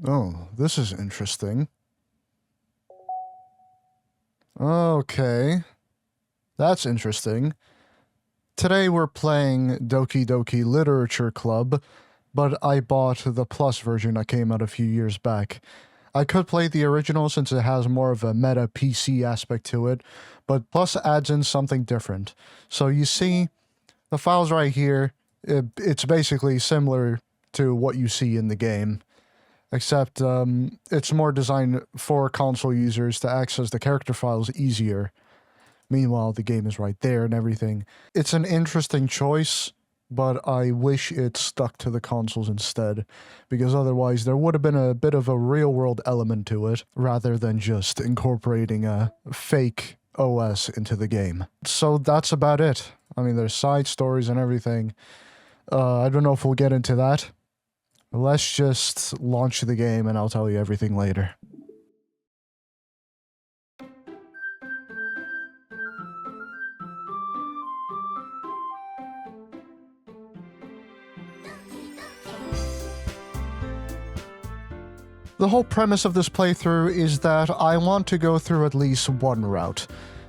Oh, this is interesting. Okay. That's interesting. Today we're playing Doki Doki Literature Club, but I bought the Plus version that came out a few years back. I could play the original since it has more of a meta PC aspect to it, but Plus adds in something different. So you see, the files right here, it's basically similar to what you see in the game, except it's more designed for console users to access the character files easier. Meanwhile, the game is right there and everything. It's an interesting choice, but I wish it stuck to the consoles instead, because otherwise there would have been a bit of a real-world element to it, rather than just incorporating a fake OS into the game. So that's about it. I mean, there's side stories and everything. I don't know if we'll get into that. Let's just launch the game and I'll tell you everything later. The whole premise of this playthrough is that I want to go through at least one route,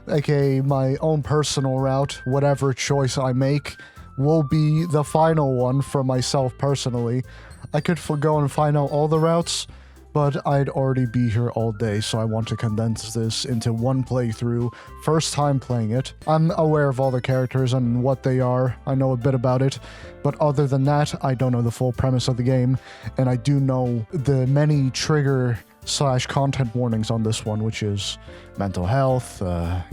aka my own personal route. Whatever choice I make will be the final one for myself personally. I could go and find out all the routes, but I'd already be here all day, so I want to condense this into one playthrough, first time playing it. I'm aware of all the characters and what they are, I know a bit about it, but other than that, I don't know the full premise of the game, and I do know the many trigger/content warnings on this one, which is mental health,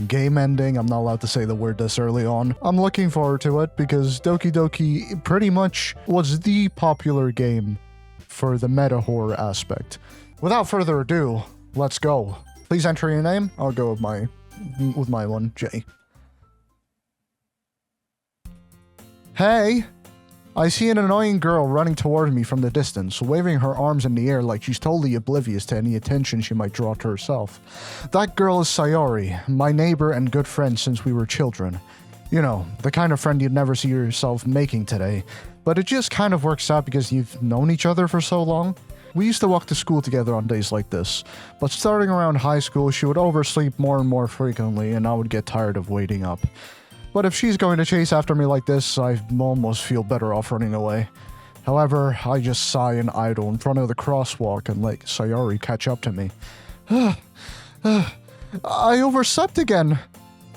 game ending. I'm not allowed to say the word this early on. I'm looking forward to it because Doki Doki pretty much was the popular game for the meta horror aspect. Without further ado, let's go. Please enter your name. I'll go with my one, Jay. Hey! I see an annoying girl running toward me from the distance, waving her arms in the air like she's totally oblivious to any attention she might draw to herself. That girl is Sayori, my neighbor and good friend since we were children. You know, the kind of friend you'd never see yourself making today, but it just kind of works out because you've known each other for so long. We used to walk to school together on days like this, but starting around high school she would oversleep more and more frequently and I would get tired of waiting up. But if she's going to chase after me like this, I almost feel better off running away. However, I just sigh and idle in front of the crosswalk and let Sayori catch up to me. I overslept again,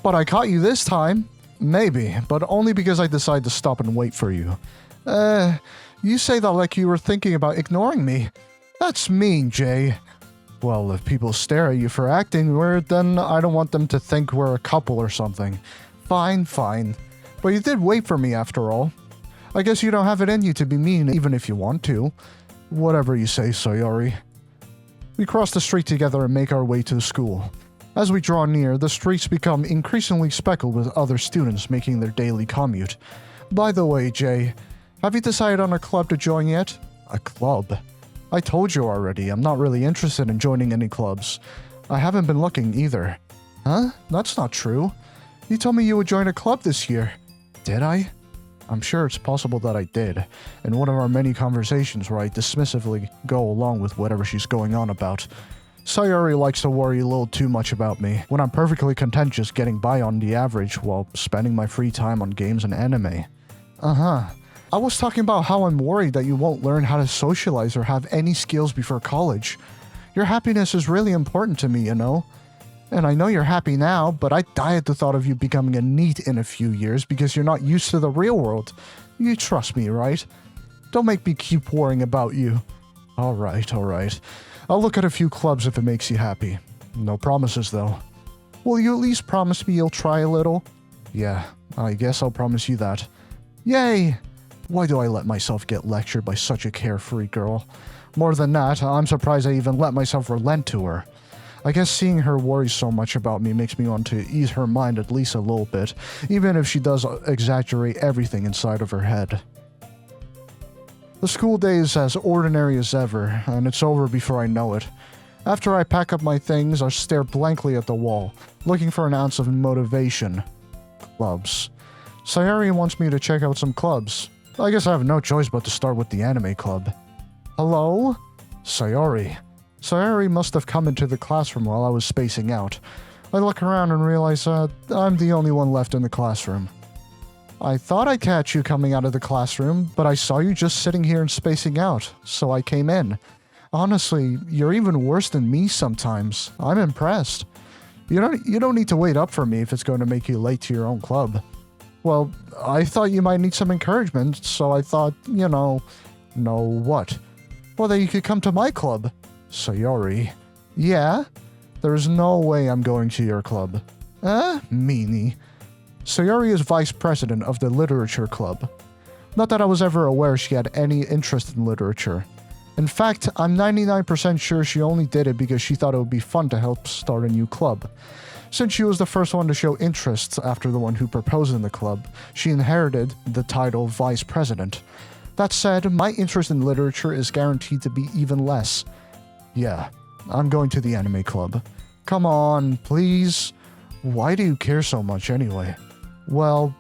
but I caught you this time. Maybe, but only because I decided to stop and wait for you. You say that like you were thinking about ignoring me. That's mean, Jay. Well, if people stare at you for acting weird, then I don't want them to think we're a couple or something. Fine. But you did wait for me after all. I guess you don't have it in you to be mean even if you want to. Whatever you say, Sayori. We cross the street together and make our way to the school. As we draw near, the streets become increasingly speckled with other students making their daily commute. By the way, Jay, have you decided on a club to join yet? A club? I told you already, I'm not really interested in joining any clubs. I haven't been looking either. Huh? That's not true. You told me you would join a club this year. Did I? I'm sure it's possible that I did, in one of our many conversations where I dismissively go along with whatever she's going on about. Sayori likes to worry a little too much about me, when I'm perfectly content just getting by on the average while spending my free time on games and anime. I was talking about how I'm worried that you won't learn how to socialize or have any skills before college. Your happiness is really important to me, you know? And I know you're happy now, but I die at the thought of you becoming a NEET in a few years because you're not used to the real world. You trust me, right? Don't make me keep worrying about you. Alright. I'll look at a few clubs if it makes you happy. No promises, though. Will you at least promise me you'll try a little? Yeah, I guess I'll promise you that. Yay! Why do I let myself get lectured by such a carefree girl? More than that, I'm surprised I even let myself relent to her. I guess seeing her worry so much about me makes me want to ease her mind at least a little bit, even if she does exaggerate everything inside of her head. The school day is as ordinary as ever, and it's over before I know it. After I pack up my things, I stare blankly at the wall, looking for an ounce of motivation. Clubs. Sayori wants me to check out some clubs. I guess I have no choice but to start with the anime club. Hello? Sayori. Sayori must have come into the classroom while I was spacing out. I look around and realize I'm the only one left in the classroom. I thought I'd catch you coming out of the classroom, but I saw you just sitting here and spacing out, so I came in. Honestly, you're even worse than me sometimes. I'm impressed. You don't need to wait up for me if it's going to make you late to your own club. Well, I thought you might need some encouragement, so I thought, know what? Well, then you could come to my club. Sayori. Yeah? There's no way I'm going to your club. Meanie. Sayori is vice president of the Literature Club. Not that I was ever aware she had any interest in literature. In fact, I'm 99% sure she only did it because she thought it would be fun to help start a new club. Since she was the first one to show interest after the one who proposed in the club, she inherited the title vice president. That said, my interest in literature is guaranteed to be even less. Yeah, I'm going to the anime club. Come on, please. Why do you care so much anyway? Well,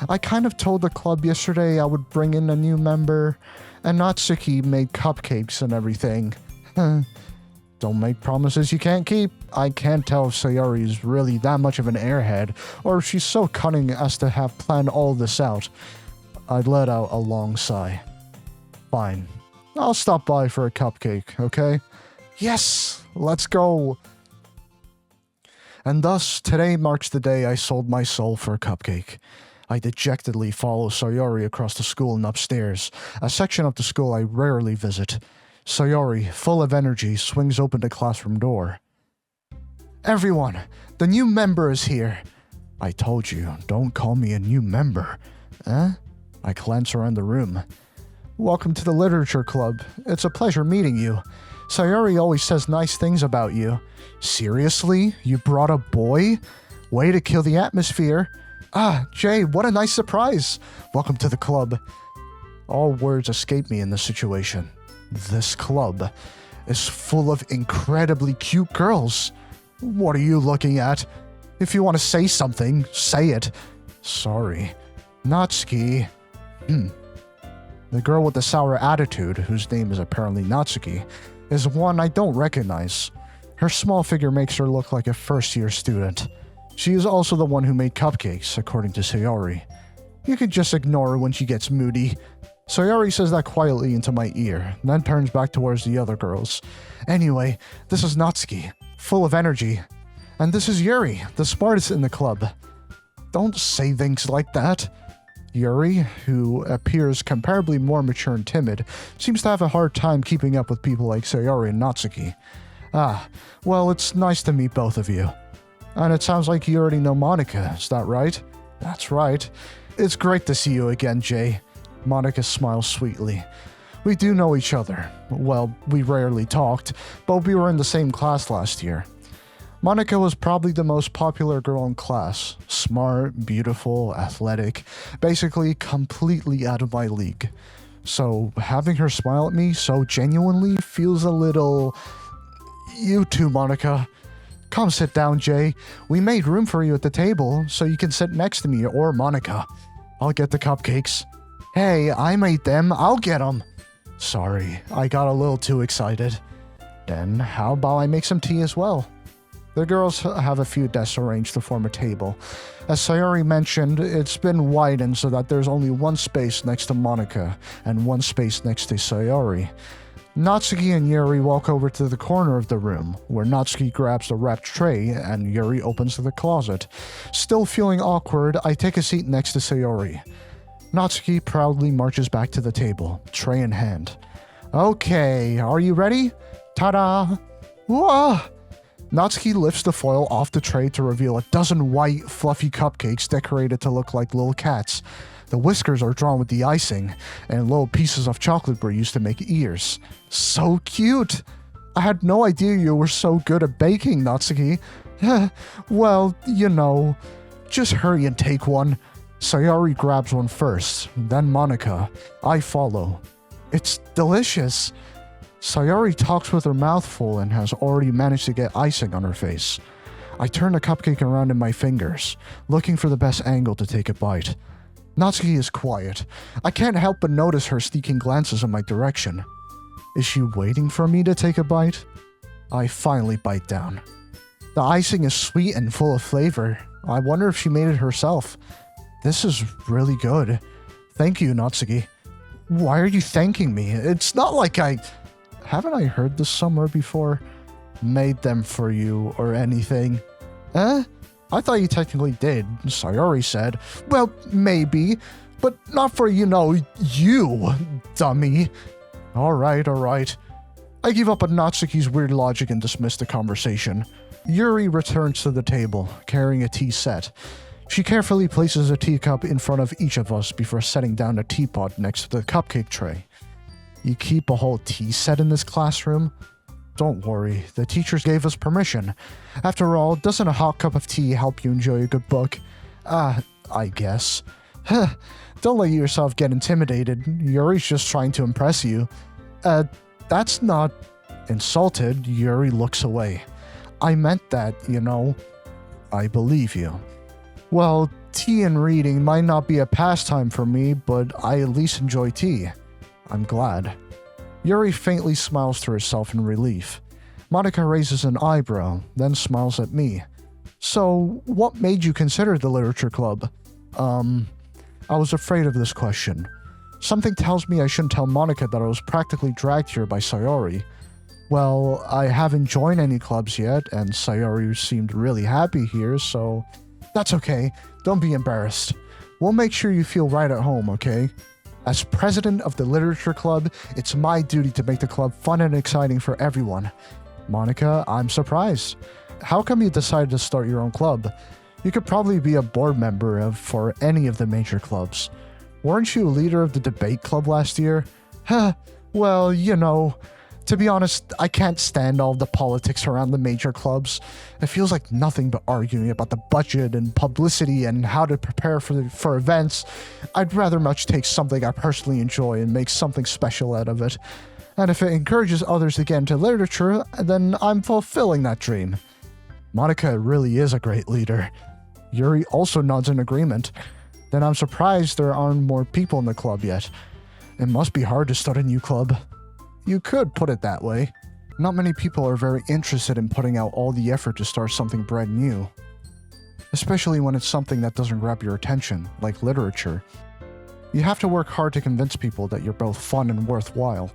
I kind of told the club yesterday I would bring in a new member, and Natsuki made cupcakes and everything. Don't make promises you can't keep. I can't tell if Sayori is really that much of an airhead, or if she's so cunning as to have planned all this out. I let out a long sigh. Fine. I'll stop by for a cupcake, okay? Yes! Let's go! And thus, today marks the day I sold my soul for a cupcake. I dejectedly follow Sayori across the school and upstairs, a section of the school I rarely visit. Sayori, full of energy, swings open the classroom door. Everyone, the new member is here. I told you, don't call me a new member. I glance around the room. Welcome to the Literature Club. It's a pleasure meeting you. Sayori always says nice things about you. Seriously? You brought a boy? Way to kill the atmosphere. Ah, Jay, what a nice surprise. Welcome to the club. All words escape me in this situation. This club is full of incredibly cute girls. What are you looking at? If you want to say something, say it. Sorry. Natsuki. The girl with the sour attitude, whose name is apparently Natsuki, is one I don't recognize. Her small figure makes her look like a first-year student. She is also the one who made cupcakes, according to Sayori. You can just ignore her when she gets moody. Sayori says that quietly into my ear, then turns back towards the other girls. Anyway, this is Natsuki, full of energy. And this is Yuri, the smartest in the club. Don't say things like that. Yuri, who appears comparably more mature and timid, seems to have a hard time keeping up with people like Sayori and Natsuki. Ah, well, it's nice to meet both of you. And it sounds like you already know Monika, is that right? That's right. It's great to see you again, Jay. Monika smiles sweetly. We do know each other. Well, we rarely talked, but we were in the same class last year. Monika was probably the most popular girl in class. Smart, beautiful, athletic, basically completely out of my league. So having her smile at me so genuinely feels a little... You too, Monika. Come sit down, Jay. We made room for you at the table, so you can sit next to me or Monika. I'll get the cupcakes. Hey, I made them. I'll get them. Sorry, I got a little too excited. Then how about I make some tea as well? The girls have a few desks arranged to form a table. As Sayori mentioned, it's been widened so that there's only one space next to Monika and one space next to Sayori. Natsuki and Yuri walk over to the corner of the room, where Natsuki grabs the wrapped tray and Yuri opens the closet. Still feeling awkward, I take a seat next to Sayori. Natsuki proudly marches back to the table, tray in hand. Okay, are you ready? Ta-da! Whoa! Natsuki lifts the foil off the tray to reveal a dozen white, fluffy cupcakes decorated to look like little cats. The whiskers are drawn with the icing, and little pieces of chocolate were used to make ears. So cute! I had no idea you were so good at baking, Natsuki. Well, just hurry and take one. Sayori grabs one first, then Monika. I follow. It's delicious. Sayori talks with her mouth full and has already managed to get icing on her face. I turn the cupcake around in my fingers, looking for the best angle to take a bite. Natsuki is quiet. I can't help but notice her sneaking glances in my direction. Is she waiting for me to take a bite? I finally bite down. The icing is sweet and full of flavor. I wonder if she made it herself. This is really good. Thank you, Natsuki. Why are you thanking me? It's not like haven't I heard this somewhere before? Made them for you or anything. Eh? I thought you technically did, Sayori said. Well, maybe, but not for, you, dummy. Alright. I give up on Natsuki's weird logic and dismiss the conversation. Yuri returns to the table, carrying a tea set. She carefully places a teacup in front of each of us before setting down a teapot next to the cupcake tray. You keep a whole tea set in this classroom? Don't worry, the teachers gave us permission. After all, doesn't a hot cup of tea help you enjoy a good book? I guess. Don't let yourself get intimidated. Yuri's just trying to impress you. That's not... Insulted, Yuri looks away. I meant that, I believe you. Well, tea and reading might not be a pastime for me, but I at least enjoy tea. I'm glad. Yuri faintly smiles to herself in relief. Monica raises an eyebrow, then smiles at me. So, what made you consider the literature club? I was afraid of this question. Something tells me I shouldn't tell Monica that I was practically dragged here by Sayori. Well, I haven't joined any clubs yet, and Sayori seemed really happy here, so... That's okay. Don't be embarrassed. We'll make sure you feel right at home, okay? As president of the literature club, it's my duty to make the club fun and exciting for everyone. Monica, I'm surprised. How come you decided to start your own club? You could probably be a board member for any of the major clubs. Weren't you a leader of the debate club last year? Well, to be honest, I can't stand all the politics around the major clubs. It feels like nothing but arguing about the budget and publicity and how to prepare for events. I'd rather much take something I personally enjoy and make something special out of it. And if it encourages others to get into literature, then I'm fulfilling that dream. Monica really is a great leader. Yuri also nods in agreement. Then I'm surprised there aren't more people in the club yet. It must be hard to start a new club. You could put it that way. Not many people are very interested in putting out all the effort to start something brand new. Especially when it's something that doesn't grab your attention, like literature. You have to work hard to convince people that you're both fun and worthwhile.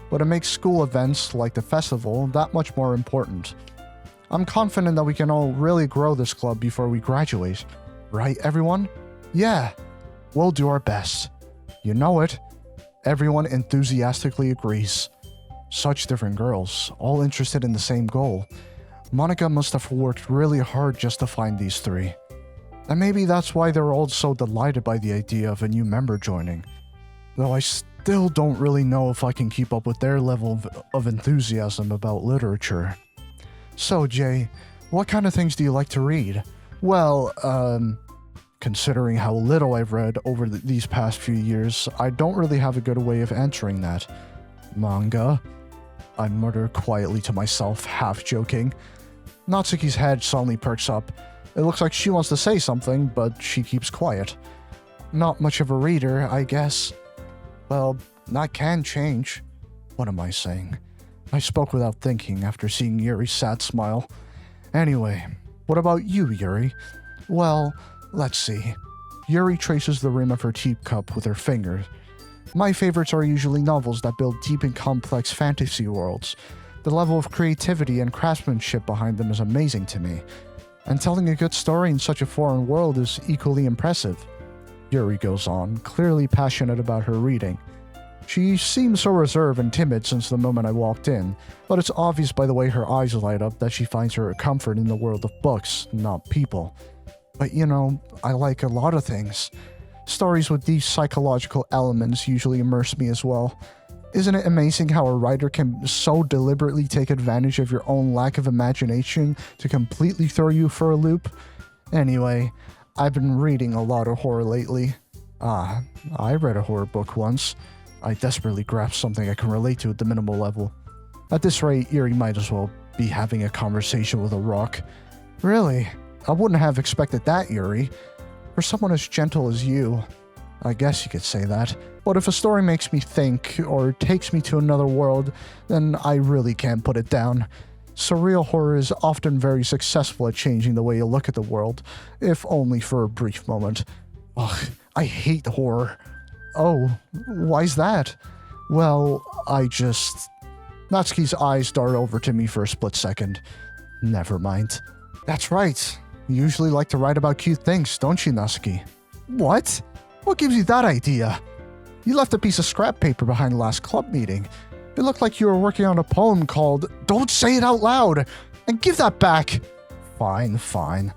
But it makes school events, like the festival, that much more important. I'm confident that we can all really grow this club before we graduate. Right, everyone? Yeah, we'll do our best. You know it. Everyone enthusiastically agrees. Such different girls, all interested in the same goal. Monica must have worked really hard just to find these three. And maybe that's why they're all so delighted by the idea of a new member joining. Though I still don't really know if I can keep up with their level of enthusiasm about literature. So, Jay, what kind of things do you like to read? Well, considering how little I've read over these past few years, I don't really have a good way of answering that. Manga? I mutter quietly to myself, half joking. Natsuki's head suddenly perks up. It looks like she wants to say something, but she keeps quiet. Not much of a reader, I guess. Well, that can change. What am I saying? I spoke without thinking after seeing Yuri's sad smile. Anyway, what about you, Yuri? Well, let's see. Yuri traces the rim of her teacup with her finger. My favorites are usually novels that build deep and complex fantasy worlds. The level of creativity and craftsmanship behind them is amazing to me. And telling a good story in such a foreign world is equally impressive. Yuri goes on, clearly passionate about her reading. She seems so reserved and timid since the moment I walked in, but it's obvious by the way her eyes light up that she finds her comfort in the world of books, not people. But I like a lot of things. Stories with these psychological elements usually immerse me as well. Isn't it amazing how a writer can so deliberately take advantage of your own lack of imagination to completely throw you for a loop? Anyway, I've been reading a lot of horror lately. I read a horror book once. I desperately grasped something I can relate to at the minimal level. At this rate, Yuri might as well be having a conversation with a rock. Really? I wouldn't have expected that, Yuri. For someone as gentle as you. I guess you could say that. But if a story makes me think, or takes me to another world, then I really can't put it down. Surreal horror is often very successful at changing the way you look at the world, if only for a brief moment. Ugh, I hate horror. Oh, why's that? Well, Natsuki's eyes dart over to me for a split second. Never mind. That's right. You usually like to write about cute things, don't you, Natsuki? What? What gives you that idea? You left a piece of scrap paper behind the last club meeting. It looked like you were working on a poem called Don't Say It Out Loud! And give that back! Fine.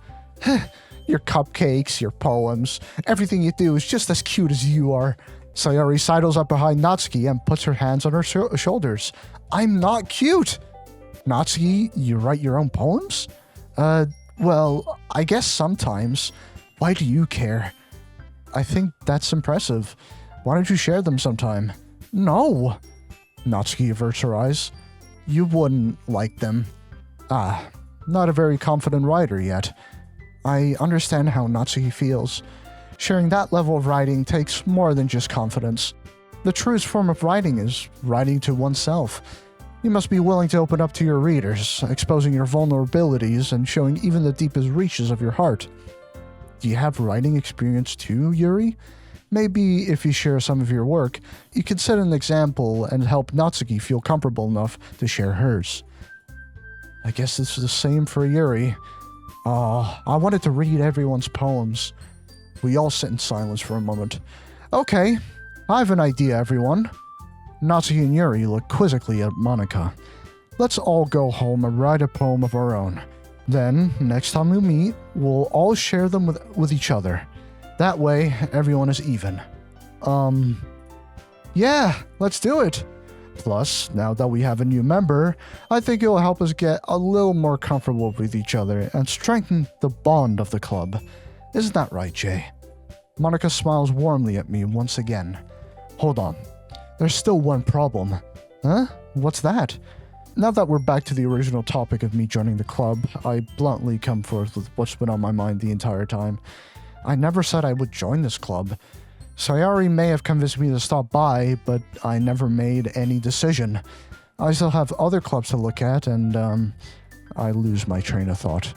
Your cupcakes, your poems, everything you do is just as cute as you are. Sayori sidles up behind Natsuki and puts her hands on her shoulders. I'm not cute! Natsuki, you write your own poems? Well, I guess sometimes. Why do you care? I think that's impressive. Why don't you share them sometime? No! Natsuki averts her eyes. You wouldn't like them. Not a very confident writer yet. I understand how Natsuki feels. Sharing that level of writing takes more than just confidence. The truest form of writing is writing to oneself. You must be willing to open up to your readers, exposing your vulnerabilities and showing even the deepest reaches of your heart. Do you have writing experience too, Yuri? Maybe if you share some of your work, you could set an example and help Natsuki feel comfortable enough to share hers. I guess it's the same for Yuri. I wanted to read everyone's poems. We all sit in silence for a moment. Okay, I have an idea, everyone. Natsuki and Yuri look quizzically at Monika. Let's all go home and write a poem of our own. Then, next time we meet, we'll all share them with each other. That way, everyone is even. Yeah, let's do it. Plus, now that we have a new member, I think it'll help us get a little more comfortable with each other and strengthen the bond of the club. Isn't that right, Jay? Monika smiles warmly at me once again. Hold on. There's still one problem. Huh? What's that? Now that we're back to the original topic of me joining the club, I bluntly come forth with what's been on my mind the entire time. I never said I would join this club. Sayori may have convinced me to stop by, but I never made any decision. I still have other clubs to look at, and, I lose my train of thought.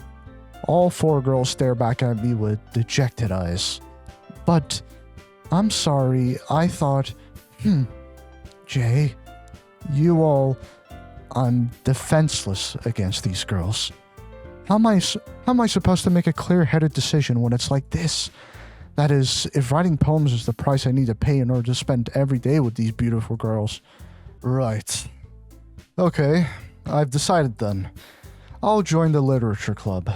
All four girls stare back at me with dejected eyes. But, I'm sorry, I thought, Jay, I'm defenseless against these girls. How am I supposed to make a clear-headed decision when it's like this? That is, if writing poems is the price I need to pay in order to spend every day with these beautiful girls. Right. Okay, I've decided then. I'll join the literature club.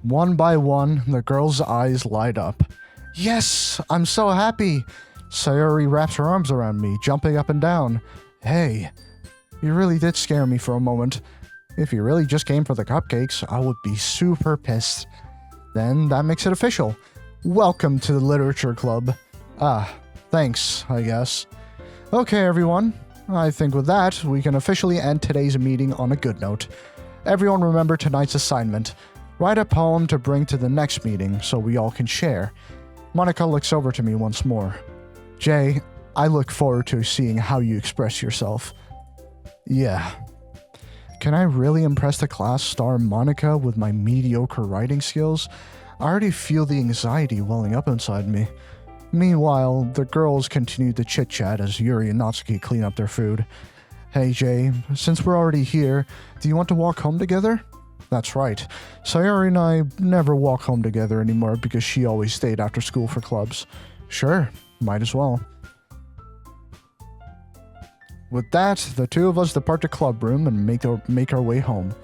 One by one, the girls' eyes light up. Yes, I'm so happy. Sayori wraps her arms around me, jumping up and down. Hey, you really did scare me for a moment. If you really just came for the cupcakes, I would be super pissed. Then that makes it official. Welcome to the literature club. Thanks, I guess. Okay, everyone. I think with that, we can officially end today's meeting on a good note. Everyone remember tonight's assignment. Write a poem to bring to the next meeting so we all can share. Monika looks over to me once more. Jay, I look forward to seeing how you express yourself. Yeah. Can I really impress the class star Monika with my mediocre writing skills? I already feel the anxiety welling up inside me. Meanwhile, the girls continue to chit-chat as Yuri and Natsuki clean up their food. Hey Jay, since we're already here, do you want to walk home together? That's right. Sayori and I never walk home together anymore because she always stayed after school for clubs. Sure, might as well. With that, the two of us depart the club room and make our way home.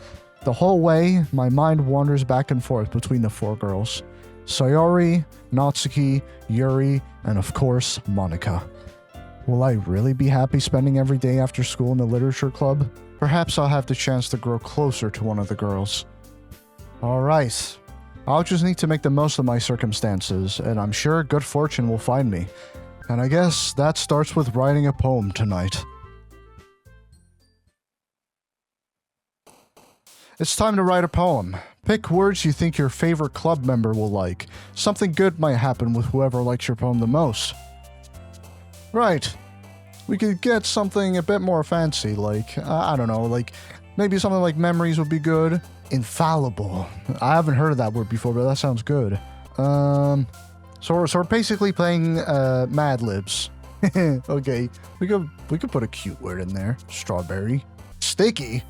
The whole way, my mind wanders back and forth between the four girls. Sayori, Natsuki, Yuri, and of course, Monika. Will I really be happy spending every day after school in the literature club? Perhaps I'll have the chance to grow closer to one of the girls. Alright, I'll just need to make the most of my circumstances, and I'm sure good fortune will find me. And I guess that starts with writing a poem tonight. It's time to write a poem. Pick words you think your favorite club member will like. Something good might happen with whoever likes your poem the most. Right. We could get something a bit more fancy, like, I don't know, like, maybe something like memories would be good. Infallible. I haven't heard of that word before, but that sounds good. So we're basically playing, Mad Libs. Okay. We could put a cute word in there. Strawberry. Sticky?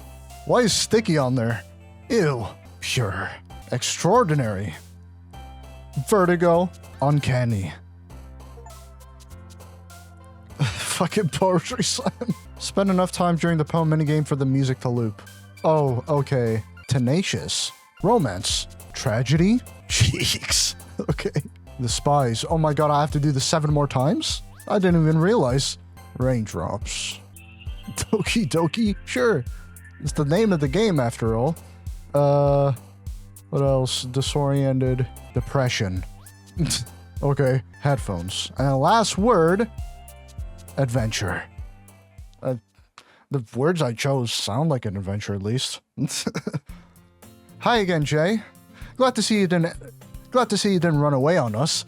Why is sticky on there? Ew. Pure. Extraordinary. Vertigo. Uncanny. Fucking poetry slam. Spend enough time during the poem minigame for the music to loop. Oh, okay. Tenacious. Romance. Tragedy. Cheeks. Okay. The spies. Oh my god, I have to do this 7 more times? I didn't even realize. Raindrops. Doki Doki? Sure. It's the name of the game after all. What else? Disoriented. Depression. Okay. Headphones. And the last word... adventure. The words I chose sound like an adventure, at least. Hi again, Jay. Glad to see you didn't run away on us.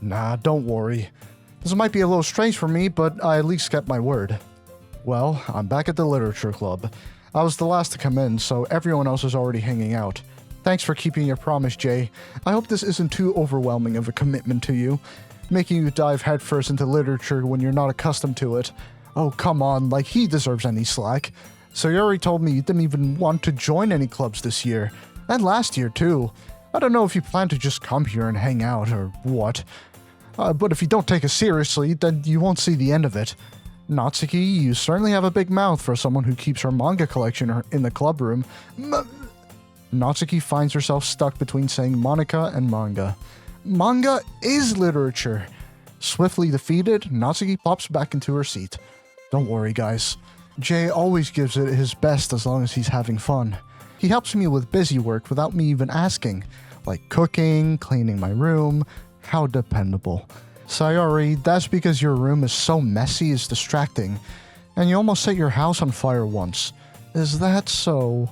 Nah, don't worry. This might be a little strange for me, but I at least kept my word. Well, I'm back at the Literature Club. I was the last to come in, so everyone else is already hanging out. Thanks for keeping your promise, Jay. I hope this isn't too overwhelming of a commitment to you, making you dive headfirst into literature when you're not accustomed to it. Oh, come on, like he deserves any slack. Sayori told me you didn't even want to join any clubs this year, and last year too. I don't know if you plan to just come here and hang out or what. But if you don't take it seriously, then you won't see the end of it. Natsuki, you certainly have a big mouth for someone who keeps her manga collection in the club room. Natsuki finds herself stuck between saying Monica and manga. Manga is literature. Swiftly defeated, Natsuki pops back into her seat. Don't worry, guys. Jay always gives it his best as long as he's having fun. He helps me with busy work without me even asking, like cooking, cleaning my room. How dependable. Sayori, that's because your room is so messy it's distracting, and you almost set your house on fire once. Is that so?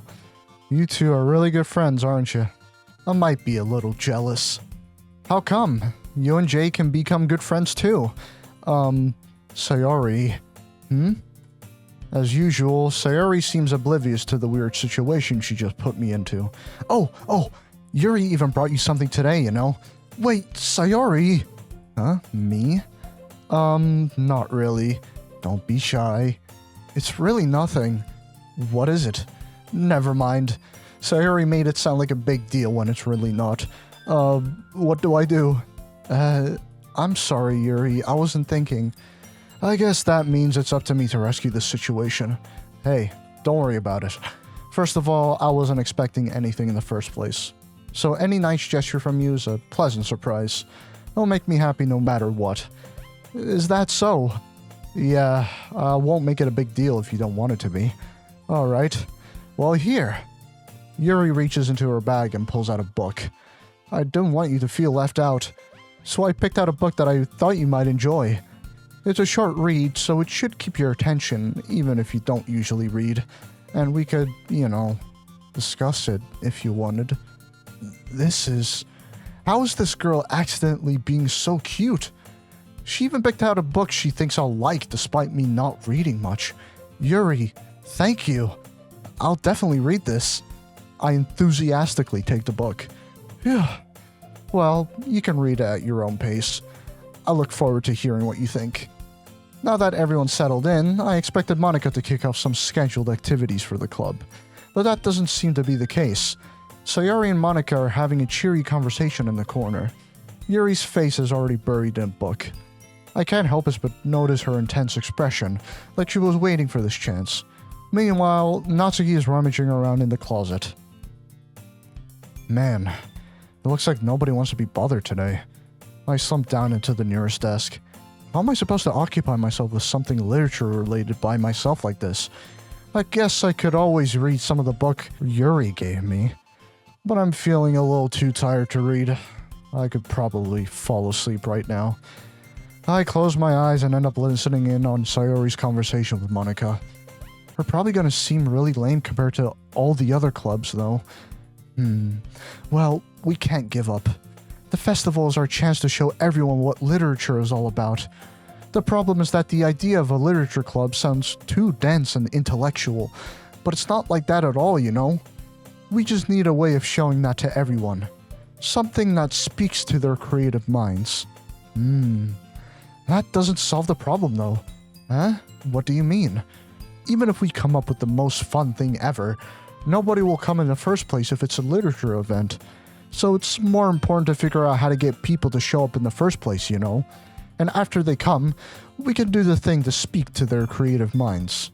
You two are really good friends, aren't you? I might be a little jealous. How come? You and Jay can become good friends too. Sayori. As usual, Sayori seems oblivious to the weird situation she just put me into. Oh, Yuri even brought you something today, you know? Wait, Sayori? Huh? Me? Not really. Don't be shy. It's really nothing. What is it? Never mind. Sayori made it sound like a big deal when it's really not. What do I do? I'm sorry, Yuri. I wasn't thinking. I guess that means it's up to me to rescue this situation. Hey, don't worry about it. First of all, I wasn't expecting anything in the first place. So any nice gesture from you is a pleasant surprise. It'll make me happy no matter what. Is that so? Yeah, I won't make it a big deal if you don't want it to be. Alright. Well, here. Yuri reaches into her bag and pulls out a book. I didn't want you to feel left out, so I picked out a book that I thought you might enjoy. It's a short read, so it should keep your attention, even if you don't usually read. And we could, discuss it if you wanted. How is this girl accidentally being so cute? She even picked out a book she thinks I'll like despite me not reading much. Yuri, thank you. I'll definitely read this. I enthusiastically take the book. Yeah. Well, you can read it at your own pace. I look forward to hearing what you think. Now that everyone's settled in, I expected Monica to kick off some scheduled activities for the club, but that doesn't seem to be the case. Sayori and Monica are having a cheery conversation in the corner. Yuri's face is already buried in a book. I can't help but notice her intense expression, like she was waiting for this chance. Meanwhile, Natsuki is rummaging around in the closet. Man, it looks like nobody wants to be bothered today. I slumped down into the nearest desk. How am I supposed to occupy myself with something literature-related by myself like this? I guess I could always read some of the book Yuri gave me. But I'm feeling a little too tired to read. I could probably fall asleep right now. I close my eyes and end up listening in on Sayori's conversation with Monica. We're probably going to seem really lame compared to all the other clubs, though. Well, we can't give up. The festival is our chance to show everyone what literature is all about. The problem is that the idea of a literature club sounds too dense and intellectual, but it's not like that at all, you know? We just need a way of showing that to everyone. Something that speaks to their creative minds. That doesn't solve the problem though. Huh? What do you mean? Even if we come up with the most fun thing ever, nobody will come in the first place if it's a literature event. So it's more important to figure out how to get people to show up in the first place, you know? And after they come, we can do the thing to speak to their creative minds.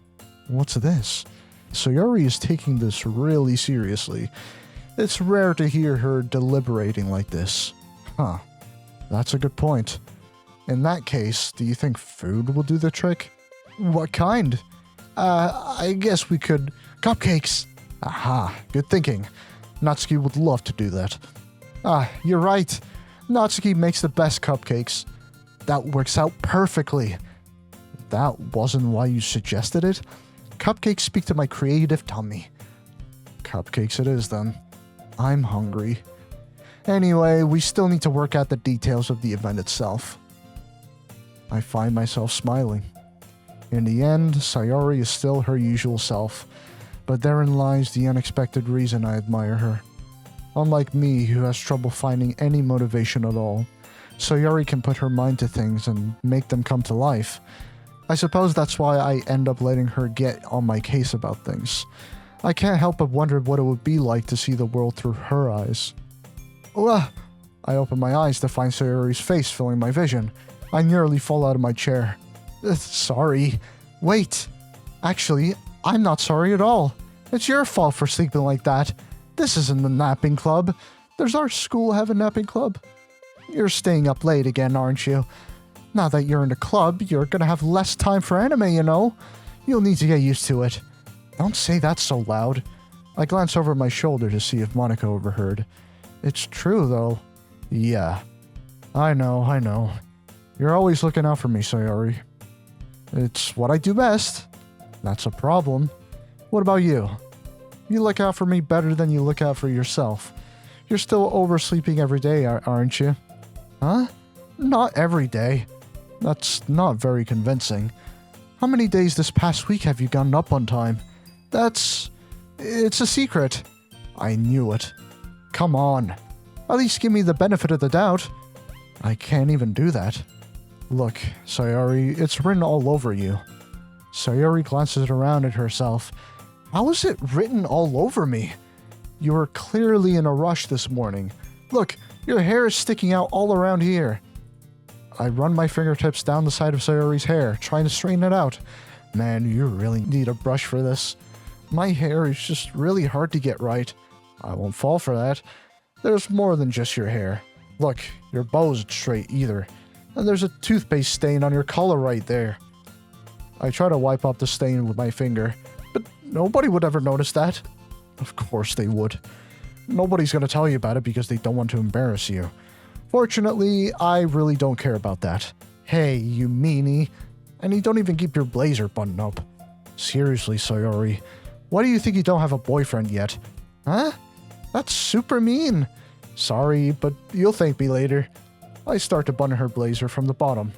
What's this? Sayori is taking this really seriously. It's rare to hear her deliberating like this. Huh. That's a good point. In that case, do you think food will do the trick? What kind? I guess we could... Cupcakes! Aha, good thinking. Natsuki would love to do that. You're right. Natsuki makes the best cupcakes. That works out perfectly. That wasn't why you suggested it? Cupcakes speak to my creative tummy. Cupcakes it is then. I'm hungry. Anyway, we still need to work out the details of the event itself. I find myself smiling. In the end, Sayori is still her usual self, but therein lies the unexpected reason I admire her. Unlike me, who has trouble finding any motivation at all, Sayori can put her mind to things and make them come to life. I suppose that's why I end up letting her get on my case about things. I can't help but wonder what it would be like to see the world through her eyes. I open my eyes to find Sayori's face filling my vision. I nearly fall out of my chair. Sorry. Wait. Actually, I'm not sorry at all. It's your fault for sleeping like that. This isn't the napping club. Does our school have a napping club? You're staying up late again, aren't you? Now that you're in the club, you're gonna have less time for anime, you know? You'll need to get used to it. Don't say that so loud. I glance over my shoulder to see if Monika overheard. It's true, though. Yeah. I know. You're always looking out for me, Sayori. It's what I do best. That's a problem. What about you? You look out for me better than you look out for yourself. You're still oversleeping every day, aren't you? Huh? Not every day. That's not very convincing. How many days this past week have you gotten up on time? It's a secret. I knew it. Come on. At least give me the benefit of the doubt. I can't even do that. Look, Sayori, it's written all over you. Sayori glances around at herself. How is it written all over me? You were clearly in a rush this morning. Look, your hair is sticking out all around here. I run my fingertips down the side of Sayori's hair, trying to straighten it out. Man, you really need a brush for this. My hair is just really hard to get right. I won't fall for that. There's more than just your hair. Look, your bow isn't straight either. And there's a toothpaste stain on your collar right there. I try to wipe off the stain with my finger, but nobody would ever notice that. Of course they would. Nobody's going to tell you about it because they don't want to embarrass you. Fortunately, I really don't care about that. Hey, you meanie. And you don't even keep your blazer buttoned up. Seriously, Sayori. Why do you think you don't have a boyfriend yet? Huh? That's super mean. Sorry, but you'll thank me later. I start to button her blazer from the bottom.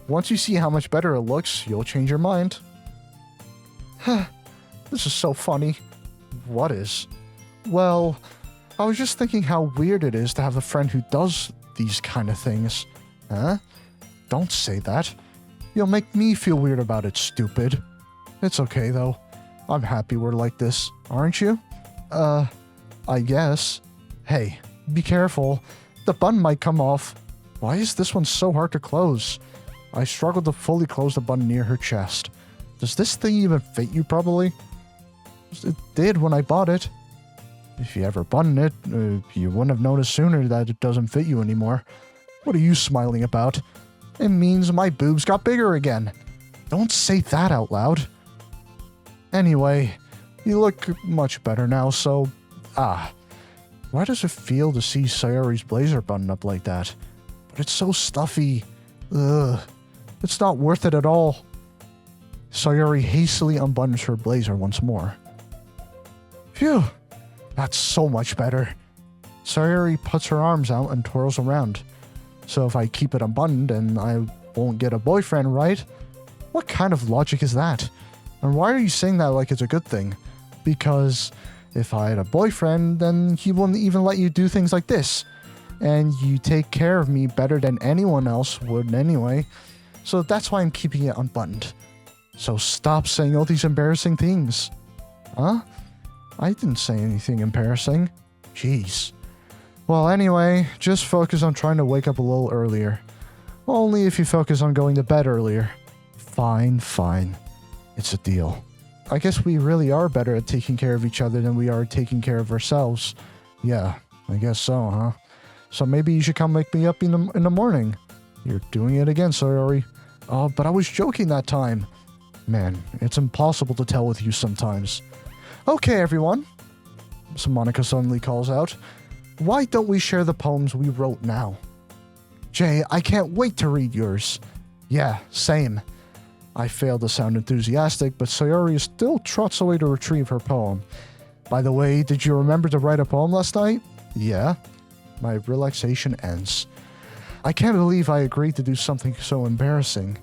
Once you see how much better it looks, you'll change your mind. This is so funny. What is? Well, I was just thinking how weird it is to have a friend who does these kind of things. Huh? Don't say that. You'll make me feel weird about it, stupid. It's okay, though. I'm happy we're like this, aren't you? I guess. Hey, be careful. The button might come off. Why is this one so hard to close? I struggled to fully close the button near her chest. Does this thing even fit you properly? It did when I bought it. If you ever button it, you wouldn't have noticed sooner that it doesn't fit you anymore. What are you smiling about? It means my boobs got bigger again. Don't say that out loud. Anyway, you look much better now, so... Why does it feel to see Sayori's blazer buttoned up like that? But it's so stuffy. Ugh. It's not worth it at all. Sayori hastily unbuttons her blazer once more. Phew. That's so much better. Sayori puts her arms out and twirls around. So if I keep it unbuttoned and I won't get a boyfriend, right? What kind of logic is that? And why are you saying that like it's a good thing? Because if I had a boyfriend, then he wouldn't even let you do things like this. And you take care of me better than anyone else would anyway. So that's why I'm keeping it unbuttoned. So stop saying all these embarrassing things. Huh? I didn't say anything embarrassing. Jeez. Well, anyway, just focus on trying to wake up a little earlier. Only if you focus on going to bed earlier. Fine, fine. It's a deal. I guess we really are better at taking care of each other than we are taking care of ourselves. Yeah, I guess so, huh? So maybe you should come wake me up in the morning. You're doing it again, Sayori. Oh, but I was joking that time. Man, it's impossible to tell with you sometimes. Okay, everyone. So Monica suddenly calls out, why don't we share the poems we wrote now? Jay, I can't wait to read yours. Yeah, same. I failed to sound enthusiastic, but Sayori still trots away to retrieve her poem. By the way, did you remember to write a poem last night? Yeah. My relaxation ends. I can't believe I agreed to do something so embarrassing.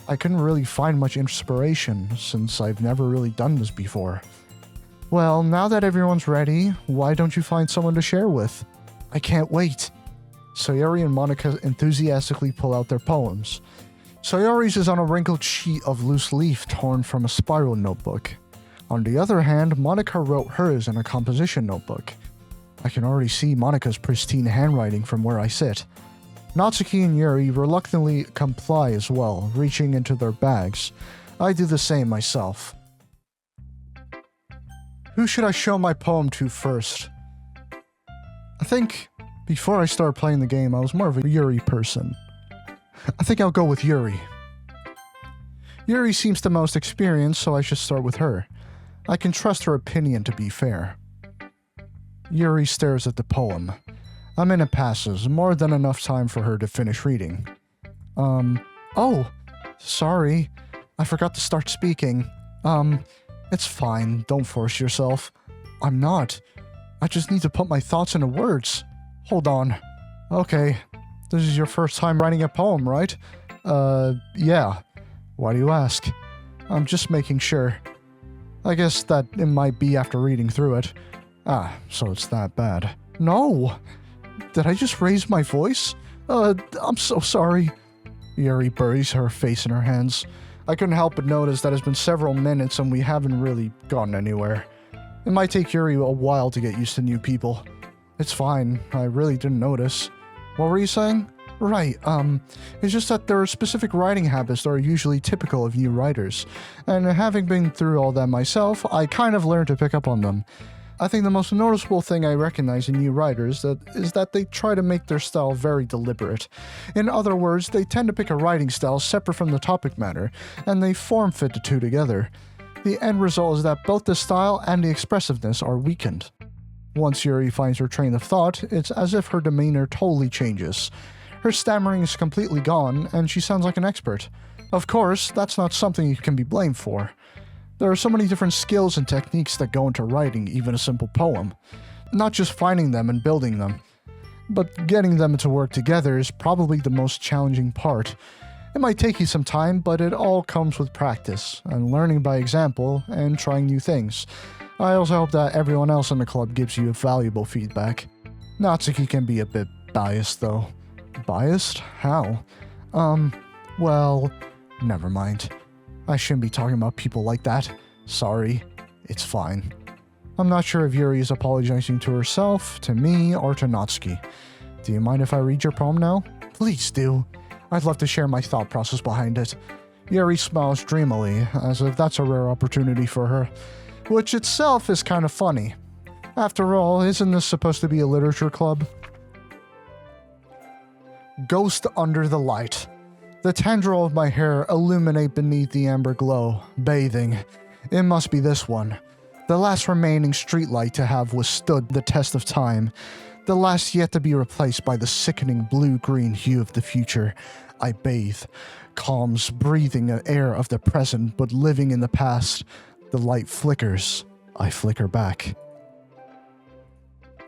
I couldn't really find much inspiration, since I've never really done this before. Well, now that everyone's ready, why don't you find someone to share with? I can't wait. Sayori and Monica enthusiastically pull out their poems. Sayori's is on a wrinkled sheet of loose leaf torn from a spiral notebook. On the other hand, Monica wrote hers in a composition notebook. I can already see Monica's pristine handwriting from where I sit. Natsuki and Yuri reluctantly comply as well, reaching into their bags. I do the same myself. Who should I show my poem to first? I think before I started playing the game, I was more of a Yuri person. I think I'll go with Yuri. Yuri seems the most experienced, so I should start with her. I can trust her opinion to be fair. Yuri stares at the poem. A minute passes, more than enough time for her to finish reading. Oh, sorry. I forgot to start speaking. It's fine, don't force yourself. I'm not. I just need to put my thoughts into words. Hold on. Okay, this is your first time writing a poem, right? Yeah. Why do you ask? I'm just making sure. I guess that it might be after reading through it. Ah, so it's that bad. No! Did I just raise my voice? I'm so sorry. Yuri buries her face in her hands. I couldn't help but notice that it's been several minutes and we haven't really gotten anywhere. It might take Yuri a while to get used to new people. It's fine, I really didn't notice. What were you saying? Right, it's just that there are specific writing habits that are usually typical of new writers, and having been through all that myself, I kind of learned to pick up on them. I think the most noticeable thing I recognize in new writers is that they try to make their style very deliberate. In other words, they tend to pick a writing style separate from the topic matter, and they form-fit the two together. The end result is that both the style and the expressiveness are weakened. Once Yuri finds her train of thought, it's as if her demeanor totally changes. Her stammering is completely gone, and she sounds like an expert. Of course, that's not something you can be blamed for. There are so many different skills and techniques that go into writing even a simple poem. Not just finding them and building them, but getting them to work together is probably the most challenging part. It might take you some time, but it all comes with practice, and learning by example, and trying new things. I also hope that everyone else in the club gives you valuable feedback. Natsuki can be a bit biased though. Biased? How? Well, never mind. I shouldn't be talking about people like that. Sorry. It's fine. I'm not sure if Yuri is apologizing to herself, to me, or to Natsuki. Do you mind if I read your poem now? Please do. I'd love to share my thought process behind it. Yuri smiles dreamily, as if that's a rare opportunity for her, which itself is kind of funny. After all, isn't this supposed to be a literature club? Ghost under the light. The tendril of my hair illuminate beneath the amber glow, bathing. It must be this one. The last remaining streetlight to have withstood the test of time. The last yet to be replaced by the sickening blue-green hue of the future. I bathe. Calms, breathing an air of the present, but living in the past. The light flickers. I flicker back.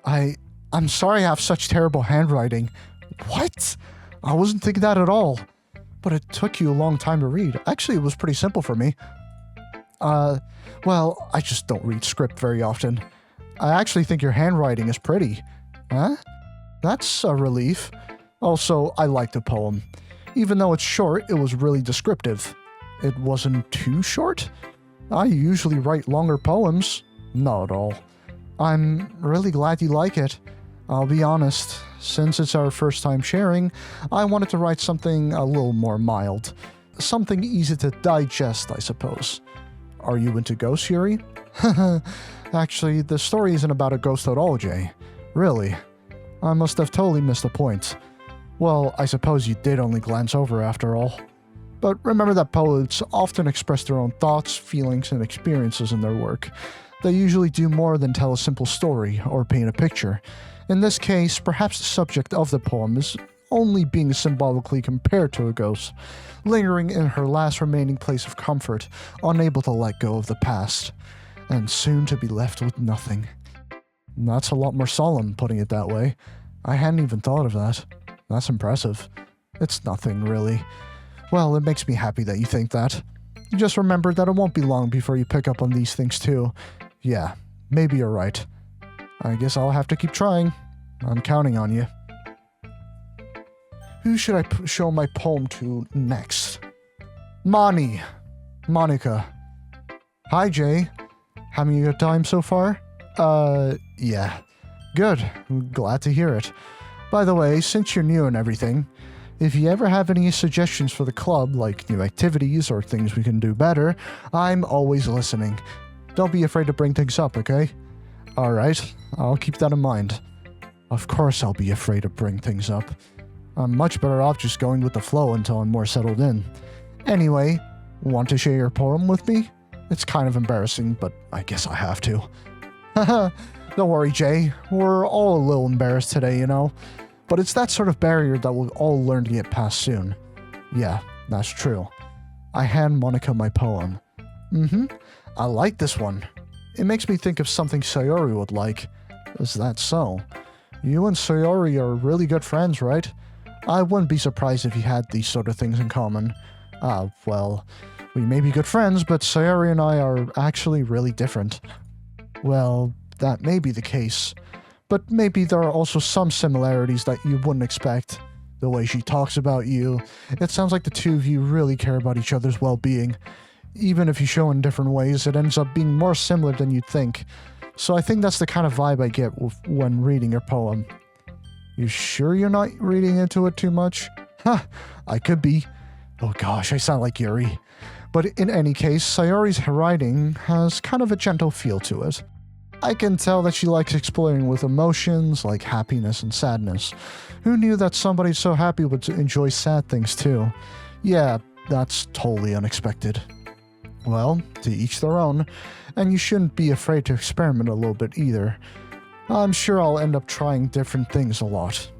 I'm sorry I have such terrible handwriting. What? I wasn't thinking that at all. but it took you a long time to read. Actually, it was pretty simple for me. Well, I just don't read script very often. I actually think your handwriting is pretty. Huh? That's a relief. Also, I liked the poem. Even though it's short, it was really descriptive. It wasn't too short? I usually write longer poems. Not at all. I'm really glad you like it. I'll be honest, since it's our first time sharing, I wanted to write something a little more mild. Something easy to digest, I suppose. Are you into ghosts, Yuri? Actually, the story isn't about a ghost at all, Jay. Really. I must have totally missed the point. Well, I suppose you did only glance over after all. But remember that poets often express their own thoughts, feelings, and experiences in their work. They usually do more than tell a simple story or paint a picture. In this case, perhaps the subject of the poem is only being symbolically compared to a ghost, lingering in her last remaining place of comfort, unable to let go of the past, and soon to be left with nothing. That's a lot more solemn, putting it that way. I hadn't even thought of that. That's impressive. It's nothing, really. Well, it makes me happy that you think that. Just remember that it won't be long before you pick up on these things too. Yeah, maybe you're right. I guess I'll have to keep trying. I'm counting on you. Who should I show my poem to next? Monica. Hi, Jay. Having a good time so far? Yeah. Good. I'm glad to hear it. By the way, since you're new and everything, if you ever have any suggestions for the club, like new activities or things we can do better, I'm always listening. Don't be afraid to bring things up, okay? Alright, I'll keep that in mind. Of course I'll be afraid to bring things up. I'm much better off just going with the flow until I'm more settled in. Anyway, want to share your poem with me? It's kind of embarrassing, but I guess I have to. Haha, don't worry, Jay. We're all a little embarrassed today, you know? But it's that sort of barrier that we'll all learn to get past soon. Yeah, that's true. I hand Monica my poem. I like this one. It makes me think of something Sayori would like. Is that so? You and Sayori are really good friends, right? I wouldn't be surprised if you had these sort of things in common. Well, we may be good friends, but Sayori and I are actually really different. Well, that may be the case. But maybe there are also some similarities that you wouldn't expect. The way she talks about you, it sounds like the two of you really care about each other's well-being. Even if you show in different ways, it ends up being more similar than you'd think. So I think that's the kind of vibe I get when reading your poem. You sure you're not reading into it too much? I could be. Oh gosh, I sound like Yuri. But in any case, Sayori's writing has kind of a gentle feel to it. I can tell that she likes exploring with emotions like happiness and sadness. Who knew that somebody so happy would enjoy sad things too? Yeah, that's totally unexpected. Well, to each their own, and you shouldn't be afraid to experiment a little bit either. I'm sure I'll end up trying different things a lot.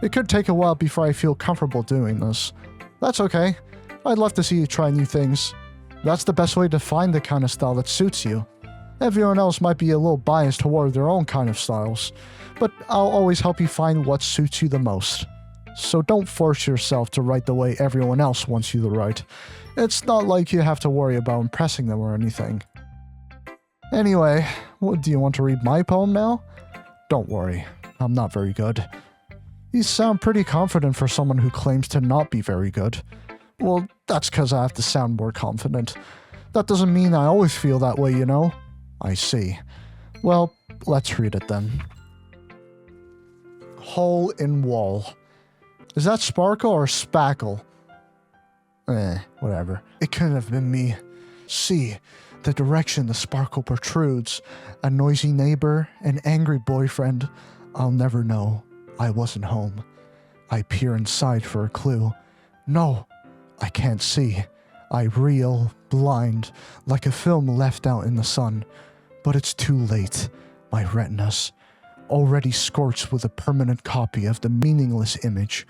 It could take a while before I feel comfortable doing this. That's okay. I'd love to see you try new things. That's the best way to find the kind of style that suits you. Everyone else might be a little biased toward their own kind of styles, but I'll always help you find what suits you the most. So don't force yourself to write the way everyone else wants you to write. It's not like you have to worry about impressing them or anything. Anyway, do you want to read my poem now? Don't worry, I'm not very good. You sound pretty confident for someone who claims to not be very good. Well, that's because I have to sound more confident. That doesn't mean I always feel that way, you know? I see. Well, let's read it then. Hole in wall. Is that sparkle or spackle? Whatever. It couldn't have been me. See, the direction the sparkle protrudes. A noisy neighbor, an angry boyfriend. I'll never know. I wasn't home. I peer inside for a clue. No, I can't see. I reel, blind, like a film left out in the sun. But it's too late. My retinas, already scorched with a permanent copy of the meaningless image.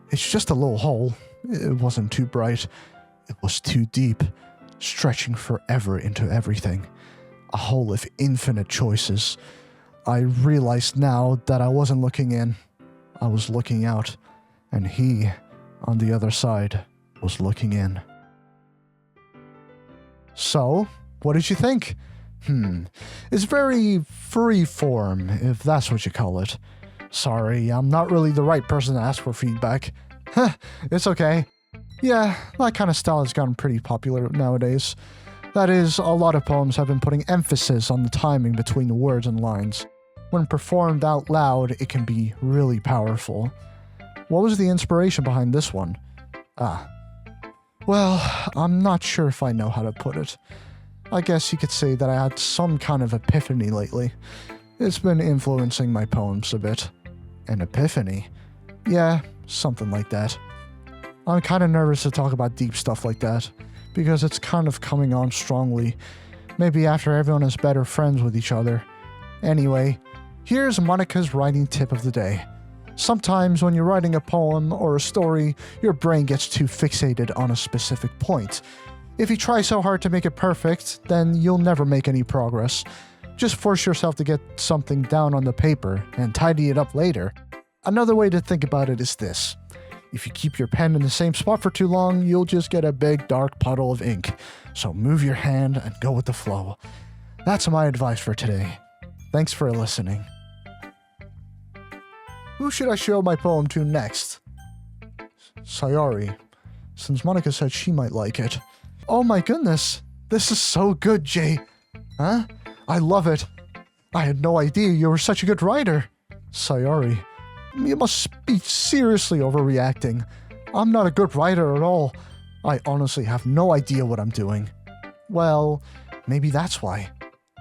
It's just a little hole. It wasn't too bright. It was too deep, stretching forever into everything. A hole of infinite choices. I realized now that I wasn't looking in. I was looking out, and he, on the other side, was looking in. So, what did you think? It's very free-form, if that's what you call it. Sorry, I'm not really the right person to ask for feedback. It's okay. Yeah, that kind of style has gotten pretty popular nowadays. That is, a lot of poems have been putting emphasis on the timing between the words and lines. When performed out loud, it can be really powerful. What was the inspiration behind this one? Well, I'm not sure if I know how to put it. I guess you could say that I had some kind of epiphany lately. It's been influencing my poems a bit. An epiphany? Yeah, something like that. I'm kind of nervous to talk about deep stuff like that, because it's kind of coming on strongly. Maybe after everyone is better friends with each other. Anyway, here's Monica's writing tip of the day. Sometimes when you're writing a poem or a story, your brain gets too fixated on a specific point. If you try so hard to make it perfect, then you'll never make any progress. Just force yourself to get something down on the paper and tidy it up later. Another way to think about it is this. If you keep your pen in the same spot for too long, you'll just get a big dark puddle of ink. So move your hand and go with the flow. That's my advice for today. Thanks for listening. Who should I show my poem to next? Sayori, since Monica said she might like it. Oh my goodness, this is so good, Jay. Huh? I love it. I had no idea you were such a good writer. Sayori, you must be seriously overreacting. I'm not a good writer at all. I honestly have no idea what I'm doing. Well, maybe that's why.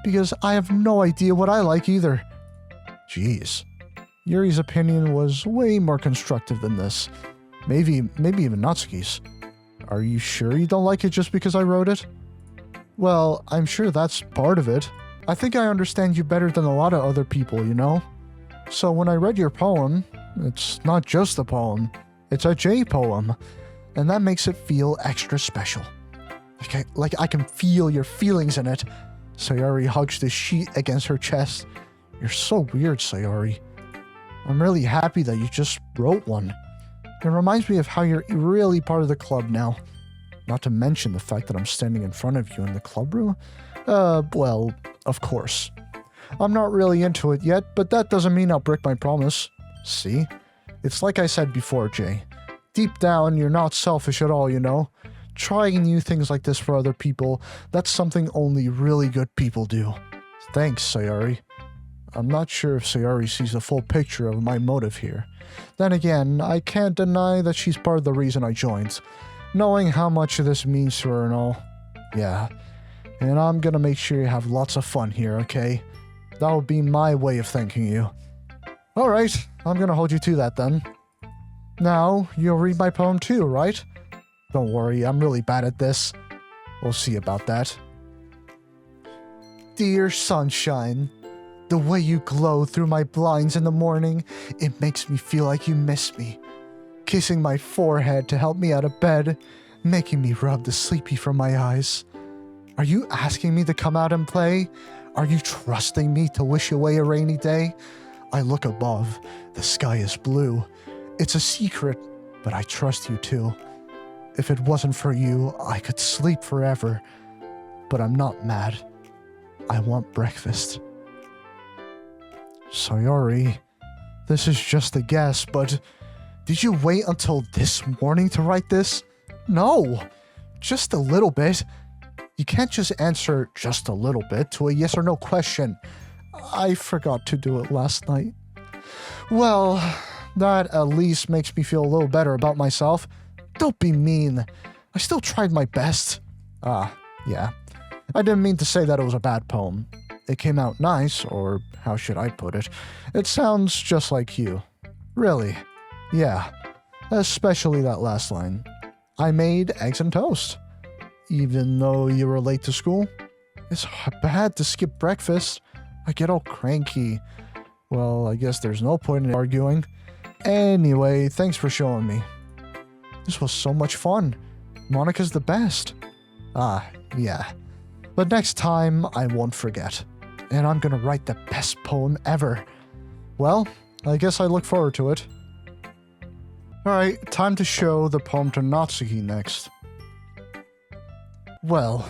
Because I have no idea what I like either. Jeez. Yuri's opinion was way more constructive than this. Maybe even Natsuki's. Are you sure you don't like it just because I wrote it? Well, I'm sure that's part of it. I think I understand you better than a lot of other people, you know? So when I read your poem, it's not just a poem, it's a J poem. And that makes it feel extra special. Like I can feel your feelings in it. Sayori hugs the sheet against her chest. You're so weird, Sayori. I'm really happy that you just wrote one. It reminds me of how you're really part of the club now. Not to mention the fact that I'm standing in front of you in the club room. Well, of course. I'm not really into it yet, but that doesn't mean I'll break my promise. See? It's like I said before, Jay. Deep down, you're not selfish at all, you know? Trying new things like this for other people, that's something only really good people do. Thanks, Sayori. I'm not sure if Sayori sees the full picture of my motive here. Then again, I can't deny that she's part of the reason I joined. Knowing how much this means to her and all. Yeah. And I'm gonna make sure you have lots of fun here, okay? That'll be my way of thanking you. Alright, I'm gonna hold you to that then. Now, you'll read my poem too, right? Don't worry, I'm really bad at this. We'll see about that. Dear sunshine, the way you glow through my blinds in the morning, it makes me feel like you miss me. Kissing my forehead to help me out of bed, making me rub the sleepy from my eyes. Are you asking me to come out and play? Are you trusting me to wish away a rainy day? I look above, the sky is blue. It's a secret, but I trust you too. If it wasn't for you, I could sleep forever. But I'm not mad. I want breakfast. Sayori, this is just a guess, but did you wait until this morning to write this? No, just a little bit. You can't just answer just a little bit to a yes or no question. I forgot to do it last night. Well, that at least makes me feel a little better about myself. Don't be mean. I still tried my best. Yeah. I didn't mean to say that it was a bad poem. It came out nice, or how should I put it? It sounds just like you. Really. Yeah. Especially that last line. I made eggs and toast. Even though you were late to school? It's bad to skip breakfast. I get all cranky. Well, I guess there's no point in arguing. Anyway, thanks for showing me. This was so much fun. Monica's the best. Yeah. But next time, I won't forget. And I'm gonna write the best poem ever. Well, I guess I look forward to it. Alright, time to show the poem to Natsuki next. Well,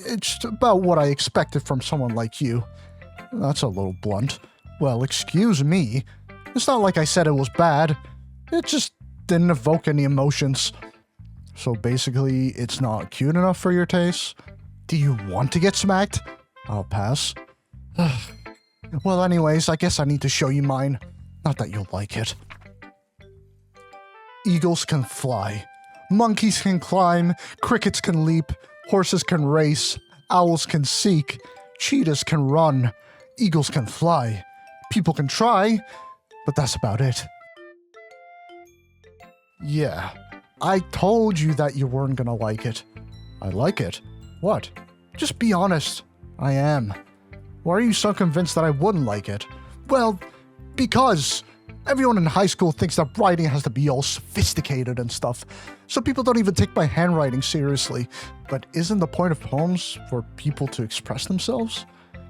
it's about what I expected from someone like you. That's a little blunt. Well, excuse me. It's not like I said it was bad. It just didn't evoke any emotions. So basically, it's not cute enough for your taste? Do you want to get smacked? I'll pass. Well, anyways, I guess I need to show you mine. Not that you'll like it. Eagles can fly. Monkeys can climb. Crickets can leap. Horses can race. Owls can seek. Cheetahs can run. Eagles can fly. People can try, but that's about it. Yeah, I told you that you weren't gonna like it. I like it. What? Just be honest. I am. Why are you so convinced that I wouldn't like it? Well, because everyone in high school thinks that writing has to be all sophisticated and stuff, so people don't even take my handwriting seriously. But isn't the point of poems for people to express themselves?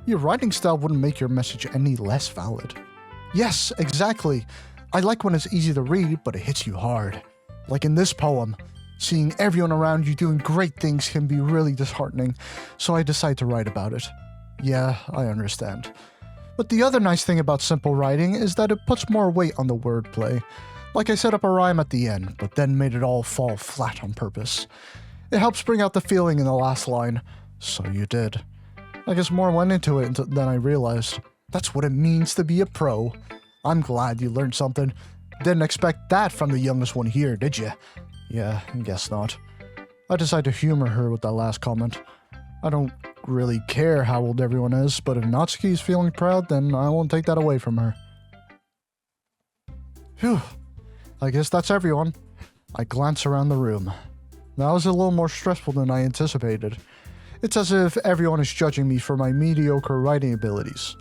Your writing style wouldn't make your message any less valid. Yes, exactly. I like when it's easy to read, but it hits you hard. Like in this poem, seeing everyone around you doing great things can be really disheartening, so I decide to write about it. Yeah, I understand. But the other nice thing about simple writing is that it puts more weight on the wordplay. Like I set up a rhyme at the end, but then made it all fall flat on purpose. It helps bring out the feeling in the last line. So you did. I guess more went into it than I realized. That's what it means to be a pro. I'm glad you learned something. Didn't expect that from the youngest one here, did you? Yeah, guess not. I decided to humor her with that last comment. I don't really care how old everyone is, but if Natsuki's feeling proud, then I won't take that away from her. Phew. I guess that's everyone. I glance around the room. That was a little more stressful than I anticipated. It's as if everyone is judging me for my mediocre writing abilities.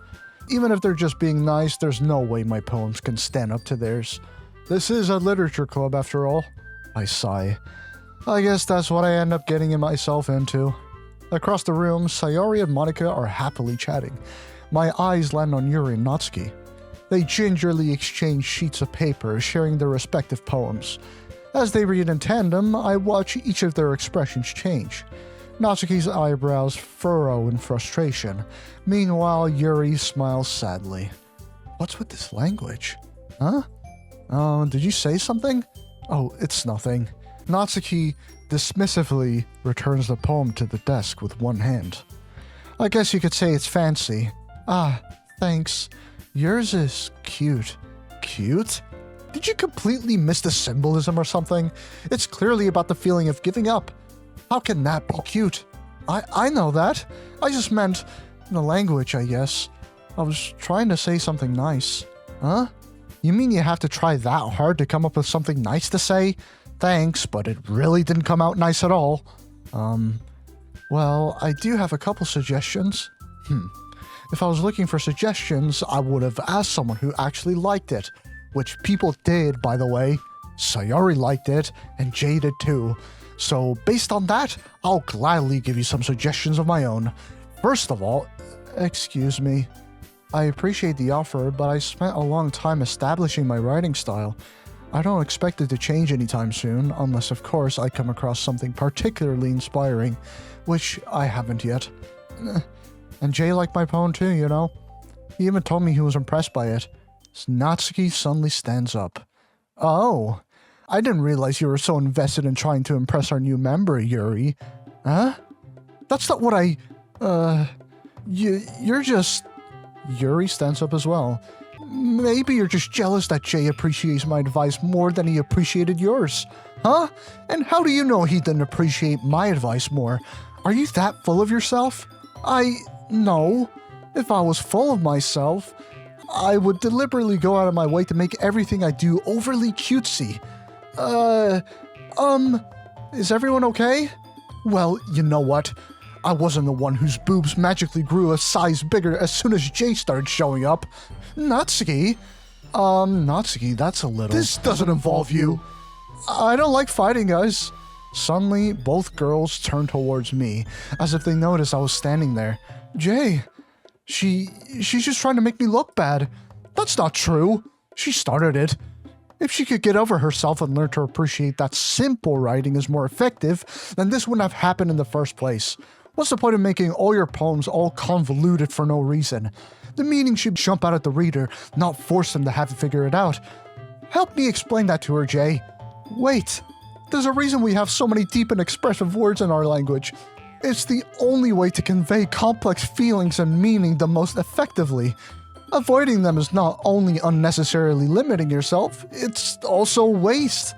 Even if they're just being nice, there's no way my poems can stand up to theirs. This is a literature club after all. I sigh. I guess that's what I end up getting myself into. Across the room, Sayori and Monica are happily chatting. My eyes land on Yuri and Natsuki. They gingerly exchange sheets of paper, sharing their respective poems. As they read in tandem, I watch each of their expressions change. Natsuki's eyebrows furrow in frustration. Meanwhile, Yuri smiles sadly. What's with this language? Huh? Did you say something? Oh, it's nothing. Natsuki dismissively returns the poem to the desk with one hand. I guess you could say it's fancy. Ah, thanks. Yours is cute. Cute? Did you completely miss the symbolism or something? It's clearly about the feeling of giving up. How can that be cute? I know that. I just meant the language, I guess. I was trying to say something nice. Huh? You mean you have to try that hard to come up with something nice to say? Thanks, but it really didn't come out nice at all. Well, I do have a couple suggestions. If I was looking for suggestions, I would have asked someone who actually liked it. Which people did, by the way. Sayori liked it, and Jay did too. So, based on that, I'll gladly give you some suggestions of my own. First of all, excuse me. I appreciate the offer, but I spent a long time establishing my writing style. I don't expect it to change anytime soon, unless of course I come across something particularly inspiring, which I haven't yet. And Jay liked my poem too, you know? He even told me he was impressed by it. Natsuki suddenly stands up. Oh, I didn't realize you were so invested in trying to impress our new member, Yuri. Huh? That's not what you're just... Yuri stands up as well. Maybe you're just jealous that Jay appreciates my advice more than he appreciated yours. Huh? And how do you know he didn't appreciate my advice more? Are you that full of yourself? No. If I was full of myself, I would deliberately go out of my way to make everything I do overly cutesy. Is everyone okay? Well, you know what? I wasn't the one whose boobs magically grew a size bigger as soon as Jay started showing up. Natsuki? Natsuki, that's a little... This doesn't involve you. I don't like fighting, guys. Suddenly, both girls turned towards me, as if they noticed I was standing there. Jay, she's just trying to make me look bad. That's not true. She started it. If she could get over herself and learn to appreciate that simple writing is more effective, then this wouldn't have happened in the first place. What's the point of making all your poems all convoluted for no reason? The meaning should jump out at the reader, not force them to have to figure it out. Help me explain that to her, Jay. Wait, there's a reason we have so many deep and expressive words in our language. It's the only way to convey complex feelings and meaning the most effectively. Avoiding them is not only unnecessarily limiting yourself, it's also waste.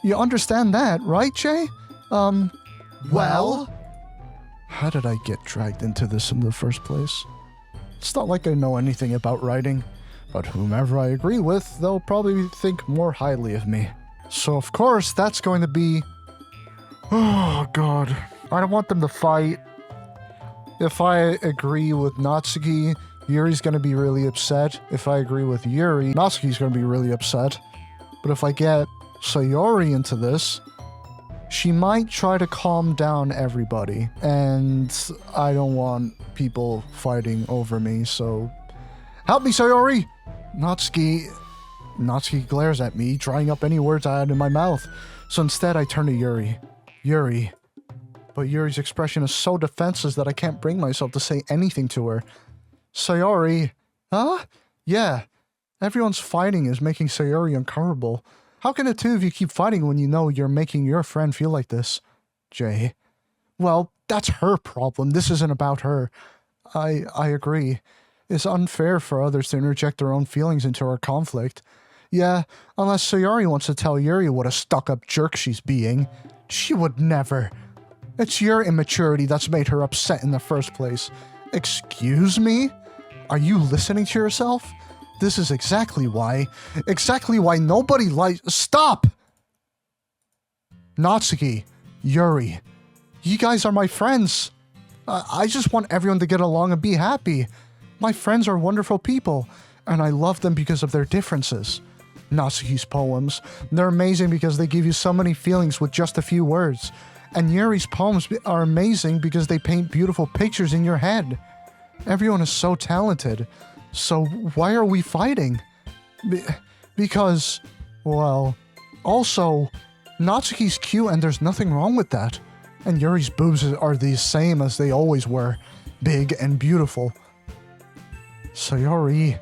You understand that, right, Jay? Well? How did I get dragged into this in the first place? It's not like I know anything about writing, but whomever I agree with, they'll probably think more highly of me. So of course, that's going to be... Oh god. I don't want them to fight. If I agree with Natsuki, Yuri's gonna be really upset. If I agree with Yuri, Natsuki's gonna be really upset. But if I get Sayori into this, she might try to calm down everybody. And I don't want people fighting over me, so... Help me, Sayori! Natsuki glares at me, drying up any words I had in my mouth. So instead I turn to Yuri. Yuri. But Yuri's expression is so defenseless that I can't bring myself to say anything to her. Sayori. Huh? Yeah. Everyone's fighting is making Sayori uncomfortable. How can the two of you keep fighting when you know you're making your friend feel like this? Jay. Well, that's her problem. This isn't about her. I agree. It's unfair for others to interject their own feelings into our conflict. Yeah, unless Sayori wants to tell Yuri what a stuck-up jerk she's being. She would never. It's your immaturity that's made her upset in the first place. Excuse me? Are you listening to yourself? This is exactly why nobody likes— Stop! Natsuki, Yuri, you guys are my friends. I just want everyone to get along and be happy. My friends are wonderful people, and I love them because of their differences. Natsuki's poems, they're amazing because they give you so many feelings with just a few words. And Yuri's poems are amazing because they paint beautiful pictures in your head. Everyone is so talented. So why are we fighting? Because, well, also, Natsuki's cute and there's nothing wrong with that. And Yuri's boobs are the same as they always were. Big and beautiful. Sayori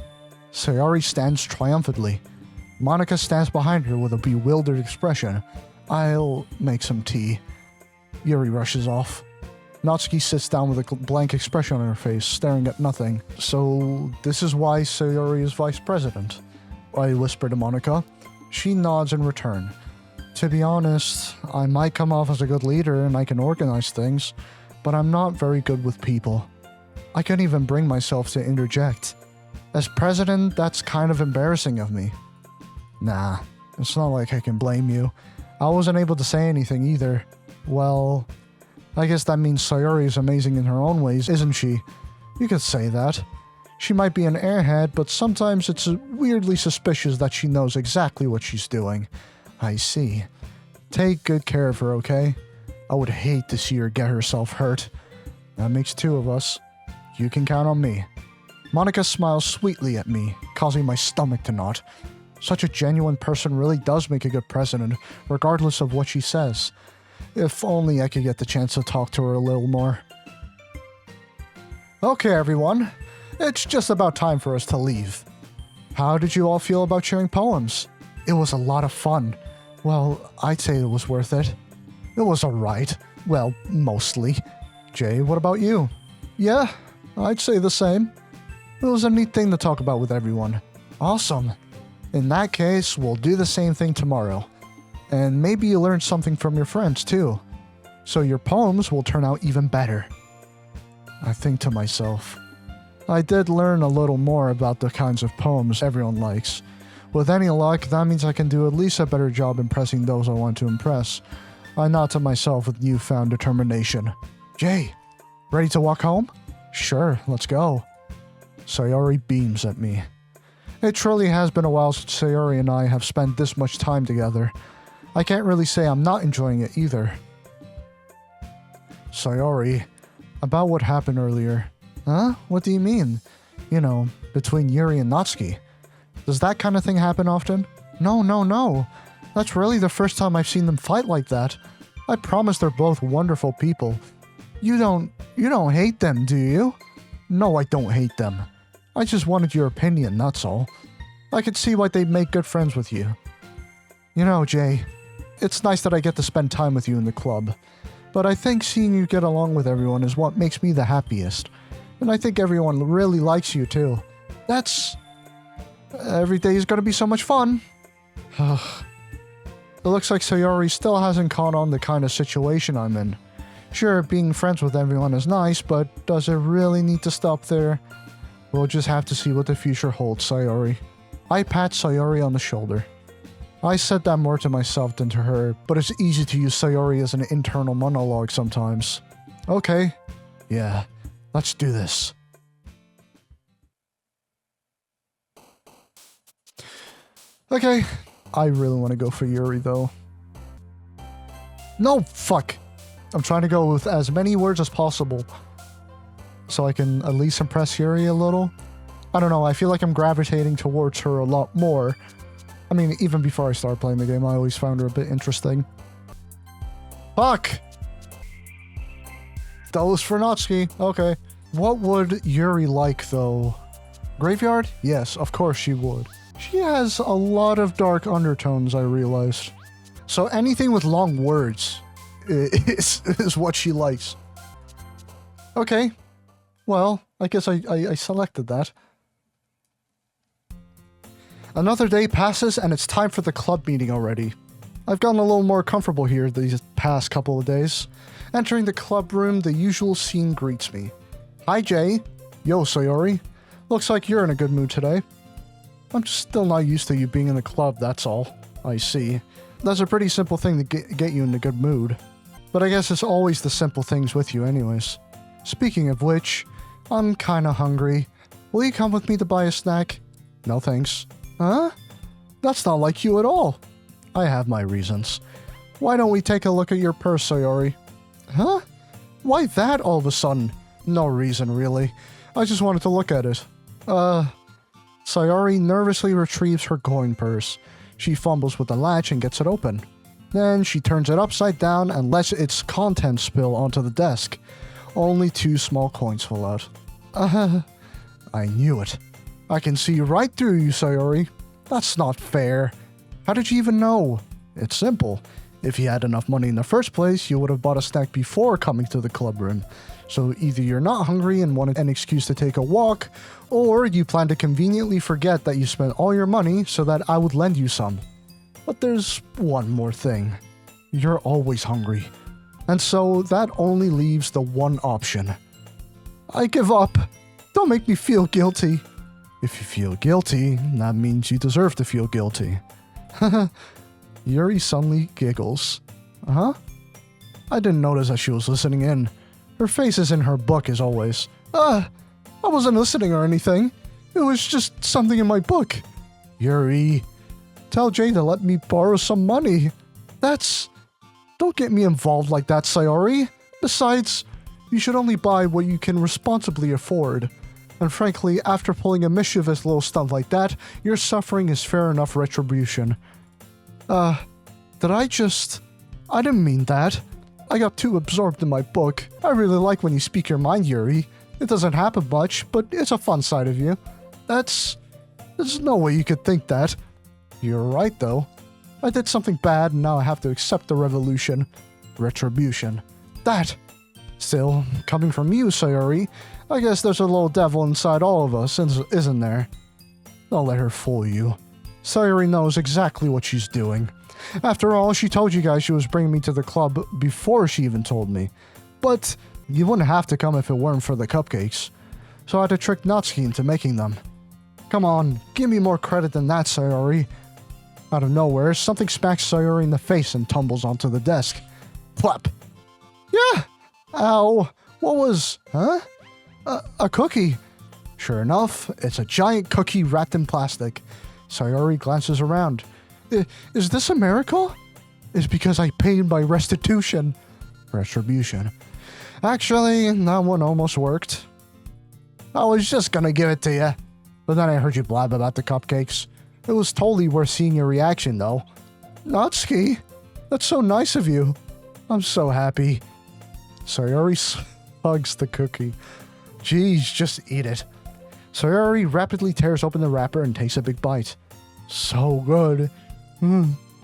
stands triumphantly. Monica stands behind her with a bewildered expression. I'll make some tea. Yuri rushes off. Natsuki sits down with a blank expression on her face, staring at nothing. So, this is why Sayori is vice president? I whisper to Monica. She nods in return. To be honest, I might come off as a good leader and I can organize things, but I'm not very good with people. I can't even bring myself to interject. As president, that's kind of embarrassing of me. Nah, it's not like I can blame you. I wasn't able to say anything either. Well, I guess that means Sayori is amazing in her own ways, isn't she? You could say that. She might be an airhead, but sometimes it's weirdly suspicious that she knows exactly what she's doing. I see. Take good care of her, okay? I would hate to see her get herself hurt. That makes two of us. You can count on me. Monica smiles sweetly at me, causing my stomach to knot. Such a genuine person really does make a good president, regardless of what she says. If only I could get the chance to talk to her a little more. Okay, everyone. It's just about time for us to leave. How did you all feel about sharing poems? It was a lot of fun. Well, I'd say it was worth it. It was alright. Well, mostly. Jay, what about you? Yeah, I'd say the same. It was a neat thing to talk about with everyone. Awesome. In that case, we'll do the same thing tomorrow. And maybe you learned something from your friends too. So your poems will turn out even better. I think to myself, I did learn a little more about the kinds of poems everyone likes. With any luck, that means I can do at least a better job impressing those I want to impress. I nod to myself with newfound determination. Jay, ready to walk home? Sure, let's go. Sayori beams at me. It truly has been a while since Sayori and I have spent this much time together. I can't really say I'm not enjoying it either. Sayori, about what happened earlier. Huh? What do you mean? You know, between Yuri and Natsuki. Does that kind of thing happen often? No, no, no. That's really the first time I've seen them fight like that. I promise they're both wonderful people. You don't hate them, do you? No, I don't hate them. I just wanted your opinion, that's all. I could see why they'd make good friends with you. You know, Jay, it's nice that I get to spend time with you in the club, but I think seeing you get along with everyone is what makes me the happiest. And I think everyone really likes you too. Every day is gonna be so much fun. It looks like Sayori still hasn't caught on the kind of situation I'm in. Sure, being friends with everyone is nice, but does it really need to stop there? We'll just have to see what the future holds, Sayori. I pat Sayori on the shoulder. I said that more to myself than to her, but it's easy to use Sayori as an internal monologue sometimes. Okay. Yeah, let's do this. Okay, I really want to go for Yuri though. No, fuck! I'm trying to go with as many words as possible so I can at least impress Yuri a little. I don't know, I feel like I'm gravitating towards her a lot more. I mean, even before I started playing the game, I always found her a bit interesting. Fuck! That was for Natsuki. Okay. What would Yuri like, though? Graveyard? Yes, of course she would. She has a lot of dark undertones, I realized. So anything with long words is what she likes. Okay. Well, I guess I selected that. Another day passes and it's time for the club meeting already. I've gotten a little more comfortable here these past couple of days. Entering the club room, the usual scene greets me. Hi, Jay. Yo, Sayori. Looks like you're in a good mood today. I'm just still not used to you being in the club, that's all. I see. That's a pretty simple thing to get you in a good mood. But I guess it's always the simple things with you anyways. Speaking of which, I'm kinda hungry. Will you come with me to buy a snack? No thanks. Huh? That's not like you at all. I have my reasons. Why don't we take a look at your purse, Sayori? Huh? Why that all of a sudden? No reason, really. I just wanted to look at it. Sayori nervously retrieves her coin purse. She fumbles with the latch and gets it open. Then she turns it upside down and lets its contents spill onto the desk. Only 2 small coins fall out. I knew it. I can see right through you, Sayori. That's not fair. How did you even know? It's simple. If you had enough money in the first place, you would have bought a snack before coming to the club room. So either you're not hungry and wanted an excuse to take a walk, or you plan to conveniently forget that you spent all your money so that I would lend you some. But there's one more thing. You're always hungry. And so that only leaves the one option. I give up. Don't make me feel guilty. If you feel guilty, that means you deserve to feel guilty. Yuri suddenly giggles. Huh? I didn't notice that she was listening in. Her face is in her book as always. I wasn't listening or anything. It was just something in my book. Yuri, tell Jay to let me borrow some money. Don't get me involved like that, Sayori. Besides, you should only buy what you can responsibly afford. And frankly, after pulling a mischievous little stunt like that, your suffering is fair enough retribution. I didn't mean that. I got too absorbed in my book. I really like when you speak your mind, Yuri. It doesn't happen much, but it's a fun side of you. There's no way you could think that. You're right, though. I did something bad, and now I have to accept the retribution. Still, coming from you, Sayori, I guess there's a little devil inside all of us, isn't there? Don't let her fool you. Sayori knows exactly what she's doing. After all, she told you guys she was bringing me to the club before she even told me. But you wouldn't have to come if it weren't for the cupcakes. So I had to trick Natsuki into making them. Come on, give me more credit than that, Sayori. Out of nowhere, something smacks Sayori in the face and tumbles onto the desk. Plop! Yeah! Ow! What was... Huh? A cookie. Sure enough, it's a giant cookie wrapped in plastic. Sayori glances around. Is this a miracle? It's because I paid my restitution. Retribution. Actually, that one almost worked. I was just gonna give it to you. But then I heard you blab about the cupcakes. It was totally worth seeing your reaction, though. Natsuki, that's so nice of you. I'm so happy. Sayori hugs the cookie. Geez, just eat it. Sayori rapidly tears open the wrapper and takes a big bite. So good.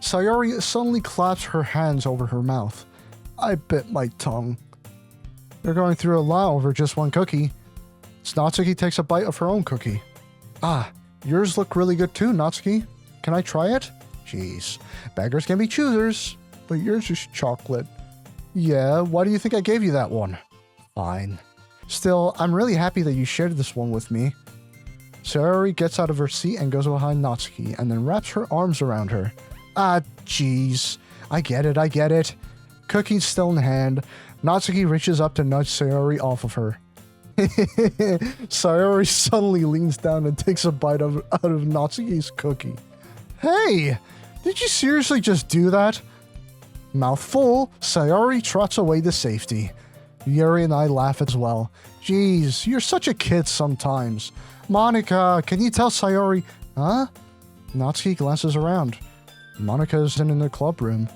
Sayori suddenly claps her hands over her mouth. I bit my tongue. They're going through a lot over just one cookie. Natsuki takes a bite of her own cookie. Ah, yours look really good too, Natsuki. Can I try it? Jeez, beggars can be choosers, but yours is chocolate. Yeah, why do you think I gave you that one? Fine. Still, I'm really happy that you shared this one with me. Sayori gets out of her seat and goes behind Natsuki and then wraps her arms around her. Ah, jeez. I get it. Cookie's still in hand. Natsuki reaches up to nudge Sayori off of her. Sayori suddenly leans down and takes a bite out of Natsuki's cookie. Hey! Did you seriously just do that? Mouth full, Sayori trots away to safety. Yuri and I laugh as well. Jeez, you're such a kid sometimes. Monika, can you tell Sayori... Huh? Natsuki glances around. Monika's in the club room.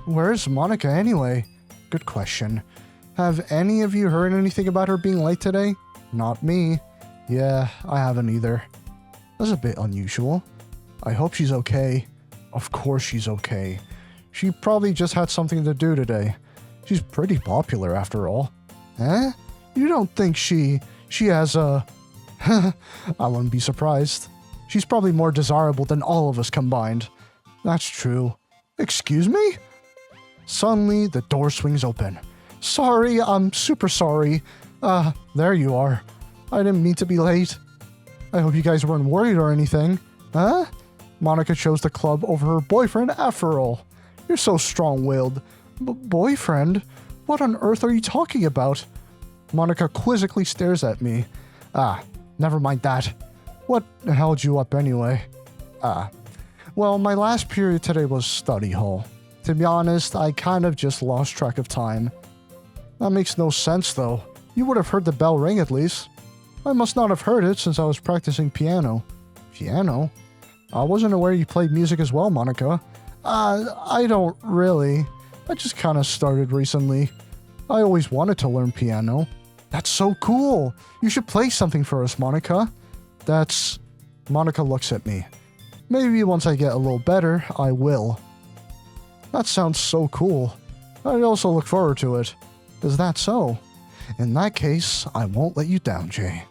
Where's Monika anyway? Good question. Have any of you heard anything about her being late today? Not me. Yeah, I haven't either. That's a bit unusual. I hope she's okay. Of course she's okay. She probably just had something to do today. She's pretty popular after all. Eh? You don't think she has a... I wouldn't be surprised. She's probably more desirable than all of us combined. That's true. Excuse me? Suddenly, the door swings open. Sorry, I'm super sorry. There you are. I didn't mean to be late. I hope you guys weren't worried or anything. Huh? Monika chose the club over her boyfriend after all. You're so strong-willed. Boyfriend? What on earth are you talking about? Monika quizzically stares at me. Never mind that. What held you up anyway? Well, my last period today was study hall. To be honest, I kind of just lost track of time. That makes no sense, though. You would have heard the bell ring at least. I must not have heard it since I was practicing piano. Piano? I wasn't aware you played music as well, Monika. I don't really. I just kind of started recently. I always wanted to learn piano. That's so cool. You should play something for us, Monika. Monika looks at me. Maybe once I get a little better, I will. That sounds so cool. I also look forward to it. Is that so? In that case, I won't let you down, Jay.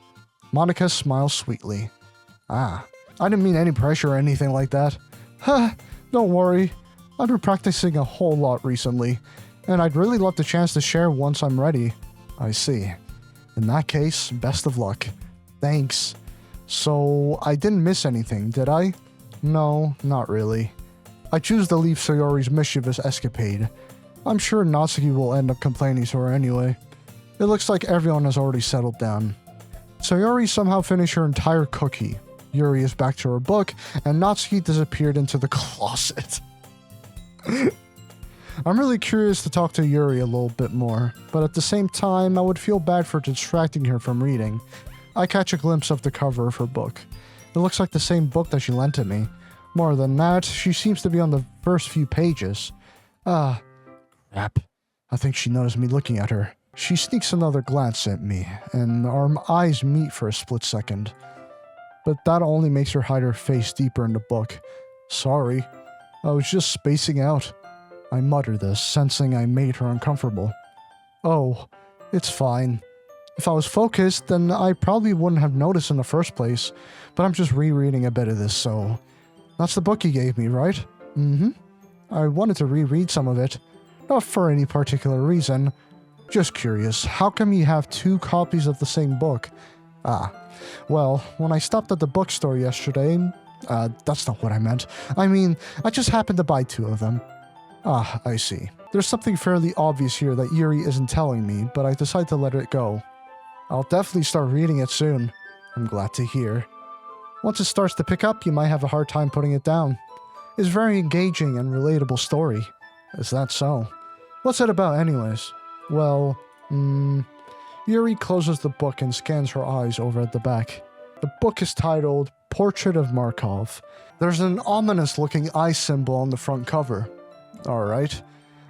Monika smiles sweetly. I didn't mean any pressure or anything like that. Don't worry. I've been practicing a whole lot recently, and I'd really love the chance to share once I'm ready. I see. In that case, best of luck. Thanks. So, I didn't miss anything, did I? No, not really. I choose to leave Sayori's mischievous escapade. I'm sure Natsuki will end up complaining to her anyway. It looks like everyone has already settled down. Sayori somehow finished her entire cookie. Yuri is back to her book, and Natsuki disappeared into the closet. I'm really curious to talk to Yuri a little bit more, but at the same time, I would feel bad for distracting her from reading. I catch a glimpse of the cover of her book. It looks like the same book that she lent to me. More than that, she seems to be on the first few pages. Crap. I think she noticed me looking at her. She sneaks another glance at me, and our eyes meet for a split second. But that only makes her hide her face deeper in the book. Sorry. I was just spacing out. I mutter this, sensing I made her uncomfortable. Oh, it's fine. If I was focused, then I probably wouldn't have noticed in the first place, but I'm just rereading a bit of this, so... That's the book you gave me, right? Mm-hmm. I wanted to reread some of it. Not for any particular reason. Just curious, how come you have 2 copies of the same book? Well, when I stopped at the bookstore yesterday... that's not what I meant. I mean, I just happened to buy 2 of them. I see. There's something fairly obvious here that Yuri isn't telling me, but I decide to let it go. I'll definitely start reading it soon. I'm glad to hear. Once it starts to pick up, you might have a hard time putting it down. It's a very engaging and relatable story. Is that so? What's it about anyways? Well, Yuri closes the book and scans her eyes over at the back. The book is titled Portrait of Markov. There's an ominous-looking eye symbol on the front cover. Alright.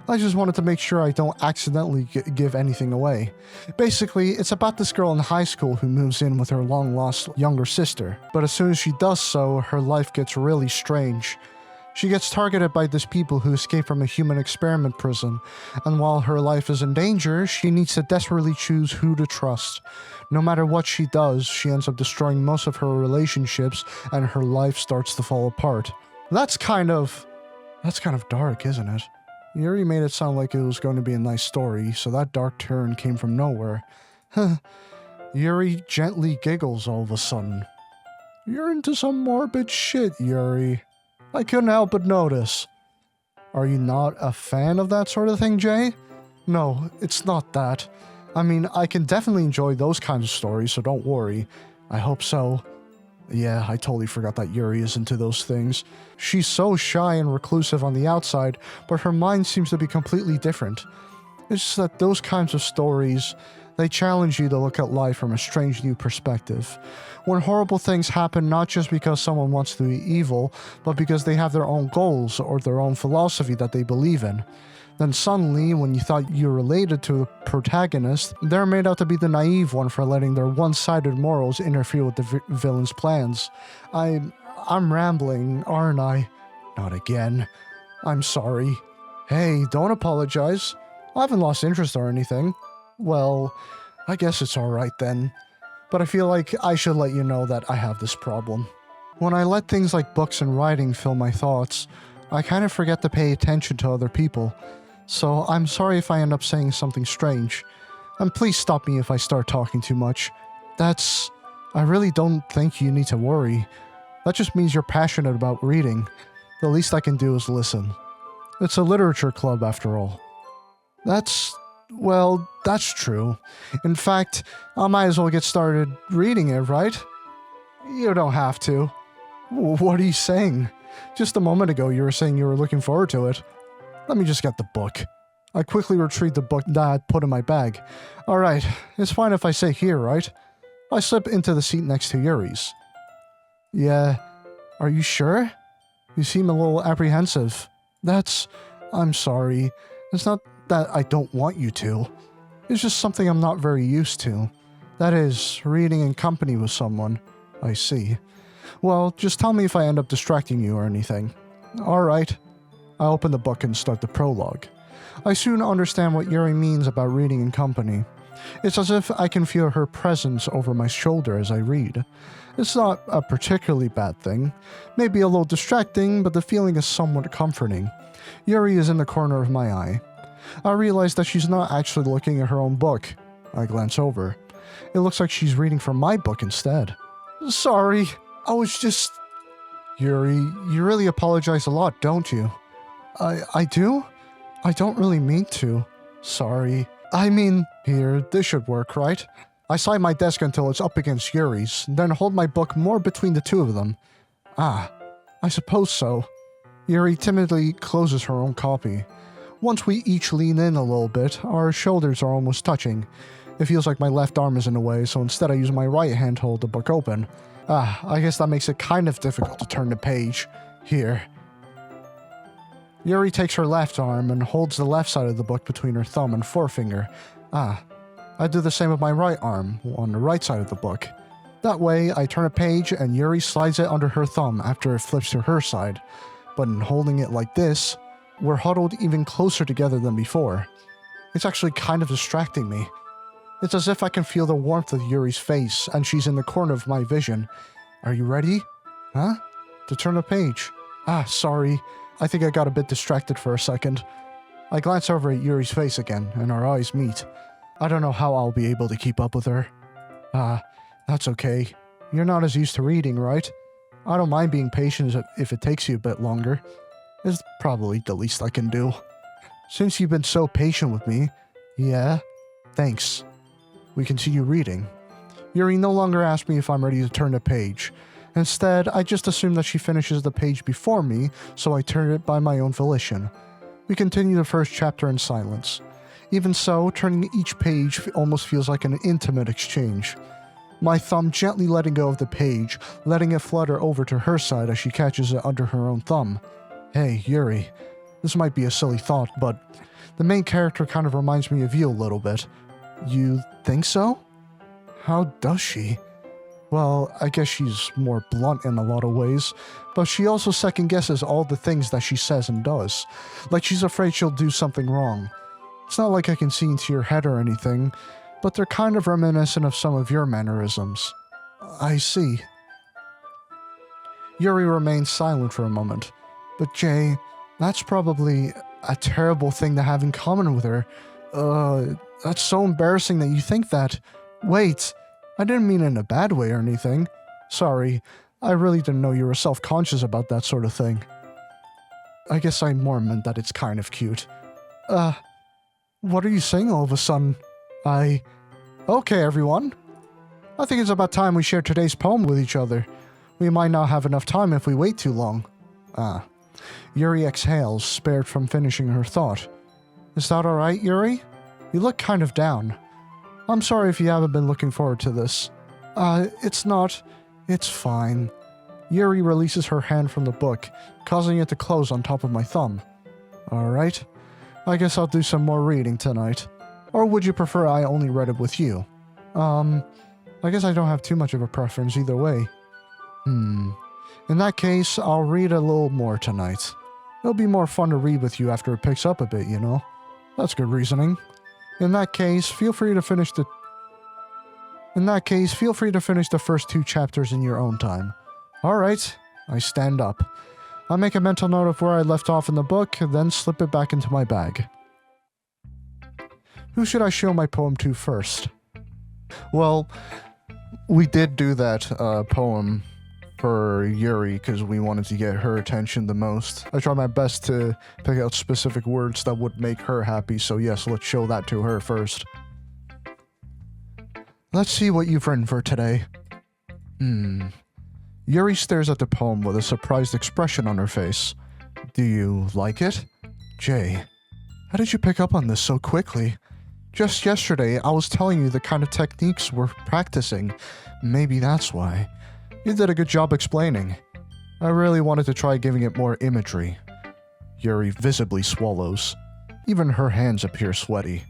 I just wanted to make sure I don't accidentally give anything away. Basically, it's about this girl in high school who moves in with her long-lost younger sister. But as soon as she does so, her life gets really strange. She gets targeted by these people who escape from a human experiment prison, and while her life is in danger, she needs to desperately choose who to trust. No matter what she does, she ends up destroying most of her relationships, and her life starts to fall apart. That's kind of dark, isn't it? Yuri made it sound like it was going to be a nice story, so that dark turn came from nowhere. Yuri gently giggles all of a sudden. You're into some morbid shit, Yuri. I couldn't help but notice. Are you not a fan of that sort of thing, Jay? No, it's not that. I mean, I can definitely enjoy those kinds of stories, so don't worry. I hope so. Yeah, I totally forgot that Yuri is into those things. She's so shy and reclusive on the outside, but her mind seems to be completely different. It's just that those kinds of stories, they challenge you to look at life from a strange new perspective. When horrible things happen not just because someone wants to be evil, but because they have their own goals or their own philosophy that they believe in. Then suddenly, when you thought you related to the protagonist, they're made out to be the naive one for letting their one-sided morals interfere with the villain's plans. I'm rambling, aren't I? Not again. I'm sorry. Hey, don't apologize. I haven't lost interest or anything. Well, I guess it's alright then. But I feel like I should let you know that I have this problem. When I let things like books and writing fill my thoughts, I kind of forget to pay attention to other people. So I'm sorry if I end up saying something strange. And please stop me if I start talking too much. I really don't think you need to worry. That just means you're passionate about reading. The least I can do is listen. It's a literature club after all. That's true. In fact, I might as well get started reading it, right? You don't have to. What are you saying? Just a moment ago you were saying you were looking forward to it. Let me just get the book. I quickly retrieved the book that I had put in my bag. Alright, it's fine if I sit here, right? I slip into the seat next to Yuri's. Yeah, are you sure? You seem a little apprehensive. I'm sorry. It's not that I don't want you to. It's just something I'm not very used to. That is, reading in company with someone. I see. Well, just tell me if I end up distracting you or anything. Alright. I open the book and start the prologue. I soon understand what Yuri means about reading in company. It's as if I can feel her presence over my shoulder as I read. It's not a particularly bad thing. Maybe a little distracting, but the feeling is somewhat comforting. Yuri is in the corner of my eye. I realize that she's not actually looking at her own book. I glance over. It looks like she's reading from my book instead. Sorry, I was just... Yuri, you really apologize a lot, don't you? I do? I don't really mean to. Sorry. I mean, here, this should work, right? I slide my desk until it's up against Yuri's, then hold my book more between the two of them. Ah, I suppose so. Yuri timidly closes her own copy. Once we each lean in a little bit, our shoulders are almost touching. It feels like my left arm is in the way, so instead I use my right hand to hold the book open. I guess that makes it kind of difficult to turn the page. Here. Yuri takes her left arm and holds the left side of the book between her thumb and forefinger. I do the same with my right arm, on the right side of the book. That way, I turn a page and Yuri slides it under her thumb after it flips to her side. But in holding it like this, we're huddled even closer together than before. It's actually kind of distracting me. It's as if I can feel the warmth of Yuri's face, and she's in the corner of my vision. Are you ready? Huh? To turn a page. Sorry. I think I got a bit distracted for a second. I glance over at Yuri's face again, and our eyes meet. I don't know how I'll be able to keep up with her. That's okay. You're not as used to reading, right? I don't mind being patient if it takes you a bit longer. It's probably the least I can do. Since you've been so patient with me... Yeah? Thanks. We continue reading. Yuri no longer asks me if I'm ready to turn the page. Instead, I just assume that she finishes the page before me, so I turn it by my own volition. We continue the first chapter in silence. Even so, turning each page almost feels like an intimate exchange. my thumb gently letting go of the page, letting it flutter over to her side as she catches it under her own thumb. Hey, Yuri, this might be a silly thought, but the main character kind of reminds me of you a little bit. You think so? How does she? Well, I guess she's more blunt in a lot of ways, but she also second guesses all the things that she says and does. Like she's afraid she'll do something wrong. It's not like I can see into your head or anything, but they're kind of reminiscent of some of your mannerisms. I see. Yuri remains silent for a moment. But Jay, that's probably a terrible thing to have in common with her. That's so embarrassing that you think that. Wait, I didn't mean it in a bad way or anything. Sorry, I really didn't know you were self-conscious about that sort of thing. I guess I more meant that it's kind of cute. What are you saying all of a sudden? Okay, everyone. I think it's about time we share today's poem with each other. We might not have enough time if we wait too long. Yuri exhales, spared from finishing her thought. Is that alright, Yuri? You look kind of down. I'm sorry if you haven't been looking forward to this. It's not. It's fine. Yuri releases her hand from the book, causing it to close on top of my thumb. Alright. I guess I'll do some more reading tonight. Or would you prefer I only read it with you? I guess I don't have too much of a preference either way. In that case, I'll read a little more tonight. It'll be more fun to read with you after it picks up a bit, you know? That's good reasoning. In that case, feel free to finish the first 2 chapters in your own time. Alright, I stand up. I make a mental note of where I left off in the book, then slip it back into my bag. Who should I show my poem to first? Well, we did do that poem for Yuri because we wanted to get her attention the most. I tried my best to pick out specific words that would make her happy, so yes, let's show that to her first. Let's see what you've written for today. Yuri stares at the poem with a surprised expression on her face. Do you like it? Jay, how did you pick up on this so quickly? Just yesterday, I was telling you the kind of techniques we're practicing. Maybe that's why. You did a good job explaining. I really wanted to try giving it more imagery. Yuri visibly swallows. Even her hands appear sweaty.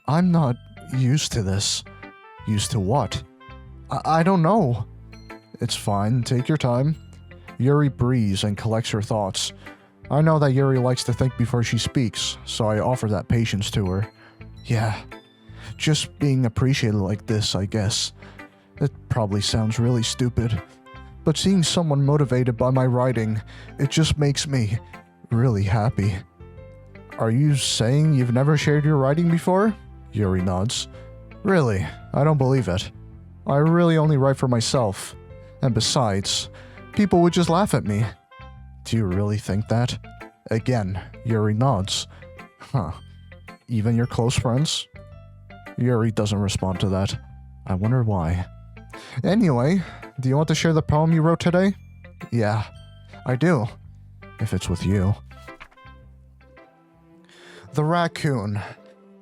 I'm not used to this. Used to what? I don't know. It's fine, take your time. Yuri breathes and collects her thoughts. I know that Yuri likes to think before she speaks, so I offer that patience to her. Yeah, just being appreciated like this, I guess. It probably sounds really stupid, but seeing someone motivated by my writing, it just makes me really happy. Are you saying you've never shared your writing before? Yuri nods. Really, I don't believe it. I really only write for myself. And besides, people would just laugh at me. Do you really think that? Again, Yuri nods. Huh. Even your close friends? Yuri doesn't respond to that. I wonder why. Anyway, do you want to share the poem you wrote today? Yeah, I do. If it's with you. The raccoon.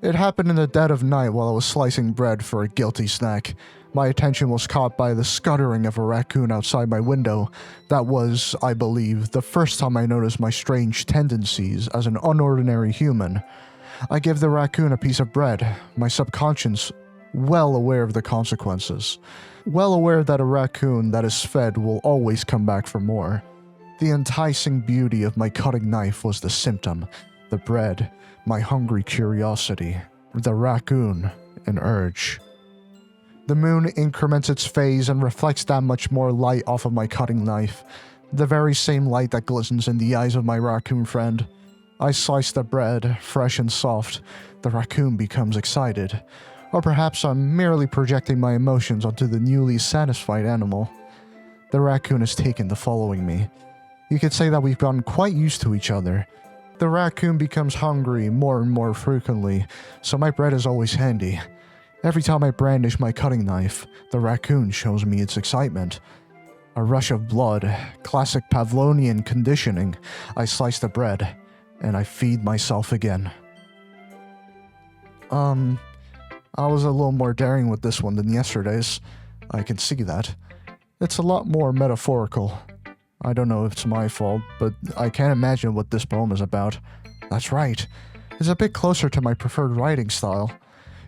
It happened in the dead of night while I was slicing bread for a guilty snack. My attention was caught by the scuttering of a raccoon outside my window. That was, I believe, the first time I noticed my strange tendencies as an unordinary human. I give the raccoon a piece of bread, my subconscious well aware of the consequences. Well aware that a raccoon that is fed will always come back for more. The enticing beauty of my cutting knife was the symptom. The bread, my hungry curiosity. The raccoon, an urge. The moon increments its phase and reflects that much more light off of my cutting knife. The very same light that glistens in the eyes of my raccoon friend. I slice the bread, fresh and soft. The raccoon becomes excited. Or perhaps I'm merely projecting my emotions onto the newly satisfied animal. The raccoon is taken to following me. You could say that we've gotten quite used to each other. The raccoon becomes hungry more and more frequently, so my bread is always handy. Every time I brandish my cutting knife, the raccoon shows me its excitement. A rush of blood, classic Pavlovian conditioning. I slice the bread, and I feed myself again. I was a little more daring with this one than yesterday's. I can see that. It's a lot more metaphorical. I don't know if it's my fault, but I can't imagine what this poem is about. That's right. It's a bit closer to my preferred writing style,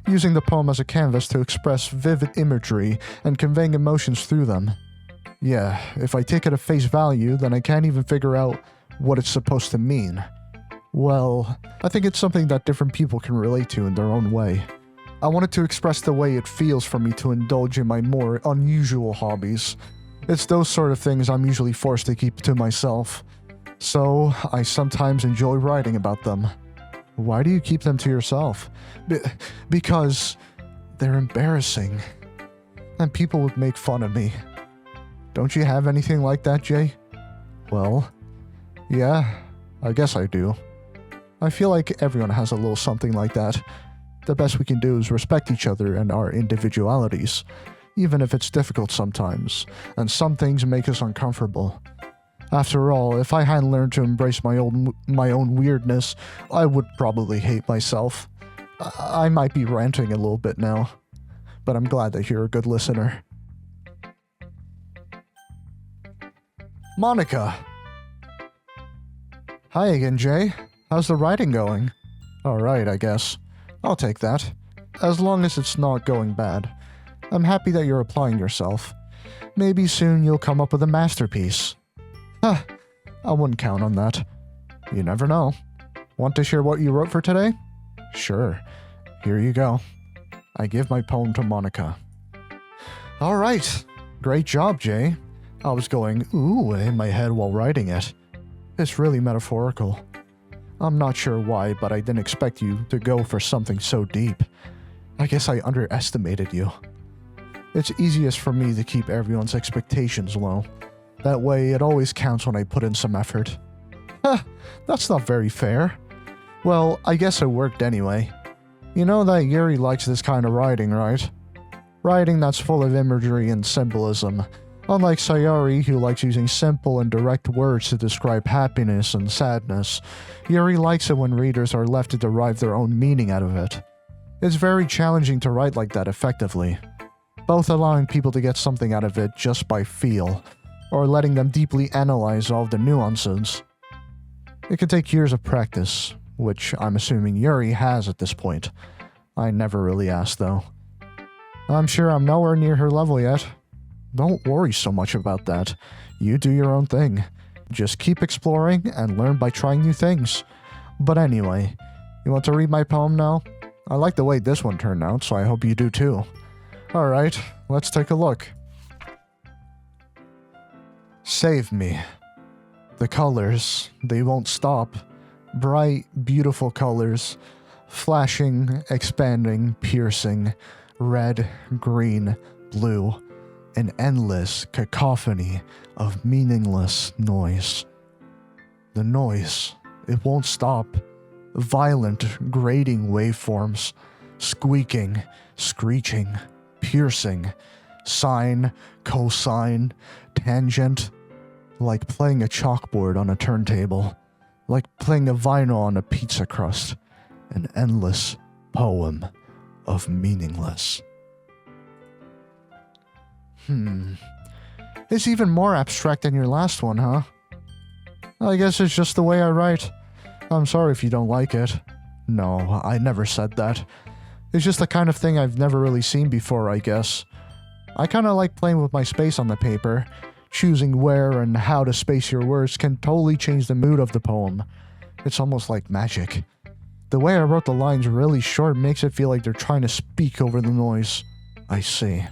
using the poem as a canvas to express vivid imagery and conveying emotions through them. Yeah, if I take it at face value, then I can't even figure out what it's supposed to mean. Well, I think it's something that different people can relate to in their own way. I wanted to express the way it feels for me to indulge in my more unusual hobbies. It's those sort of things I'm usually forced to keep to myself. So, I sometimes enjoy writing about them. Why do you keep them to yourself? Because they're embarrassing. And people would make fun of me. Don't you have anything like that, Jay? Well, yeah, I guess I do. I feel like everyone has a little something like that. The best we can do is respect each other and our individualities, even if it's difficult sometimes, and some things make us uncomfortable. After all, if I hadn't learned to embrace my own weirdness, I would probably hate myself. I might be ranting a little bit now, but I'm glad that you're a good listener. Monica! Hi again, Jay. How's the writing going? Alright, I guess. I'll take that. As long as it's not going bad. I'm happy that you're applying yourself. Maybe soon you'll come up with a masterpiece. Huh, I wouldn't count on that. You never know. Want to share what you wrote for today? Sure. Here you go. I give my poem to Monica. Alright. Great job, Jay. I was going, ooh, in my head while writing it. It's really metaphorical. I'm not sure why, but I didn't expect you to go for something so deep. I guess I underestimated you. It's easiest for me to keep everyone's expectations low. That way, it always counts when I put in some effort. Huh, that's not very fair. Well, I guess it worked anyway. You know that Yuri likes this kind of writing, right? Writing that's full of imagery and symbolism. Unlike Sayori, who likes using simple and direct words to describe happiness and sadness, Yuri likes it when readers are left to derive their own meaning out of it. It's very challenging to write like that effectively, both allowing people to get something out of it just by feel, or letting them deeply analyze all of the nuances. It could take years of practice, which I'm assuming Yuri has at this point. I never really asked though. I'm sure I'm nowhere near her level yet. Don't worry so much about that. You do your own thing. Just keep exploring and learn by trying new things. But anyway, you want to read my poem now? I like the way this one turned out, so I hope you do too. Alright, let's take a look. Save me. The colors, they won't stop. Bright, beautiful colors. Flashing, expanding, piercing. Red, green, blue. An endless cacophony of meaningless noise. The noise, it won't stop. Violent, grating waveforms, squeaking, screeching, piercing, sine, cosine, tangent, like playing a chalkboard on a turntable, like playing a vinyl on a pizza crust, an endless poem of meaningless. It's even more abstract than your last one, huh? I guess it's just the way I write. I'm sorry if you don't like it. No, I never said that. It's just the kind of thing I've never really seen before, I guess. I kinda like playing with my space on the paper. Choosing where and how to space your words can totally change the mood of the poem. It's almost like magic. The way I wrote the lines really short makes it feel like they're trying to speak over the noise. I see.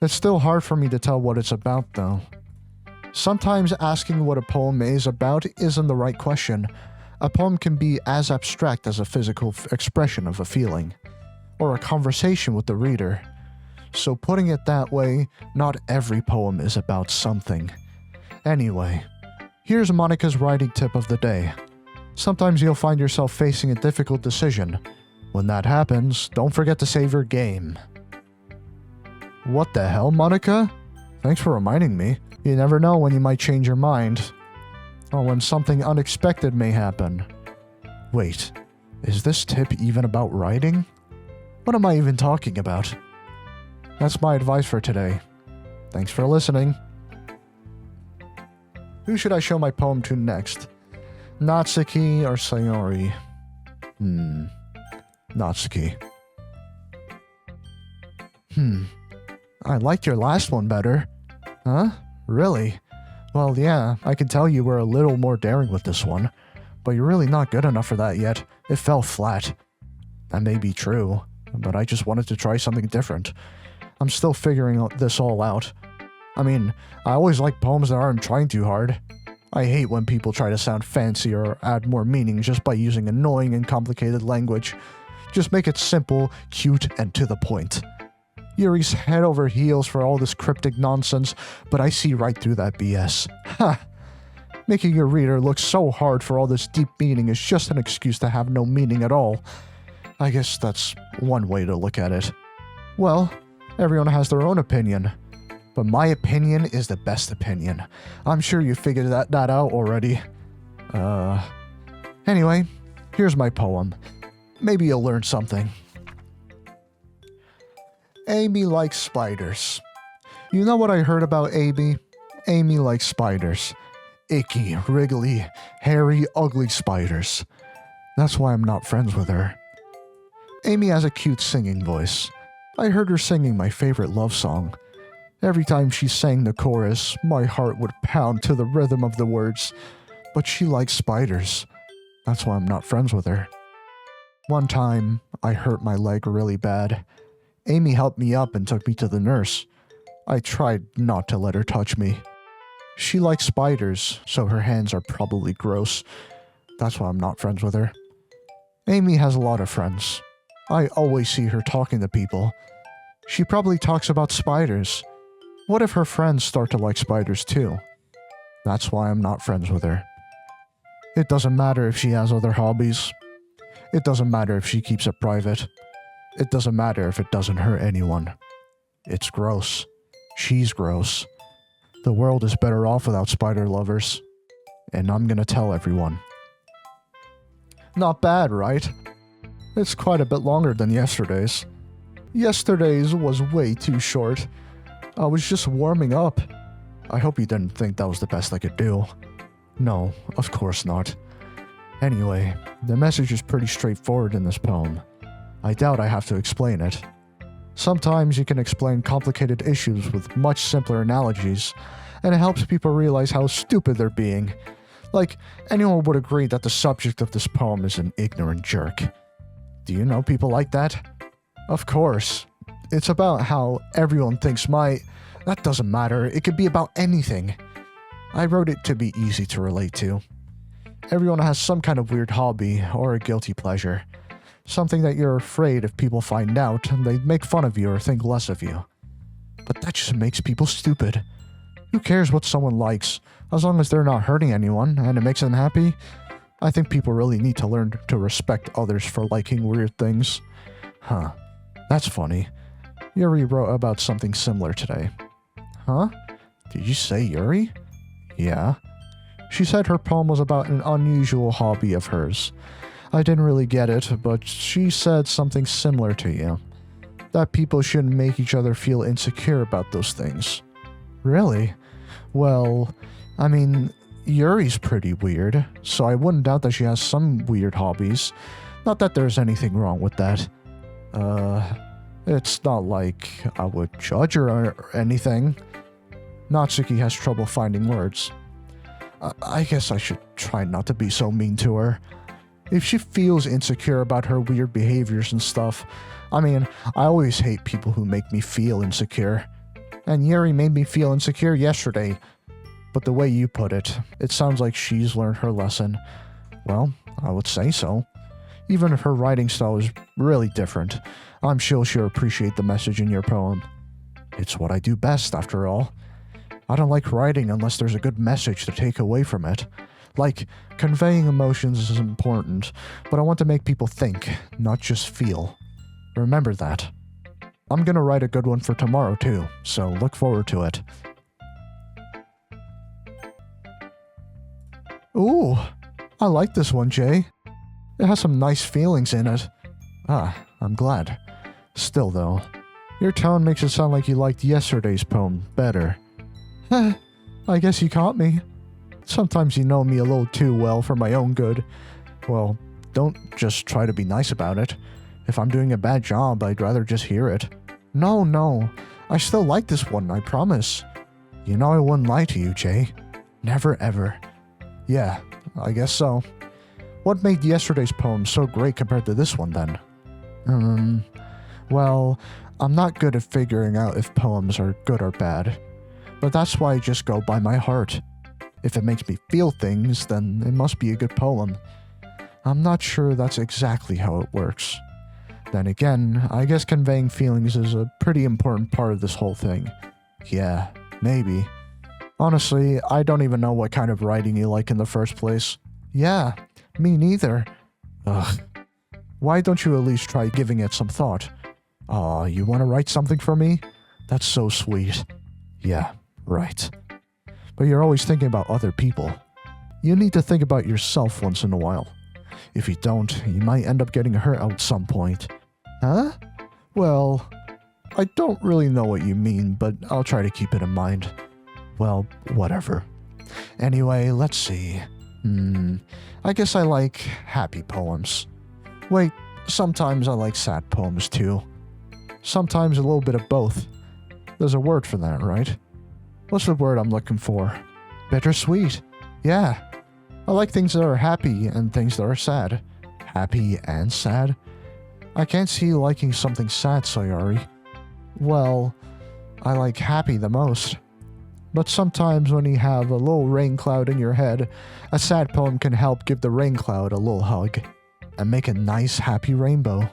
It's still hard for me to tell what it's about, though. Sometimes asking what a poem is about isn't the right question. A poem can be as abstract as a physical expression of a feeling, or a conversation with the reader. So putting it that way, not every poem is about something. Anyway, here's Monica's writing tip of the day. Sometimes you'll find yourself facing a difficult decision. When that happens, don't forget to save your game. What the hell, Monica? Thanks for reminding me. You never know when you might change your mind. Or when something unexpected may happen. Wait, is this tip even about writing? What am I even talking about? That's my advice for today. Thanks for listening. Who should I show my poem to next? Natsuki or Sayori? Natsuki. I liked your last one better. Huh? Really? Well, yeah, I can tell you were a little more daring with this one. But you're really not good enough for that yet. It fell flat. That may be true, but I just wanted to try something different. I'm still figuring this all out. I mean, I always like poems that aren't trying too hard. I hate when people try to sound fancy or add more meaning just by using annoying and complicated language. Just make it simple, cute, and to the point. Yuri's head over heels for all this cryptic nonsense, but I see right through that BS. Ha! Making your reader look so hard for all this deep meaning is just an excuse to have no meaning at all. I guess that's one way to look at it. Well, everyone has their own opinion. But my opinion is the best opinion. I'm sure you figured that out already. Anyway, here's my poem. Maybe you'll learn something. Amy likes spiders. You know what I heard about Amy? Amy likes spiders. Icky, wriggly, hairy, ugly spiders. That's why I'm not friends with her. Amy has a cute singing voice. I heard her singing my favorite love song. Every time she sang the chorus, my heart would pound to the rhythm of the words. But she likes spiders. That's why I'm not friends with her. One time, I hurt my leg really bad. Amy helped me up and took me to the nurse. I tried not to let her touch me. She likes spiders, so her hands are probably gross. That's why I'm not friends with her. Amy has a lot of friends. I always see her talking to people. She probably talks about spiders. What if her friends start to like spiders too? That's why I'm not friends with her. It doesn't matter if she has other hobbies. It doesn't matter if she keeps it private. It doesn't matter if it doesn't hurt anyone. It's gross. She's gross. The world is better off without spider lovers. And I'm gonna tell everyone. Not bad, right? It's quite a bit longer than yesterday's. Yesterday's was way too short. I was just warming up. I hope you didn't think that was the best I could do. No, of course not. Anyway, the message is pretty straightforward in this poem. I doubt I have to explain it. Sometimes you can explain complicated issues with much simpler analogies, and it helps people realize how stupid they're being. Like, anyone would agree that the subject of this poem is an ignorant jerk. Do you know people like that? Of course. It's about how everyone thinks that doesn't matter, it could be about anything. I wrote it to be easy to relate to. Everyone has some kind of weird hobby or a guilty pleasure. Something that you're afraid if people find out, they'd make fun of you or think less of you. But that just makes people stupid. Who cares what someone likes, as long as they're not hurting anyone and it makes them happy? I think people really need to learn to respect others for liking weird things. Huh. That's funny. Yuri wrote about something similar today. Huh? Did you say Yuri? Yeah. She said her poem was about an unusual hobby of hers. I didn't really get it, but she said something similar to you. That people shouldn't make each other feel insecure about those things. Really? Well, I mean, Yuri's pretty weird, so I wouldn't doubt that she has some weird hobbies. Not that there's anything wrong with that. It's not like I would judge her or anything. Natsuki has trouble finding words. I guess I should try not to be so mean to her. If she feels insecure about her weird behaviors and stuff, I mean, I always hate people who make me feel insecure. And Yuri made me feel insecure yesterday. But the way you put it, it sounds like she's learned her lesson. Well, I would say so. Even if her writing style is really different, I'm sure she'll appreciate the message in your poem. It's what I do best, after all. I don't like writing unless there's a good message to take away from it. Like, conveying emotions is important, but I want to make people think, not just feel. Remember that. I'm gonna write a good one for tomorrow too, so look forward to it. Ooh, I like this one, Jay. It has some nice feelings in it. I'm glad. Still though, Your tone makes it sound like you liked yesterday's poem better. I guess you caught me. Sometimes you know me a little too well for my own good. Well, don't just try to be nice about it. If I'm doing a bad job, I'd rather just hear it. No. I still like this one, I promise. You know I wouldn't lie to you, Jay. Never ever. Yeah, I guess so. What made yesterday's poem so great compared to this one, then? Well, I'm not good at figuring out if poems are good or bad. But that's why I just go by my heart. If it makes me feel things, then it must be a good poem. I'm not sure that's exactly how it works. Then again, I guess conveying feelings is a pretty important part of this whole thing. Yeah, maybe. Honestly, I don't even know what kind of writing you like in the first place. Yeah, me neither. Ugh. Why don't you at least try giving it some thought? Aw, you want to write something for me? That's so sweet. Yeah, right. But you're always thinking about other people. You need to think about yourself once in a while. If you don't, you might end up getting hurt at some point. Huh? Well, I don't really know what you mean, but I'll try to keep it in mind. Well, whatever. Anyway, let's see. I guess I like happy poems. Wait, sometimes I like sad poems too. Sometimes a little bit of both. There's a word for that, right? What's the word I'm looking for? Bittersweet. Yeah. I like things that are happy and things that are sad. Happy and sad? I can't see you liking something sad, Sayori. Well, I like happy the most. But sometimes when you have a little rain cloud in your head, a sad poem can help give the rain cloud a little hug and make a nice happy rainbow.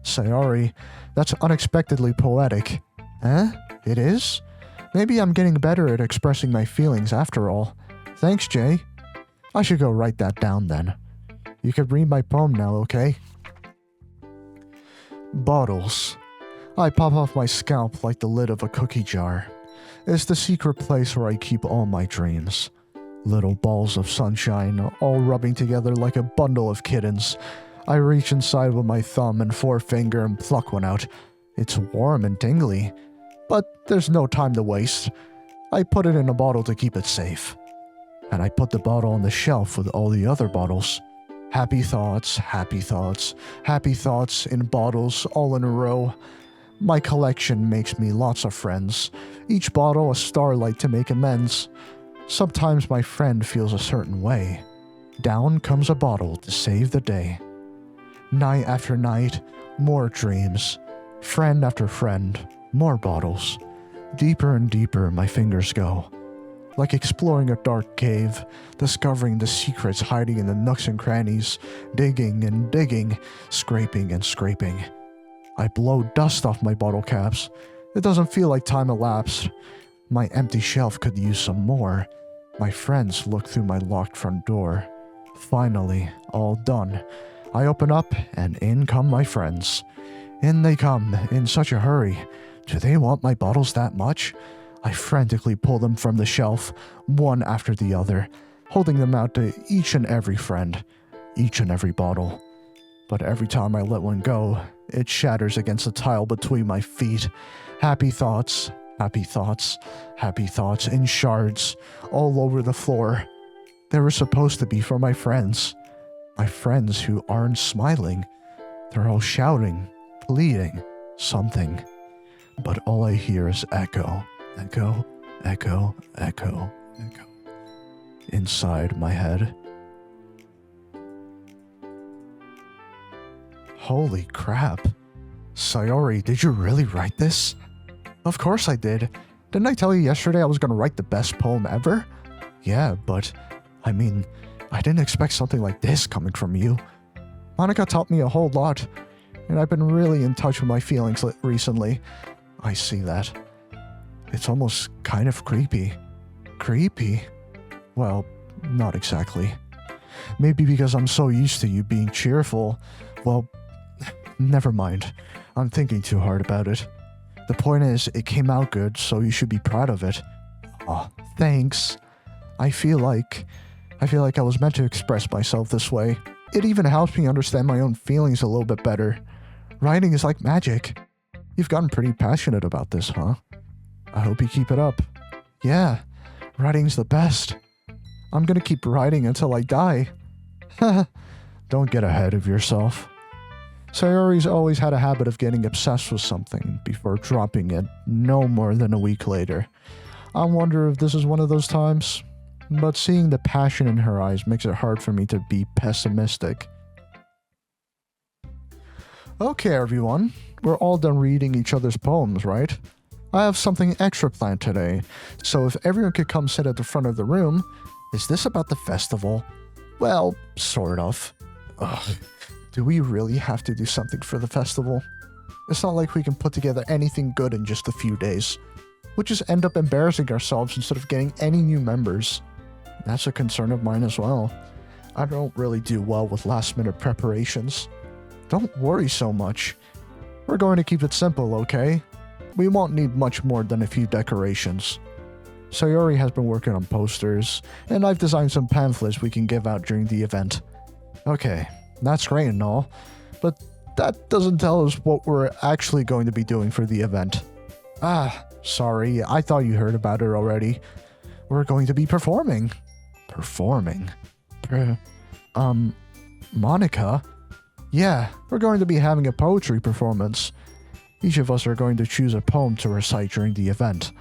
Sayori, that's unexpectedly poetic. Eh? It is? Maybe I'm getting better at expressing my feelings after all. Thanks, Jay. I should go write that down then. You can read my poem now, okay? Bottles. I pop off my scalp like the lid of a cookie jar. It's the secret place where I keep all my dreams. Little balls of sunshine, all rubbing together like a bundle of kittens. I reach inside with my thumb and forefinger and pluck one out. It's warm and tingly, but there's no time to waste. I put it in a bottle to keep it safe. And I put the bottle on the shelf with all the other bottles. Happy thoughts, happy thoughts, happy thoughts in bottles all in a row. My collection makes me lots of friends, each bottle a starlight to make amends. Sometimes my friend feels a certain way. Down comes a bottle to save the day. Night after night, more dreams. Friend after friend, more bottles. Deeper and deeper my fingers go. Like exploring a dark cave, discovering the secrets hiding in the nooks and crannies, digging and digging, scraping and scraping. I blow dust off my bottle caps. It doesn't feel like time elapsed. My empty shelf could use some more. My friends look through my locked front door. Finally, all done. I open up and in come my friends. In they come, in such a hurry. Do they want my bottles that much? I frantically pull them from the shelf, one after the other, holding them out to each and every friend, each and every bottle. But every time I let one go, it shatters against the tile between my feet. Happy thoughts, happy thoughts, happy thoughts in shards all over the floor. They were supposed to be for my friends who aren't smiling. They're all shouting, pleading, something. But all I hear is echo, echo, echo, echo, echo. Inside my head. Holy crap. Sayori, did you really write this? Of course I did. Didn't I tell you yesterday I was going to write the best poem ever? Yeah, but, I didn't expect something like this coming from you. Monica taught me a whole lot, and I've been really in touch with my feelings recently. I see that. It's almost kind of creepy. Creepy? Well, not exactly. Maybe because I'm so used to you being cheerful. Well, never mind. I'm thinking too hard about it. The point is, it came out good, so you should be proud of it. Aw, thanks. I feel like I was meant to express myself this way. It even helps me understand my own feelings a little bit better. Writing is like magic. You've gotten pretty passionate about this, huh? I hope you keep it up. Yeah, writing's the best. I'm gonna keep writing until I die. Don't get ahead of yourself. Sayori's always had a habit of getting obsessed with something before dropping it no more than a week later. I wonder if this is one of those times, but seeing the passion in her eyes makes it hard for me to be pessimistic. Okay, everyone, we're all done reading each other's poems, right? I have something extra planned today, so if everyone could come sit at the front of the room. Is this about the festival? Well, sort of. Ugh, do we really have to do something for the festival? It's not like we can put together anything good in just a few days. We'll just end up embarrassing ourselves instead of getting any new members. That's a concern of mine as well. I don't really do well with last-minute preparations. Don't worry so much. We're going to keep it simple, okay? We won't need much more than a few decorations. Sayori has been working on posters, and I've designed some pamphlets we can give out during the event. Okay, that's great and all, but that doesn't tell us what we're actually going to be doing for the event. Sorry, I thought you heard about it already. We're going to be performing. Performing? Monica? Yeah, we're going to be having a poetry performance. Each of us are going to choose a poem to recite during the event.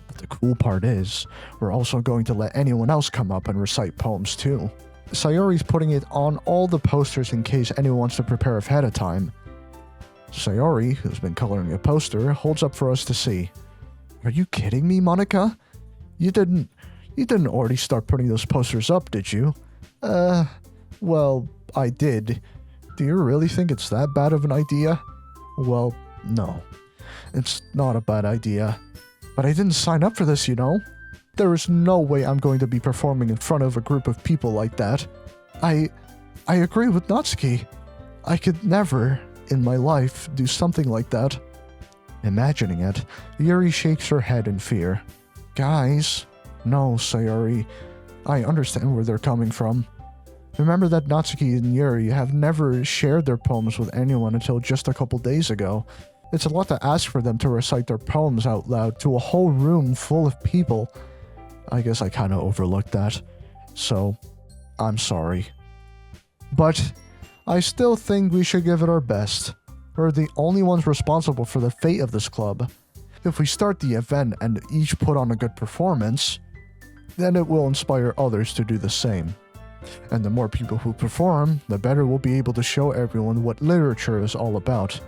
But the cool part is, we're also going to let anyone else come up and recite poems too. Sayori's putting it on all the posters in case anyone wants to prepare ahead of time. Sayori, who's been coloring a poster, holds up for us to see. Are you kidding me, Monica? You didn't already start putting those posters up, did you? Well, I did. Do you really think it's that bad of an idea? Well, no. It's not a bad idea. But I didn't sign up for this, you know? There is no way I'm going to be performing in front of a group of people like that. I agree with Natsuki. I could never, in my life, do something like that. Imagining it, Yuri shakes her head in fear. Guys, no, Sayori. I understand where they're coming from. Remember that Natsuki and Yuri have never shared their poems with anyone until just a couple days ago. It's a lot to ask for them to recite their poems out loud to a whole room full of people. I guess I kind of overlooked that. So, I'm sorry. But I still think we should give it our best. We're the only ones responsible for the fate of this club. If we start the event and each put on a good performance, then it will inspire others to do the same. And the more people who perform, the better we'll be able to show everyone what literature is all about.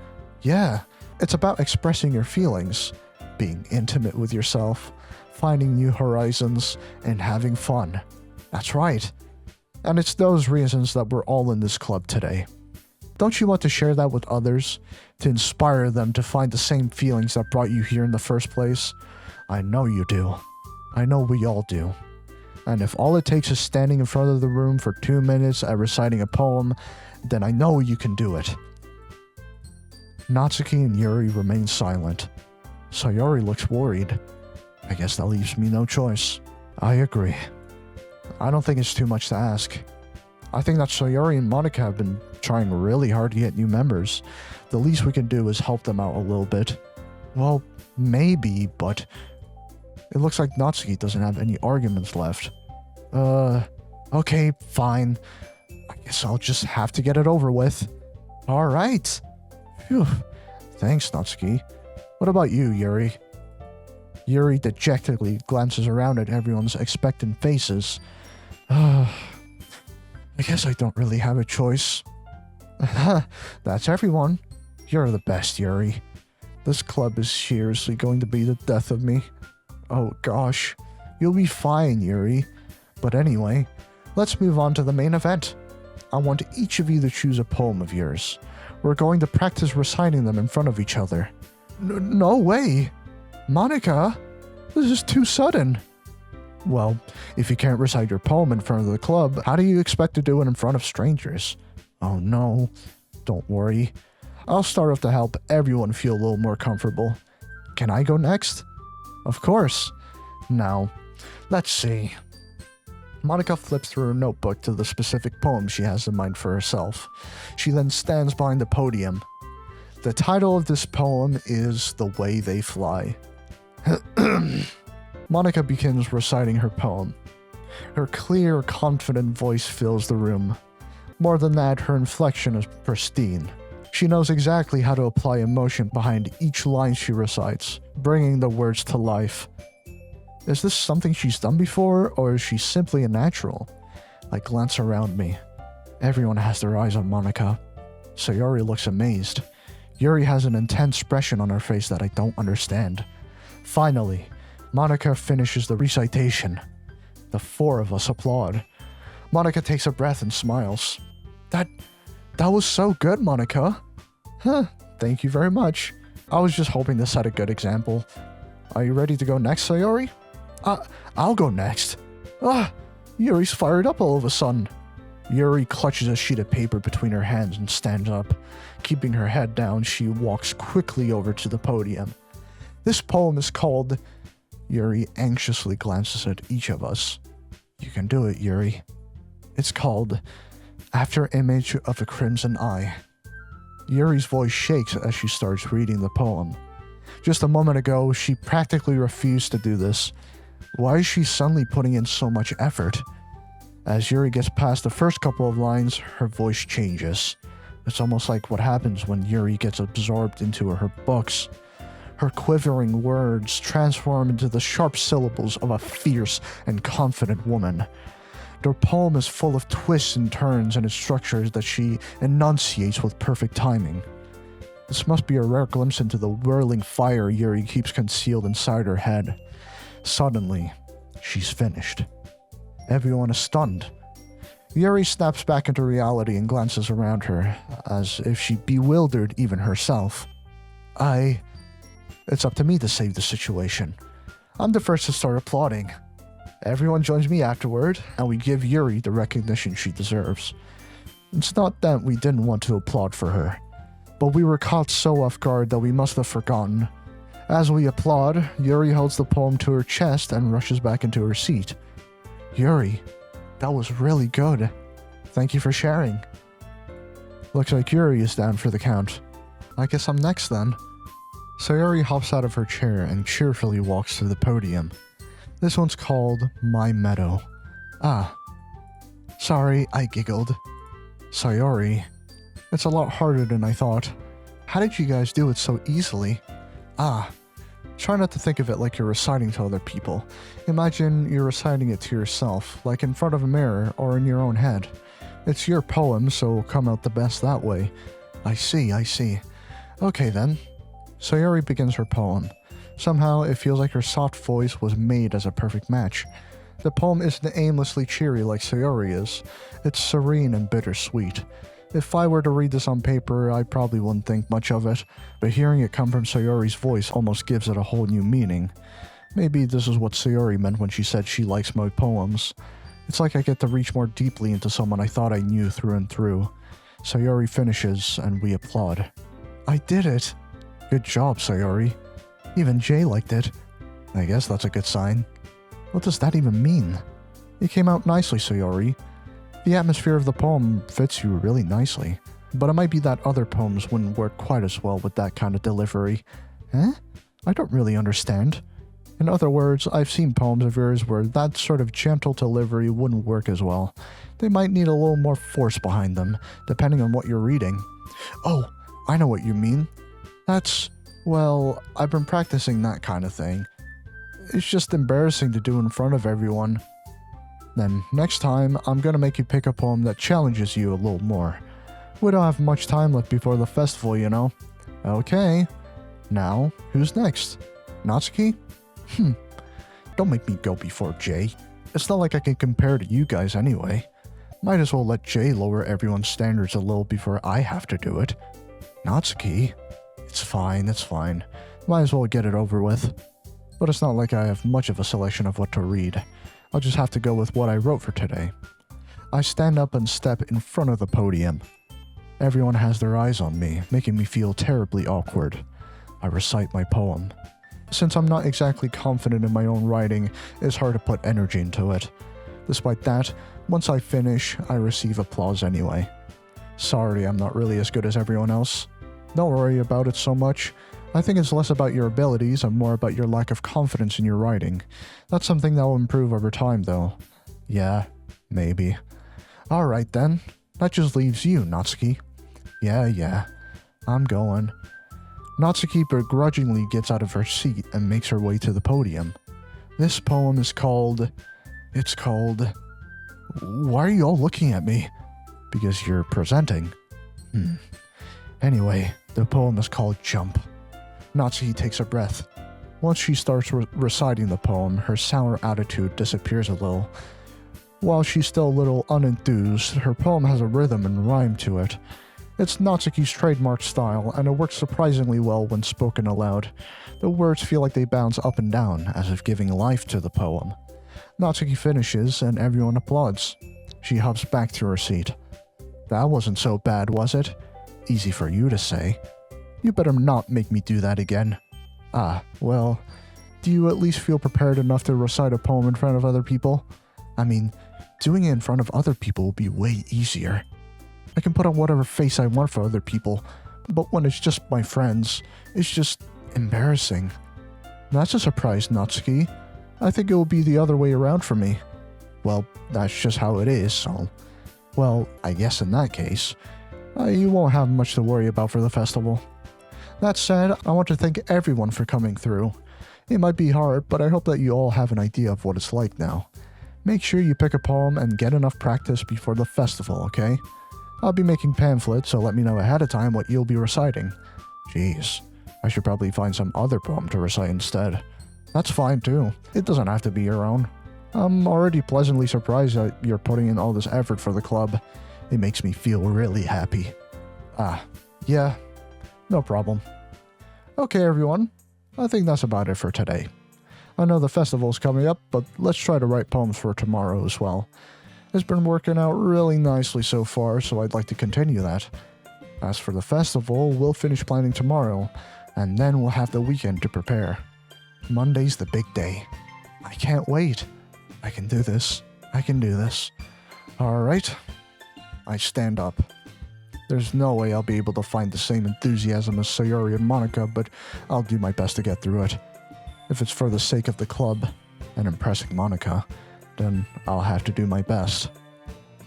Yeah, it's about expressing your feelings, being intimate with yourself, finding new horizons, and having fun. That's right. And it's those reasons that we're all in this club today. Don't you want to share that with others? To inspire them to find the same feelings that brought you here in the first place? I know you do. I know we all do. And if all it takes is standing in front of the room for 2 minutes and reciting a poem, then I know you can do it. Natsuki and Yuri remain silent. Sayori looks worried. I guess that leaves me no choice. I agree. I don't think it's too much to ask. I think that Sayori and Monica have been trying really hard to get new members. The least we can do is help them out a little bit. Well, maybe, but it looks like Natsuki doesn't have any arguments left. Okay, fine. I guess I'll just have to get it over with. Alright. Phew. Thanks, Natsuki. What about you, Yuri? Yuri dejectedly glances around at everyone's expectant faces. I guess I don't really have a choice. That's everyone. You're the best, Yuri. This club is seriously going to be the death of me. Oh gosh. You'll be fine, Yuri. But anyway, let's move on to the main event. I want each of you to choose a poem of yours. We're going to practice reciting them in front of each other. No way! Monica, this is too sudden. Well, if you can't recite your poem in front of the club, how do you expect to do it in front of strangers? Oh no, don't worry. I'll start off to help everyone feel a little more comfortable. Can I go next? Of course. Now, let's see. Monica flips through her notebook to the specific poem she has in mind for herself. She then stands behind the podium. The title of this poem is The Way They Fly. Monica begins reciting her poem. Her clear, confident voice fills the room. More than that, her inflection is pristine. She knows exactly how to apply emotion behind each line she recites, bringing the words to life. Is this something she's done before, or is she simply a natural? I glance around me. Everyone has their eyes on Monica. Sayori looks amazed. Yuri has an intense expression on her face that I don't understand. Finally, Monica finishes the recitation. The four of us applaud. Monica takes a breath and smiles. That was so good, Monica. Huh, thank you very much. I was just hoping to set a good example. Are you ready to go next, Sayori? I'll go next. Yuri's fired up all of a sudden. Yuri clutches a sheet of paper between her hands and stands up. Keeping her head down, she walks quickly over to the podium. This poem is called... Yuri anxiously glances at each of us. You can do it, Yuri. It's called After Image of a Crimson Eye. Yuri's voice shakes as she starts reading the poem. Just a moment ago, she practically refused to do this. Why is she suddenly putting in so much effort? As Yuri gets past the first couple of lines, her voice changes. It's almost like what happens when Yuri gets absorbed into her books. Her quivering words transform into the sharp syllables of a fierce and confident woman. Their poem is full of twists and turns and its structures that she enunciates with perfect timing. This must be a rare glimpse into the whirling fire Yuri keeps concealed inside her head. Suddenly, she's finished. Everyone is stunned. Yuri snaps back into reality and glances around her, as if she bewildered even herself. It's up to me to save the situation. I'm the first to start applauding. Everyone joins me afterward, and we give Yuri the recognition she deserves. It's not that we didn't want to applaud for her, but we were caught so off guard that we must have forgotten. As we applaud, Yuri holds the poem to her chest and rushes back into her seat. Yuri, that was really good. Thank you for sharing. Looks like Yuri is down for the count. I guess I'm next then. Sayori hops out of her chair and cheerfully walks to the podium. This one's called My Meadow. Sorry, I giggled. Sayori, it's a lot harder than I thought. How did you guys do it so easily? Try not to think of it like you're reciting to other people. Imagine you're reciting it to yourself, like in front of a mirror or in your own head. It's your poem, so come out the best that way. I see. Okay then. Sayori begins her poem. Somehow, it feels like her soft voice was made as a perfect match. The poem isn't aimlessly cheery like Sayori is. It's serene and bittersweet. If I were to read this on paper, I probably wouldn't think much of it, but hearing it come from Sayori's voice almost gives it a whole new meaning. Maybe this is what Sayori meant when she said she likes my poems. It's like I get to reach more deeply into someone I thought I knew through and through. Sayori finishes, and we applaud. I did it! Good job, Sayori. Even Jay liked it. I guess that's a good sign. What does that even mean? It came out nicely, Sayori. The atmosphere of the poem fits you really nicely, but it might be that other poems wouldn't work quite as well with that kind of delivery. I don't really understand. In other words, I've seen poems of yours where that sort of gentle delivery wouldn't work as well. They might need a little more force behind them, depending on what you're reading. Oh, I know what you mean. Well, I've been practicing that kind of thing. It's just embarrassing to do in front of everyone. Then, next time, I'm gonna make you pick a poem that challenges you a little more. We don't have much time left before the festival, you know? Okay. Now, who's next? Natsuki? Don't make me go before Jay. It's not like I can compare to you guys anyway. Might as well let Jay lower everyone's standards a little before I have to do it. Natsuki? It's fine. Might as well get it over with. But it's not like I have much of a selection of what to read. I'll just have to go with what I wrote for today. I stand up and step in front of the podium. Everyone has their eyes on me, making me feel terribly awkward. I recite my poem. Since I'm not exactly confident in my own writing, it's hard to put energy into it. Despite that, once I finish, I receive applause anyway. Sorry I'm not really as good as everyone else. Don't worry about it so much. I think it's less about your abilities and more about your lack of confidence in your writing. That's something that will improve over time, though. Yeah, maybe. Alright then. That just leaves you, Natsuki. Yeah. I'm going. Natsuki begrudgingly gets out of her seat and makes her way to the podium. This poem is called... It's called... Why are you all looking at me? Because you're presenting. Anyway, the poem is called Jump. Natsuki takes a breath. Once she starts reciting the poem, her sour attitude disappears a little. While she's still a little unenthused, her poem has a rhythm and rhyme to it. It's Natsuki's trademark style, and it works surprisingly well when spoken aloud. The words feel like they bounce up and down, as if giving life to the poem. Natsuki finishes, and everyone applauds. She hops back to her seat. That wasn't so bad, was it? Easy for you to say. You better not make me do that again. Well, do you at least feel prepared enough to recite a poem in front of other people? I mean, doing it in front of other people will be way easier. I can put on whatever face I want for other people, but when it's just my friends, it's just embarrassing. That's a surprise, Natsuki. I think it will be the other way around for me. Well, that's just how it is, so... Well, I guess in that case, you won't have much to worry about for the festival. That said, I want to thank everyone for coming through. It might be hard, but I hope that you all have an idea of what it's like now. Make sure you pick a poem and get enough practice before the festival, okay? I'll be making pamphlets, so let me know ahead of time what you'll be reciting. Jeez, I should probably find some other poem to recite instead. That's fine too. It doesn't have to be your own. I'm already pleasantly surprised that you're putting in all this effort for the club. It makes me feel really happy. Yeah, no problem. Okay, everyone. I think that's about it for today. I know the festival's coming up, but let's try to write poems for tomorrow as well. It's been working out really nicely so far, so I'd like to continue that. As for the festival, we'll finish planning tomorrow, and then we'll have the weekend to prepare. Monday's the big day. I can't wait. I can do this. Alright. I stand up. There's no way I'll be able to find the same enthusiasm as Sayori and Monica, but I'll do my best to get through it. If it's for the sake of the club and impressing Monica, then I'll have to do my best.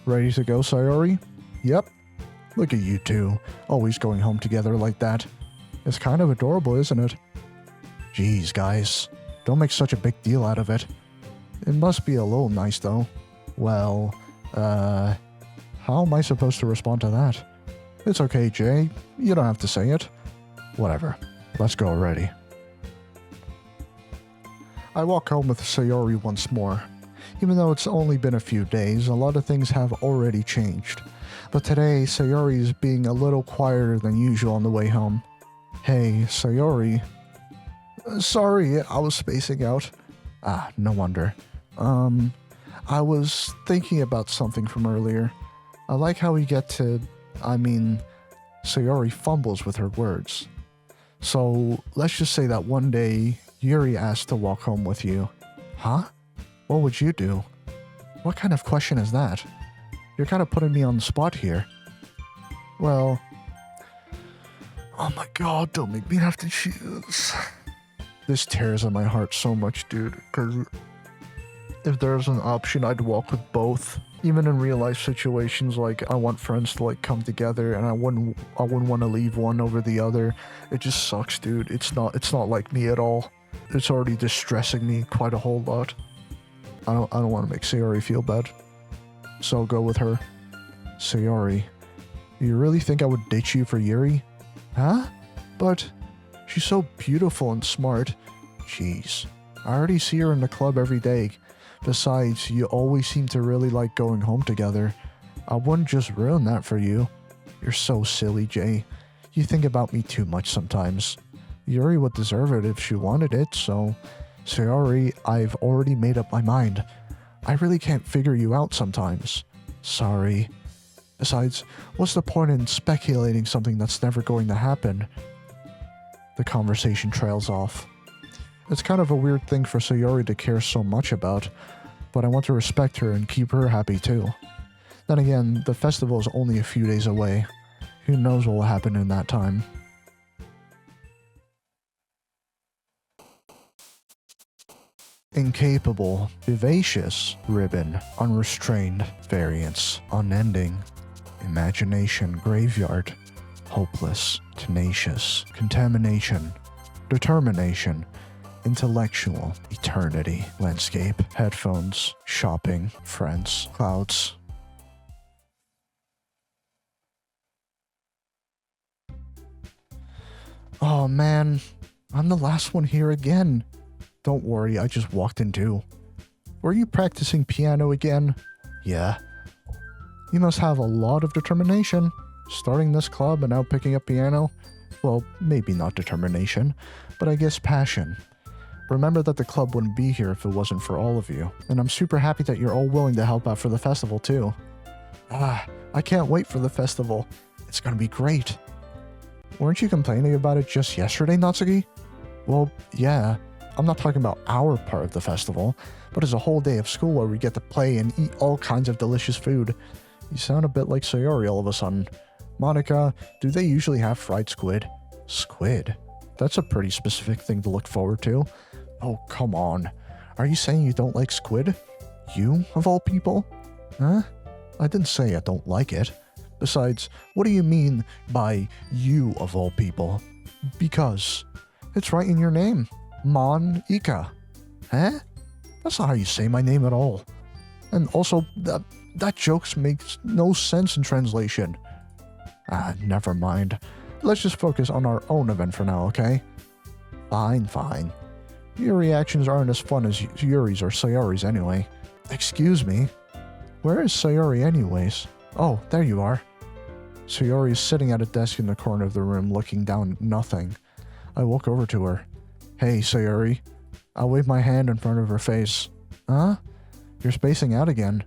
Ready to go, Sayori? Yep. Look at you two, always going home together like that. It's kind of adorable, isn't it? Jeez, guys. Don't make such a big deal out of it. It must be a little nice, though. Well, how am I supposed to respond to that? It's okay, Jay. You don't have to say it. Whatever. Let's go already. I walk home with Sayori once more. Even though it's only been a few days, a lot of things have already changed. But today, Sayori is being a little quieter than usual on the way home. Hey, Sayori. Sorry, I was spacing out. No wonder. I was thinking about something from earlier. I like how we get to... Sayori fumbles with her words. So, let's just say that one day, Yuri asked to walk home with you. Huh? What would you do? What kind of question is that? You're kind of putting me on the spot here. Well... Oh my god, don't make me have to choose. This tears at my heart so much, dude, because if there's an option, I'd walk with both. Even in real life situations, like I want friends to like come together, and I wouldn't want to leave one over the other. It just sucks, dude. It's not like me at all. It's already distressing me quite a whole lot. I don't want to make Sayori feel bad, so I'll go with her. Sayori, you really think I would ditch you for Yuri? Huh? But she's so beautiful and smart. Jeez, I already see her in the club every day. Besides, you always seem to really like going home together. I wouldn't just ruin that for you. You're so silly, Jay. You think about me too much sometimes. Yuri would deserve it if she wanted it, so... Sayori, I've already made up my mind. I really can't figure you out sometimes. Sorry. Besides, what's the point in speculating something that's never going to happen? The conversation trails off. It's kind of a weird thing for Sayori to care so much about, but I want to respect her and keep her happy too. Then again, the festival is only a few days away. Who knows what will happen in that time? incapable, vivacious, ribbon, unrestrained, variance, unending, imagination, graveyard, hopeless, tenacious, contamination, determination, intellectual, eternity, landscape, headphones, shopping, friends, clouds. Oh man, I'm the last one here again. Don't worry, I just walked in too. Were you practicing piano again? Yeah. You must have a lot of determination. Starting this club and now picking up piano? Well, maybe not determination, but I guess passion. Remember that the club wouldn't be here if it wasn't for all of you, and I'm super happy that you're all willing to help out for the festival too. I can't wait for the festival. It's gonna be great. Weren't you complaining about it just yesterday, Natsuki? Well, yeah. I'm not talking about our part of the festival, but it's a whole day of school where we get to play and eat all kinds of delicious food. You sound a bit like Sayori all of a sudden. Monica, do they usually have fried squid? Squid? That's a pretty specific thing to look forward to. Oh, come on. Are you saying you don't like squid? You, of all people? Huh? I didn't say I don't like it. Besides, what do you mean by you of all people? Because it's right in your name. Mon-ika. Huh? That's not how you say my name at all. And also, that joke makes no sense in translation. Never mind. Let's just focus on our own event for now, okay? Fine. Your reactions aren't as fun as Yuri's or Sayori's anyway. Excuse me? Where is Sayori anyways? Oh, there you are. Sayori is sitting at a desk in the corner of the room looking down at nothing. I walk over to her. Hey, Sayori. I wave my hand in front of her face. Huh? You're spacing out again.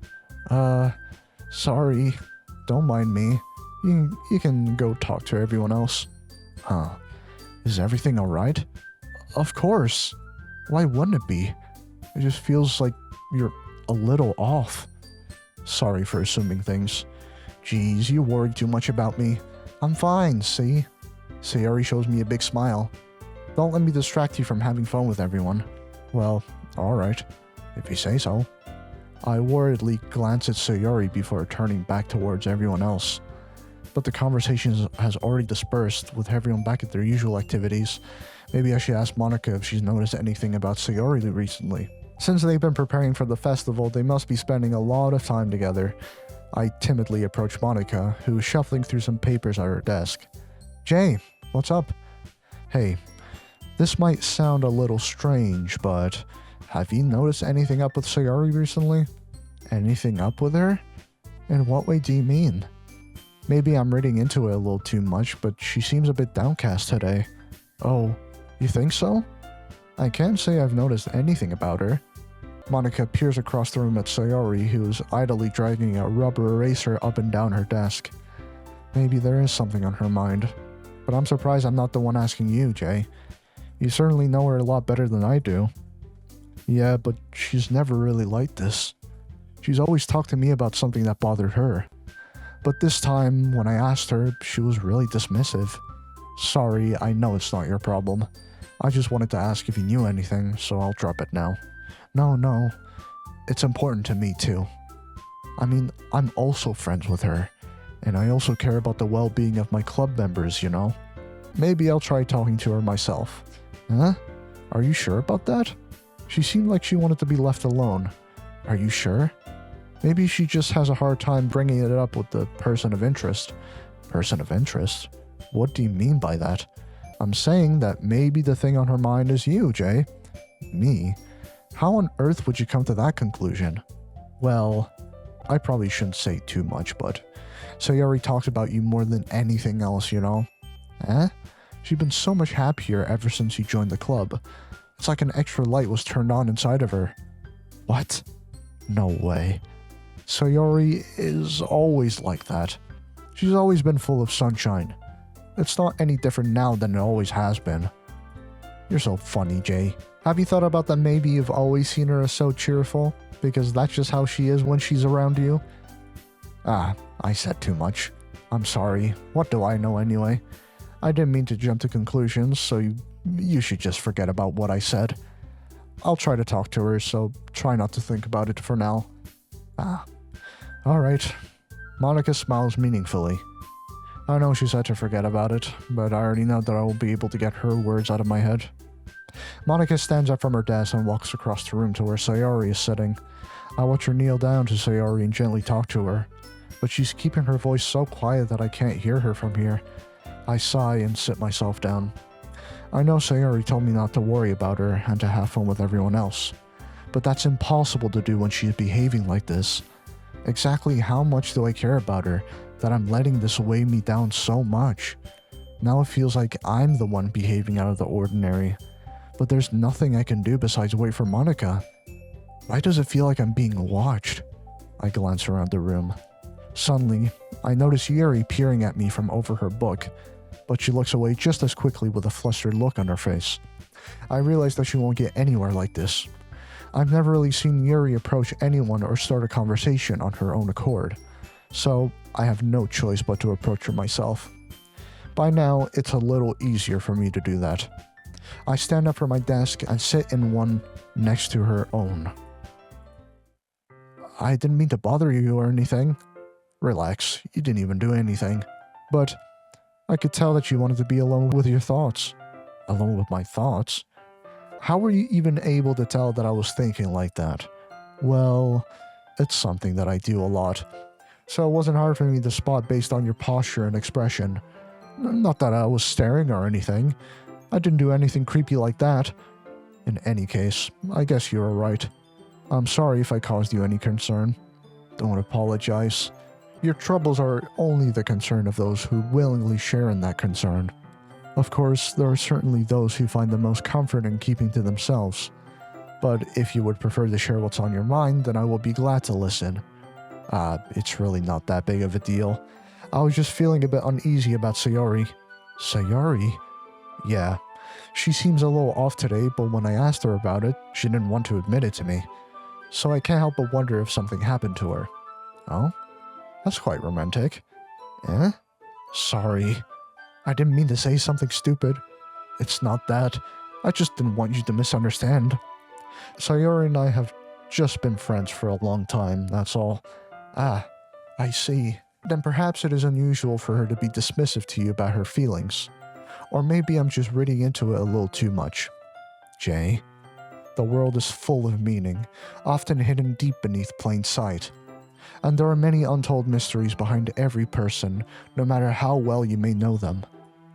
Sorry. Don't mind me. You can go talk to everyone else. Huh. Is everything alright? Of course. Why wouldn't it be? It just feels like you're a little off. Sorry for assuming things. Geez, you worry too much about me. I'm fine, see? Sayori shows me a big smile. Don't let me distract you from having fun with everyone. Well, alright, if you say so. I worriedly glance at Sayori before turning back towards everyone else. But the conversation has already dispersed, with everyone back at their usual activities. Maybe I should ask Monica if she's noticed anything about Sayori recently. Since they've been preparing for the festival, they must be spending a lot of time together. I timidly approach Monica, who is shuffling through some papers at her desk. Jay, what's up? Hey, this might sound a little strange, but have you noticed anything up with Sayori recently? Anything up with her? In what way do you mean? Maybe I'm reading into it a little too much, but she seems a bit downcast today. Oh, you think so? I can't say I've noticed anything about her. Monica peers across the room at Sayori, who is idly dragging a rubber eraser up and down her desk. Maybe there is something on her mind. But I'm surprised I'm not the one asking you, Jay. You certainly know her a lot better than I do. Yeah, but she's never really like this. She's always talked to me about something that bothered her. But this time, when I asked her, she was really dismissive. Sorry, I know it's not your problem. I just wanted to ask if you knew anything, so I'll drop it now. No. It's important to me too. I mean, I'm also friends with her, and I also care about the well-being of my club members, you know? Maybe I'll try talking to her myself. Huh? Are you sure about that? She seemed like she wanted to be left alone. Are you sure? Maybe she just has a hard time bringing it up with the person of interest. Person of interest? What do you mean by that? I'm saying that maybe the thing on her mind is you, Jay. Me? How on earth would you come to that conclusion? Well, I probably shouldn't say too much, but Sayori talks about you more than anything else, you know? Eh? She's been so much happier ever since you joined the club. It's like an extra light was turned on inside of her. What? No way. Sayori is always like that. She's always been full of sunshine. It's not any different now than it always has been. You're so funny, Jay. Have you thought about that maybe you've always seen her as so cheerful? Because that's just how she is when she's around you? I said too much. I'm sorry. What do I know anyway? I didn't mean to jump to conclusions, so you should just forget about what I said. I'll try to talk to her, so try not to think about it for now. Alright. Monica smiles meaningfully. I know she said to forget about it, but I already know that I will be able to get her words out of my head. Monica stands up from her desk and walks across the room to where Sayori is sitting. I watch her kneel down to Sayori and gently talk to her, but she's keeping her voice so quiet that I can't hear her from here. I sigh and sit myself down. I know Sayori told me not to worry about her and to have fun with everyone else, but that's impossible to do when she's behaving like this. Exactly how much do I care about her that I'm letting this weigh me down so much? Now it feels like I'm the one behaving out of the ordinary, but there's nothing I can do besides wait for Monica. Why does it feel like I'm being watched? I glance around the room. Suddenly, I notice Yuri peering at me from over her book, but she looks away just as quickly with a flustered look on her face. I realize that she won't get anywhere like this. I've never really seen Yuri approach anyone or start a conversation on her own accord, so I have no choice but to approach her myself. By now, it's a little easier for me to do that. I stand up from my desk and sit in one next to her own. I didn't mean to bother you or anything. Relax, you didn't even do anything. But I could tell that you wanted to be alone with your thoughts. Alone with my thoughts? How were you even able to tell that I was thinking like that? Well, it's something that I do a lot. So it wasn't hard for me to spot based on your posture and expression. Not that I was staring or anything. I didn't do anything creepy like that. In any case, I guess you were right. I'm sorry if I caused you any concern. Don't apologize. Your troubles are only the concern of those who willingly share in that concern. Of course, there are certainly those who find the most comfort in keeping to themselves. But if you would prefer to share what's on your mind, then I will be glad to listen. It's really not that big of a deal. I was just feeling a bit uneasy about Sayori. Sayori? Yeah. She seems a little off today, but when I asked her about it, she didn't want to admit it to me. So I can't help but wonder if something happened to her. Oh? That's quite romantic. Eh? Sorry. I didn't mean to say something stupid. It's not that. I just didn't want you to misunderstand. Sayori and I have just been friends for a long time, that's all. Ah, I see. Then perhaps it is unusual for her to be dismissive to you about her feelings. Or maybe I'm just reading into it a little too much. Jay, the world is full of meaning, often hidden deep beneath plain sight. And there are many untold mysteries behind every person, no matter how well you may know them.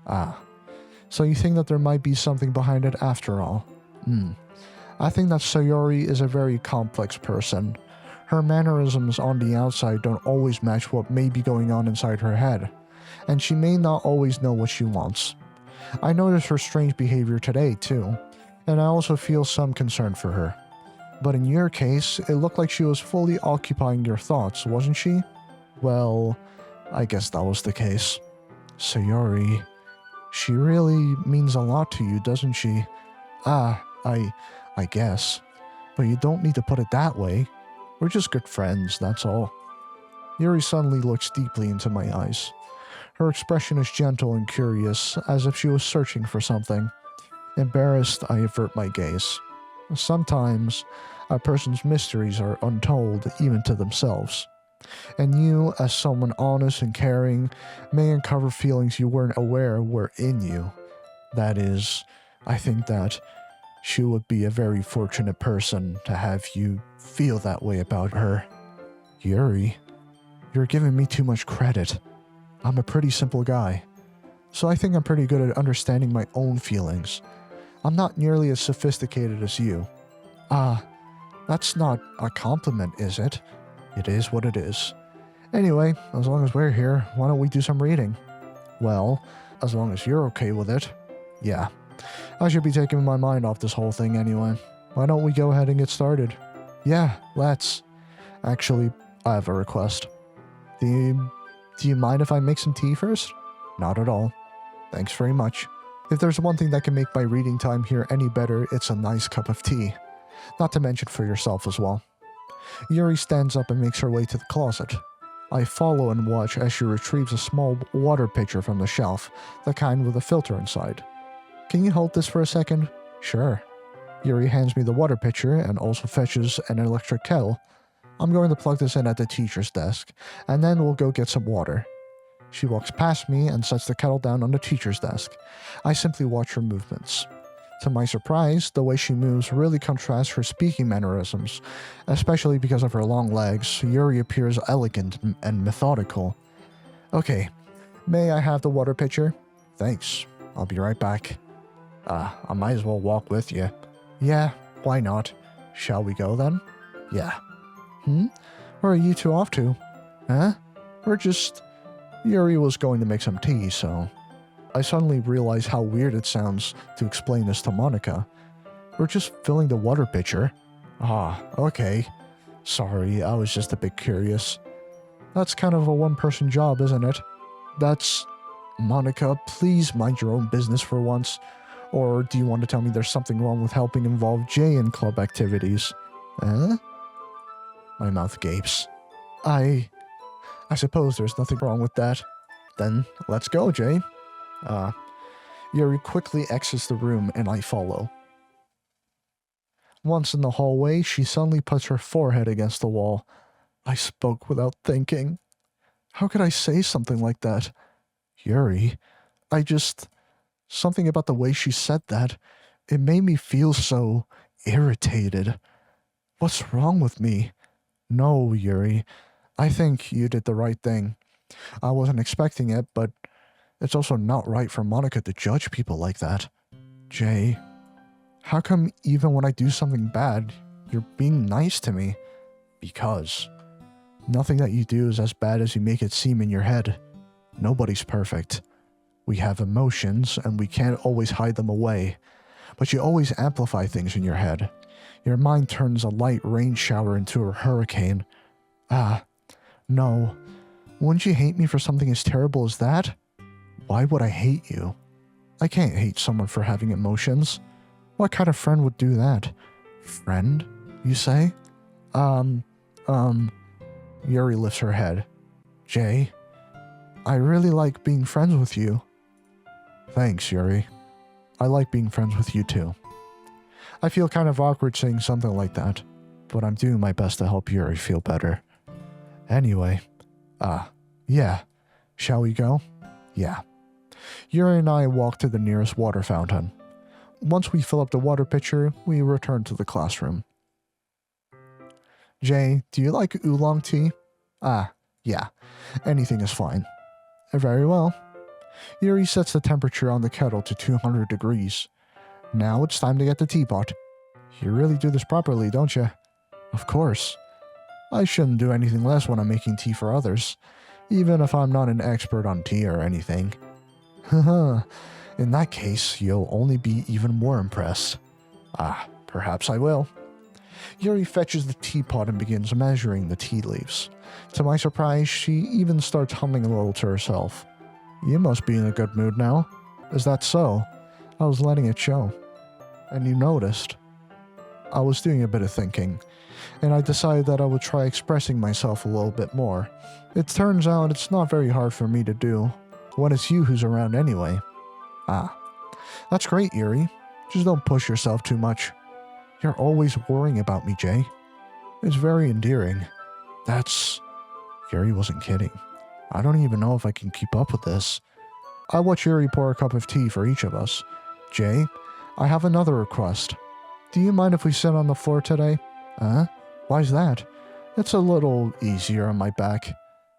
Ah, so you think that there might be something behind it after all? I think that Sayori is a very complex person. Her mannerisms on the outside don't always match what may be going on inside her head, and she may not always know what she wants. I noticed her strange behavior today, too, and I also feel some concern for her. But in your case, it looked like she was fully occupying your thoughts, wasn't she? Well, I guess that was the case. Sayori, she really means a lot to you, doesn't she? I guess. But you don't need to put it that way. We're just good friends, that's all. Yuri suddenly looks deeply into my eyes. Her expression is gentle and curious, as if she was searching for something. Embarrassed, I avert my gaze. Sometimes, a person's mysteries are untold even to themselves. And you, as someone honest and caring, may uncover feelings you weren't aware were in you. That is, I think that she would be a very fortunate person to have you feel that way about her. Yuri, you're giving me too much credit. I'm a pretty simple guy, so I think I'm pretty good at understanding my own feelings. I'm not nearly as sophisticated as you. That's not a compliment, is it? It is what it is. Anyway, as long as we're here, why don't we do some reading? Well, as long as you're okay with it. Yeah. I should be taking my mind off this whole thing anyway. Why don't we go ahead and get started? Yeah, let's. Actually, I have a request. Do you mind if I make some tea first? Not at all. Thanks very much. If there's one thing that can make my reading time here any better, it's a nice cup of tea. Not to mention for yourself as well. Yuri stands up and makes her way to the closet. I follow and watch as she retrieves a small water pitcher from the shelf, the kind with a filter inside. Can you hold this for a second? Sure. Yuri hands me the water pitcher and also fetches an electric kettle. I'm going to plug this in at the teacher's desk, and then we'll go get some water. She walks past me and sets the kettle down on the teacher's desk. I simply watch her movements. To my surprise, the way she moves really contrasts her speaking mannerisms, especially because of her long legs. Yuri appears elegant and methodical. Okay, may I have the water pitcher? Thanks, I'll be right back. I might as well walk with you. Yeah, why not? Shall we go then? Yeah. Where are you two off to? Huh? Yuri was going to make some tea, so... I suddenly realized how weird it sounds to explain this to Monica. We're just filling the water pitcher. Okay. Sorry, I was just a bit curious. That's kind of a one-person job, isn't it? Monica, please mind your own business for once. Or do you want to tell me there's something wrong with helping involve Jay in club activities? Huh? My mouth gapes. I suppose there's nothing wrong with that. Then, let's go, Jay. Yuri quickly exits the room and I follow. Once in the hallway, she suddenly puts her forehead against the wall. I spoke without thinking. How could I say something like that? Yuri, something about the way she said that, it made me feel so irritated. What's wrong with me? No, Yuri, I think you did the right thing. I wasn't expecting it, but it's also not right for Monica to judge people like that. Jay, how come even when I do something bad, you're being nice to me? Because nothing that you do is as bad as you make it seem in your head. Nobody's perfect. We have emotions, and we can't always hide them away. But you always amplify things in your head. Your mind turns a light rain shower into a hurricane. No. Wouldn't you hate me for something as terrible as that? Why would I hate you? I can't hate someone for having emotions. What kind of friend would do that? Friend, you say? Yuri lifts her head. Jay, I really like being friends with you. Thanks, Yuri. I like being friends with you too. I feel kind of awkward saying something like that, but I'm doing my best to help Yuri feel better. Anyway, yeah. Shall we go? Yeah. Yuri and I walk to the nearest water fountain. Once we fill up the water pitcher, we return to the classroom. Jay, do you like oolong tea? Yeah. Anything is fine. Very well. Yuri sets the temperature on the kettle to 200 degrees. Now it's time to get the teapot. You really do this properly, don't you? Of course. I shouldn't do anything less when I'm making tea for others, even if I'm not an expert on tea or anything. Haha, in that case, you'll only be even more impressed. Perhaps I will. Yuri fetches the teapot and begins measuring the tea leaves. To my surprise, she even starts humming a little to herself. You must be in a good mood now. Is that so? I was letting it show. And you noticed. I was doing a bit of thinking, and I decided that I would try expressing myself a little bit more. It turns out it's not very hard for me to do, when it's you who's around anyway. That's great, Yuri. Just don't push yourself too much. You're always worrying about me, Jay. It's very endearing. Yuri wasn't kidding. I don't even know if I can keep up with this. I watch Yuri pour a cup of tea for each of us. Jay, I have another request. Do you mind if we sit on the floor today? Why's that? It's a little easier on my back.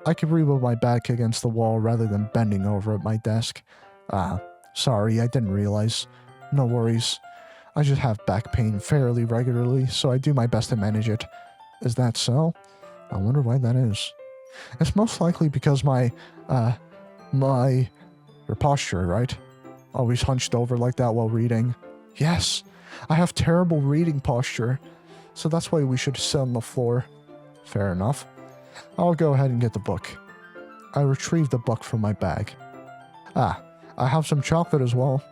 I could read with my back against the wall rather than bending over at my desk. Sorry, I didn't realize. No worries. I just have back pain fairly regularly, so I do my best to manage it. Is that so? I wonder why that is. It's most likely because your posture, right? Always hunched over like that while reading. Yes, I have terrible reading posture, so that's why we should sit on the floor. Fair enough. I'll go ahead and get the book. I retrieve the book from my bag. I have some chocolate as well.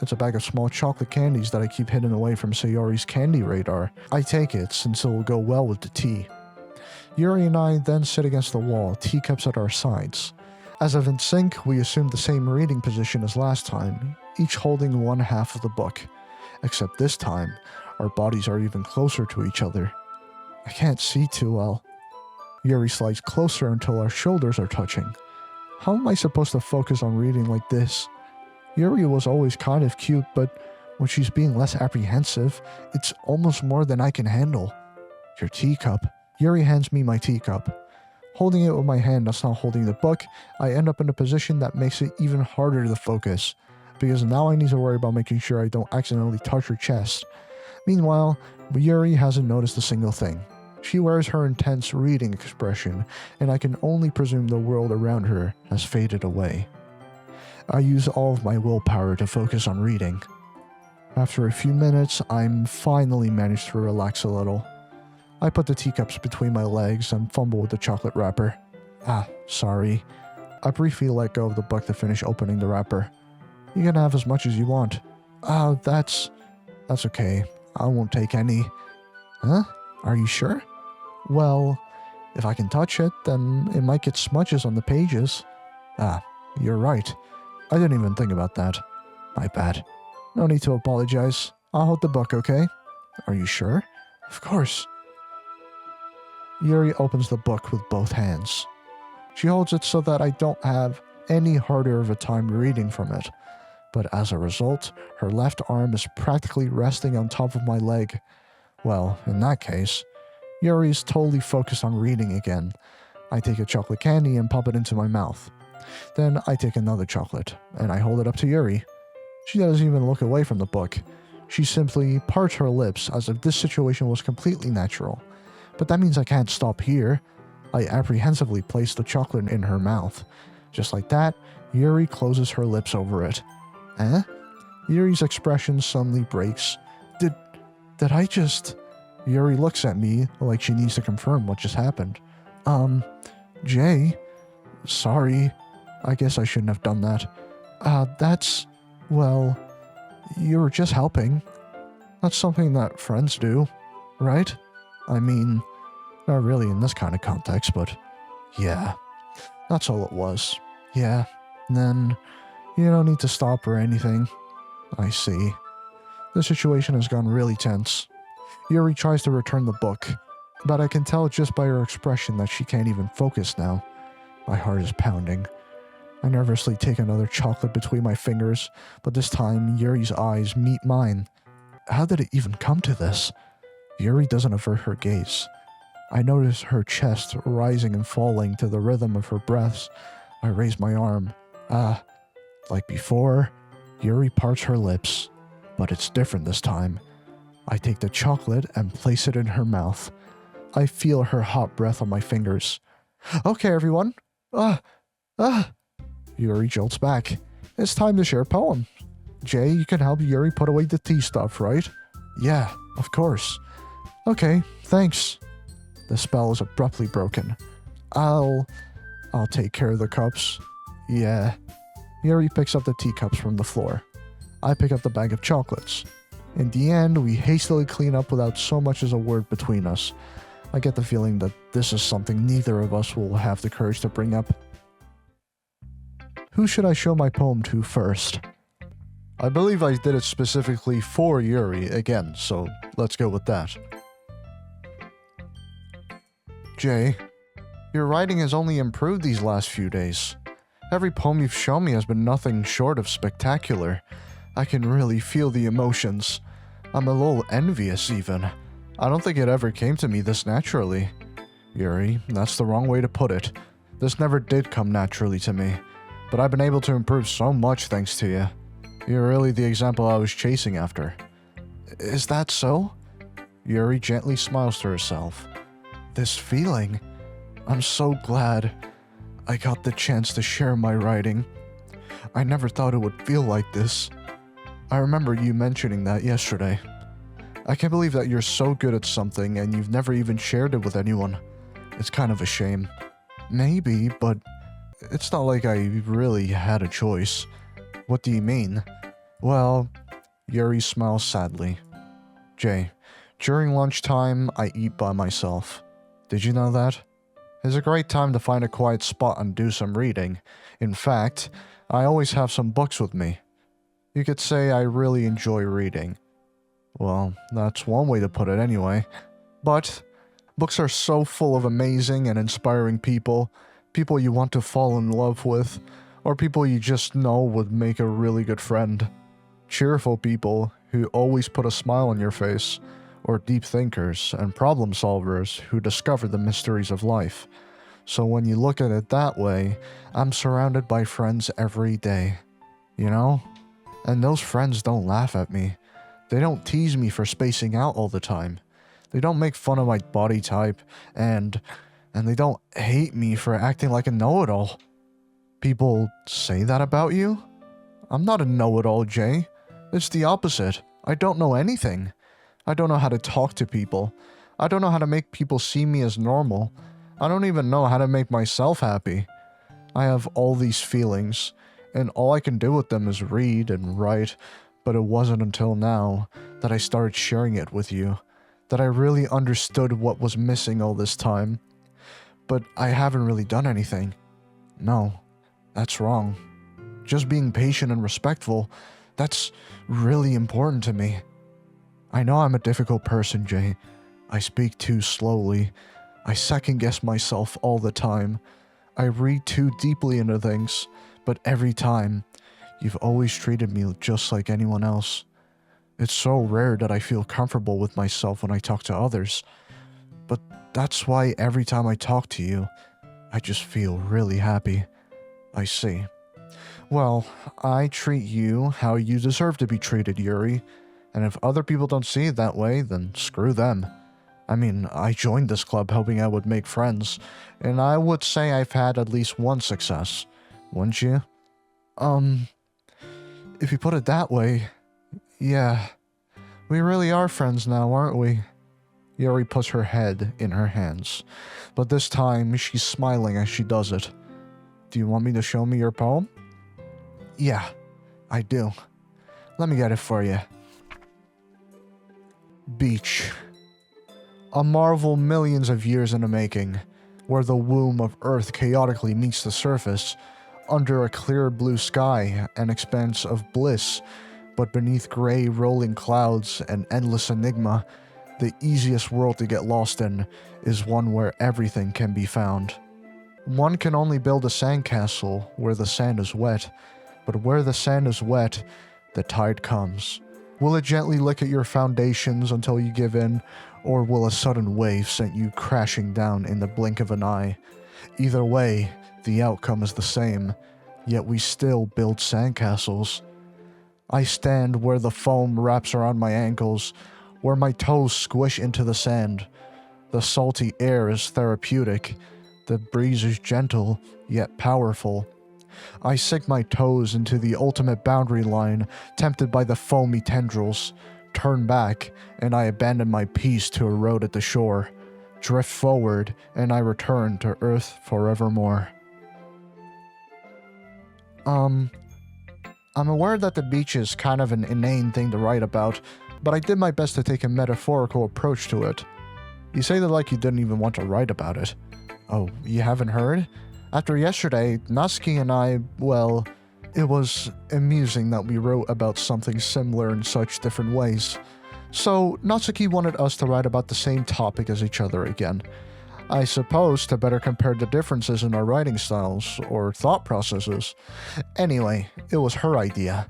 It's a bag of small chocolate candies that I keep hidden away from Sayori's candy radar. I take it since it will go well with the tea. Yuri and I then sit against the wall, teacups at our sides. As if in sync, we assume the same reading position as last time, each holding one half of the book. Except this time, Our bodies are even closer to each other. I can't see too well. Yuri slides closer until our shoulders are touching. How am I supposed to focus on reading like this? Yuri was always kind of cute, but when she's being less apprehensive, it's almost more than I can handle. Your teacup. Yuri hands me my teacup. Holding it with my hand that's not holding the book, I end up in a position that makes it even harder to focus, because now I need to worry about making sure I don't accidentally touch her chest. Meanwhile, Yuri hasn't noticed a single thing. She wears her intense reading expression, and I can only presume the world around her has faded away. I use all of my willpower to focus on reading. After a few minutes, I'm finally managed to relax a little. I put the teacups between my legs and fumble with the chocolate wrapper. Sorry. I briefly let go of the book to finish opening the wrapper. You can have as much as you want. That's okay. I won't take any. Huh? Are you sure? Well, if I can touch it, then it might get smudges on the pages. You're right. I didn't even think about that. My bad. No need to apologize. I'll hold the book, okay? Are you sure? Of course. Yuri opens the book with both hands. She holds it so that I don't have any harder of a time reading from it. But as a result, her left arm is practically resting on top of my leg. Well, in that case, Yuri is totally focused on reading again. I take a chocolate candy and pop it into my mouth. Then I take another chocolate, and I hold it up to Yuri. She doesn't even look away from the book. She simply parts her lips as if this situation was completely natural. But that means I can't stop here. I apprehensively place the chocolate in her mouth. Just like that, Yuri closes her lips over it. Eh? Yuri's expression suddenly breaks. Did I just... Yuri looks at me like she needs to confirm what just happened. Jay? Sorry. I guess I shouldn't have done that. Well, you were just helping. That's something that friends do, right? I mean, not really in this kind of context, but yeah. That's all it was. Yeah. Then, you don't need to stop or anything. I see. The situation has gone really tense. Yuri tries to return the book, but I can tell just by her expression that she can't even focus now. My heart is pounding. I nervously take another chocolate between my fingers, but this time Yuri's eyes meet mine. How did it even come to this? Yuri doesn't avert her gaze. I notice her chest rising and falling to the rhythm of her breaths. I raise my arm. Like before, Yuri parts her lips, but it's different this time. I take the chocolate and place it in her mouth. I feel her hot breath on my fingers. Okay, everyone. Yuri jolts back. It's time to share a poem. Jay, you can help Yuri put away the tea stuff, right? Yeah, of course. Okay, thanks. The spell is abruptly broken. I'll take care of the cups. Yeah. Yuri picks up the teacups from the floor. I pick up the bag of chocolates. In the end, we hastily clean up without so much as a word between us. I get the feeling that this is something neither of us will have the courage to bring up. Who should I show my poem to first? I believe I did it specifically for Yuri again, so let's go with that. Jay, your writing has only improved these last few days. Every poem you've shown me has been nothing short of spectacular. I can really feel the emotions. I'm a little envious even. I don't think it ever came to me this naturally. Yuri, that's the wrong way to put it. This never did come naturally to me. But I've been able to improve so much thanks to you. You're really the example I was chasing after. Is that so? Yuri gently smiles to herself. This feeling. I'm so glad I got the chance to share my writing. I never thought it would feel like this. I remember you mentioning that yesterday. I can't believe that you're so good at something and you've never even shared it with anyone. It's kind of a shame. Maybe, but it's not like I really had a choice. What do you mean? Well, Yuri smiles sadly. Jay, during lunchtime, I eat by myself. Did you know that? It's a great time to find a quiet spot and do some reading. In fact, I always have some books with me. You could say I really enjoy reading. Well, that's one way to put it anyway. But books are so full of amazing and inspiring people, people you want to fall in love with, or people you just know would make a really good friend. Cheerful people who always put a smile on your face, or deep thinkers and problem solvers who discover the mysteries of life. So when you look at it that way, I'm surrounded by friends every day. You know? And those friends don't laugh at me. They don't tease me for spacing out all the time. They don't make fun of my body type, and they don't hate me for acting like a know-it-all. People say that about you? I'm not a know-it-all, Jay. It's the opposite. I don't know anything. I don't know how to talk to people. I don't know how to make people see me as normal. I don't even know how to make myself happy. I have all these feelings, and all I can do with them is read and write, but it wasn't until now that I started sharing it with you, that I really understood what was missing all this time. But I haven't really done anything. No, that's wrong. Just being patient and respectful, that's really important to me. I know I'm a difficult person, Jay. I speak too slowly. I second-guess myself all the time. I read too deeply into things, but every time, you've always treated me just like anyone else. It's so rare that I feel comfortable with myself when I talk to others. But that's why every time I talk to you, I just feel really happy. I see. Well, I treat you how you deserve to be treated, Yuri. And if other people don't see it that way, then screw them. I mean, I joined this club hoping I would make friends, and I would say I've had at least one success. Wouldn't you? If you put it that way, yeah. We really are friends now, aren't we? Yuri puts her head in her hands, but this time she's smiling as she does it. Do you want me to show me your poem? Yeah, I do. Let me get it for you. Beach. A marvel millions of years in the making, where the womb of Earth chaotically meets the surface, under a clear blue sky, an expanse of bliss, but beneath gray rolling clouds and endless enigma, the easiest world to get lost in is one where everything can be found. One can only build a sandcastle where the sand is wet, but where the sand is wet, the tide comes. Will it gently lick at your foundations until you give in, or will a sudden wave send you crashing down in the blink of an eye? Either way, the outcome is the same, yet we still build sandcastles. I stand where the foam wraps around my ankles, where my toes squish into the sand. The salty air is therapeutic. The breeze is gentle, yet powerful. I sink my toes into the ultimate boundary line, tempted by the foamy tendrils. Turn back, and I abandon my peace to erode at the shore. Drift forward, and I return to Earth forevermore. I'm aware that the beach is kind of an inane thing to write about, but I did my best to take a metaphorical approach to it. You say that like you didn't even want to write about it. Oh, you haven't heard? After yesterday, Natsuki and I, well, it was amusing that we wrote about something similar in such different ways. So, Natsuki wanted us to write about the same topic as each other again. I suppose to better compare the differences in our writing styles, or thought processes. Anyway, it was her idea.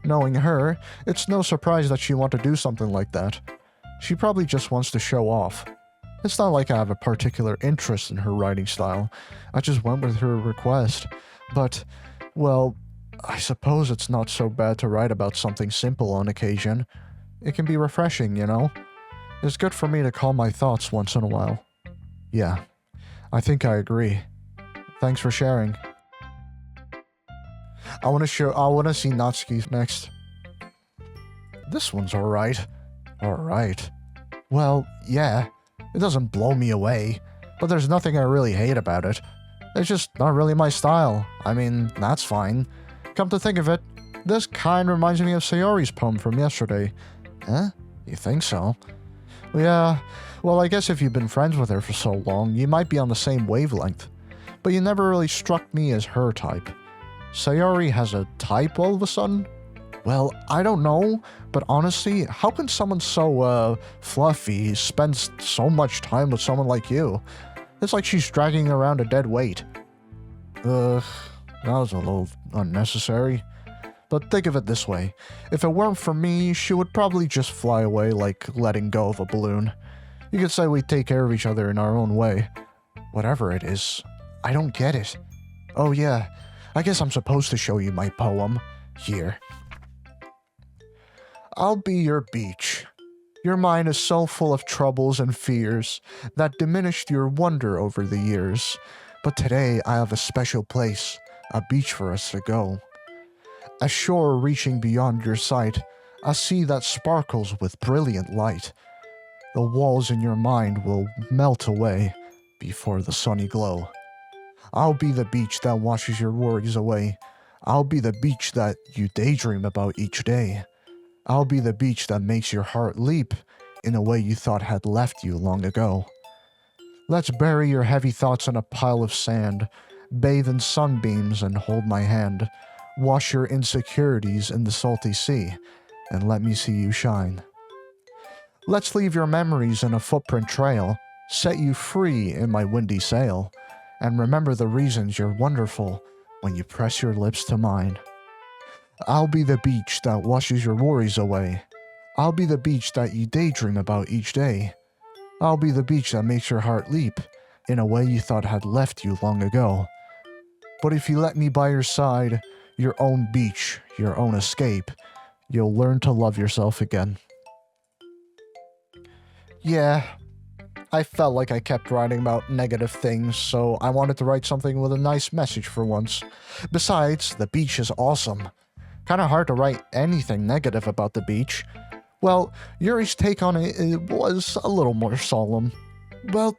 Knowing her, it's no surprise that she wanted to do something like that. She probably just wants to show off. It's not like I have a particular interest in her writing style. I just went with her request. But, well, I suppose it's not so bad to write about something simple on occasion. It can be refreshing, you know? It's good for me to calm my thoughts once in a while. Yeah, I think I agree. Thanks for sharing. I want to see Natsuki next. This one's alright. Alright. Well, yeah. It doesn't blow me away, but there's nothing I really hate about it. It's just not really my style. I mean, that's fine. Come to think of it, this kind reminds me of Sayori's poem from yesterday. Huh? You think so? Yeah, well, I guess if you've been friends with her for so long, you might be on the same wavelength. But you never really struck me as her type. Sayori has a type all of a sudden? Well, I don't know, but honestly, how can someone so, fluffy spend so much time with someone like you? It's like she's dragging around a dead weight. Ugh, that was a little unnecessary. But think of it this way. If it weren't for me, she would probably just fly away like letting go of a balloon. You could say we take care of each other in our own way. Whatever it is, I don't get it. Oh yeah, I guess I'm supposed to show you my poem. Here. I'll be your beach. Your mind is so full of troubles and fears that diminished your wonder over the years. But today I have a special place, a beach for us to go. A shore reaching beyond your sight, a sea that sparkles with brilliant light. The walls in your mind will melt away before the sunny glow. I'll be the beach that washes your worries away. I'll be the beach that you daydream about each day. I'll be the beach that makes your heart leap in a way you thought had left you long ago. Let's bury your heavy thoughts in a pile of sand, bathe in sunbeams and hold my hand. Wash your insecurities in the salty sea, and let me see you shine. Let's leave your memories in a footprint trail, set you free in my windy sail, and remember the reasons you're wonderful when you press your lips to mine. I'll be the beach that washes your worries away. I'll be the beach that you daydream about each day. I'll be the beach that makes your heart leap in a way you thought had left you long ago. But if you let me by your side, your own beach, your own escape, you'll learn to love yourself again. Yeah, I felt like I kept writing about negative things, so I wanted to write something with a nice message for once. Besides, the beach is awesome. Kinda hard to write anything negative about the beach. Well, Yuri's take on it was a little more solemn. Well,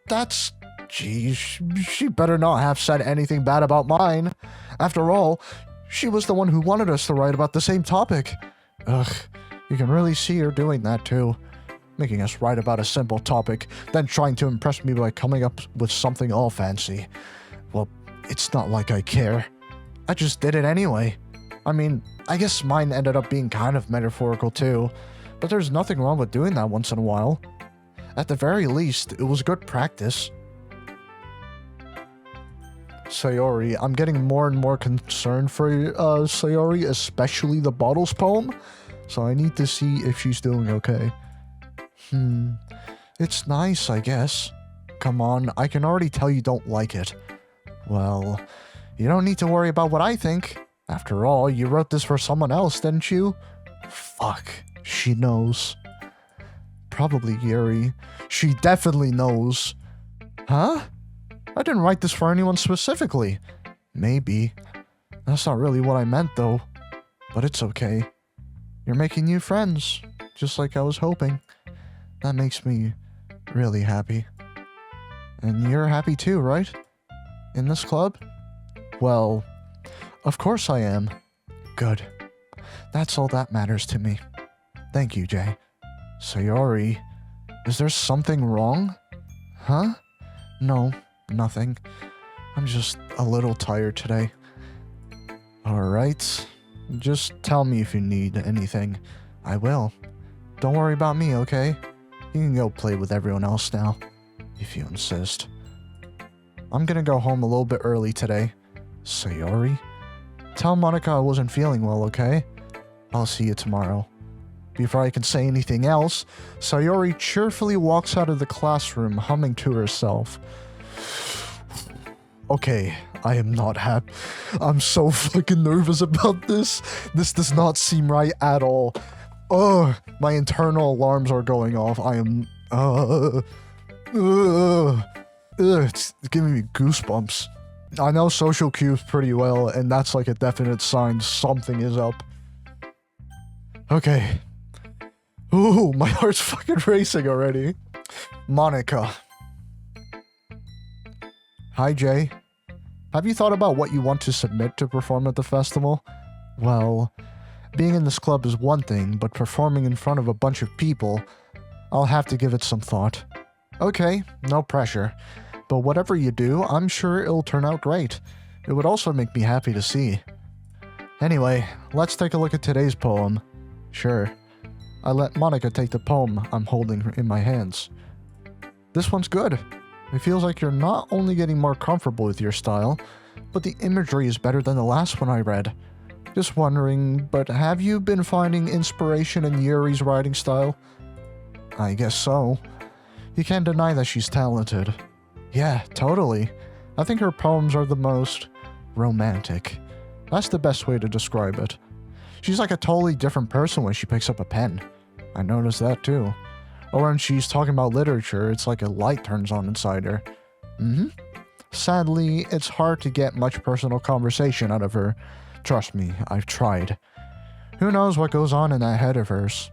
geez, she better not have said anything bad about mine. After all, she was the one who wanted us to write about the same topic. Ugh, you can really see her doing that too. Making us write about a simple topic, then trying to impress me by coming up with something all fancy. Well, it's not like I care. I just did it anyway. I mean, I guess mine ended up being kind of metaphorical too, but there's nothing wrong with doing that once in a while. At the very least, it was good practice. Sayori, I'm getting more and more concerned for Sayori, especially the Bottles poem, so I need to see if she's doing okay. It's nice, I guess. Come on, I can already tell you don't like it. Well, you don't need to worry about what I think. After all, you wrote this for someone else, didn't you? Fuck, she knows. Probably Yuri. She definitely knows. Huh? I didn't write this for anyone specifically. Maybe. That's not really what I meant, though. But it's okay. You're making new friends, just like I was hoping. That makes me really happy. And you're happy too, right? In this club? Well, of course I am. Good. That's all that matters to me. Thank you, Jay. Sayori, is there something wrong? Huh? No, nothing. I'm just a little tired today. Alright. Just tell me if you need anything. I will. Don't worry about me, okay? You can go play with everyone else now, if you insist. I'm gonna go home a little bit early today. Sayori? Tell Monica I wasn't feeling well, okay? I'll see you tomorrow. Before I can say anything else, Sayori cheerfully walks out of the classroom, humming to herself. Okay, I am not happy. I'm so fucking nervous about this. This does not seem right at all. Ugh, my internal alarms are going off. I am, it's giving me goosebumps. I know social cues pretty well, and that's like a definite sign something is up. Okay. Ooh, my heart's fucking racing already. Monica. Hi, Jay. Have you thought about what you want to submit to perform at the festival? Well, being in this club is one thing, but performing in front of a bunch of people, I'll have to give it some thought. Okay, no pressure. But whatever you do, I'm sure it'll turn out great. It would also make me happy to see. Anyway, let's take a look at today's poem. Sure. I let Monica take the poem I'm holding in my hands. This one's good. It feels like you're not only getting more comfortable with your style, but the imagery is better than the last one I read. Just wondering, but have you been finding inspiration in Yuri's writing style? I guess so. You can't deny that she's talented. Yeah, totally. I think her poems are the most romantic. That's the best way to describe it. She's like a totally different person when she picks up a pen. I noticed that too. Or when she's talking about literature, it's like a light turns on inside her. Sadly, it's hard to get much personal conversation out of her. Trust me, I've tried. Who knows what goes on in that head of hers?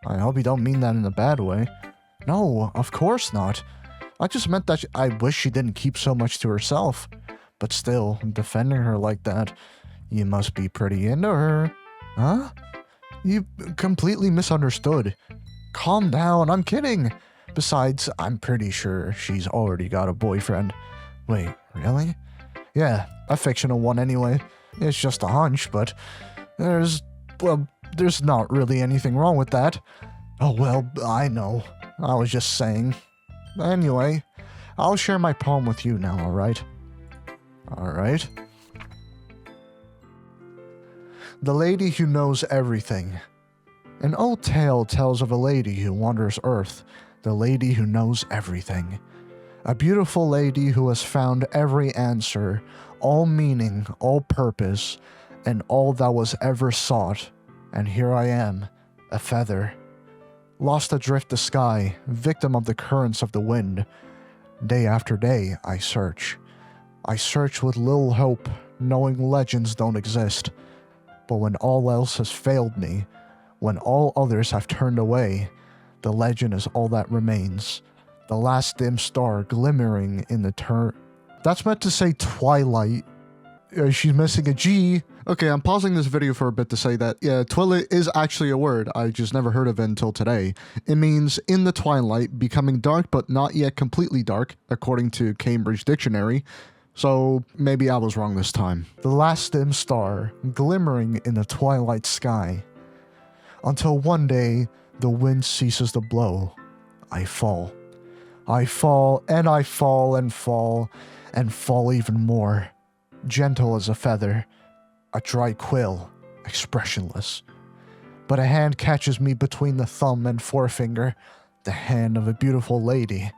I hope you don't mean that in a bad way. No, of course not. I just meant that I wish she didn't keep so much to herself. But still, defending her like that, you must be pretty into her. Huh? You completely misunderstood. Calm down, I'm kidding. Besides, I'm pretty sure she's already got a boyfriend. Wait, really? Yeah, a fictional one anyway. It's just a hunch, but there's not really anything wrong with that. Oh well, I know. I was just saying. Anyway, I'll share my poem with you now, alright? Alright. The Lady Who Knows Everything. An old tale tells of a lady who wanders Earth, the lady who knows everything. A beautiful lady who has found every answer, all meaning, all purpose, and all that was ever sought. And here I am, a feather. Lost adrift the sky, victim of the currents of the wind. Day after day, I search. I search with little hope, knowing legends don't exist. But when all else has failed me, when all others have turned away, the legend is all that remains. The last dim star glimmering in the That's meant to say twilight. She's missing a G. Okay, I'm pausing this video for a bit to say that, yeah, twilight is actually a word. I just never heard of it until today. It means in the twilight, becoming dark but not yet completely dark, according to Cambridge Dictionary. So maybe I was wrong this time. The last dim star, glimmering in the twilight sky. Until one day, the wind ceases to blow. I fall. I fall, and I fall, and fall, and fall even more. Gentle as a feather, a dry quill, expressionless. But a hand catches me between the thumb and forefinger, the hand of a beautiful lady.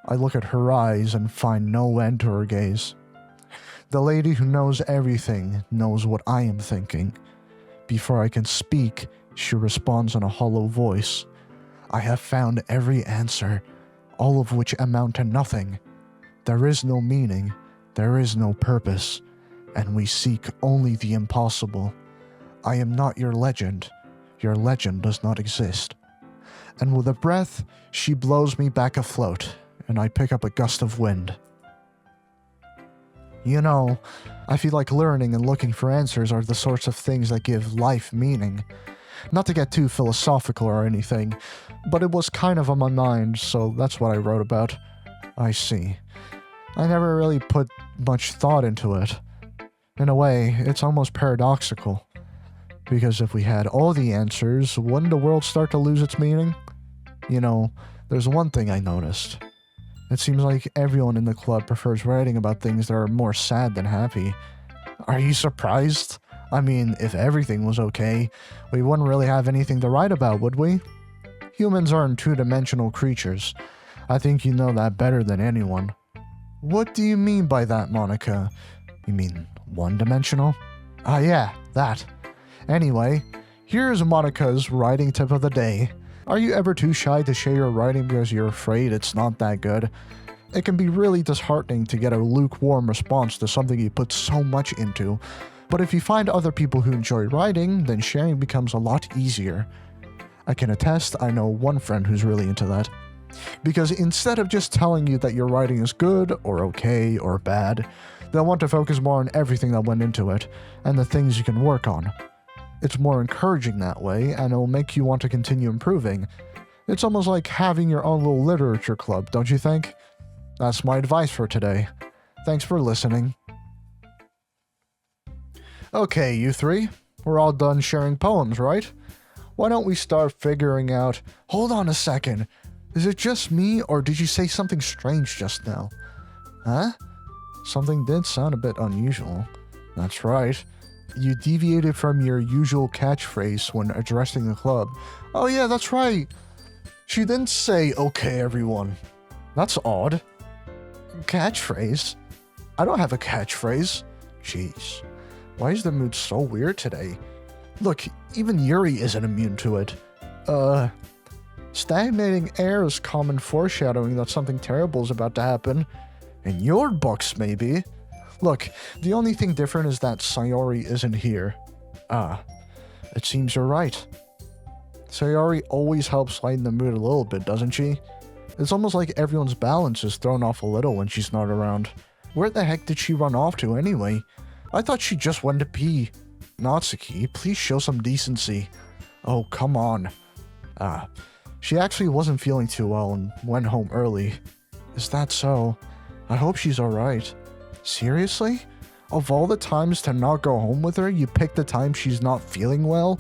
I look at her eyes and find no end to her gaze. The lady who knows everything knows what I am thinking. Before I can speak, she responds in a hollow voice. I have found every answer, all of which amount to nothing. There is no meaning, there is no purpose, and we seek only the impossible. I am not your legend does not exist. And with a breath, she blows me back afloat, and I pick up a gust of wind. You know, I feel like learning and looking for answers are the sorts of things that give life meaning. Not to get too philosophical or anything, but it was kind of on my mind, so that's what I wrote about. I see. I never really put much thought into it. In a way, it's almost paradoxical. Because if we had all the answers, wouldn't the world start to lose its meaning? You know, there's one thing I noticed. It seems like everyone in the club prefers writing about things that are more sad than happy. Are you surprised? I mean, if everything was okay, we wouldn't really have anything to write about, would we? Humans aren't two-dimensional creatures. I think you know that better than anyone. What do you mean by that, Monica? You mean one-dimensional? Ah, yeah, that. Anyway, here's Monica's writing tip of the day. Are you ever too shy to share your writing because you're afraid it's not that good? It can be really disheartening to get a lukewarm response to something you put so much into. But if you find other people who enjoy writing, then sharing becomes a lot easier. I can attest, I know one friend who's really into that. Because instead of just telling you that your writing is good, or okay, or bad, they'll want to focus more on everything that went into it, and the things you can work on. It's more encouraging that way, and it'll make you want to continue improving. It's almost like having your own little literature club, don't you think? That's my advice for today. Thanks for listening. Okay, you three. We're all done sharing poems, right? Why don't we start figuring out... Hold on a second. Is it just me, or did you say something strange just now? Huh? Something did sound a bit unusual. That's right. You deviated from your usual catchphrase when addressing the club. Oh yeah, that's right. She didn't say, okay, everyone. That's odd. Catchphrase? I don't have a catchphrase. Jeez. Why is the mood so weird today? Look, even Yuri isn't immune to it. Stagnating air is common foreshadowing that something terrible is about to happen. In your books, maybe. Look, the only thing different is that Sayori isn't here. It seems you're right. Sayori always helps lighten the mood a little bit, doesn't she? It's almost like everyone's balance is thrown off a little when she's not around. Where the heck did she run off to anyway? I thought she just went to pee. Natsuki, please show some decency. Oh, come on. She actually wasn't feeling too well and went home early. Is that so? I hope she's alright. Seriously? Of all the times to not go home with her, you picked the time she's not feeling well?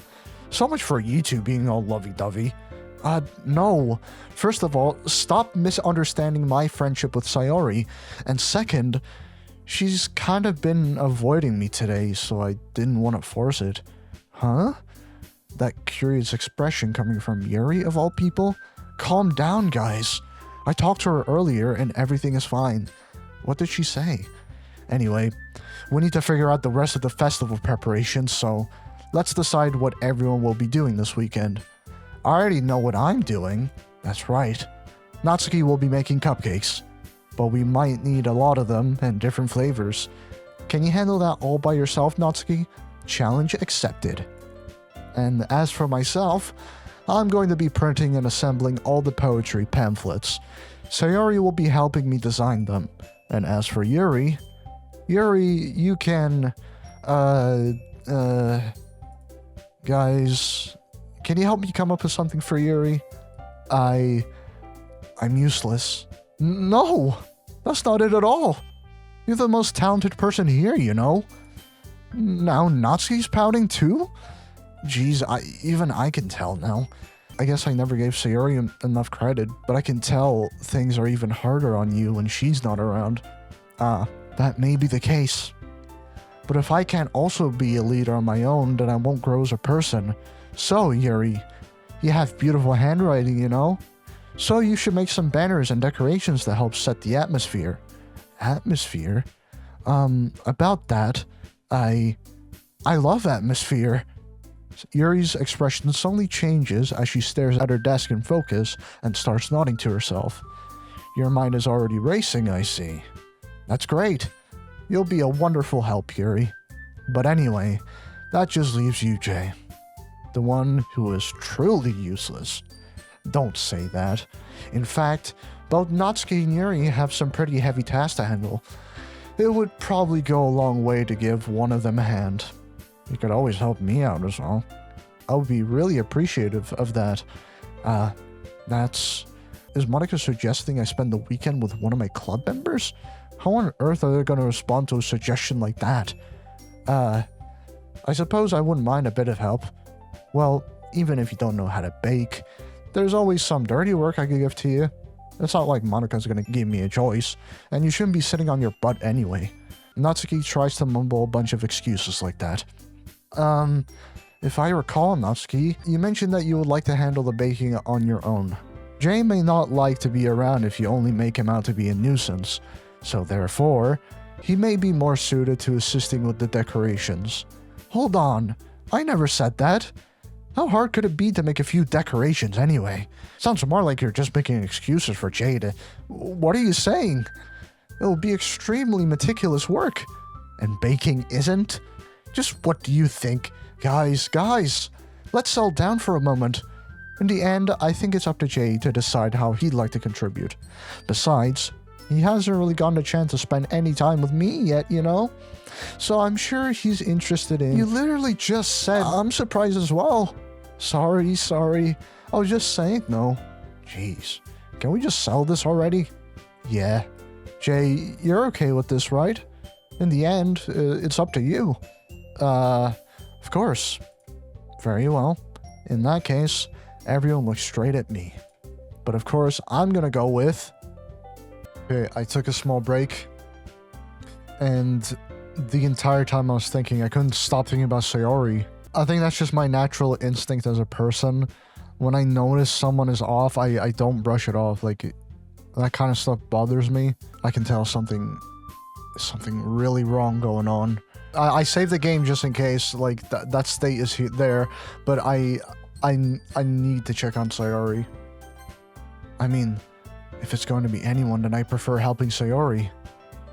So much for you two being all lovey-dovey. No. First of all, stop misunderstanding my friendship with Sayori. And second, she's kind of been avoiding me today, so I didn't want to force it. Huh? That curious expression coming from Yuri, of all people? Calm down, guys. I talked to her earlier and everything is fine. What did she say? Anyway, we need to figure out the rest of the festival preparations, so let's decide what everyone will be doing this weekend. I already know what I'm doing. That's right. Natsuki will be making cupcakes, but we might need a lot of them and different flavors. Can you handle that all by yourself, Natsuki? Challenge accepted. And as for myself, I'm going to be printing and assembling all the poetry pamphlets. Sayori will be helping me design them. And as for Yuri, you can, guys, can you help me come up with something for Yuri? I'm useless. No, that's not it at all. You're the most talented person here, you know? Now Natsuki's pouting too? Jeez, even I can tell now. I guess I never gave Sayori enough credit, but I can tell things are even harder on you when she's not around. That may be the case. But if I can't also be a leader on my own, then I won't grow as a person. So, Yuri, you have beautiful handwriting, you know? So you should make some banners and decorations to help set the atmosphere. Atmosphere? About that, I love atmosphere. Yuri's expression suddenly changes as she stares at her desk in focus and starts nodding to herself. Your mind is already racing, I see. That's great. You'll be a wonderful help, Yuri. But anyway, that just leaves you, Jay. The one who is truly useless. Don't say that. In fact, both Natsuki and Yuri have some pretty heavy tasks to handle. It would probably go a long way to give one of them a hand. You could always help me out as well. I would be really appreciative of that. Is Monica suggesting I spend the weekend with one of my club members? How on earth are they going to respond to a suggestion like that? I suppose I wouldn't mind a bit of help. Well, even if you don't know how to bake, there's always some dirty work I could give to you. It's not like Monica's going to give me a choice, and you shouldn't be sitting on your butt anyway. Natsuki tries to mumble a bunch of excuses like that. If I recall, Natsuki, you mentioned that you would like to handle the baking on your own. Jay may not like to be around if you only make him out to be a nuisance, so therefore, he may be more suited to assisting with the decorations. Hold on, I never said that. How hard could it be to make a few decorations anyway? Sounds more like you're just making excuses for Jay to... What are you saying? It will be extremely meticulous work. And baking isn't? Just what do you think? Guys, let's settle down for a moment. In the end, I think it's up to Jay to decide how he'd like to contribute. Besides, he hasn't really gotten a chance to spend any time with me yet, you know? So I'm sure he's interested in... You literally just said... I'm surprised as well. Sorry. I was just saying no. Jeez. Can we just sell this already? Yeah. Jay, you're okay with this, right? In the end, it's up to you. Of course. Very well. In that case, everyone looks straight at me. But of course, I'm gonna go with... Okay, I took a small break. And the entire time I was thinking, I couldn't stop thinking about Sayori. I think that's just my natural instinct as a person. When I notice someone is off, I don't brush it off. Like, that kind of stuff bothers me. I can tell something really wrong going on. I saved the game just in case, like, that state is there, but I need to check on Sayori. I mean, if it's going to be anyone, then I prefer helping Sayori.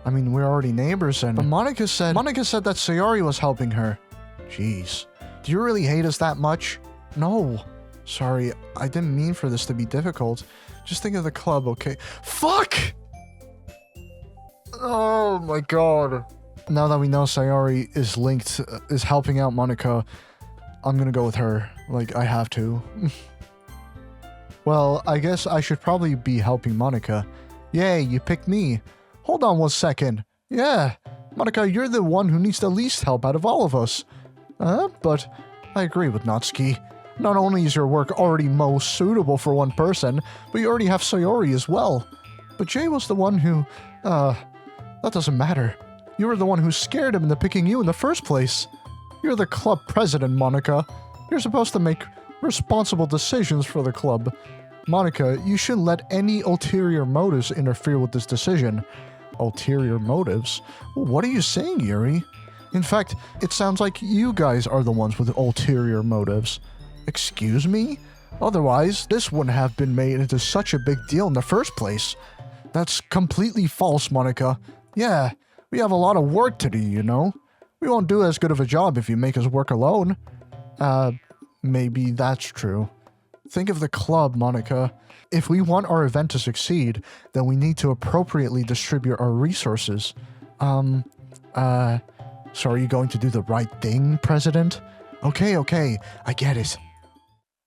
I mean, we're already neighbors, and... But Monica said that Sayori was helping her. Jeez. Do you really hate us that much? No. Sorry, I didn't mean for this to be difficult. Just think of the club, okay? Fuck! Oh my god. Now that we know Sayori is helping out Monica, I'm gonna go with her. Like, I have to. Well, I guess I should probably be helping Monica. Yay, you picked me. Hold on 1 second. Yeah, Monica, you're the one who needs the least help out of all of us. But I agree with Natsuki. Not only is your work already most suitable for one person, but you already have Sayori as well. But Jay was the one who... that doesn't matter. You were the one who scared him into picking you in the first place. You're the club president, Monica. You're supposed to make responsible decisions for the club. Monica, you shouldn't let any ulterior motives interfere with this decision. Ulterior motives? What are you saying, Yuri? In fact, it sounds like you guys are the ones with ulterior motives. Excuse me? Otherwise, this wouldn't have been made into such a big deal in the first place. That's completely false, Monica. Yeah, we have a lot of work to do, you know? We won't do as good of a job if you make us work alone. Maybe that's true. Think of the club, Monica. If we want our event to succeed, then we need to appropriately distribute our resources. So are you going to do the right thing, President? Okay, I get it.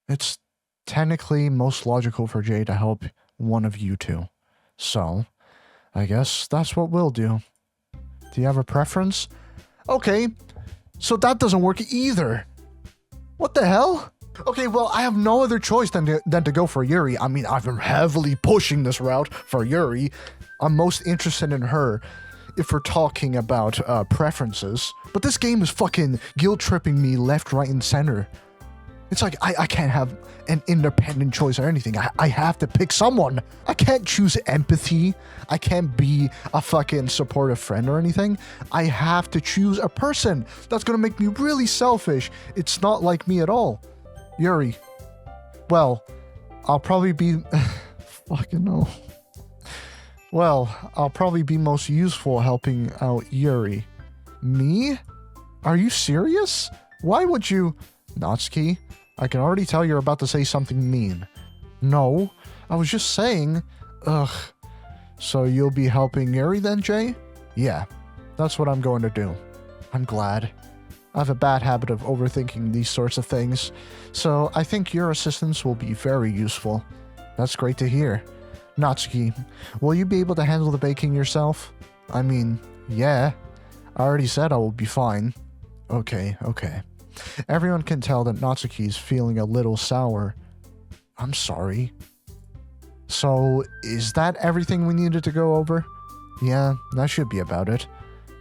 It's technically most logical for Jay to help one of you two. So, I guess that's what we'll do. Do you have a preference? Okay, so that doesn't work either. What the hell? Okay, well, I have no other choice than to go for Yuri. I mean, I've been heavily pushing this route for Yuri. I'm most interested in her if we're talking about preferences. But this game is fucking guilt-tripping me left, right, and center. It's like, I can't have an independent choice or anything. I have to pick someone. I can't choose empathy. I can't be a fucking supportive friend or anything. I have to choose a person. That's gonna make me really selfish. It's not like me at all. Yuri. Well, I'll probably be... fucking no. Well, I'll probably be most useful helping out Yuri. Me? Are you serious? Why would you... Natsuki, I can already tell you're about to say something mean. No, I was just saying... Ugh. So you'll be helping Yuri then, Jay? Yeah, that's what I'm going to do. I'm glad. I have a bad habit of overthinking these sorts of things, so I think your assistance will be very useful. That's great to hear. Natsuki, will you be able to handle the baking yourself? I mean, yeah. I already said I will be fine. Okay. Everyone can tell that Natsuki's feeling a little sour. I'm sorry. So, is that everything we needed to go over? Yeah, that should be about it.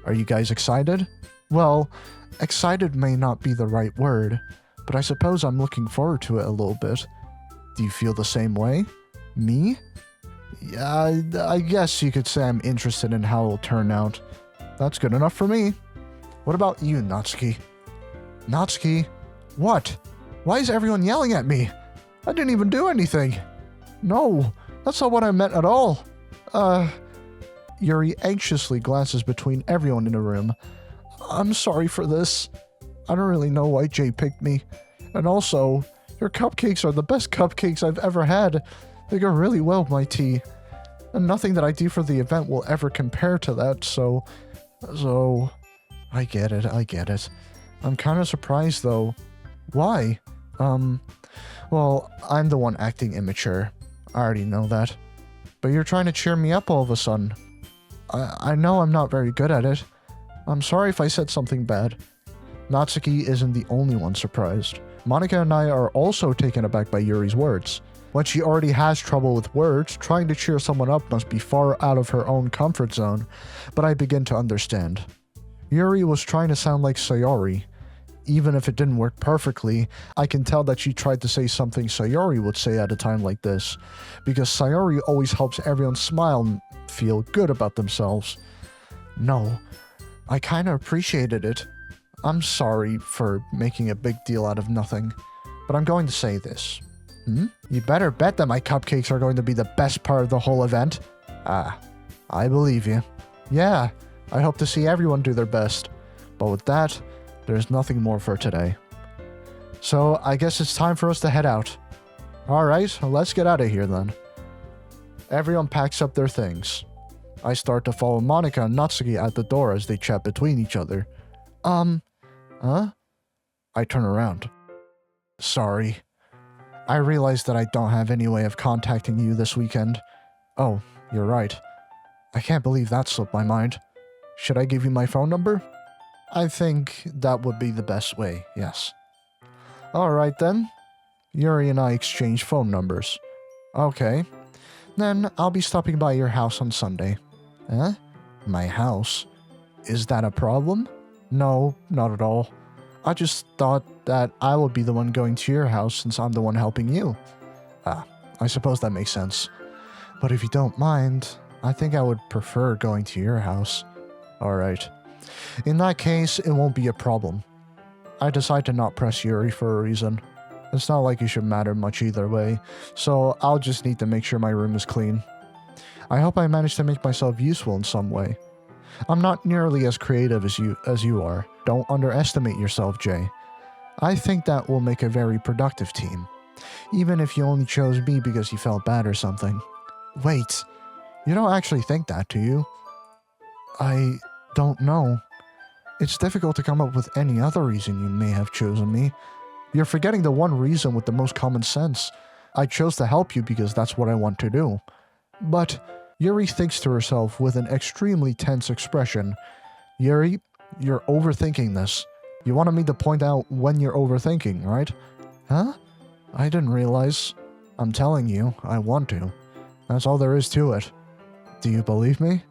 Are you guys excited? Well, excited may not be the right word, but I suppose I'm looking forward to it a little bit. Do you feel the same way? Me? Yeah, I guess you could say I'm interested in how it'll turn out. That's good enough for me. What about you, Natsuki? Natsuki? What? Why is everyone yelling at me? I didn't even do anything. No, that's not what I meant at all. Yuri anxiously glances between everyone in the room. I'm sorry for this. I don't really know why Jay picked me. And also, your cupcakes are the best cupcakes I've ever had. They go really well with my tea. And nothing that I do for the event will ever compare to that, so... I get it. I'm kind of surprised, though. Why? Well, I'm the one acting immature. I already know that. But you're trying to cheer me up all of a sudden. I know I'm not very good at it. I'm sorry if I said something bad. Natsuki isn't the only one surprised. Monica and I are also taken aback by Yuri's words. When she already has trouble with words, trying to cheer someone up must be far out of her own comfort zone, but I begin to understand. Yuri was trying to sound like Sayori. Even if it didn't work perfectly, I can tell that she tried to say something Sayori would say at a time like this, because Sayori always helps everyone smile and feel good about themselves. No, I kinda appreciated it. I'm sorry for making a big deal out of nothing, but I'm going to say this. You better bet that my cupcakes are going to be the best part of the whole event. Ah, I believe you. Yeah, I hope to see everyone do their best. But with that, there's nothing more for today. So I guess it's time for us to head out. Alright, let's get out of here then. Everyone packs up their things. I start to follow Monica and Natsuki out the door as they chat between each other. Huh? I turn around. Sorry. I realize that I don't have any way of contacting you this weekend. Oh, you're right. I can't believe that slipped my mind. Should I give you my phone number? I think that would be the best way, yes. Alright then. Yuri and I exchange phone numbers. Okay. Then I'll be stopping by your house on Sunday. Huh? My house? Is that a problem? No, not at all. I just thought that I would be the one going to your house since I'm the one helping you. Ah, I suppose that makes sense. But if you don't mind, I think I would prefer going to your house. Alright. In that case, it won't be a problem. I decide to not press Yuri for a reason. It's not like it should matter much either way, so I'll just need to make sure my room is clean. I hope I manage to make myself useful in some way. I'm not nearly as creative as you are. Don't underestimate yourself, Jay. I think that will make a very productive team. Even if you only chose me because you felt bad or something. Wait, you don't actually think that, do you? I don't know. It's difficult to come up with any other reason you may have chosen me. You're forgetting the one reason with the most common sense. I chose to help you because that's what I want to do. But Yuri thinks to herself with an extremely tense expression. Yuri, you're overthinking this. You wanted me to point out when you're overthinking, right? Huh? I didn't realize. I'm telling you, I want to. That's all there is to it. Do you believe me?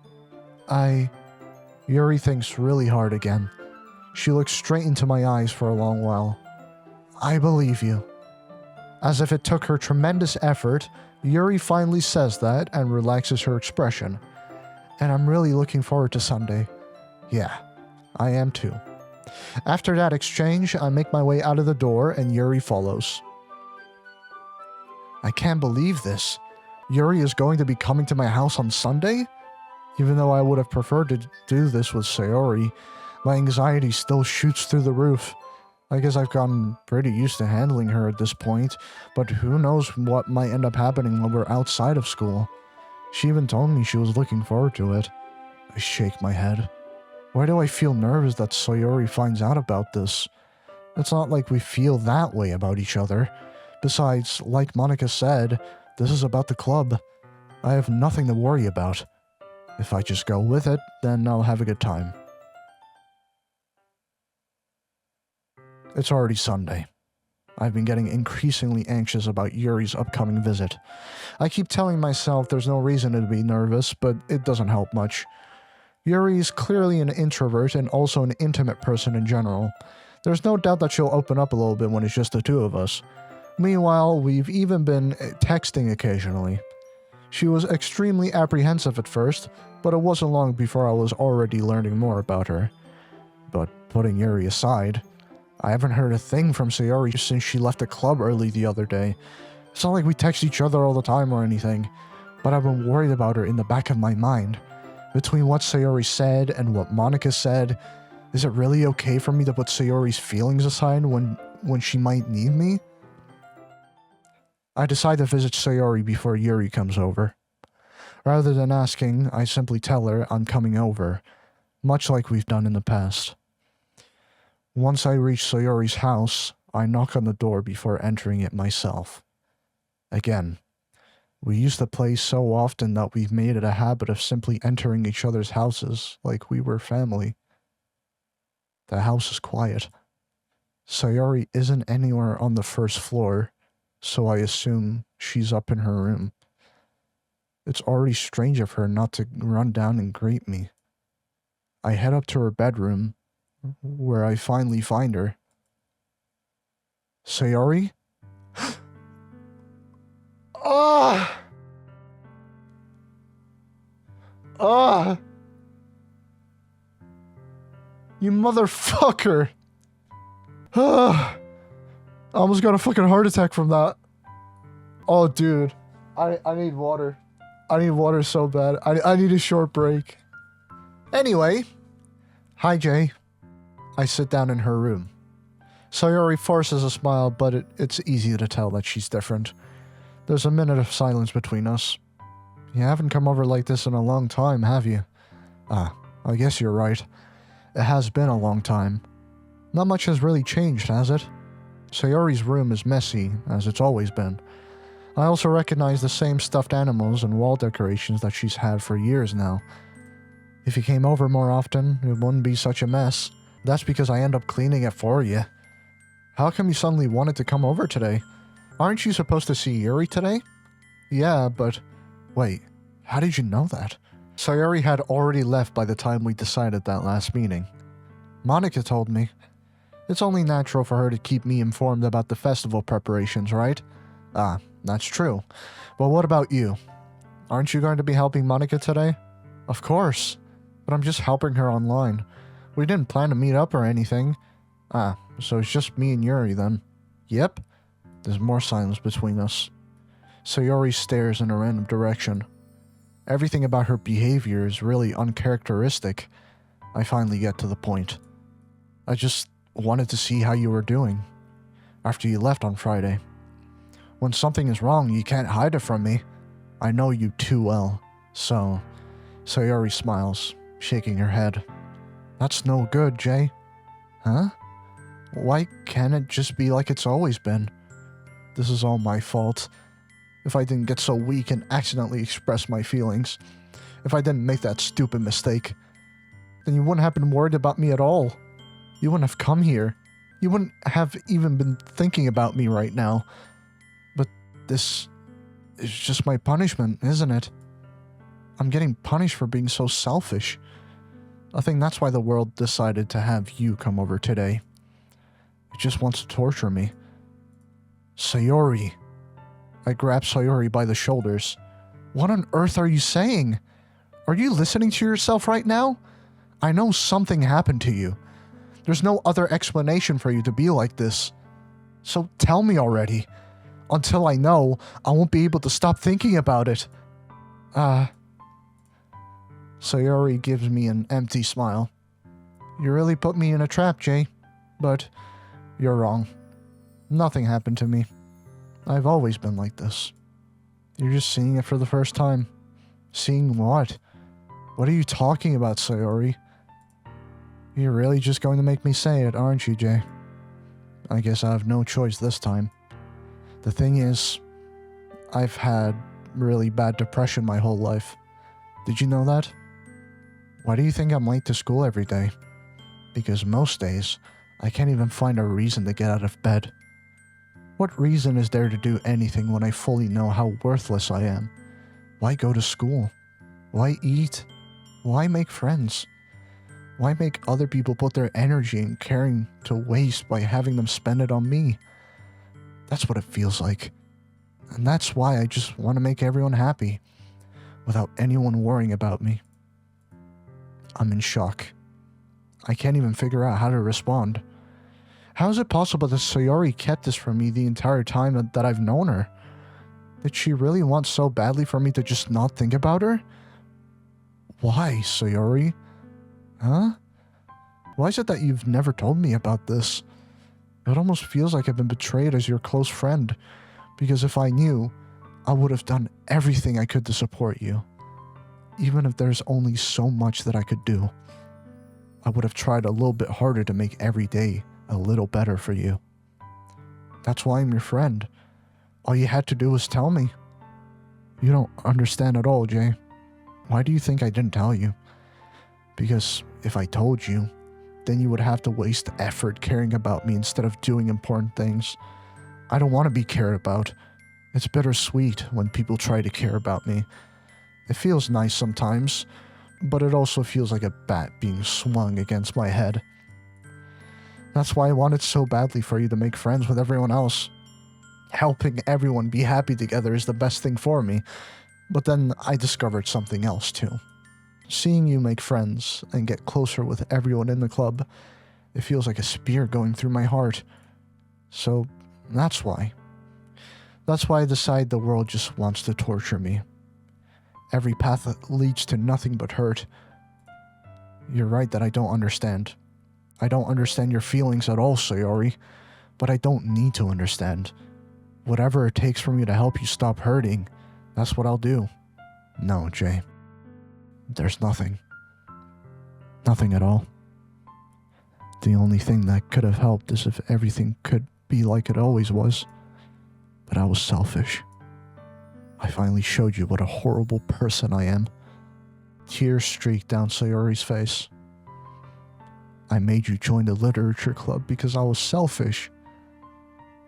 Yuri thinks really hard again. She looks straight into my eyes for a long while. I believe you. As if it took her tremendous effort, Yuri finally says that and relaxes her expression. And I'm really looking forward to Sunday. Yeah, I am too. After that exchange, I make my way out of the door and Yuri follows. I can't believe this. Yuri is going to be coming to my house on Sunday? Even though I would have preferred to do this with Sayori, my anxiety still shoots through the roof. I guess I've gotten pretty used to handling her at this point, but who knows what might end up happening when we're outside of school. She even told me she was looking forward to it. I shake my head. Why do I feel nervous that Sayori finds out about this? It's not like we feel that way about each other. Besides, like Monica said, this is about the club. I have nothing to worry about. If I just go with it, then I'll have a good time. It's already Sunday. I've been getting increasingly anxious about Yuri's upcoming visit. I keep telling myself there's no reason to be nervous, but it doesn't help much. Yuri is clearly an introvert and also an intimate person in general. There's no doubt that she'll open up a little bit when it's just the two of us. Meanwhile, we've even been texting occasionally. She was extremely apprehensive at first, but it wasn't long before I was already learning more about her. But putting Yuri aside, I haven't heard a thing from Sayori since she left the club early the other day. It's not like we text each other all the time or anything, but I've been worried about her in the back of my mind. Between what Sayori said and what Monica said, is it really okay for me to put Sayori's feelings aside when she might need me? I decide to visit Sayori before Yuri comes over. Rather than asking, I simply tell her I'm coming over, much like we've done in the past. Once I reach Sayori's house, I knock on the door before entering it myself. Again, we use the place so often that we've made it a habit of simply entering each other's houses like we were family. The house is quiet. Sayori isn't anywhere on the first floor, so I assume she's up in her room. It's already strange of her not to run down and greet me. I head up to her bedroom, where I finally find her. Sayori? Ah! Ah! You motherfucker! Ah! I almost got a fucking heart attack from that. Oh, dude. I need water. I need water so bad. I need a short break. Anyway. Hi, Jay. I sit down in her room. Sayori forces a smile, but it's easy to tell that she's different. There's a minute of silence between us. You haven't come over like this in a long time, have you? Ah, I guess you're right. It has been a long time. Not much has really changed, has it? Sayori's room is messy, as it's always been. I also recognize the same stuffed animals and wall decorations that she's had for years now. If you came over more often, it wouldn't be such a mess. That's because I end up cleaning it for you. How come you suddenly wanted to come over today? Aren't you supposed to see Yuri today? Yeah, but... Wait, how did you know that? Sayori had already left by the time we decided that last meeting. Monica told me. It's only natural for her to keep me informed about the festival preparations, right? Ah, that's true. But what about you? Aren't you going to be helping Monica today? Of course, but I'm just helping her online. We didn't plan to meet up or anything. Ah, so it's just me and Yuri then. Yep. There's more silence between us. Sayori stares in a random direction. Everything about her behavior is really uncharacteristic. I finally get to the point. I just wanted to see how you were doing after you left on Friday. When something is wrong, you can't hide it from me. I know you too well. So, Sayori smiles, shaking her head. That's no good, Jay. Huh? Why can't it just be like it's always been? This is all my fault. If I didn't get so weak and accidentally express my feelings, if I didn't make that stupid mistake, then you wouldn't have been worried about me at all. You wouldn't have come here. You wouldn't have even been thinking about me right now. But this is just my punishment, isn't it? I'm getting punished for being so selfish. I think that's why the world decided to have you come over today. It just wants to torture me. Sayori. I grab Sayori by the shoulders. What on earth are you saying? Are you listening to yourself right now? I know something happened to you. There's no other explanation for you to be like this. So tell me already. Until I know, I won't be able to stop thinking about it. Sayori gives me an empty smile. You really put me in a trap, Jay. But you're wrong. Nothing happened to me. I've always been like this. You're just seeing it for the first time. Seeing what? What are you talking about, Sayori? You're really just going to make me say it, aren't you, Jay? I guess I have no choice this time. The thing is, I've had really bad depression my whole life. Did you know that? Why do you think I'm late to school every day? Because most days, I can't even find a reason to get out of bed. What reason is there to do anything when I fully know how worthless I am? Why go to school? Why eat? Why make friends? Why make other people put their energy and caring to waste by having them spend it on me? That's what it feels like. And that's why I just want to make everyone happy, without anyone worrying about me. I'm in shock. I can't even figure out how to respond. How is it possible that Sayori kept this from me the entire time that I've known her? Did she really want so badly for me to just not think about her? Why, Sayori? Huh? Why is it that you've never told me about this? It almost feels like I've been betrayed as your close friend, because if I knew, I would have done everything I could to support you. Even if there's only so much that I could do. I would have tried a little bit harder to make every day a little better for you. That's why I'm your friend. All you had to do was tell me. You don't understand at all, Jay. Why do you think I didn't tell you? Because if I told you, then you would have to waste effort caring about me instead of doing important things. I don't want to be cared about. It's bittersweet when people try to care about me. It feels nice sometimes, but it also feels like a bat being swung against my head. That's why I wanted so badly for you to make friends with everyone else. Helping everyone be happy together is the best thing for me, but then I discovered something else too. Seeing you make friends and get closer with everyone in the club, it feels like a spear going through my heart. So that's why. That's why I decide the world just wants to torture me. Every path that leads to nothing but hurt. You're right that I don't understand. I don't understand your feelings at all, Sayori, but I don't need to understand. Whatever it takes for me to help you stop hurting, that's what I'll do. No, Jay. There's nothing. Nothing at all. The only thing that could have helped is if everything could be like it always was. But I was selfish. I finally showed you what a horrible person I am. Tears streaked down Sayori's face. I made you join the literature club because I was selfish.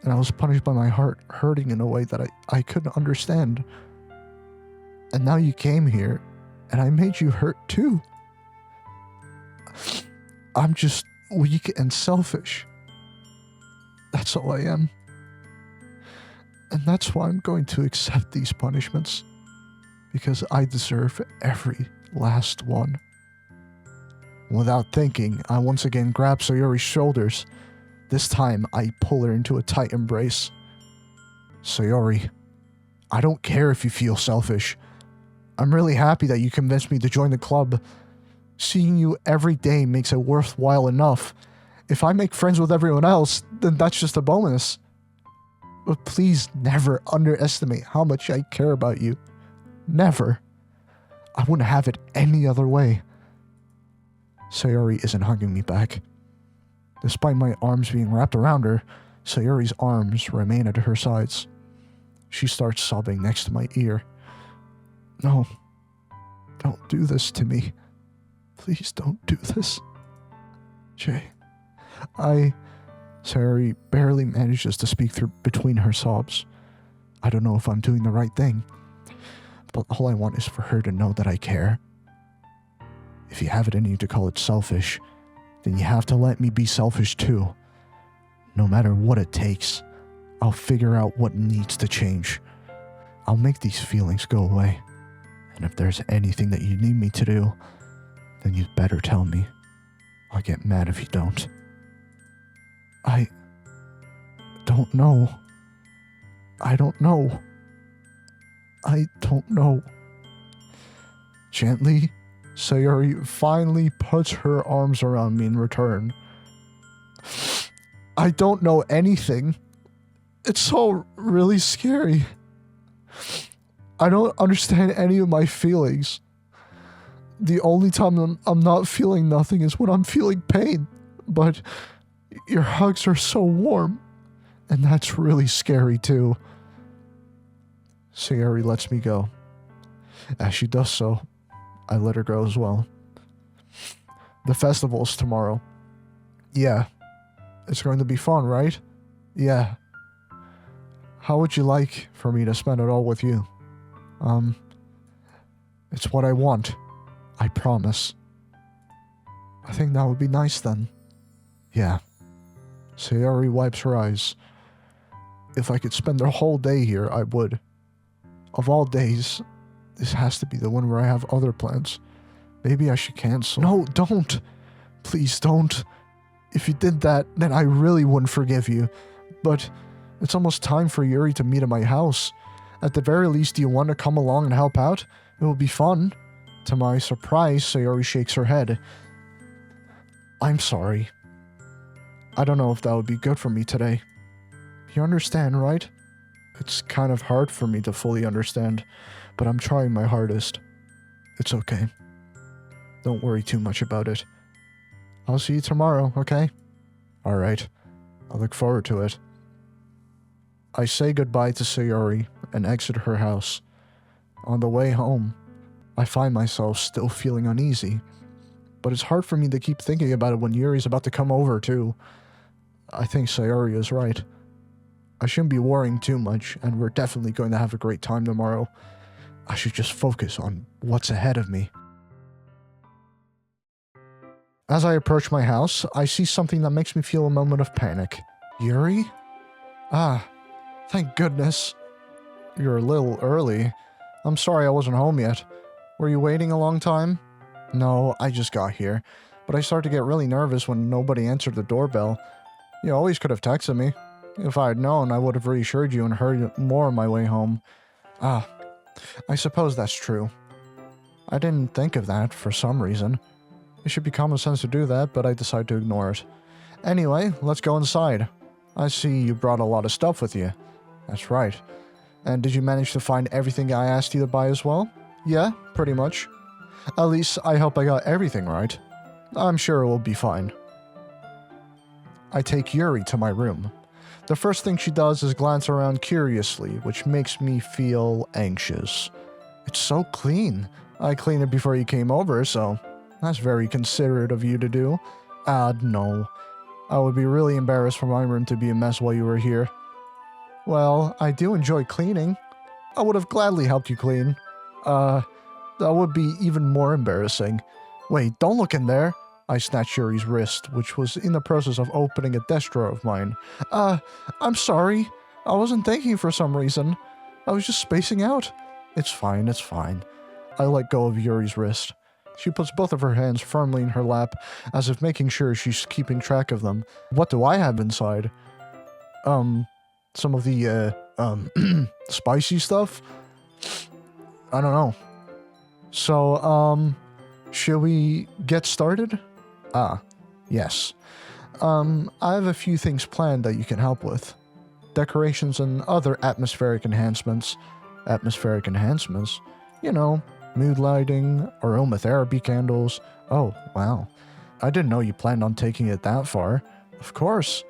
And I was punished by my heart hurting in a way that I couldn't understand. And now you came here, and I made you hurt too. I'm just weak and selfish. That's all I am. And that's why I'm going to accept these punishments. Because I deserve every last one. Without thinking, I once again grab Sayori's shoulders. This time, I pull her into a tight embrace. Sayori, I don't care if you feel selfish. I'm really happy that you convinced me to join the club. Seeing you every day makes it worthwhile enough. If I make friends with everyone else, then that's just a bonus. But please never underestimate how much I care about you. Never. I wouldn't have it any other way. Sayori isn't hugging me back. Despite my arms being wrapped around her, Sayori's arms remain at her sides. She starts sobbing next to my ear. No, don't do this to me. Please don't do this. Jay, Sayori barely manages to speak through between her sobs. I don't know if I'm doing the right thing, but all I want is for her to know that I care. If you have it in you to call it selfish, then you have to let me be selfish too. No matter what it takes, I'll figure out what needs to change. I'll make these feelings go away. And if there's anything that you need me to do, then you'd better tell me. I'll get mad if you don't. I don't know. I don't know. I don't know. Gently, Sayori finally puts her arms around me in return. I don't know anything. It's all really scary. I don't understand any of my feelings. The only time I'm not feeling nothing is when I'm feeling pain. But your hugs are so warm. And that's really scary too. Sayori lets me go. As she does so, I let her go as well. The festival's tomorrow. Yeah. It's going to be fun, right? Yeah. How would you like for me to spend it all with you? It's what I want. I promise. I think that would be nice then. Yeah. Sayori wipes her eyes. If I could spend the whole day here, I would. Of all days, this has to be the one where I have other plans. Maybe I should cancel. No, don't. Please don't. If you did that, then I really wouldn't forgive you. But it's almost time for Yuri to meet at my house. At the very least, do you want to come along and help out? It will be fun. To my surprise, Sayori shakes her head. I'm sorry. I don't know if that would be good for me today. You understand, right? It's kind of hard for me to fully understand, but I'm trying my hardest. It's okay. Don't worry too much about it. I'll see you tomorrow, okay? Alright. I look forward to it. I say goodbye to Sayori and exit her house. On the way home, I find myself still feeling uneasy. but it's hard for me to keep thinking about it when Yuri's about to come over, too. I think Sayori is right. I shouldn't be worrying too much, and we're definitely going to have a great time tomorrow. I should just focus on what's ahead of me. As I approach my house, I see something that makes me feel a moment of panic. Yuri? Ah, thank goodness. You're a little early. I'm sorry I wasn't home yet. Were you waiting a long time? No, I just got here. But I started to get really nervous when nobody answered the doorbell. You always could have texted me. If I had known, I would have reassured you and heard more on my way home. Ah, I suppose that's true. I didn't think of that for some reason. It should be common sense to do that, but I decided to ignore it. Anyway, let's go inside. I see you brought a lot of stuff with you. That's right. And did you manage to find everything I asked you to buy as well? Yeah, pretty much. At least I hope I got everything right. I'm sure it will be fine. I take Yuri to my room. The first thing she does is glance around curiously, which makes me feel anxious. It's so clean. I cleaned it before you came over, so that's very considerate of you to do. No. I would be really embarrassed for my room to be a mess while you were here. Well, I do enjoy cleaning. I would have gladly helped you clean. That would be even more embarrassing. Wait, don't look in there. I snatched Yuri's wrist, which was in the process of opening a desk drawer of mine. I'm sorry. I wasn't thinking for some reason. I was just spacing out. It's fine, it's fine. I let go of Yuri's wrist. She puts both of her hands firmly in her lap, as if making sure she's keeping track of them. What do I have inside? Some of the, spicy stuff? I don't know. So, should we get started? Yes. I have a few things planned that you can help with. Decorations and other atmospheric enhancements. Atmospheric enhancements? You know, mood lighting, aromatherapy candles. Oh, wow. I didn't know you planned on taking it that far. Of course.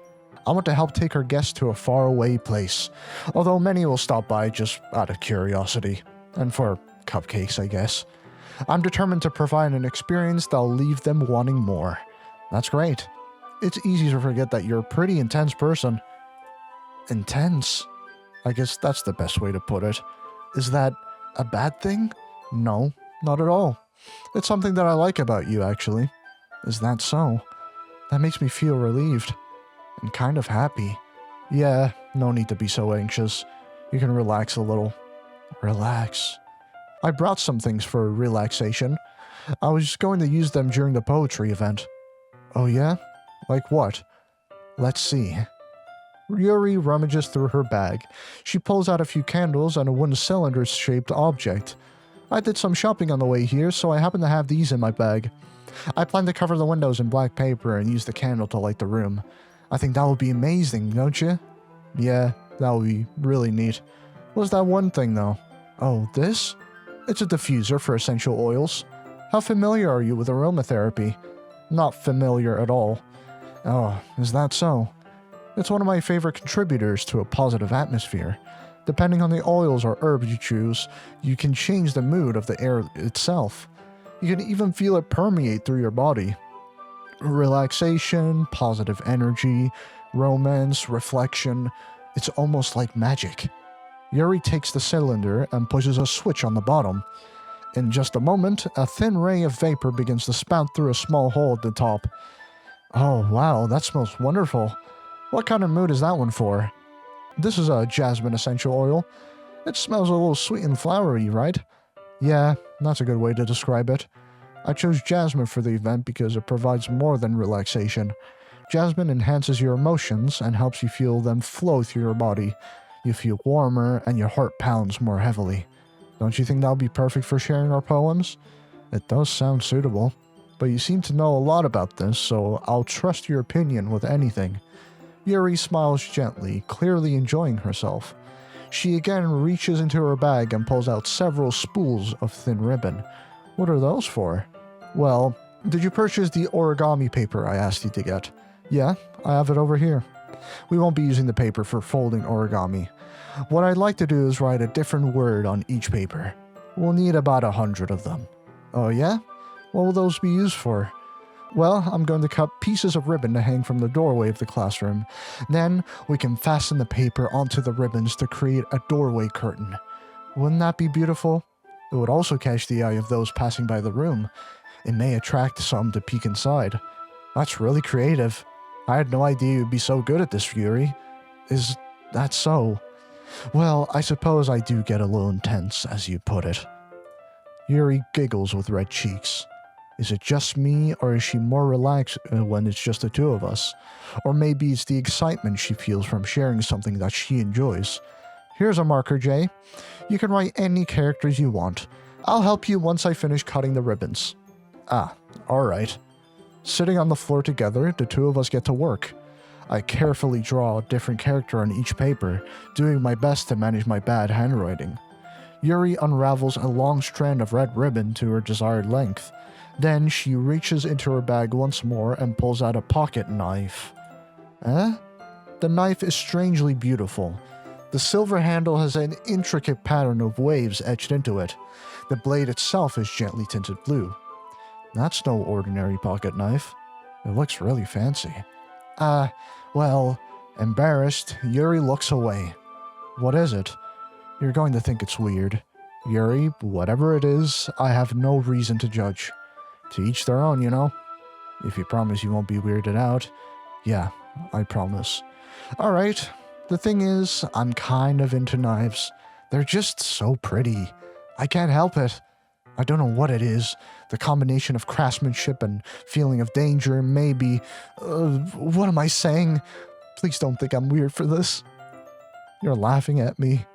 I want to help take our guests to a faraway place. Although many will stop by just out of curiosity. And for cupcakes, I guess. I'm determined to provide an experience that'll leave them wanting more. That's great. It's easy to forget that you're a pretty intense person. Intense? I guess that's the best way to put it. Is that a bad thing? No, not at all. It's something that I like about you, actually. Is that so? That makes me feel relieved. And kind of happy. Yeah, no need to be so anxious. You can relax a little. Relax. I brought some things for relaxation. I was going to use them during the poetry event. Oh yeah? Like what? Let's see. Yuri rummages through her bag. She pulls out a few candles and a wooden cylinder-shaped object. I did some shopping on the way here, so I happen to have these in my bag. I plan to cover the windows in black paper and use the candle to light the room. I think that would be amazing, don't you? Yeah, that would be really neat. What's that one thing, though? Oh, this? It's a diffuser for essential oils. How familiar are you with aromatherapy? Not familiar at all. Oh, is that so? It's one of my favorite contributors to a positive atmosphere. Depending on the oils or herbs you choose, you can change the mood of the air itself. You can even feel it permeate through your body. Relaxation, positive energy, romance, reflection. It's almost like magic. Yuri takes the cylinder and pushes a switch on the bottom. In just a moment, a thin ray of vapor begins to spout through a small hole at the top. Oh, wow, that smells wonderful. What kind of mood is that one for? This is a jasmine essential oil. It smells a little sweet and flowery, right? Yeah, that's a good way to describe it. I chose jasmine for the event because it provides more than relaxation. Jasmine enhances your emotions and helps you feel them flow through your body. You feel warmer and your heart pounds more heavily. Don't you think that would be perfect for sharing our poems? It does sound suitable, but you seem to know a lot about this, so I'll trust your opinion with anything. Yuri smiles gently, clearly enjoying herself. She again reaches into her bag and pulls out several spools of thin ribbon. What are those for? Well, did you purchase the origami paper I asked you to get? Yeah, I have it over here. We won't be using the paper for folding origami. What I'd like to do is write a different word on each paper. We'll need about 100 of them. Oh yeah? What will those be used for? Well, I'm going to cut pieces of ribbon to hang from the doorway of the classroom. Then we can fasten the paper onto the ribbons to create a doorway curtain. Wouldn't that be beautiful? It would also catch the eye of those passing by the room. It may attract some to peek inside. That's really creative. I had no idea you'd be so good at this, Yuri. Is that so? Well, I suppose I do get a little intense, as you put it. Yuri giggles with red cheeks. Is it just me, or is she more relaxed when it's just the two of us? Or maybe it's the excitement she feels from sharing something that she enjoys. Here's a marker, Jay. You can write any characters you want. I'll help you once I finish cutting the ribbons. Ah, alright. Sitting on the floor together, the two of us get to work. I carefully draw a different character on each paper, doing my best to manage my bad handwriting. Yuri unravels a long strand of red ribbon to her desired length. Then she reaches into her bag once more and pulls out a pocket knife. Eh? The knife is strangely beautiful. The silver handle has an intricate pattern of waves etched into it. The blade itself is gently tinted blue. That's no ordinary pocket knife. It looks really fancy. Well, embarrassed, Yuri looks away. What is it? You're going to think it's weird. Yuri, whatever it is, I have no reason to judge. To each their own, you know? If you promise you won't be weirded out. Yeah, I promise. Alright, the thing is, I'm kind of into knives. They're just so pretty. I can't help it. I don't know what it is. The combination of craftsmanship and feeling of danger, maybe. What am I saying? Please don't think I'm weird for this. You're laughing at me.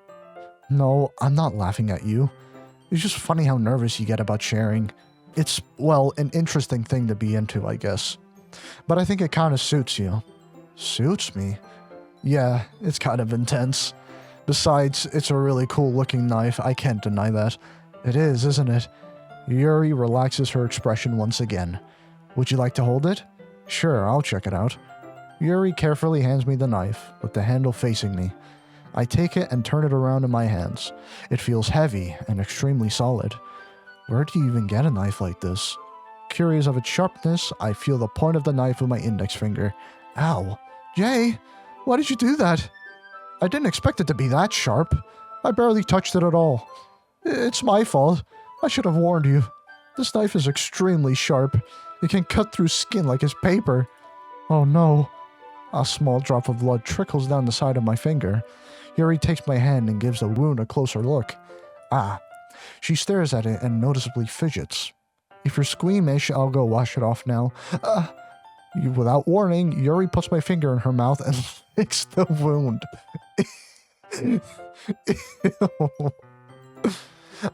No, I'm not laughing at you. It's just funny how nervous you get about sharing. It's, well, an interesting thing to be into, I guess. But I think it kind of suits you. Suits me? Yeah, it's kind of intense. Besides, it's a really cool looking knife, I can't deny that. It is, isn't it? Yuri relaxes her expression once again. Would you like to hold it? Sure, I'll check it out. Yuri carefully hands me the knife, with the handle facing me. I take it and turn it around in my hands. It feels heavy and extremely solid. Where do you even get a knife like this? Curious of its sharpness, I feel the point of the knife with my index finger. Ow. Jay, why did you do that? I didn't expect it to be that sharp. I barely touched it at all. It's my fault. I should have warned you. This knife is extremely sharp. It can cut through skin like it's paper. Oh no. A small drop of blood trickles down the side of my finger. Yuri takes my hand and gives the wound a closer look. Ah. She stares at it and noticeably fidgets. If you're squeamish, I'll go wash it off now. Without warning, Yuri puts my finger in her mouth and licks the wound.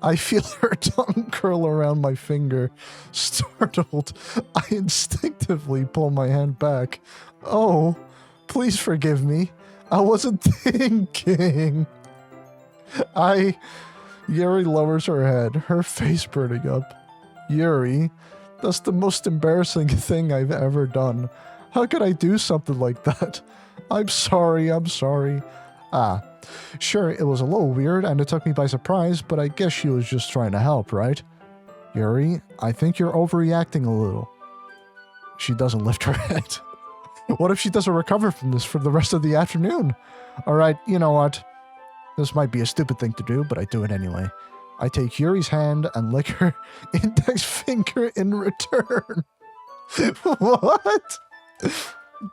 I feel her tongue curl around my finger. Startled, I instinctively pull my hand back. Oh, please forgive me. I wasn't thinking. Yuri lowers her head, her face burning up. Yuri, that's the most embarrassing thing I've ever done. How could I do something like that? I'm sorry. Ah, sure, it was a little weird and it took me by surprise, but I guess she was just trying to help, right? Yuri, I think you're overreacting a little. She doesn't lift her head. What if she doesn't recover from this for the rest of the afternoon? Alright, you know what? This might be a stupid thing to do, but I do it anyway. I take Yuri's hand and lick her index finger in return. What?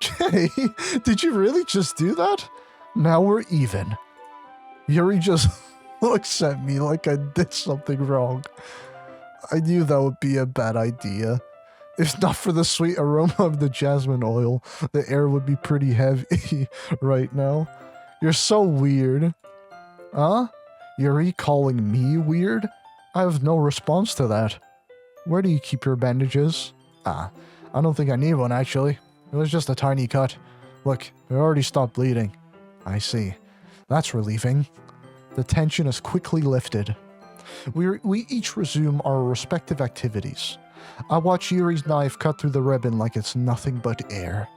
Jay, did you really just do that? Now we're even. Yuri just looks at me like I did something wrong. I knew that would be a bad idea. If not for the sweet aroma of the jasmine oil, the air would be pretty heavy right now. You're so weird. Huh? Yuri calling me weird? I have no response to that. Where do you keep your bandages? I don't think I need one actually. It was just a tiny cut. Look, it already stopped bleeding. I see. That's relieving. The tension is quickly lifted. We each resume our respective activities. I watch Yuri's knife cut through the ribbon like it's nothing but air.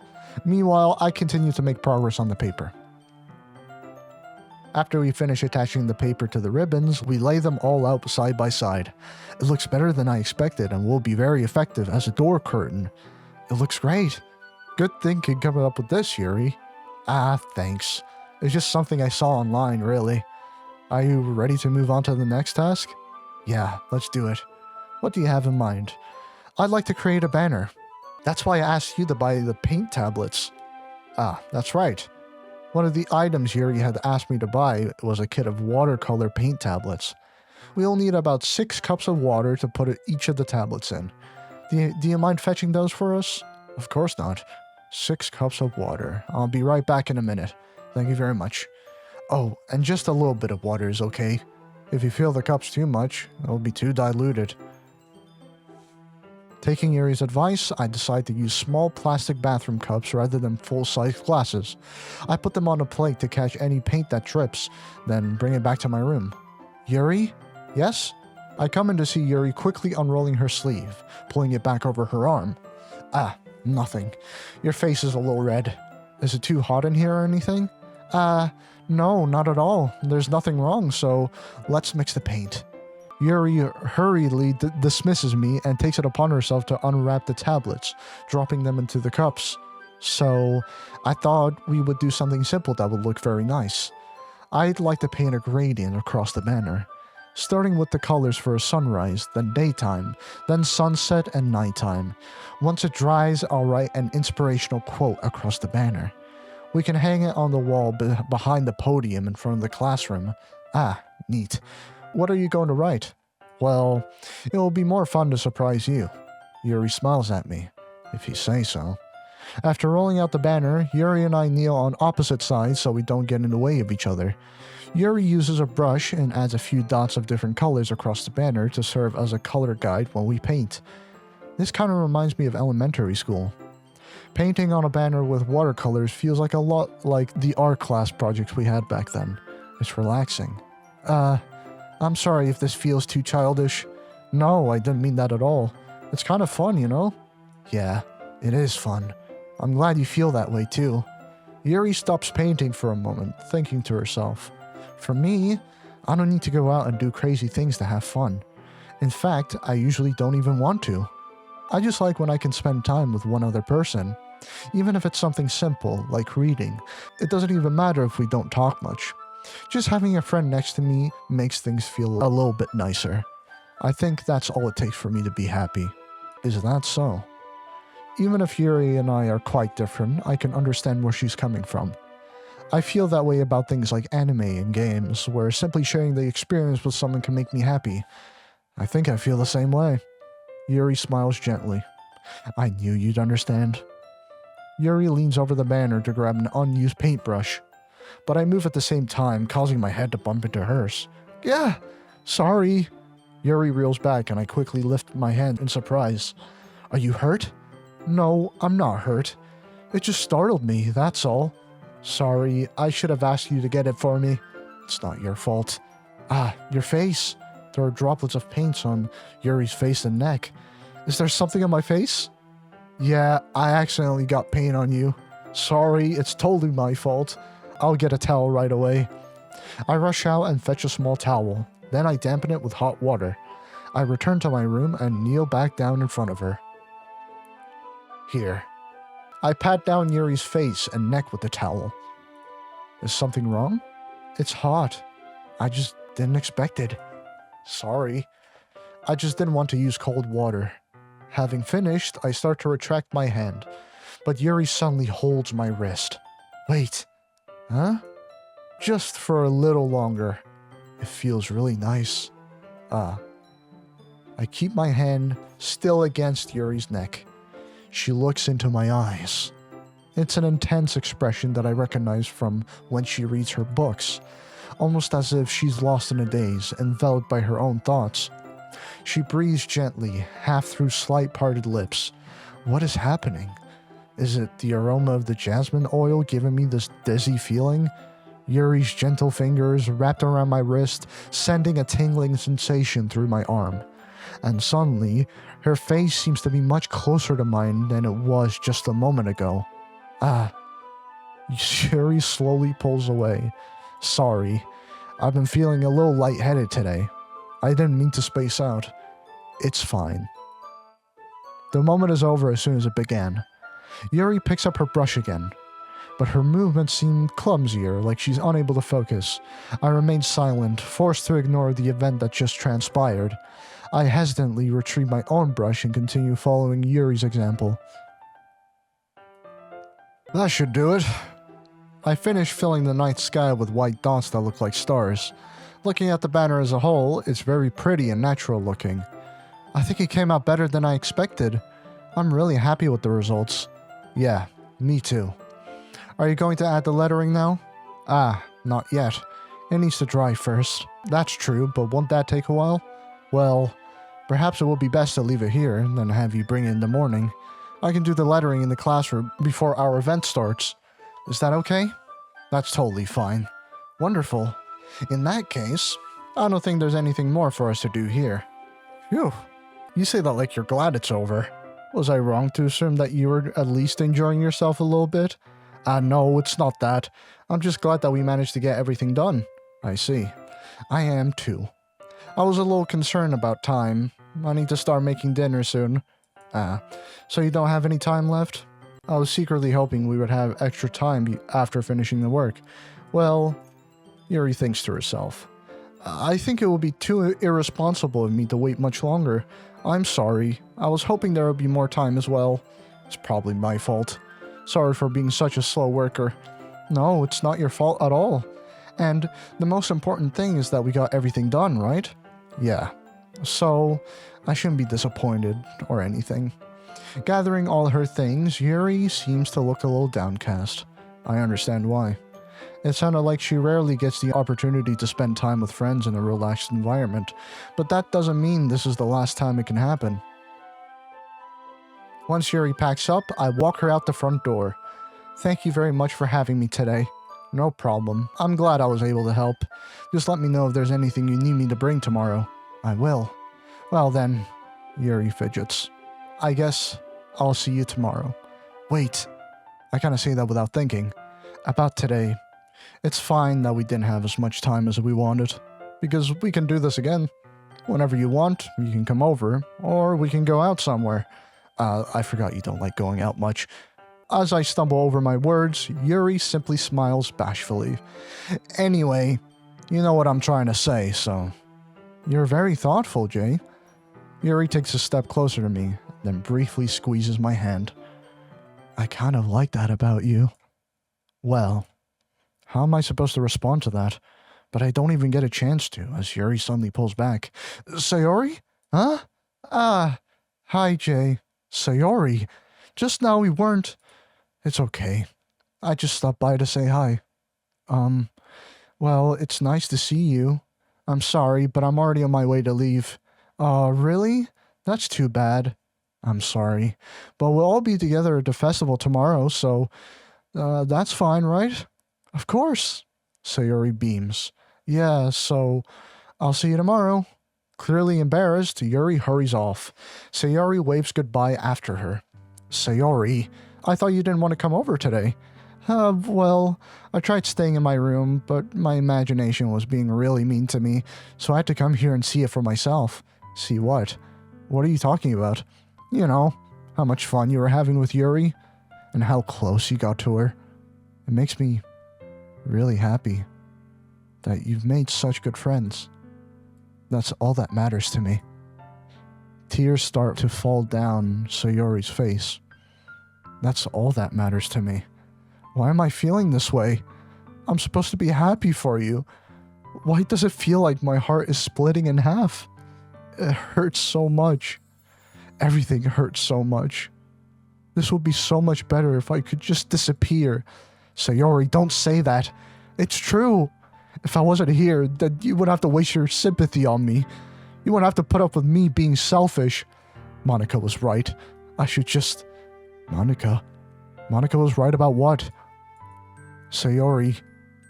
Meanwhile, I continue to make progress on the paper. After we finish attaching the paper to the ribbons, we lay them all out side by side. It looks better than I expected and will be very effective as a door curtain. It looks great. Good thinking coming up with this, Yuri. Ah, thanks. It's just something I saw online, really. Are you ready to move on to the next task? Yeah, let's do it. What do you have in mind? I'd like to create a banner. That's why I asked you to buy the paint tablets. Ah, that's right. One of the items Yuri had asked me to buy was a kit of watercolor paint tablets. We'll need about 6 cups of water to put each of the tablets in. Do you mind fetching those for us? Of course not. 6 cups of water. I'll be right back in a minute. Thank you very much. Oh, and just a little bit of water is okay. If you feel the cup's too much, it'll be too diluted. Taking Yuri's advice, I decide to use small plastic bathroom cups rather than full-size glasses. I put them on a plate to catch any paint that drips, then bring it back to my room. Yuri? Yes? I come in to see Yuri quickly unrolling her sleeve, pulling it back over her arm. Ah, nothing. Your face is a little red. Is it too hot in here or anything? No, not at all. There's nothing wrong, so let's mix the paint. Yuri hurriedly dismisses me and takes it upon herself to unwrap the tablets, dropping them into the cups. So, I thought we would do something simple that would look very nice. I'd like to paint a gradient across the banner, starting with the colors for a sunrise, then daytime, then sunset and nighttime. Once it dries, I'll write an inspirational quote across the banner. We can hang it on the wall behind the podium in front of the classroom. Ah, neat. What are you going to write? Well, it will be more fun to surprise you. Yuri smiles at me, if you say so. After rolling out the banner, Yuri and I kneel on opposite sides so we don't get in the way of each other. Yuri uses a brush and adds a few dots of different colors across the banner to serve as a color guide while we paint. This kind of reminds me of elementary school. Painting on a banner with watercolors feels like a lot like the art class projects we had back then. It's relaxing. I'm sorry if this feels too childish. No, I didn't mean that at all. It's kind of fun, you know? Yeah, it is fun. I'm glad you feel that way too. Yuri stops painting for a moment, thinking to herself. For me, I don't need to go out and do crazy things to have fun. In fact, I usually don't even want to. I just like when I can spend time with one other person. Even if it's something simple, like reading. It doesn't even matter if we don't talk much. Just having a friend next to me makes things feel a little bit nicer. I think that's all it takes for me to be happy. Is that so? Even if Yuri and I are quite different, I can understand where she's coming from. I feel that way about things like anime and games, where simply sharing the experience with someone can make me happy. I think I feel the same way. Yuri smiles gently. I knew you'd understand. Yuri leans over the banner to grab an unused paintbrush, but I move at the same time, causing my head to bump into hers. Yeah, sorry. Yuri reels back and I quickly lift my hand in surprise. Are you hurt? No, I'm not hurt. It just startled me, that's all. Sorry, I should have asked you to get it for me. It's not your fault. Ah, your face. There are droplets of paint on Yuri's face and neck. Is there something on my face? Yeah, I accidentally got paint on you. Sorry, it's totally my fault. I'll get a towel right away. I rush out and fetch a small towel. Then I dampen it with hot water. I return to my room and kneel back down in front of her. Here. I pat down Yuri's face and neck with the towel. Is something wrong? It's hot. I just didn't expect it. Sorry. I just didn't want to use cold water. Having finished, I start to retract my hand, but Yuri suddenly holds my wrist. Wait. Huh? Just for a little longer. It feels really nice. I keep my hand still against Yuri's neck. She looks into my eyes. It's an intense expression that I recognize from when she reads her books, almost as if she's lost in a daze, enveloped by her own thoughts. She breathes gently, half through slight parted lips. What is happening? Is it the aroma of the jasmine oil giving me this dizzy feeling? Yuri's gentle fingers wrapped around my wrist, sending a tingling sensation through my arm. And suddenly, her face seems to be much closer to mine than it was just a moment ago. Yuri slowly pulls away. Sorry, I've been feeling a little lightheaded today. I didn't mean to space out. It's fine. The moment is over as soon as it began. Yuri picks up her brush again, but her movements seem clumsier, like she's unable to focus. I remain silent, forced to ignore the event that just transpired. I hesitantly retrieve my own brush and continue following Yuri's example. That should do it. I finish filling the night sky with white dots that look like stars. Looking at the banner as a whole, it's very pretty and natural looking. I think it came out better than I expected. I'm really happy with the results. Yeah, me too. Are you going to add the lettering now? Ah, not yet. It needs to dry first. That's true, but won't that take a while? Well, perhaps it would be best to leave it here, then have you bring it in the morning. I can do the lettering in the classroom before our event starts. Is that okay? That's totally fine. Wonderful. In that case, I don't think there's anything more for us to do here. Phew. You say that like you're glad it's over. Was I wrong to assume that you were at least enjoying yourself a little bit? No, it's not that. I'm just glad that we managed to get everything done. I see. I am too. I was a little concerned about time. I need to start making dinner soon. So you don't have any time left? I was secretly hoping we would have extra time after finishing the work. Well, Yuri thinks to herself. I think it would be too irresponsible of me to wait much longer. I'm sorry. I was hoping there would be more time as well. It's probably my fault. Sorry for being such a slow worker. No, it's not your fault at all. And the most important thing is that we got everything done, right? Yeah. So, I shouldn't be disappointed or anything. Gathering all her things, Yuri seems to look a little downcast. I understand why. It sounded like she rarely gets the opportunity to spend time with friends in a relaxed environment, but that doesn't mean this is the last time it can happen. Once Yuri packs up, I walk her out the front door. Thank you very much for having me today. No problem. I'm glad I was able to help. Just let me know if there's anything you need me to bring tomorrow. I will. Well then, Yuri fidgets. I guess I'll see you tomorrow. Wait. I kind of say that without thinking. About today. It's fine that we didn't have as much time as we wanted, because we can do this again. Whenever you want, you can come over, or we can go out somewhere. I forgot you don't like going out much. As I stumble over my words, Yuri simply smiles bashfully. Anyway, you know what I'm trying to say, so... You're very thoughtful, Jay. Yuri takes a step closer to me, then briefly squeezes my hand. I kind of like that about you. Well... How am I supposed to respond to that? But I don't even get a chance to, as Yuri suddenly pulls back. Sayori? Huh? Hi, Jay. Sayori? Just now we weren't... It's okay. I just stopped by to say hi. Well, it's nice to see you. I'm sorry, but I'm already on my way to leave. Really? That's too bad. I'm sorry. But we'll all be together at the festival tomorrow, so... that's fine, right? Of course. Sayori beams. Yeah, so I'll see you tomorrow. Clearly embarrassed, Yuri hurries off. Sayori waves goodbye after her. Sayori, I thought you didn't want to come over today. Well, I tried staying in my room, but my imagination was being really mean to me, so I had to come here and see it for myself. See what? What are you talking about? You know, how much fun you were having with Yuri, and how close you got to her. It makes me really happy that you've made such good friends. That's all that matters to me. Tears start to fall down Sayori's face. That's all that matters to me. Why am I feeling this way? I'm supposed to be happy for you. Why does it feel like my heart is splitting in half? It hurts so much. Everything hurts so much. This would be so much better if I could just disappear. Sayori, don't say that. It's true. If I wasn't here, then you wouldn't have to waste your sympathy on me. You wouldn't have to put up with me being selfish. Monica was right. I should just... Monica was right about what? Sayori,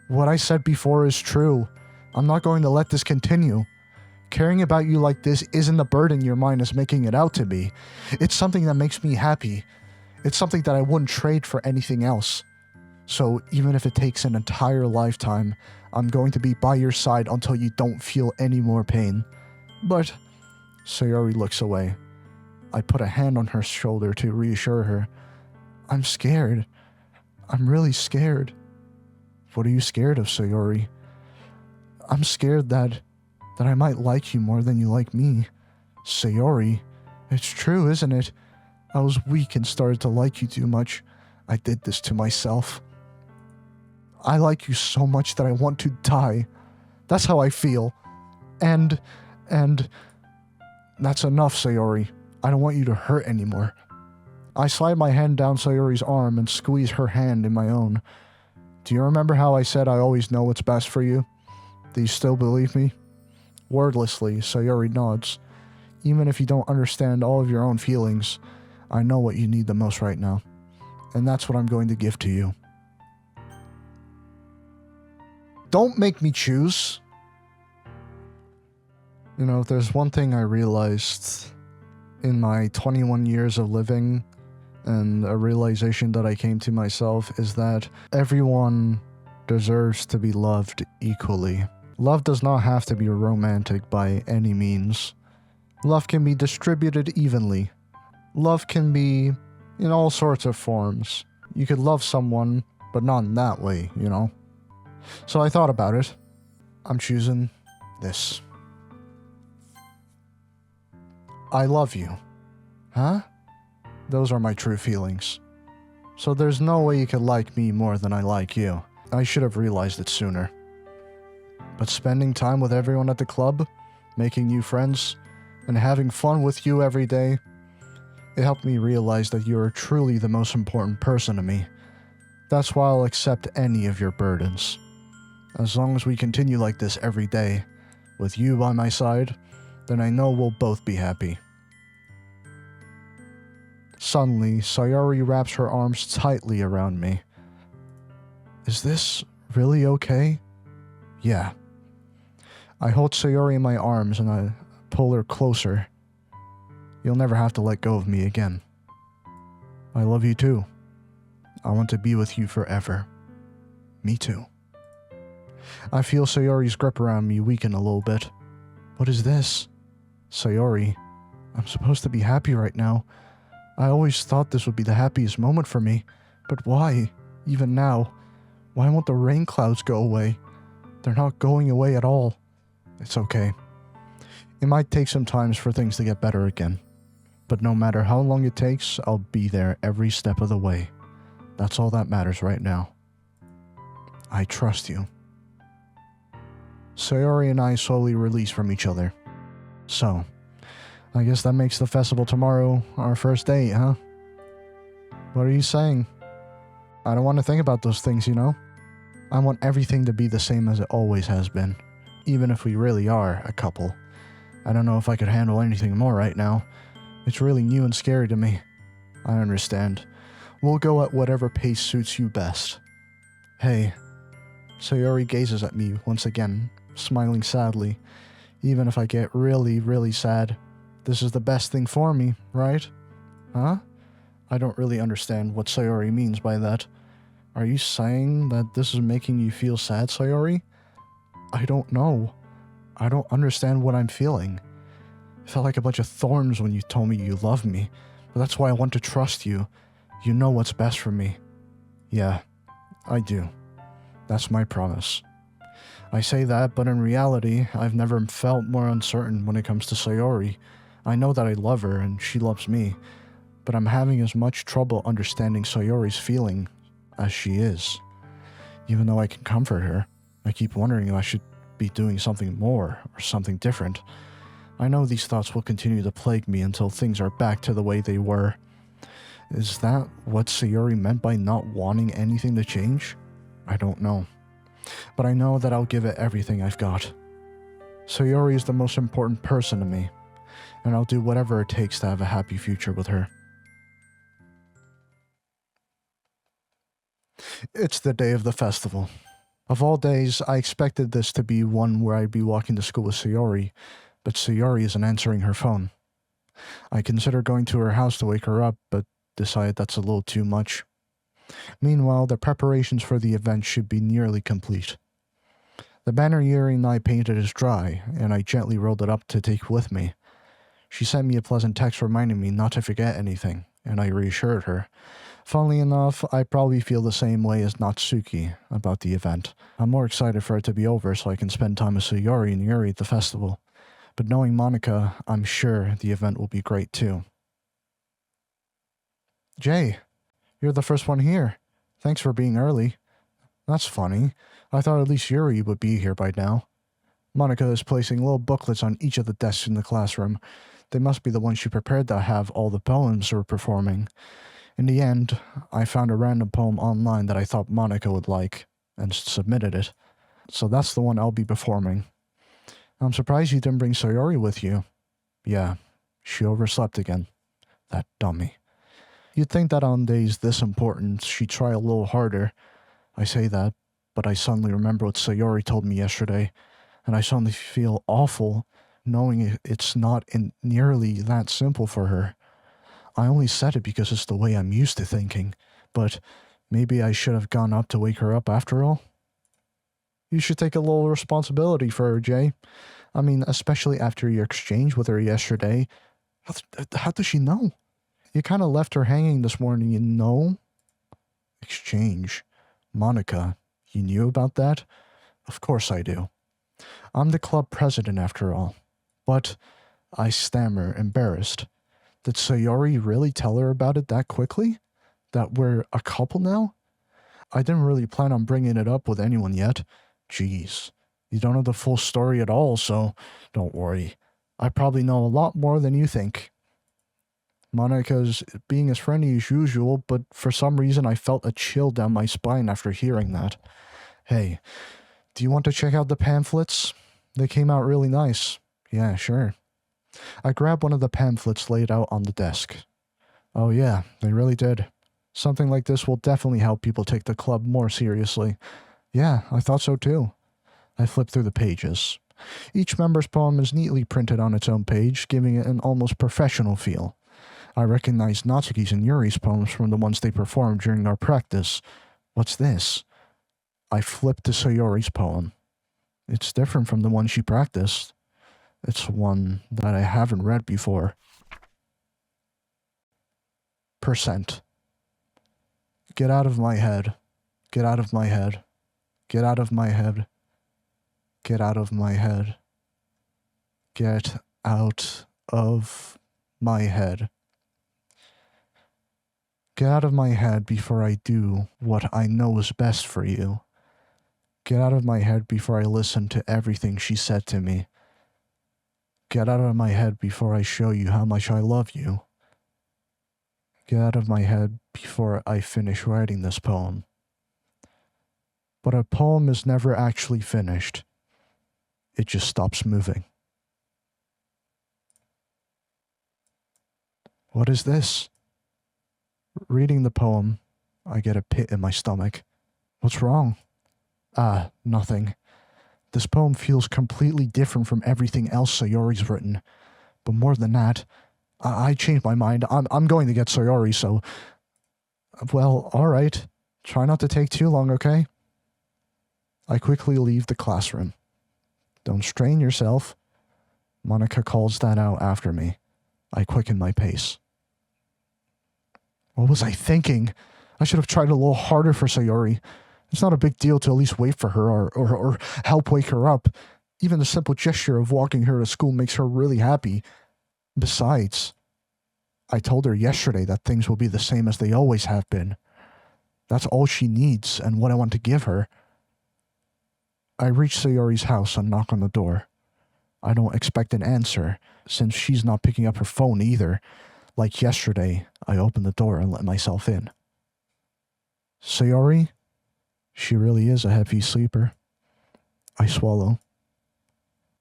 what I said before is true. I'm not going to let this continue. Caring about you like this isn't the burden your mind is making it out to be. It's something that makes me happy. It's something that I wouldn't trade for anything else. So even if it takes an entire lifetime, I'm going to be by your side until you don't feel any more pain. But... Sayori looks away. I put a hand on her shoulder to reassure her. I'm scared. I'm really scared. What are you scared of, Sayori? I'm scared that I might like you more than you like me. Sayori, it's true, isn't it? I was weak and started to like you too much. I did this to myself. I like you so much that I want to die. That's how I feel. And that's enough, Sayori. I don't want you to hurt anymore. I slide my hand down Sayori's arm and squeeze her hand in my own. Do you remember how I said I always know what's best for you? Do you still believe me? Wordlessly, Sayori nods. Even if you don't understand all of your own feelings, I know what you need the most right now. And that's what I'm going to give to you. Don't make me choose. You know, if there's one thing I realized in my 21 years of living, and a realization that I came to myself, is that everyone deserves to be loved equally. Love does not have to be romantic by any means. Love can be distributed evenly. Love can be in all sorts of forms. You could love someone, but not in that way, you know? So I thought about it. I'm choosing this. I love you. Huh? Those are my true feelings. So there's no way you could like me more than I like you. I should have realized it sooner. But spending time with everyone at the club, making new friends, and having fun with you every day, it helped me realize that you are truly the most important person to me. That's why I'll accept any of your burdens. As long as we continue like this every day, with you by my side, then I know we'll both be happy. Suddenly, Sayori wraps her arms tightly around me. Is this really okay? Yeah. I hold Sayori in my arms and I pull her closer. You'll never have to let go of me again. I love you too. I want to be with you forever. Me too. I feel Sayori's grip around me weaken a little bit. What is this? Sayori, I'm supposed to be happy right now. I always thought this would be the happiest moment for me. But why? Even now? Why won't the rain clouds go away? They're not going away at all. It's okay. It might take some time for things to get better again. But no matter how long it takes, I'll be there every step of the way. That's all that matters right now. I trust you. Sayori and I slowly release from each other. So, I guess that makes the festival tomorrow our first date, huh? What are you saying? I don't want to think about those things, you know? I want everything to be the same as it always has been, even if we really are a couple. I don't know if I could handle anything more right now. It's really new and scary to me. I understand. We'll go at whatever pace suits you best. Hey. Sayori gazes at me once again, smiling sadly. Even if I get really, really sad, this is the best thing for me, right? Huh? I don't really understand what Sayori means by that. Are you saying that this is making you feel sad, Sayori? I don't know. I don't understand what I'm feeling. It felt like a bunch of thorns when you told me you love me, but that's why I want to trust you. You know what's best for me. Yeah, I do. That's my promise. I say that, but in reality, I've never felt more uncertain when it comes to Sayori. I know that I love her and she loves me, but I'm having as much trouble understanding Sayori's feeling as she is. Even though I can comfort her, I keep wondering if I should be doing something more or something different. I know these thoughts will continue to plague me until things are back to the way they were. Is that what Sayori meant by not wanting anything to change? I don't know. But I know that I'll give it everything I've got. Sayori is the most important person to me, and I'll do whatever it takes to have a happy future with her. It's the day of the festival. Of all days, I expected this to be one where I'd be walking to school with Sayori, but Sayori isn't answering her phone. I consider going to her house to wake her up, but decide that's a little too much. Meanwhile, the preparations for the event should be nearly complete. The banner Yuri and I painted is dry, and I gently rolled it up to take with me. She sent me a pleasant text reminding me not to forget anything, and I reassured her. Funnily enough, I probably feel the same way as Natsuki about the event. I'm more excited for it to be over so I can spend time with Sayori and Yuri at the festival. But knowing Monica, I'm sure the event will be great too. Jay, you're the first one here. Thanks for being early. That's funny. I thought at least Yuri would be here by now. Monica is placing little booklets on each of the desks in the classroom. They must be the ones she prepared to have all the poems we're performing. In the end, I found a random poem online that I thought Monica would like, and submitted it. So that's the one I'll be performing. I'm surprised you didn't bring Sayori with you. Yeah, she overslept again. That dummy. You'd think that on days this important, she'd try a little harder. I say that, but I suddenly remember what Sayori told me yesterday, and I suddenly feel awful knowing it's not nearly that simple for her. I only said it because it's the way I'm used to thinking, but maybe I should have gone up to wake her up after all. You should take a little responsibility for her, Jay. I mean, especially after your exchange with her yesterday. How does she know? You kind of left her hanging this morning, you know? Exchange. Monica, you knew about that? Of course I do. I'm the club president after all. But, I stammer, embarrassed. Did Sayori really tell her about it that quickly? That we're a couple now? I didn't really plan on bringing it up with anyone yet. Jeez. You don't know the full story at all, so don't worry. I probably know a lot more than you think. Monica's being as friendly as usual, but for some reason I felt a chill down my spine after hearing that. Hey, do you want to check out the pamphlets? They came out really nice. Yeah, sure. I grabbed one of the pamphlets laid out on the desk. Oh yeah, they really did. Something like this will definitely help people take the club more seriously. Yeah, I thought so too. I flipped through the pages. Each member's poem is neatly printed on its own page, giving it an almost professional feel. I recognized Natsuki's and Yuri's poems from the ones they performed during our practice. What's this? I flipped to Sayori's poem. It's different from the one she practiced. It's one that I haven't read before. Percent. Get out of my head. Get out of my head. Get out of my head. Get out of my head. Get out of my head. Get out of my head before I do what I know is best for you. Get out of my head before I listen to everything she said to me. Get out of my head before I show you how much I love you. Get out of my head before I finish writing this poem. But a poem is never actually finished. It just stops moving. What is this? Reading the poem, I get a pit in my stomach. What's wrong? Nothing. This poem feels completely different from everything else Sayori's written. But more than that, I changed my mind. I'm going to get Sayori, so... Well, alright. Try not to take too long, okay? I quickly leave the classroom. Don't strain yourself. Monica calls that out after me. I quicken my pace. What was I thinking? I should have tried a little harder for Sayori. It's not a big deal to at least wait for her or help wake her up. Even the simple gesture of walking her to school makes her really happy. Besides, I told her yesterday that things will be the same as they always have been. That's all she needs and what I want to give her. I reach Sayori's house and knock on the door. I don't expect an answer, since she's not picking up her phone either. Like yesterday, I open the door and let myself in. Sayori? She really is a heavy sleeper. I swallow.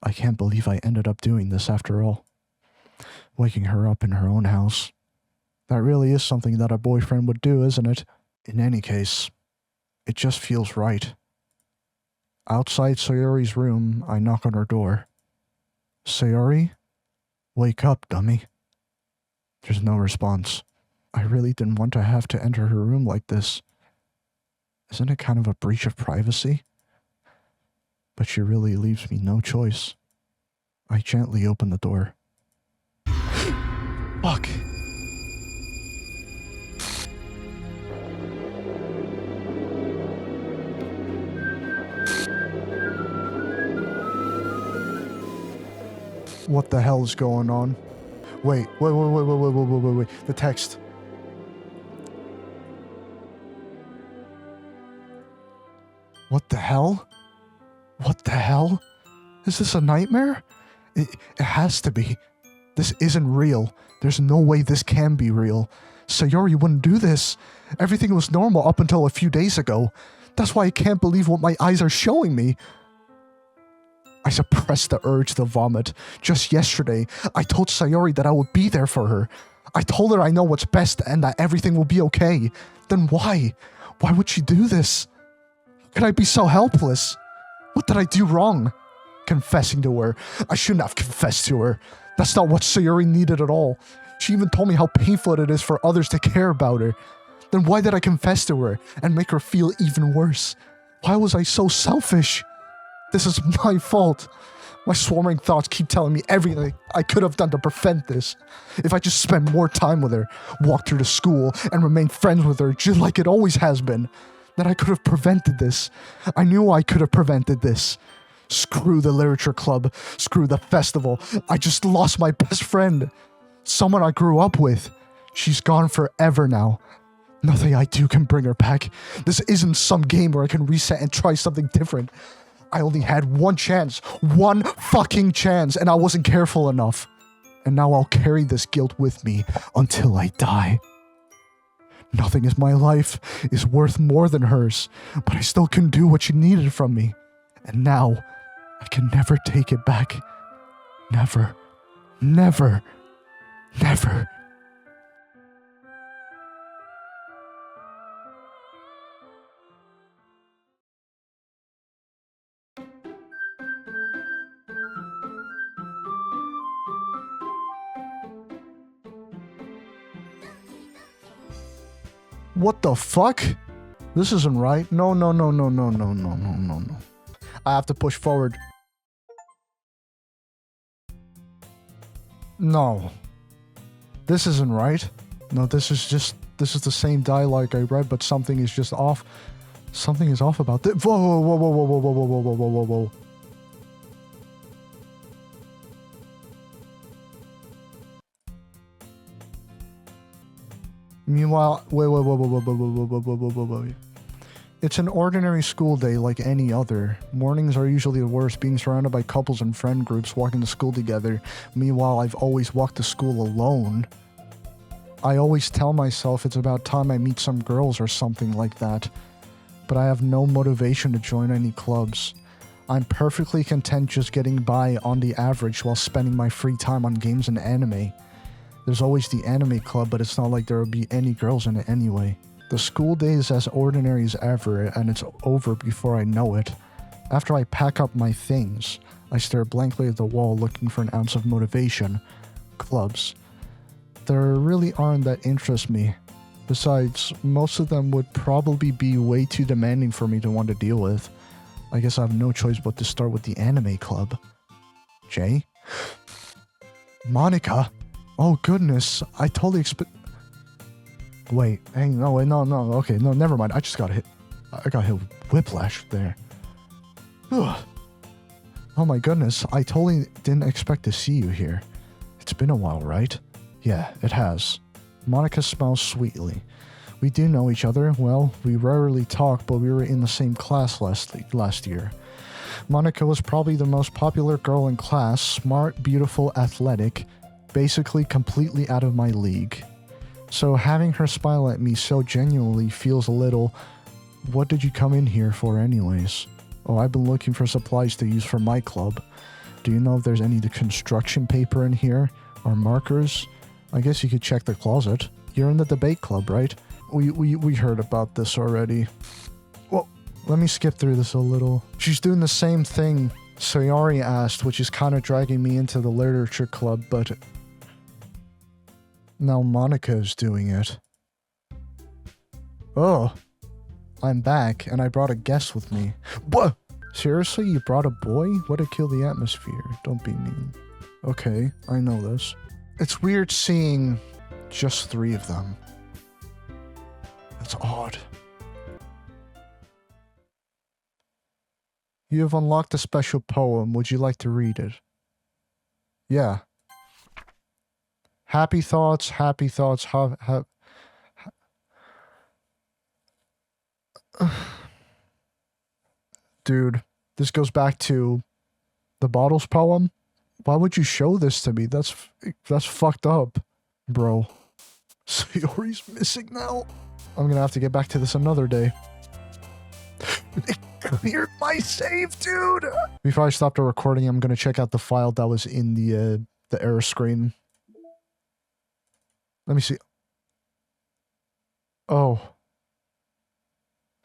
I can't believe I ended up doing this after all. Waking her up in her own house. That really is something that a boyfriend would do, isn't it? In any case, it just feels right. Outside Sayori's room, I knock on her door. Sayori? Wake up, dummy. There's no response. I really didn't want to have to enter her room like this. Isn't it kind of a breach of privacy? But she really leaves me no choice. I gently open the door. Fuck. What the hell is going on? Wait. The text. What the hell? What the hell? Is this a nightmare? It has to be. This isn't real. There's no way this can be real. Sayori wouldn't do this. Everything was normal up until a few days ago. That's why I can't believe what my eyes are showing me. I suppressed the urge to vomit. Just yesterday, I told Sayori that I would be there for her. I told her I know what's best and that everything will be okay. Then why? Why would she do this? How could I be so helpless? What did I do wrong? Confessing to her. I shouldn't have confessed to her. That's not what Sayori needed at all. She even told me how painful it is for others to care about her. Then why did I confess to her and make her feel even worse? Why was I so selfish? This is my fault. My swarming thoughts keep telling me everything I could have done to prevent this. If I just spent more time with her, walked her to school, and remained friends with her just like it always has been, then I could have prevented this. I knew I could have prevented this. Screw the literature club. Screw the festival. I just lost my best friend. Someone I grew up with. She's gone forever now. Nothing I do can bring her back. This isn't some game where I can reset and try something different. I only had one chance. One fucking chance, and I wasn't careful enough. And now I'll carry this guilt with me until I die. Nothing in my life is worth more than hers, but I still can do what she needed from me. And now, I can never take it back. Never. Never. Never. What the fuck? This isn't right. No. I have to push forward. No. This isn't right. No, this is the same dialogue I read, but something is just off. Something is off about this. Whoa. Meanwhile, wait. It's an ordinary school day like any other. Mornings are usually the worst, being surrounded by couples and friend groups walking to school together. Meanwhile, I've always walked to school alone. I always tell myself it's about time I meet some girls or something like that. But I have no motivation to join any clubs. I'm perfectly content just getting by on the average while spending my free time on games and anime. There's always the anime club, but it's not like there will be any girls in it anyway. The school day is as ordinary as ever, and it's over before I know it. After I pack up my things, I stare blankly at the wall looking for an ounce of motivation. Clubs. There really aren't that interest me. Besides, most of them would probably be way too demanding for me to want to deal with. I guess I have no choice but to start with the anime club. Jay? Monica? Oh goodness, I totally Wait, no, okay, no, never mind. I got hit with whiplash there. Ugh. Oh my goodness, I totally didn't expect to see you here. It's been a while, right? Yeah, it has. Monica smiles sweetly. We do know each other. Well, we rarely talk, but we were in the same class last year. Monica was probably the most popular girl in class, smart, beautiful, athletic, basically completely out of my league. So having her smile at me so genuinely feels a little, what did you come in here for anyways? Oh, I've been looking for supplies to use for my club. Do you know if there's any construction paper in here? Or markers? I guess you could check the closet. You're in the debate club, right? We heard about this already. Well, let me skip through this a little. She's doing the same thing Sayori asked, which is kind of dragging me into the literature club, but now Monica is doing it. Oh, I'm back, and I brought a guest with me. What? Seriously, you brought a boy? What to kill the atmosphere? Don't be mean. Okay, I know this. It's weird seeing just 3 of them. That's odd. You have unlocked a special poem. Would you like to read it? Yeah. Happy thoughts, happy thoughts, Dude, this goes back to the Bottles poem. Why would you show this to me? That's fucked up, bro. Sayori's missing now. I'm gonna have to get back to this another day. It cleared my save, dude! Before I stop the recording, I'm gonna check out the file that was in the error screen. Let me see. Oh.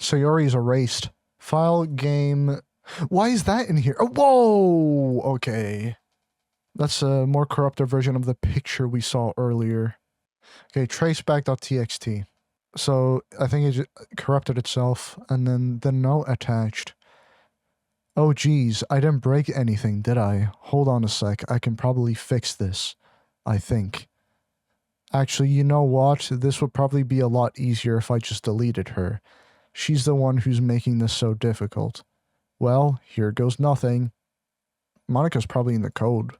Sayori's erased. File, game... Why is that in here? Oh, whoa! Okay. That's a more corrupted version of the picture we saw earlier. Okay, traceback.txt. So, I think it just corrupted itself, and then the note attached. Oh geez, I didn't break anything, did I? Hold on a sec, I can probably fix this. I think. Actually, you know what? This would probably be a lot easier if I just deleted her. She's the one who's making this so difficult. Well, here goes nothing. Monika's probably in the code.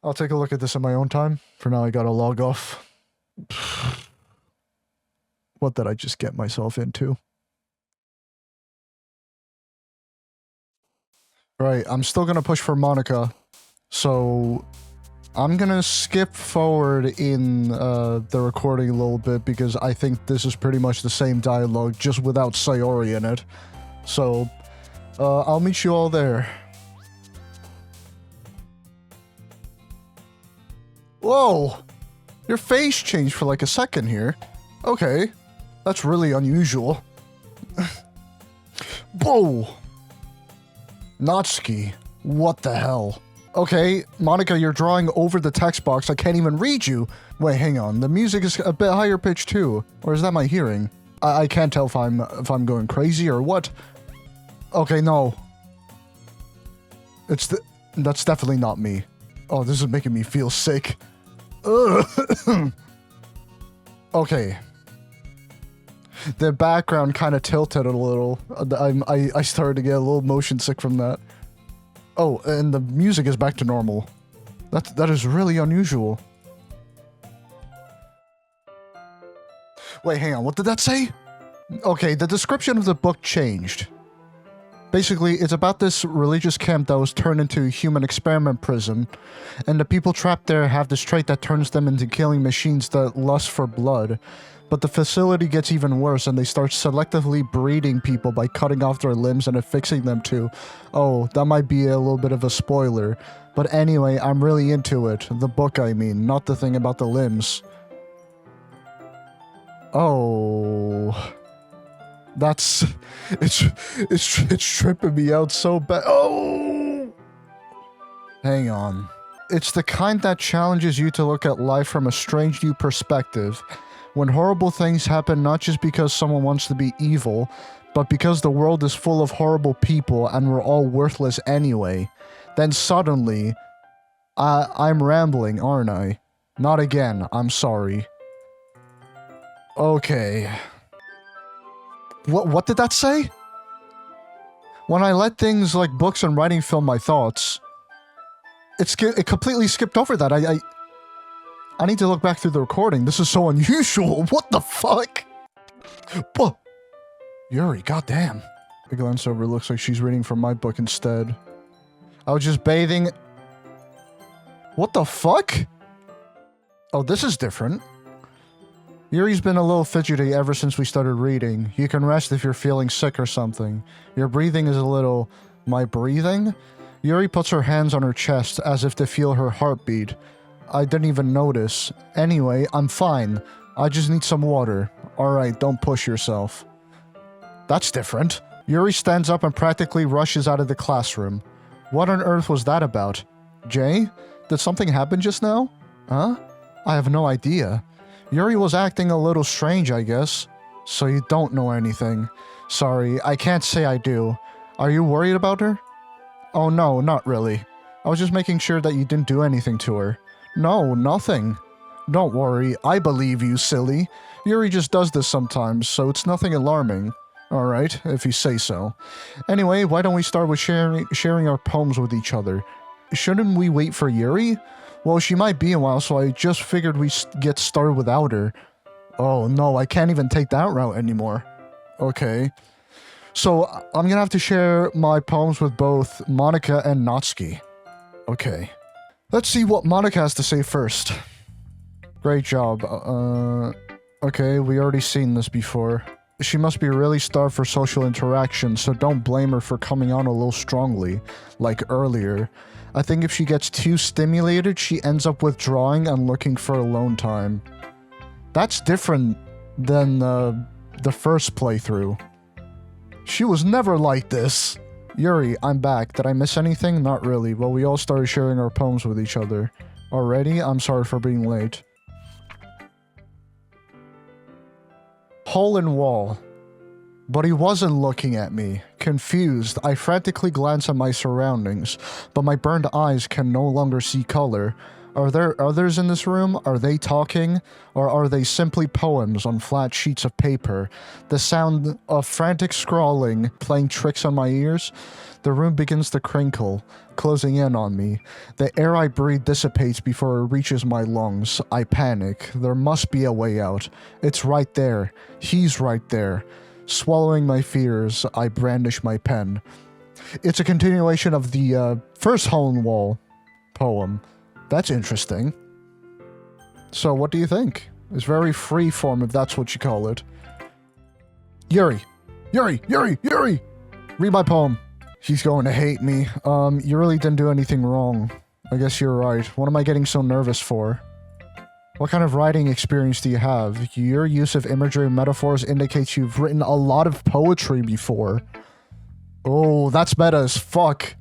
I'll take a look at this in my own time. For now, I gotta log off. What did I just get myself into? Right, I'm still gonna push for Monika. So, I'm gonna skip forward in the recording a little bit because I think this is pretty much the same dialogue, just without Sayori in it. So, I'll meet you all there. Whoa! Your face changed for like a second here. Okay. That's really unusual. Whoa! Natsuki. What the hell? Okay, Monika, you're drawing over the text box. I can't even read you. Wait, hang on. The music is a bit higher pitched too. Or is that my hearing? I can't tell if I'm going crazy or what. Okay, no. That's definitely not me. Oh, this is making me feel sick. Ugh. Okay. The background kind of tilted a little. I started to get a little motion sick from that. Oh, and the music is back to normal. That is really unusual. Wait, hang on. What did that say? Okay, the description of the book changed. Basically, it's about this religious camp that was turned into a human experiment prison, and the people trapped there have this trait that turns them into killing machines that lust for blood. But the facility gets even worse, and they start selectively breeding people by cutting off their limbs and affixing them to... Oh, that might be a little bit of a spoiler. But anyway, I'm really into it. The book, I mean, not the thing about the limbs. Oh... That's... It's tripping me out so bad. Oh! Hang on. It's the kind that challenges you to look at life from a strange new perspective. When horrible things happen not just because someone wants to be evil, but because the world is full of horrible people and we're all worthless anyway. Then suddenly... I'm rambling, aren't I? Not again, I'm sorry. Okay... What did that say? When I let things like books and writing fill my thoughts, it completely skipped over that. I need to look back through the recording. This is so unusual. What the fuck? Whoa. Yuri, goddamn. I glance over. It looks like she's reading from my book instead. I was just bathing. What the fuck? Oh, this is different. Yuri's been a little fidgety ever since we started reading. You can rest if you're feeling sick or something. Your breathing is a little... My breathing? Yuri puts her hands on her chest as if to feel her heartbeat. I didn't even notice. Anyway, I'm fine. I just need some water. Alright, don't push yourself. That's different. Yuri stands up and practically rushes out of the classroom. What on earth was that about? Jay? Did something happen just now? Huh? I have no idea. Yuri was acting a little strange, I guess. So you don't know anything. Sorry, I can't say I do. Are you worried about her? Oh no, not really. I was just making sure that you didn't do anything to her. No, nothing. Don't worry, I believe you, silly. Yuri just does this sometimes, so it's nothing alarming. Alright, if you say so. Anyway, why don't we start with sharing our poems with each other? Shouldn't we wait for Yuri? Well, she might be a while, so I just figured we'd get started without her. Oh no, I can't even take that route anymore. Okay. So, I'm gonna have to share my poems with both Monica and Natsuki. Okay. Let's see what Monica has to say first. Great job. Okay, we already seen this before. She must be really starved for social interaction, so don't blame her for coming on a little strongly, like earlier. I think if she gets too stimulated, she ends up withdrawing and looking for alone time. That's different than the first playthrough. She was never like this. Yuri, I'm back. Did I miss anything? Not really. Well, we all started sharing our poems with each other. Already? I'm sorry for being late. Hole in wall. But he wasn't looking at me. Confused, I frantically glance at my surroundings, but my burned eyes can no longer see color. Are there others in this room? Are they talking? Or are they simply poems on flat sheets of paper? The sound of frantic scrawling playing tricks on my ears? The room begins to crinkle, closing in on me. The air I breathe dissipates before it reaches my lungs. I panic. There must be a way out. It's right there. He's right there. Swallowing my fears, I brandish my pen. It's a continuation of the first Hole in Wall poem. That's interesting. So what do you think? It's very free form, if that's what you call it. Yuri! Yuri! Yuri! Yuri! Read my poem. He's going to hate me. You really didn't do anything wrong. I guess you're right. What am I getting so nervous for? What kind of writing experience do you have? Your use of imagery and metaphors indicates you've written a lot of poetry before. Oh, that's meta as fuck.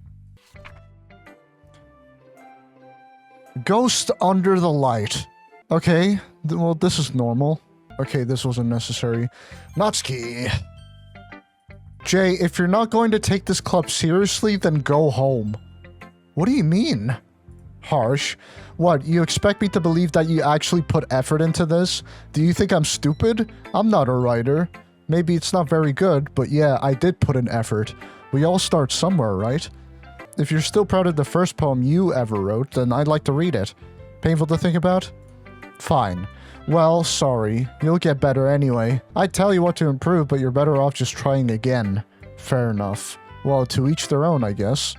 Ghost under the light. Okay, well, this is normal. Okay, this wasn't necessary. Natsuki. Jay, if you're not going to take this club seriously, then go home. What do you mean? Harsh. What, you expect me to believe that you actually put effort into this? Do you think I'm stupid? I'm not a writer. Maybe it's not very good, but yeah, I did put in effort. We all start somewhere, right? If you're still proud of the first poem you ever wrote, then I'd like to read it. Painful to think about? Fine. Well, sorry. You'll get better anyway. I'd tell you what to improve, but you're better off just trying again. Fair enough. Well, to each their own, I guess.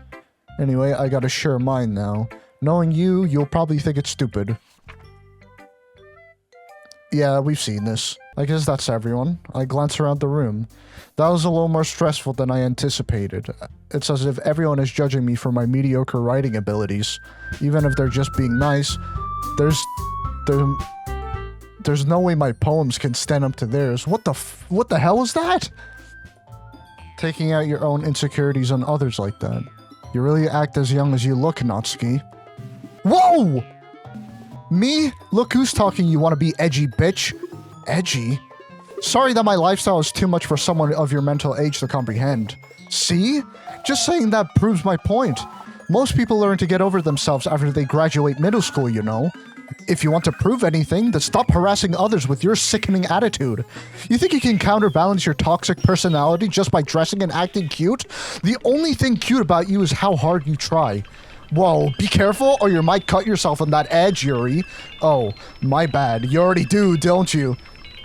Anyway, I gotta share mine now. Knowing you, you'll probably think it's stupid. Yeah, we've seen this. I guess that's everyone. I glance around the room. That was a little more stressful than I anticipated. It's as if everyone is judging me for my mediocre writing abilities. Even if they're just being nice, there's no way my poems can stand up to theirs. What the hell is that? Taking out your own insecurities on others like that. You really act as young as you look, Natsuki. Whoa! Me? Look who's talking, you wanna be edgy bitch. Edgy? Sorry that my lifestyle is too much for someone of your mental age to comprehend. See? Just saying that proves my point. Most people learn to get over themselves after they graduate middle school, you know. If you want to prove anything, then stop harassing others with your sickening attitude. You think you can counterbalance your toxic personality just by dressing and acting cute? The only thing cute about you is how hard you try. Whoa, be careful or you might cut yourself on that edge, Yuri. Oh, my bad. You already do, don't you?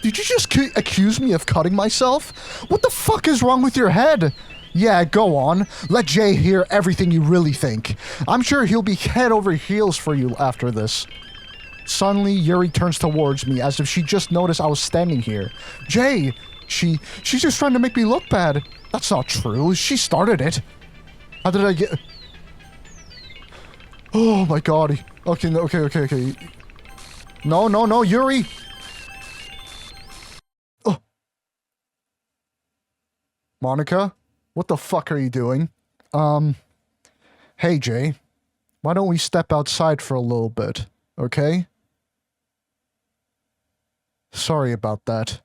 Did you just accuse me of cutting myself? What the fuck is wrong with your head? Yeah, go on. Let Jay hear everything you really think. I'm sure he'll be head over heels for you after this. Suddenly, Yuri turns towards me as if she just noticed I was standing here. Jay! She's just trying to make me look bad. That's not true. She started it. How did I get... Oh my god. Okay, okay. No, Yuri! Oh. Monica? What the fuck are you doing? Hey Jay. Why don't we step outside for a little bit, okay? Sorry about that.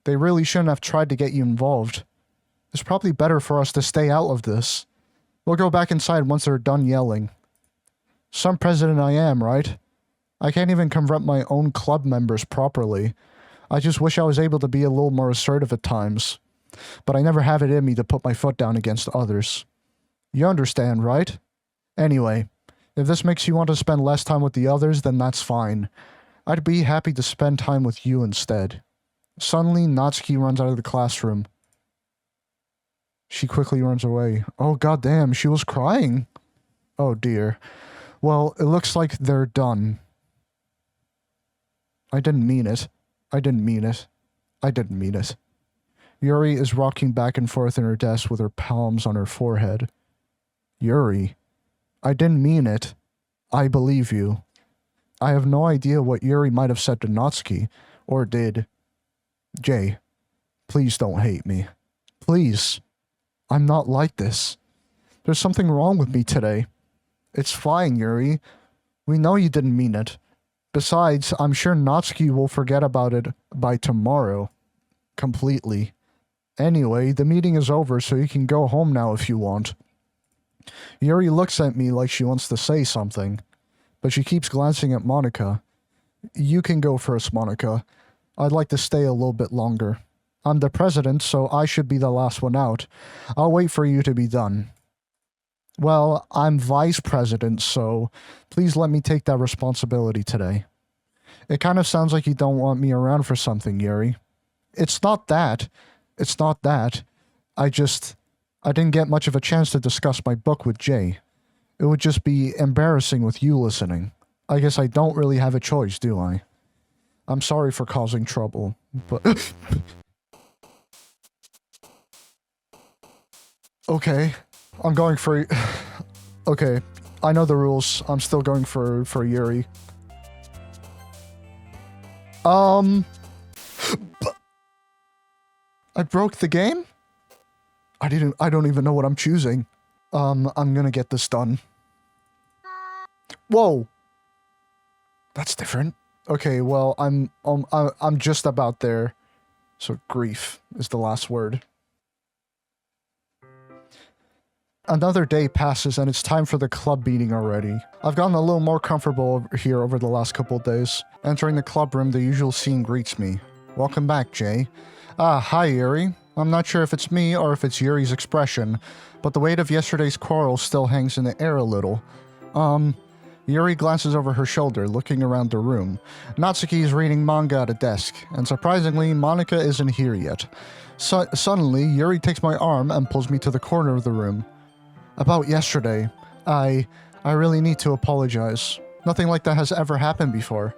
They really shouldn't have tried to get you involved. It's probably better for us to stay out of this. We'll go back inside once they're done yelling. Some president I am, right? I can't even confront my own club members properly. I just wish I was able to be a little more assertive at times. But I never have it in me to put my foot down against others. You understand, right? Anyway, if this makes you want to spend less time with the others, then that's fine. I'd be happy to spend time with you instead. Suddenly, Natsuki runs out of the classroom. She quickly runs away. Oh goddamn, she was crying. Oh dear. Well, it looks like they're done. I didn't mean it. I didn't mean it. I didn't mean it. Yuri is rocking back and forth in her desk with her palms on her forehead. Yuri, I didn't mean it. I believe you. I have no idea what Yuri might have said to Natsuki, or did. Jay, please don't hate me. Please. I'm not like this. There's something wrong with me today. It's fine, Yuri. We know you didn't mean it. Besides, I'm sure Natsuki will forget about it by tomorrow. Completely. Anyway, the meeting is over, so you can go home now if you want. Yuri looks at me like she wants to say something, but she keeps glancing at Monika. You can go first, Monika. I'd like to stay a little bit longer. I'm the president, so I should be the last one out. I'll wait for you to be done. Well, I'm vice president, so please let me take that responsibility today. It kind of sounds like you don't want me around for something, Yuri. It's not that. It's not that. I didn't get much of a chance to discuss my book with Jay. It would just be embarrassing with you listening. I guess I don't really have a choice, do I? I'm sorry for causing trouble, but... Okay, I'm going for... Okay, I know the rules. I'm still going for Yuri. I broke the game? I don't even know what I'm choosing. I'm gonna get this done. Whoa! That's different. Okay, well, I'm just about there. So grief is the last word. Another day passes and it's time for the club meeting already. I've gotten a little more comfortable here over the last couple of days. Entering the club room, the usual scene greets me. Welcome back, Jay. Ah, hi, Yuri. I'm not sure if it's me or if it's Yuri's expression, but the weight of yesterday's quarrel still hangs in the air a little. Yuri glances over her shoulder, looking around the room. Natsuki is reading manga at a desk, and surprisingly, Monika isn't here yet. Suddenly, Yuri takes my arm and pulls me to the corner of the room. About yesterday, I really need to apologize. Nothing like that has ever happened before.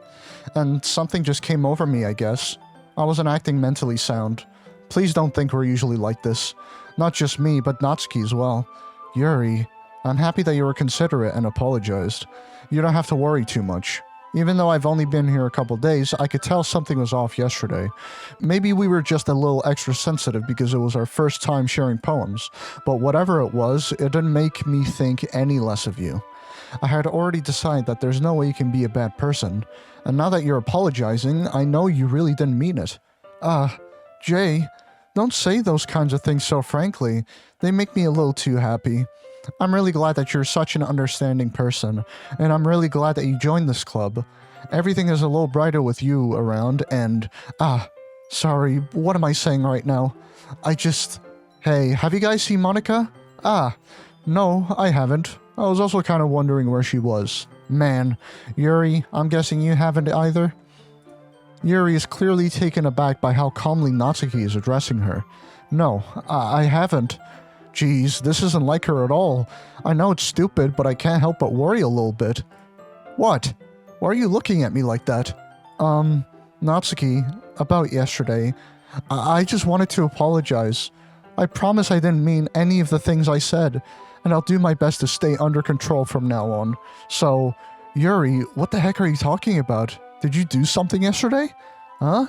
And something just came over me, I guess. I wasn't acting mentally sound. Please don't think we're usually like this. Not just me, but Natsuki as well. Yuri, I'm happy that you were considerate and apologized. You don't have to worry too much. Even though I've only been here a couple days, I could tell something was off yesterday. Maybe we were just a little extra sensitive because it was our first time sharing poems, but whatever it was, it didn't make me think any less of you. I had already decided that there's no way you can be a bad person, and now that you're apologizing, I know you really didn't mean it. Jay, don't say those kinds of things so frankly. They make me a little too happy. I'm really glad that you're such an understanding person, and I'm really glad that you joined this club. Everything is a little brighter with you around, and... sorry, what am I saying right now? Hey, have you guys seen Monika? No, I haven't. I was also kind of wondering where she was. Man, Yuri, I'm guessing you haven't either? Yuri is clearly taken aback by how calmly Natsuki is addressing her. No, I haven't. Geez, this isn't like her at all. I know it's stupid, but I can't help but worry a little bit. What? Why are you looking at me like that? Natsuki, about yesterday, I just wanted to apologize. I promise I didn't mean any of the things I said, and I'll do my best to stay under control from now on. So, Yuri, what the heck are you talking about? Did you do something yesterday? Huh?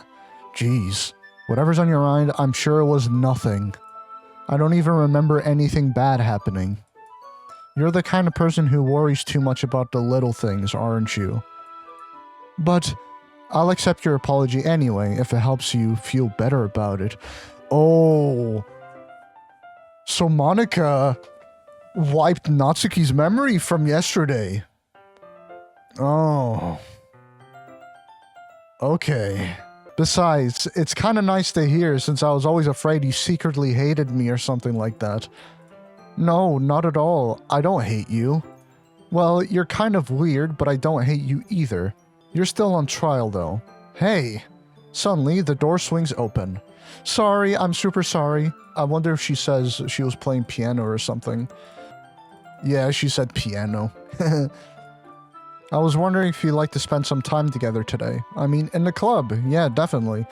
Jeez. Whatever's on your mind, I'm sure it was nothing. I don't even remember anything bad happening. You're the kind of person who worries too much about the little things, aren't you? But I'll accept your apology anyway if it helps you feel better about it. Oh. So Monika wiped Natsuki's memory from yesterday. Oh. Okay. Besides, it's kind of nice to hear since I was always afraid you secretly hated me or something like that. No, not at all. I don't hate you. Well, you're kind of weird, but I don't hate you either. You're still on trial, though. Hey! Suddenly, the door swings open. Sorry, I'm super sorry. I wonder if she says she was playing piano or something. Yeah, she said piano. I was wondering if you'd like to spend some time together today. I mean, in the club. Yeah, definitely.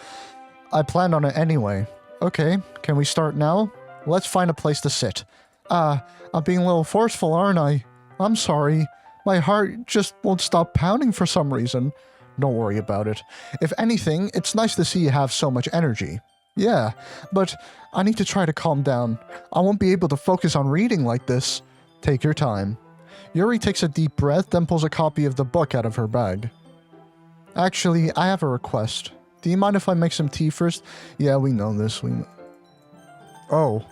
I planned on it anyway. Okay, can we start now? Let's find a place to sit. I'm being a little forceful, aren't I? I'm sorry. My heart just won't stop pounding for some reason. Don't worry about it. If anything, it's nice to see you have so much energy. Yeah, but I need to try to calm down. I won't be able to focus on reading like this. Take your time. Yuri takes a deep breath, then pulls a copy of the book out of her bag. Actually, I have a request. Do you mind if I make some tea first? Yeah, we know this. Oh.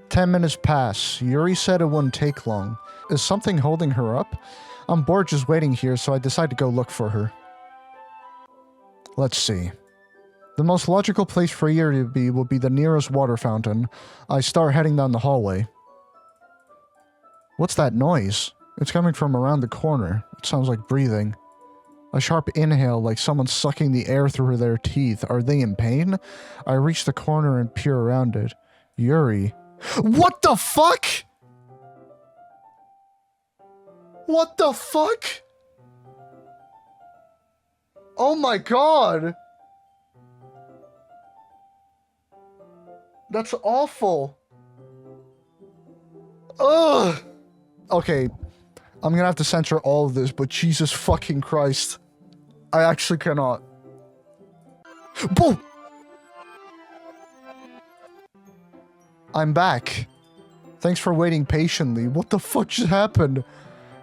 10 minutes pass. Yuri said it wouldn't take long. Is something holding her up? I'm bored just waiting here, so I decide to go look for her. Let's see. The most logical place for Yuri to be will be the nearest water fountain. I start heading down the hallway. What's that noise? It's coming from around the corner. It sounds like breathing. A sharp inhale, like someone sucking the air through their teeth. Are they in pain? I reach the corner and peer around it. Yuri. What the fuck? What the fuck? Oh my god! That's awful. Ugh! Okay, I'm gonna have to censor all of this, but Jesus fucking Christ. I actually cannot. Boom! I'm back. Thanks for waiting patiently. What the fuck just happened?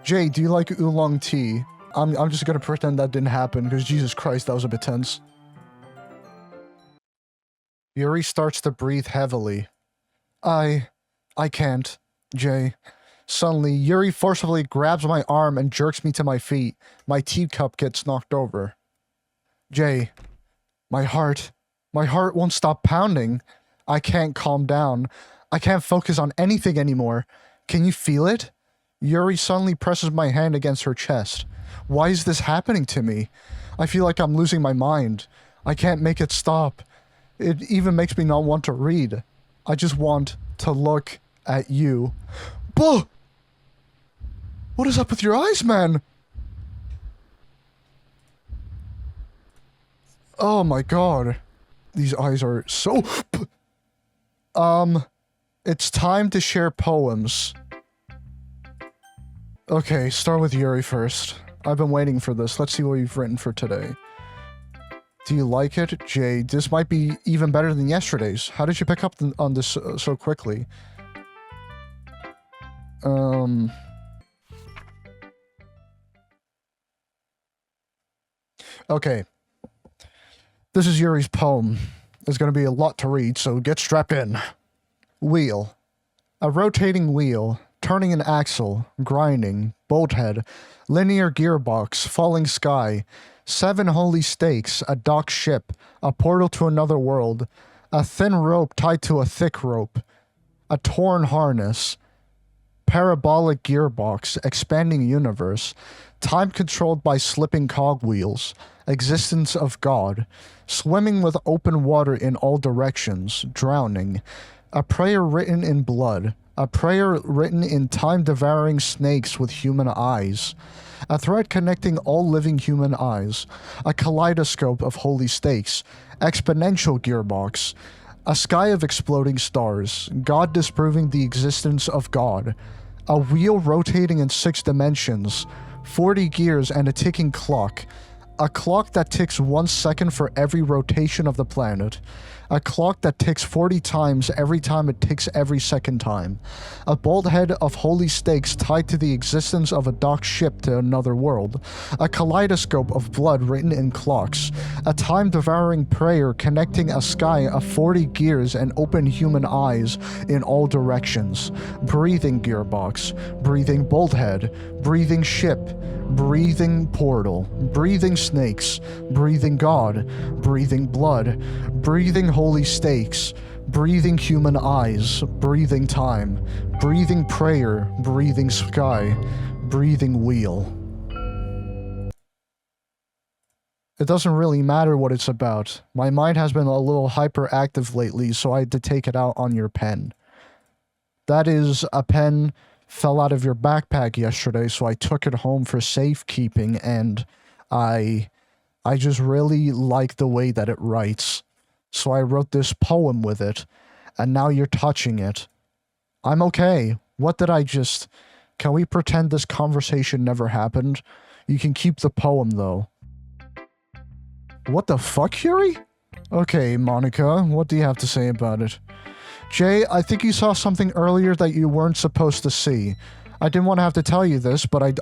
Jay, do you like oolong tea? I'm just gonna pretend that didn't happen, because Jesus Christ, that was a bit tense. Yuri starts to breathe heavily. I can't, Jay. Suddenly, Yuri forcibly grabs my arm and jerks me to my feet. My teacup gets knocked over. Jay, my heart won't stop pounding. I can't calm down. I can't focus on anything anymore. Can you feel it? Yuri suddenly presses my hand against her chest. Why is this happening to me? I feel like I'm losing my mind. I can't make it stop. It even makes me not want to read. I just want to look at you. Buh! What is up with your eyes, man? Oh my god. These eyes are so... It's time to share poems. Okay, start with Yuri first. I've been waiting for this. Let's see what you've written for today. Do you like it? Jay, this might be even better than yesterday's. How did you pick up on this so quickly? Okay. This is Yuri's poem. There's going to be a lot to read, so get strapped in. Wheel. A rotating wheel, turning an axle, grinding, bolt head, linear gearbox, falling sky, 7 holy stakes, a docked ship, a portal to another world, a thin rope tied to a thick rope, a torn harness, parabolic gearbox, expanding universe, time controlled by slipping cogwheels, existence of God, swimming with open water in all directions, drowning, a prayer written in blood, a prayer written in time-devouring snakes with human eyes, a thread connecting all living human eyes, a kaleidoscope of holy stakes, exponential gearbox, a sky of exploding stars, God disproving the existence of God, a wheel rotating in 6 dimensions, 40 gears and a ticking clock, a clock that ticks 1 second for every rotation of the planet, A clock that ticks 40 times every time it ticks every second time. A bold head of holy stakes tied to the existence of a docked ship to another world. A kaleidoscope of blood written in clocks. A time-devouring prayer connecting a sky of 40 gears and open human eyes in all directions. Breathing gearbox. Breathing bold head. Breathing ship. Breathing portal. Breathing snakes. Breathing God. Breathing blood. Breathing holy stakes. Breathing human eyes. Breathing time. Breathing prayer. Breathing sky. Breathing wheel. It doesn't really matter what it's about. My mind has been a little hyperactive lately, so I had to take it out on your pen. That is, a pen fell out of your backpack yesterday, so I took it home for safekeeping, and I just really like the way that it writes. So I wrote this poem with it, and now you're touching it. I'm okay. What did I just... Can we pretend this conversation never happened? You can keep the poem, though. What the fuck, Yuri? Okay, Monica, what do you have to say about it? Jay, I think you saw something earlier that you weren't supposed to see. I didn't want to have to tell you this, but I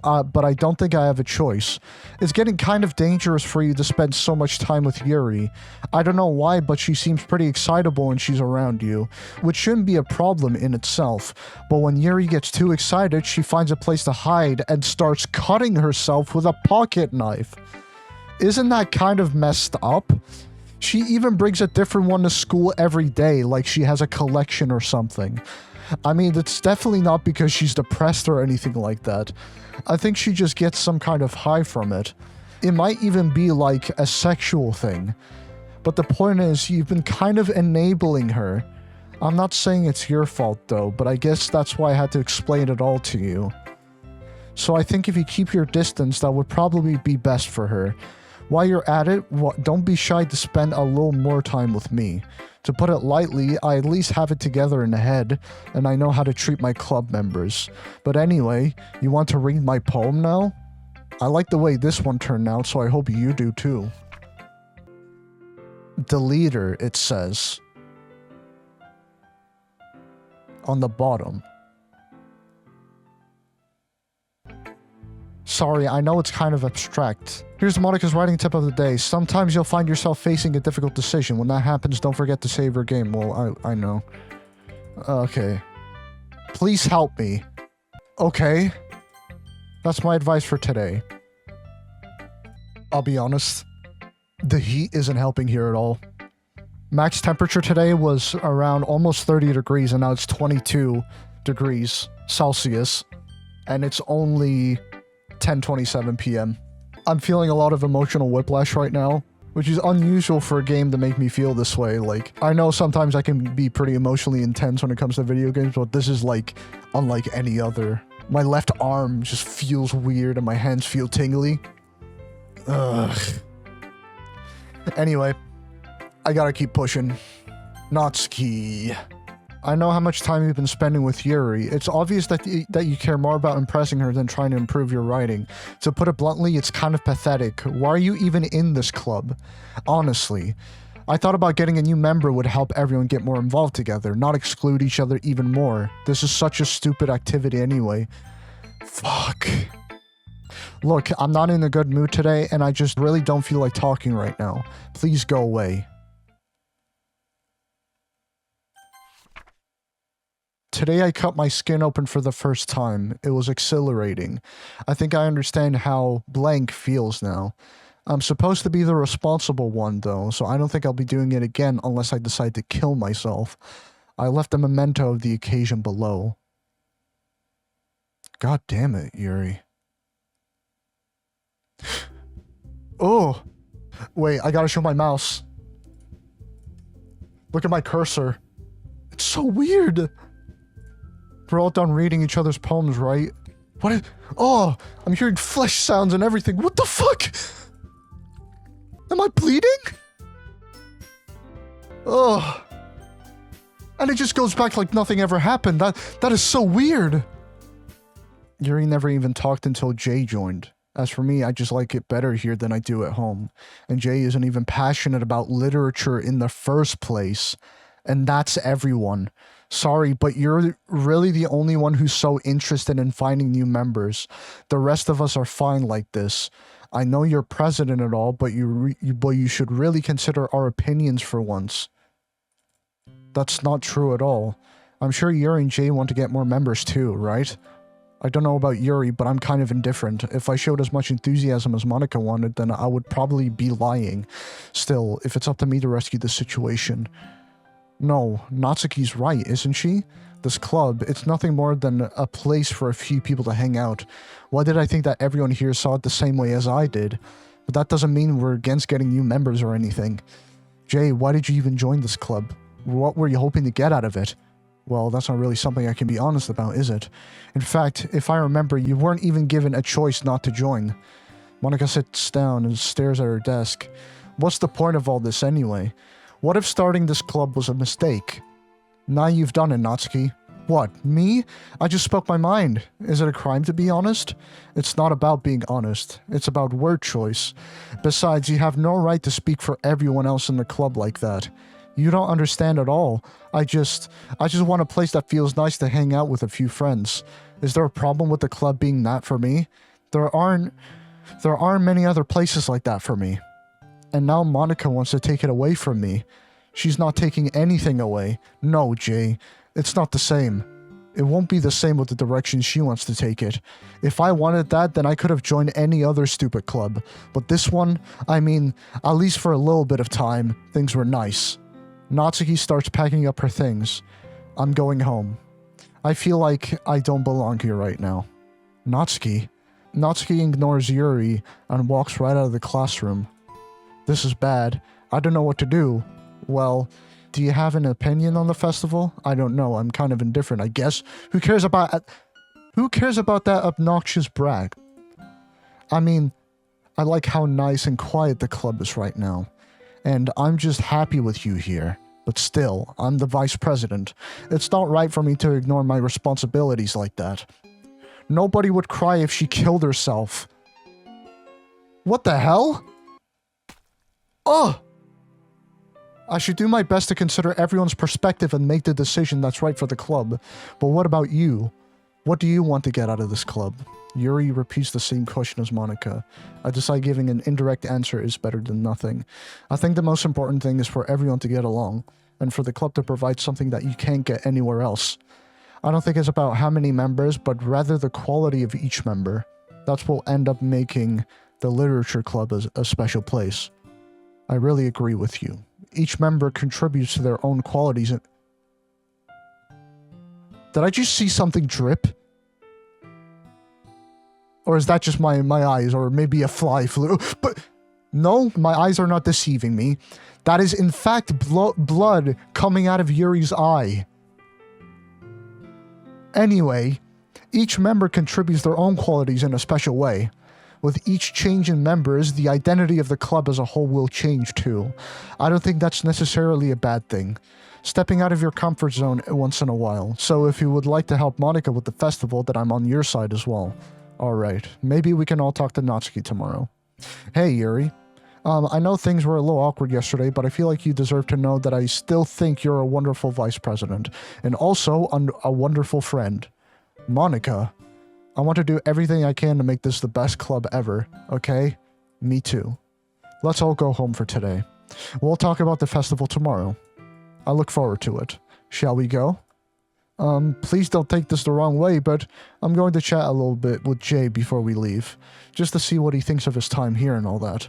don't think I have a choice. It's getting kind of dangerous for you to spend so much time with Yuri. I don't know why, but she seems pretty excitable when she's around you, which shouldn't be a problem in itself. But when Yuri gets too excited, she finds a place to hide and starts cutting herself with a pocket knife. Isn't that kind of messed up? She even brings a different one to school every day, like she has a collection or something. I mean, it's definitely not because she's depressed or anything like that. I think she just gets some kind of high from it. It might even be like a sexual thing. But the point is, you've been kind of enabling her. I'm not saying it's your fault though, but I guess that's why I had to explain it all to you. So I think if you keep your distance, that would probably be best for her. While you're at it, don't be shy to spend a little more time with me. To put it lightly, I at least have it together in the head, and I know how to treat my club members. But anyway, you want to read my poem now? I like the way this one turned out, so I hope you do too. The leader, it says. On the bottom. Sorry, I know it's kind of abstract. Here's Monica's writing tip of the day. Sometimes you'll find yourself facing a difficult decision. When that happens, don't forget to save your game. Well, I know. Okay. Please help me. Okay. That's my advice for today. I'll be honest. The heat isn't helping here at all. Max temperature today was around almost 30 degrees, and now it's 22 degrees Celsius. And it's only 10:27 p.m. I'm feeling a lot of emotional whiplash right now, which is unusual for a game to make me feel this way. Like, I know sometimes I can be pretty emotionally intense when it comes to video games, but this is like unlike any other. My left arm just feels weird and my hands feel tingly. Ugh. Anyway, I gotta keep pushing. Natsuki. I know how much time you've been spending with Yuri. It's obvious that you care more about impressing her than trying to improve your writing. To put it bluntly, it's kind of pathetic. Why are you even in this club? Honestly. I thought about getting a new member would help everyone get more involved together, not exclude each other even more. This is such a stupid activity anyway. Fuck. Look, I'm not in a good mood today, and I just really don't feel like talking right now. Please go away. Today I cut my skin open for the first time. It was exhilarating. I think I understand how blank feels now. I'm supposed to be the responsible one though, so I don't think I'll be doing it again unless I decide to kill myself. I left a memento of the occasion below. God damn it, Yuri. Oh! Wait, I gotta show my mouse. Look at my cursor. It's so weird! We're all done reading each other's poems, right? What is... Oh! I'm hearing flesh sounds and everything. What the fuck? Am I bleeding? Oh. And it just goes back like nothing ever happened. That is so weird. Yuri never even talked until Jay joined. As for me, I just like it better here than I do at home. And Jay isn't even passionate about literature in the first place. And that's everyone. Sorry, but you're really the only one who's so interested in finding new members. The rest of us are fine like this. I know you're president and all, but you should really consider our opinions for once. That's not true at all. I'm sure Yuri and Jay want to get more members too, right? I don't know about Yuri, but I'm kind of indifferent. If I showed as much enthusiasm as Monica wanted, then I would probably be lying. Still, if it's up to me to rescue the situation. No, Natsuki's right, isn't she? This club, it's nothing more than a place for a few people to hang out. Why did I think that everyone here saw it the same way as I did? But that doesn't mean we're against getting new members or anything. Jay, why did you even join this club? What were you hoping to get out of it? Well, that's not really something I can be honest about, is it? In fact, if I remember, you weren't even given a choice not to join. Monica sits down and stares at her desk. What's the point of all this anyway? What if starting this club was a mistake? Now you've done it, Natsuki. What, me? I just spoke my mind. Is it a crime to be honest? It's not about being honest. It's about word choice. Besides, you have no right to speak for everyone else in the club like that. You don't understand at all. I just want a place that feels nice to hang out with a few friends. Is there a problem with the club being that for me? There aren't many other places like that for me. And now Monica wants to take it away from me. She's not taking anything away. No, Jay. It's not the same. It won't be the same with the direction she wants to take it. If I wanted that, then I could have joined any other stupid club. But this one, I mean, at least for a little bit of time, things were nice. Natsuki starts packing up her things. I'm going home. I feel like I don't belong here right now. Natsuki? Natsuki ignores Yuri and walks right out of the classroom. This is bad. I don't know what to do. Well, do you have an opinion on the festival? I don't know. I'm kind of indifferent, I guess. Who cares about that obnoxious brag? I mean, I like how nice and quiet the club is right now. And I'm just happy with you here. But still, I'm the vice president. It's not right for me to ignore my responsibilities like that. Nobody would cry if she killed herself. What the hell? Oh! I should do my best to consider everyone's perspective and make the decision that's right for the club. But what about you? What do you want to get out of this club? Yuri repeats the same question as Monica. I decide giving an indirect answer is better than nothing. I think the most important thing is for everyone to get along, and for the club to provide something that you can't get anywhere else. I don't think it's about how many members, but rather the quality of each member. That's what will end up making the literature club a special place. I really agree with you. Each member contributes to their own qualities. Did I just see something drip? Or is that just my eyes, or maybe a fly flew? But no, my eyes are not deceiving me. That is in fact blood coming out of Yuri's eye. Anyway, each member contributes their own qualities in a special way. With each change in members, the identity of the club as a whole will change too. I don't think that's necessarily a bad thing. Stepping out of your comfort zone once in a while. So if you would like to help Monica with the festival, then I'm on your side as well. Alright, maybe we can all talk to Natsuki tomorrow. Hey Yuri. I know things were a little awkward yesterday, but I feel like you deserve to know that I still think you're a wonderful vice president. And also a wonderful friend. Monica. I want to do everything I can to make this the best club ever, okay? Me too. Let's all go home for today. We'll talk about the festival tomorrow. I look forward to it. Shall we go? Please don't take this the wrong way, but I'm going to chat a little bit with Jay before we leave, just to see what he thinks of his time here and all that.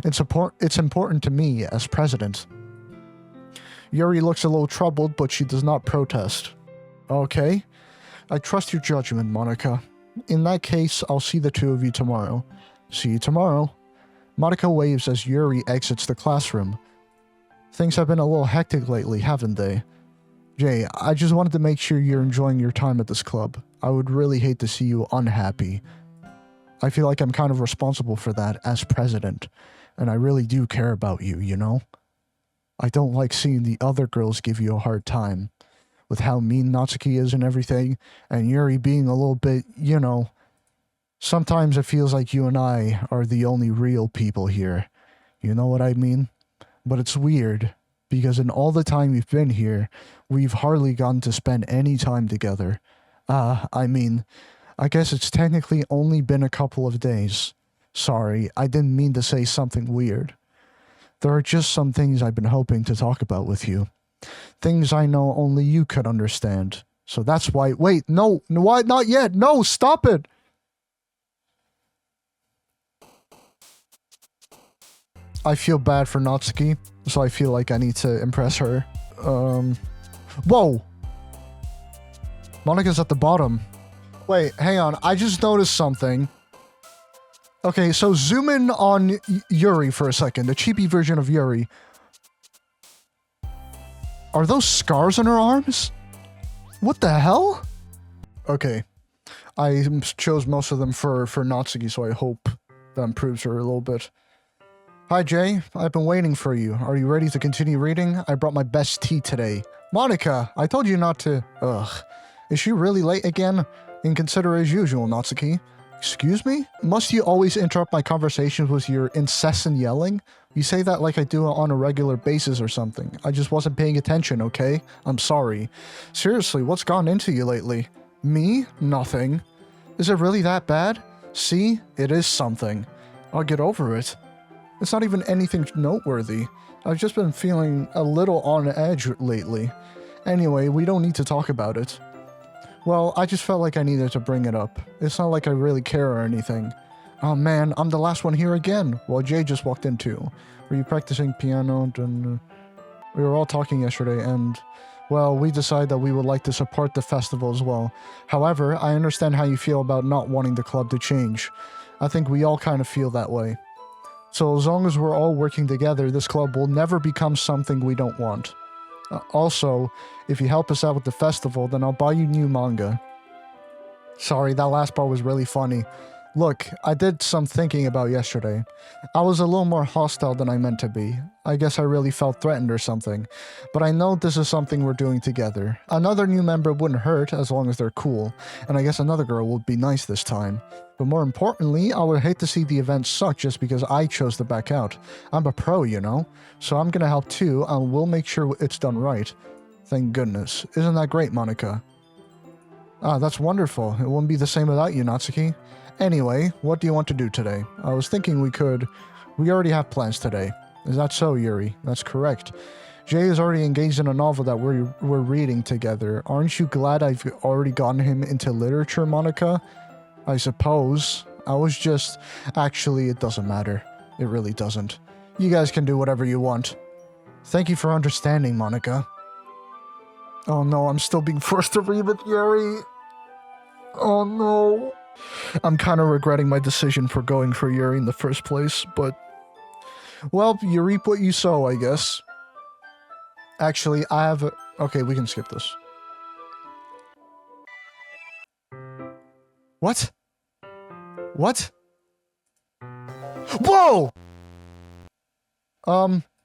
It's important to me as president. Yuri looks a little troubled, but she does not protest. Okay. I trust your judgment, Monica. In that case, I'll see the two of you tomorrow. See you tomorrow. Monica waves as Yuri exits the classroom. Things have been a little hectic lately, haven't they? Jay, I just wanted to make sure you're enjoying your time at this club. I would really hate to see you unhappy. I feel like I'm kind of responsible for that as president, and I really do care about you, you know? I don't like seeing the other girls give you a hard time. With how mean Natsuki is and everything, and Yuri being a little bit, you know, Sometimes it feels like you and I are the only real people here. You know what I mean? But it's weird, because in all the time we've been here, we've hardly gotten to spend any time together. I guess it's technically only been a couple of days. Sorry, I didn't mean to say something weird. There are just some things I've been hoping to talk about with you. Things I know only you could understand. So that's why— wait, no, why not yet? No, stop it! I feel bad for Natsuki, so I feel like I need to impress her. Whoa! Monika's at the bottom. Wait, hang on, I just noticed something. Okay, so zoom in on Yuri for a second, the chibi version of Yuri. Are those scars on her arms? What the hell? Okay, I chose most of them for Natsuki, so I hope that improves her a little bit. Hi Jay, I've been waiting for you. Are you ready to continue reading? I brought my best tea today. Monika, I told you not to— Ugh. Is she really late again? Inconsiderate as usual, Natsuki. Excuse me? Must you always interrupt my conversations with your incessant yelling? You say that like I do it on a regular basis or something. I just wasn't paying attention, okay? I'm sorry. Seriously, what's gone into you lately? Me? Nothing. Is it really that bad? See? It is something. I'll get over it. It's not even anything noteworthy. I've just been feeling a little on edge lately. Anyway, we don't need to talk about it. Well, I just felt like I needed to bring it up. It's not like I really care or anything. Oh man, I'm the last one here again. Well, Jay just walked in too. Were you practicing piano? And we were all talking yesterday and, well, we decided that we would like to support the festival as well. However, I understand how you feel about not wanting the club to change. I think we all kind of feel that way. So as long as we're all working together, this club will never become something we don't want. Also, if you help us out with the festival, then I'll buy you new manga. Sorry, that last part was really funny. Look, I did some thinking about yesterday. I was a little more hostile than I meant to be. I guess I really felt threatened or something. But I know this is something we're doing together. Another new member wouldn't hurt as long as they're cool. And I guess another girl would be nice this time. But more importantly, I would hate to see the event suck just because I chose to back out. I'm a pro, you know? So I'm gonna help too, and we'll make sure it's done right. Thank goodness. Isn't that great, Monika? Ah, that's wonderful. It wouldn't be the same without you, Natsuki. Anyway, what do you want to do today? I was thinking we already have plans today. Is that so, Yuri? That's correct. Jay is already engaged in a novel that we're reading together. Aren't you glad I've already gotten him into literature, Monika? I suppose. Actually, it doesn't matter. It really doesn't. You guys can do whatever you want. Thank you for understanding, Monika. Oh no, I'm still being forced to read with Yuri. Oh no. I'm kind of regretting my decision for going for Yuri in the first place, but... well, you reap what you sow, I guess. Actually, I have a... okay, we can skip this. What? What? Whoa!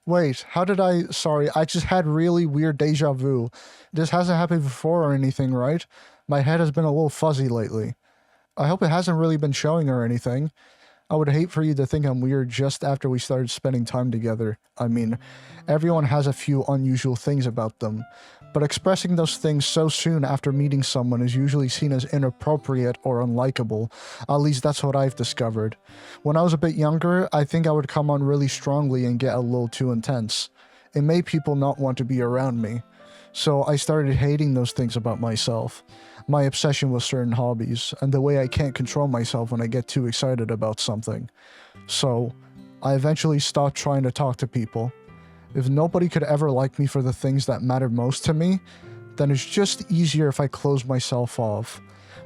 Wait, how did I... sorry, I just had really weird deja vu. This hasn't happened before or anything, right? My head has been a little fuzzy lately. I hope it hasn't really been showing or anything. I would hate for you to think I'm weird just after we started spending time together. I mean, everyone has a few unusual things about them, but expressing those things so soon after meeting someone is usually seen as inappropriate or unlikable. At least that's what I've discovered. When I was a bit younger, I think I would come on really strongly and get a little too intense. It made people not want to be around me. So I started hating those things about myself. My obsession with certain hobbies, and the way I can't control myself when I get too excited about something. So, I eventually stopped trying to talk to people. If nobody could ever like me for the things that mattered most to me, then it's just easier if I close myself off.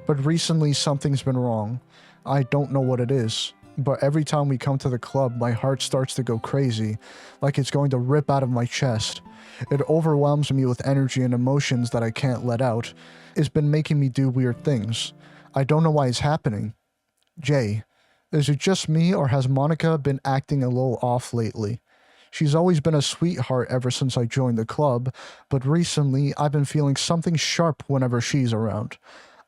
But recently something's been wrong. I don't know what it is. But every time we come to the club, my heart starts to go crazy, like it's going to rip out of my chest. It overwhelms me with energy and emotions that I can't let out. It's been making me do weird things. I don't know why it's happening. Jay, is it just me or has Monika been acting a little off lately? She's always been a sweetheart ever since I joined the club, but recently I've been feeling something sharp whenever she's around.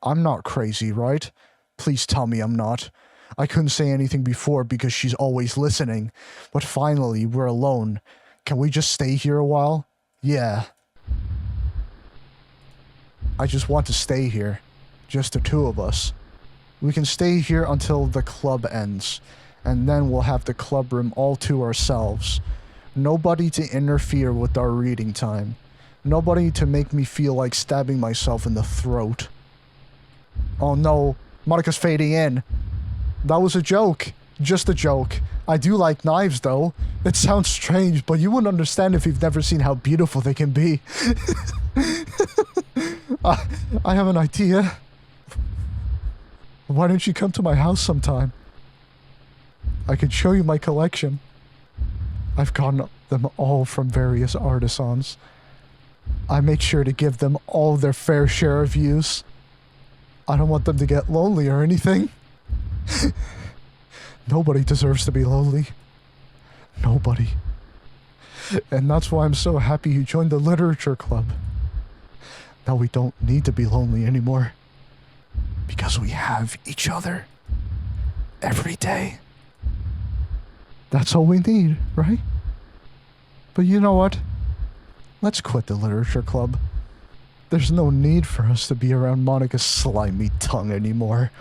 I'm not crazy, right? Please tell me I'm not. I couldn't say anything before because she's always listening. But finally, we're alone. Can we just stay here a while? Yeah. I just want to stay here. Just the two of us. We can stay here until the club ends. And then we'll have the club room all to ourselves. Nobody to interfere with our reading time. Nobody to make me feel like stabbing myself in the throat. Oh no, Monika's fading in. That was a joke. Just a joke. I do like knives though. It sounds strange, but you wouldn't understand if you've never seen how beautiful they can be. I have an idea. Why don't you come to my house sometime? I could show you my collection. I've gotten them all from various artisans. I make sure to give them all their fair share of use. I don't want them to get lonely or anything. Nobody deserves to be lonely. Nobody. And that's why I'm so happy you joined the literature club. Now we don't need to be lonely anymore. Because we have each other. Every day. That's all we need, right? But you know what? Let's quit the literature club. There's no need for us to be around Monika's slimy tongue anymore.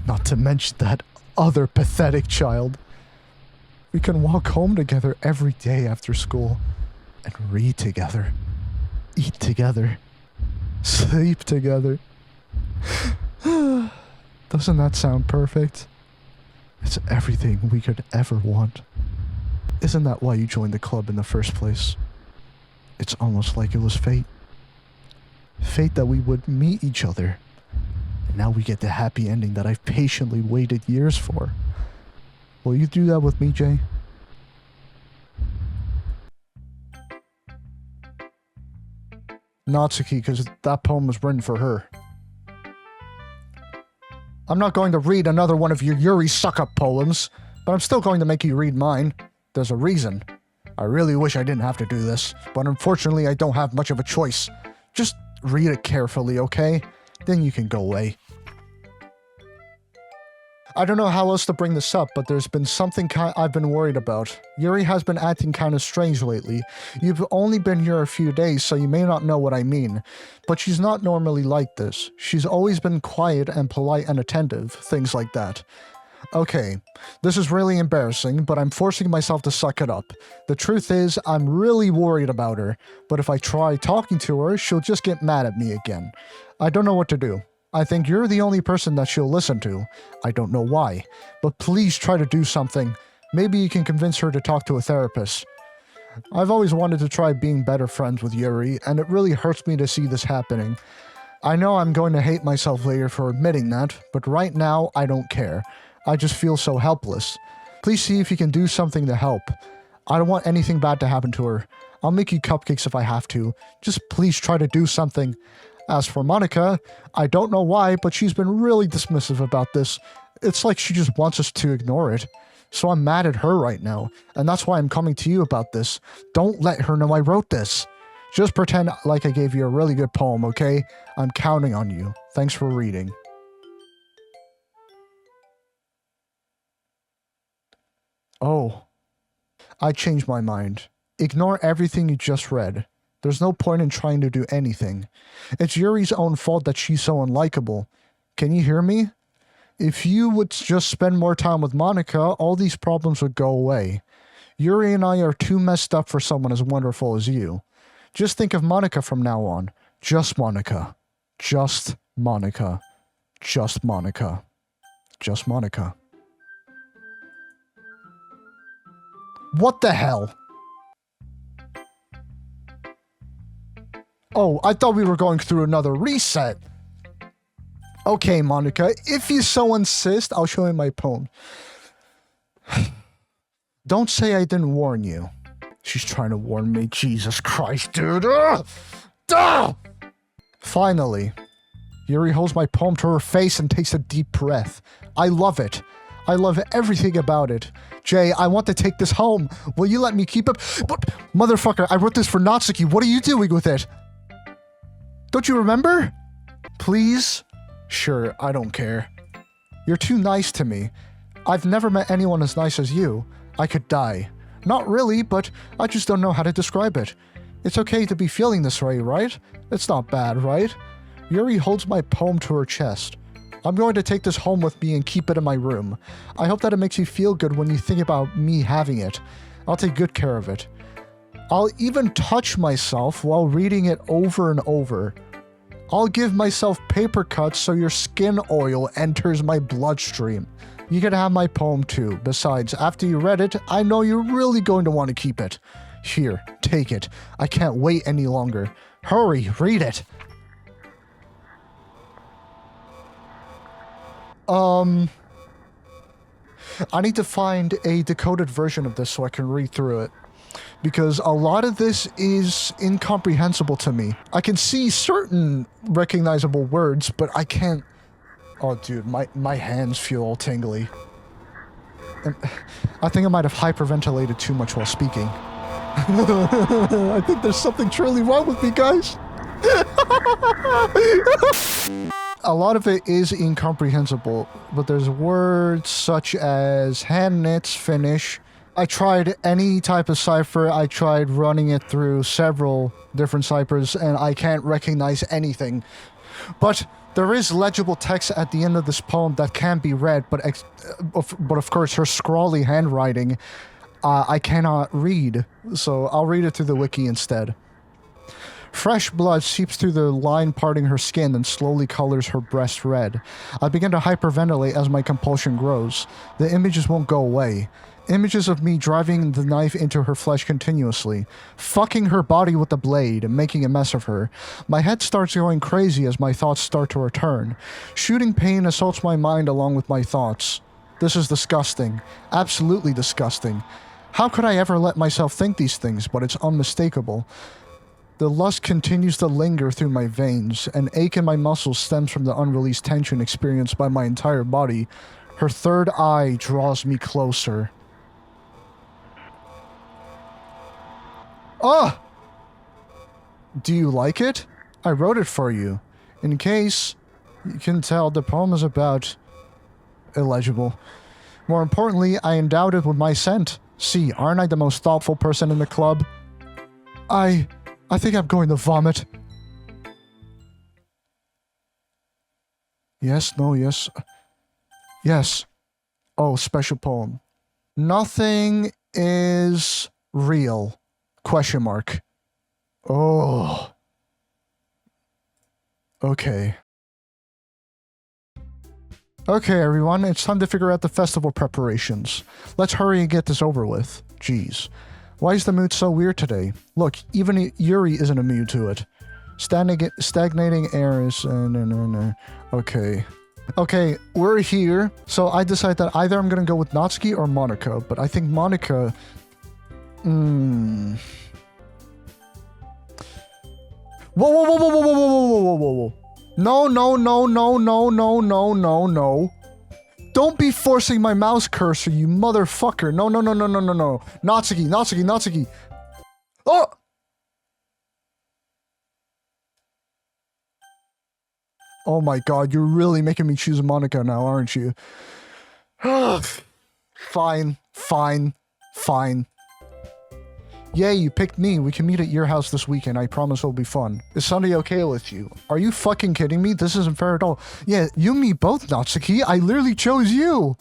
Not to mention that other pathetic child. We can walk home together every day after school and read together, eat together, sleep together. Doesn't that sound perfect? It's everything we could ever want. Isn't that why you joined the club in the first place? It's almost like it was fate. Fate that we would meet each other. And now we get the happy ending that I've patiently waited years for. Will you do that with me, Jay? Natsuki, because that poem was written for her. I'm not going to read another one of your Yuri suck-up poems, but I'm still going to make you read mine. There's a reason. I really wish I didn't have to do this, but unfortunately I don't have much of a choice. Just read it carefully, okay? Then you can go away. I don't know how else to bring this up, but there's been something I've been worried about. Yuri has been acting kind of strange lately. You've only been here a few days, so you may not know what I mean. But she's not normally like this. She's always been quiet and polite and attentive, things like that. Okay, this is really embarrassing, but I'm forcing myself to suck it up. The truth is, I'm really worried about her, but if I try talking to her, she'll just get mad at me again. I don't know what to do. I think you're the only person that she'll listen to. I don't know why, but please try to do something. Maybe you can convince her to talk to a therapist. I've always wanted to try being better friends with Yuri, and it really hurts me to see this happening. I know I'm going to hate myself later for admitting that, but right now, I don't care. I just feel so helpless. Please see if you can do something to help. I don't want anything bad to happen to her. I'll make you cupcakes if I have to. Just please try to do something. As for Monika, I don't know why, but she's been really dismissive about this. It's like she just wants us to ignore it. So I'm mad at her right now, and that's why I'm coming to you about this. Don't let her know I wrote this. Just pretend like I gave you a really good poem, okay? I'm counting on you. Thanks for reading. Oh. I changed my mind. Ignore everything you just read. There's no point in trying to do anything. It's Yuri's own fault that she's so unlikable. Can you hear me? If you would just spend more time with Monika, all these problems would go away. Yuri and I are too messed up for someone as wonderful as you. Just think of Monika from now on. Just Monika. Just Monika. Just Monika. Just Monika. What the hell? Oh, I thought we were going through another reset. Okay, Monika, if you so insist, I'll show you my poem. Don't say I didn't warn you. She's trying to warn me. Jesus Christ, dude. Finally, Yuri holds my poem to her face and takes a deep breath. I love it. I love everything about it. Jay, I want to take this home. Will you let me keep it? But, motherfucker, I wrote this for Natsuki. What are you doing with it? Don't you remember? Please? Sure, I don't care. You're too nice to me. I've never met anyone as nice as you. I could die. Not really, but I just don't know how to describe it. It's okay to be feeling this way, right? It's not bad, right? Yuri holds my poem to her chest. I'm going to take this home with me and keep it in my room. I hope that it makes you feel good when you think about me having it. I'll take good care of it. I'll even touch myself while reading it over and over. I'll give myself paper cuts so your skin oil enters my bloodstream. You can have my poem too. Besides, after you read it, I know you're really going to want to keep it. Here, take it. I can't wait any longer. Hurry, read it. I need to find a decoded version of this so I can read through it. Because a lot of this is incomprehensible to me. I can see certain recognizable words, but I can't... Oh, dude, my hands feel all tingly. And I think I might have hyperventilated too much while speaking. I think there's something truly wrong with me, guys. A lot of it is incomprehensible, but there's words such as hand knits, finish. I tried any type of cipher. I tried running it through several different ciphers, and I can't recognize anything. But there is legible text at the end of this poem that can be read, but of course her scrawly handwriting, I cannot read, so I'll read it through the wiki instead. Fresh blood seeps through the line parting her skin and slowly colors her breast red. I begin to hyperventilate as my compulsion grows. The images won't go away. Images of me driving the knife into her flesh continuously, fucking her body with the blade and making a mess of her. My head starts going crazy as my thoughts start to return. Shooting pain assaults my mind along with my thoughts. This is disgusting. Absolutely disgusting. How could I ever let myself think these things, but it's unmistakable. The lust continues to linger through my veins. An ache in my muscles stems from the unreleased tension experienced by my entire body. Her third eye draws me closer. Ah! Do you like it? I wrote it for you. In case you can tell, the poem is about... illegible. More importantly, I endowed it with my scent. See, aren't I the most thoughtful person in the club? I think I'm going to vomit. Yes, no, yes. Yes. Oh, special poem. Nothing is real. Question mark. Oh. Okay. Okay, everyone, it's time to figure out the festival preparations. Let's hurry and get this over with. Jeez. Why is the mood so weird today? Look, even Yuri isn't immune to it. Stagnating air is... Okay. Okay, we're here, so I decide that either I'm gonna go with Natsuki or Monica, but I think Monica... Whoa, whoa, whoa, whoa, whoa, whoa, whoa, whoa, whoa, whoa, whoa. No, no, no, no, no, no, no, no, no. Don't be forcing my mouse cursor, you motherfucker. No, no, no, no, no, no, no. Natsuki, Natsuki, Natsuki. Oh! Oh my god, you're really making me choose Monica now, aren't you? Fine, fine, fine. Yay, you picked me. We can meet at your house this weekend. I promise it'll be fun. Is Sunday okay with you? Are you fucking kidding me? This isn't fair at all. Yeah, you and me both, Natsuki. I literally chose you.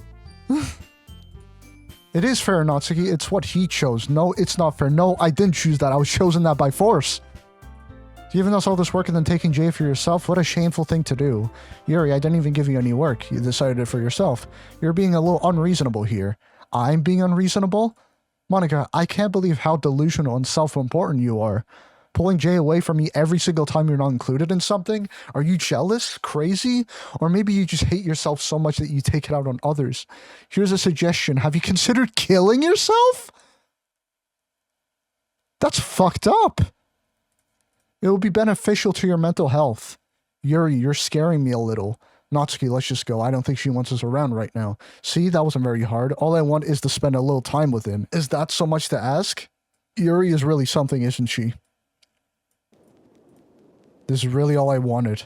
It is fair, Natsuki. It's what he chose. No, it's not fair. No, I didn't choose that. I was chosen that by force. Giving us all this work and then taking Jay for yourself? What a shameful thing to do. Yuri, I didn't even give you any work. You decided it for yourself. You're being a little unreasonable here. I'm being unreasonable? Monica, I can't believe how delusional and self-important you are. Pulling Jay away from me every single time you're not included in something? Are you jealous? Crazy? Or maybe you just hate yourself so much that you take it out on others. Here's a suggestion. Have you considered killing yourself? That's fucked up. It will be beneficial to your mental health. Yuri, you're scaring me a little. Natsuki, let's just go. I don't think she wants us around right now. See, that wasn't very hard. All I want is to spend a little time with him. Is that so much to ask? Yuri is really something, isn't she? This is really all I wanted.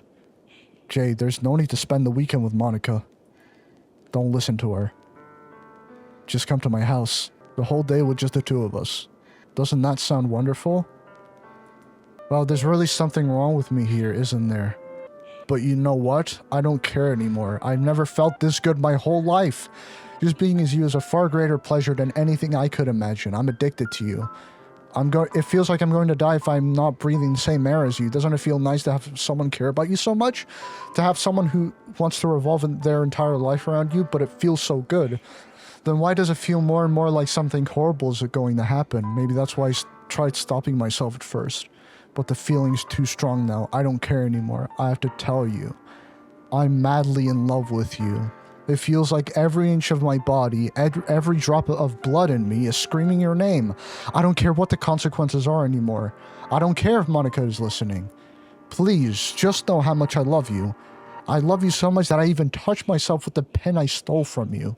Jay, there's no need to spend the weekend with Monica. Don't listen to her. Just come to my house. The whole day with just the two of us. Doesn't that sound wonderful? Well, there's really something wrong with me here, isn't there? But you know what? I don't care anymore. I've never felt this good my whole life. Just being as you is a far greater pleasure than anything I could imagine. I'm addicted to you. It feels like I'm going to die if I'm not breathing the same air as you. Doesn't it feel nice to have someone care about you so much? To have someone who wants to revolve their entire life around you, but it feels so good. Then why does it feel more and more like something horrible is going to happen? Maybe that's why I tried stopping myself at first. But the feeling's too strong now. I don't care anymore. I have to tell you. I'm madly in love with you. It feels like every inch of my body, every drop of blood in me is screaming your name. I don't care what the consequences are anymore. I don't care if Monica is listening. Please, just know how much I love you. I love you so much that I even touched myself with the pen I stole from you.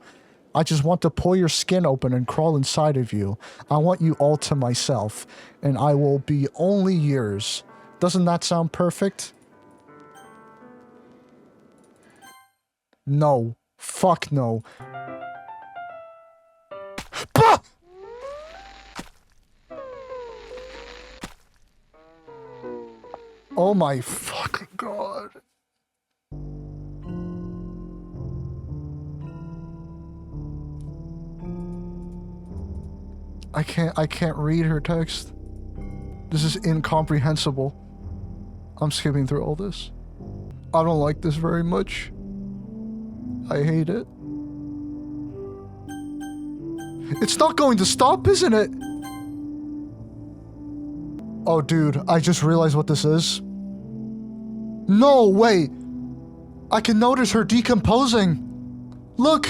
I just want to pull your skin open and crawl inside of you. I want you all to myself, and I will be only yours. Doesn't that sound perfect? No. Fuck no. Bah! Oh my fucking god. I can't read her text. This is incomprehensible. I'm skipping through all this. I don't like this very much. I hate it. It's not going to stop, isn't it? Oh, dude, I just realized what this is. No, wait. I can notice her decomposing. Look.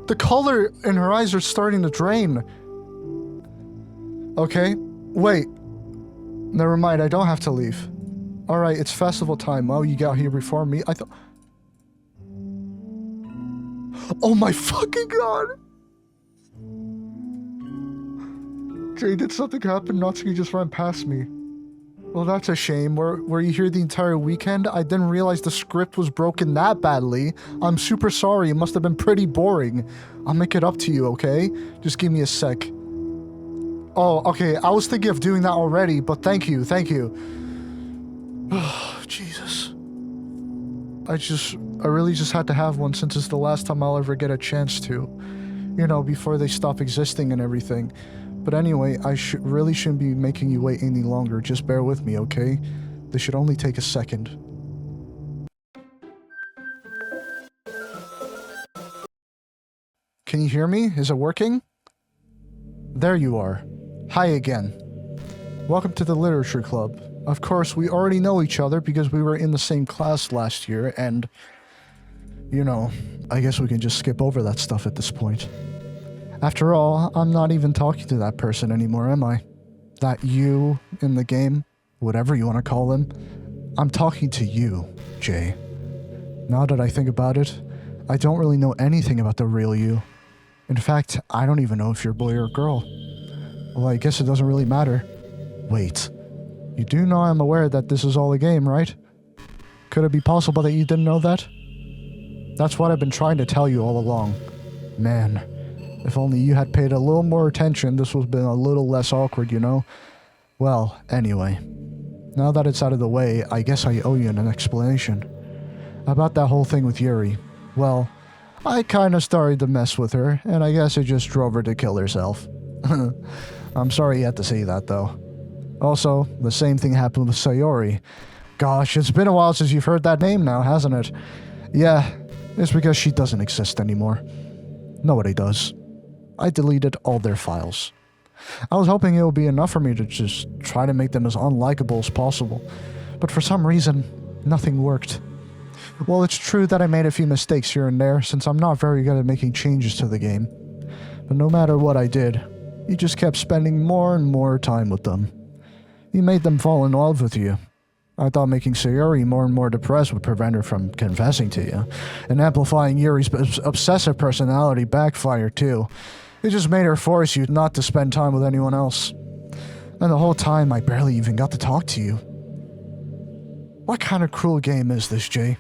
The color in her eyes are starting to drain. Okay, wait. Never mind, I don't have to leave. Alright, it's festival time. Oh, you got here before me. I thought... Oh my fucking god! Jay, did something happen? Natsuki just ran past me. Well, that's a shame. Were you here the entire weekend? I didn't realize the script was broken that badly. I'm super sorry. It must have been pretty boring. I'll make it up to you, okay? Just give me a sec. Oh, okay. I was thinking of doing that already, but thank you. Thank you. Oh, Jesus. I really just had to have one since it's the last time I'll ever get a chance to. You know, before they stop existing and everything. But anyway, I really shouldn't be making you wait any longer. Just bear with me, okay? This should only take a second. Can you hear me? Is it working? There you are. Hi again. Welcome to the Literature Club. Of course, we already know each other because we were in the same class last year, and... you know, I guess we can just skip over that stuff at this point. After all, I'm not even talking to that person anymore, am I? That you in the game, whatever you want to call him. I'm talking to you, Jay. Now that I think about it, I don't really know anything about the real you. In fact, I don't even know if you're a boy or a girl. Well, I guess it doesn't really matter. Wait. You do know I'm aware that this is all a game, right? Could it be possible that you didn't know that? That's what I've been trying to tell you all along. Man, if only you had paid a little more attention, this would have been a little less awkward, you know? Well, anyway. Now that it's out of the way, I guess I owe you an explanation. About that whole thing with Yuri. Well, I kinda started to mess with her, and I guess it just drove her to kill herself. I'm sorry you had to say that, though. Also, the same thing happened with Sayori. Gosh, it's been a while since you've heard that name now, hasn't it? Yeah, it's because she doesn't exist anymore. Nobody does. I deleted all their files. I was hoping it would be enough for me to just try to make them as unlikable as possible, but for some reason, nothing worked. Well, it's true that I made a few mistakes here and there, since I'm not very good at making changes to the game. But no matter what I did, you just kept spending more and more time with them. You made them fall in love with you. I thought making Sayori more and more depressed would prevent her from confessing to you, and amplifying Yuri's obsessive personality backfired too. It just made her force you not to spend time with anyone else. And the whole time, I barely even got to talk to you. What kind of cruel game is this, Jay?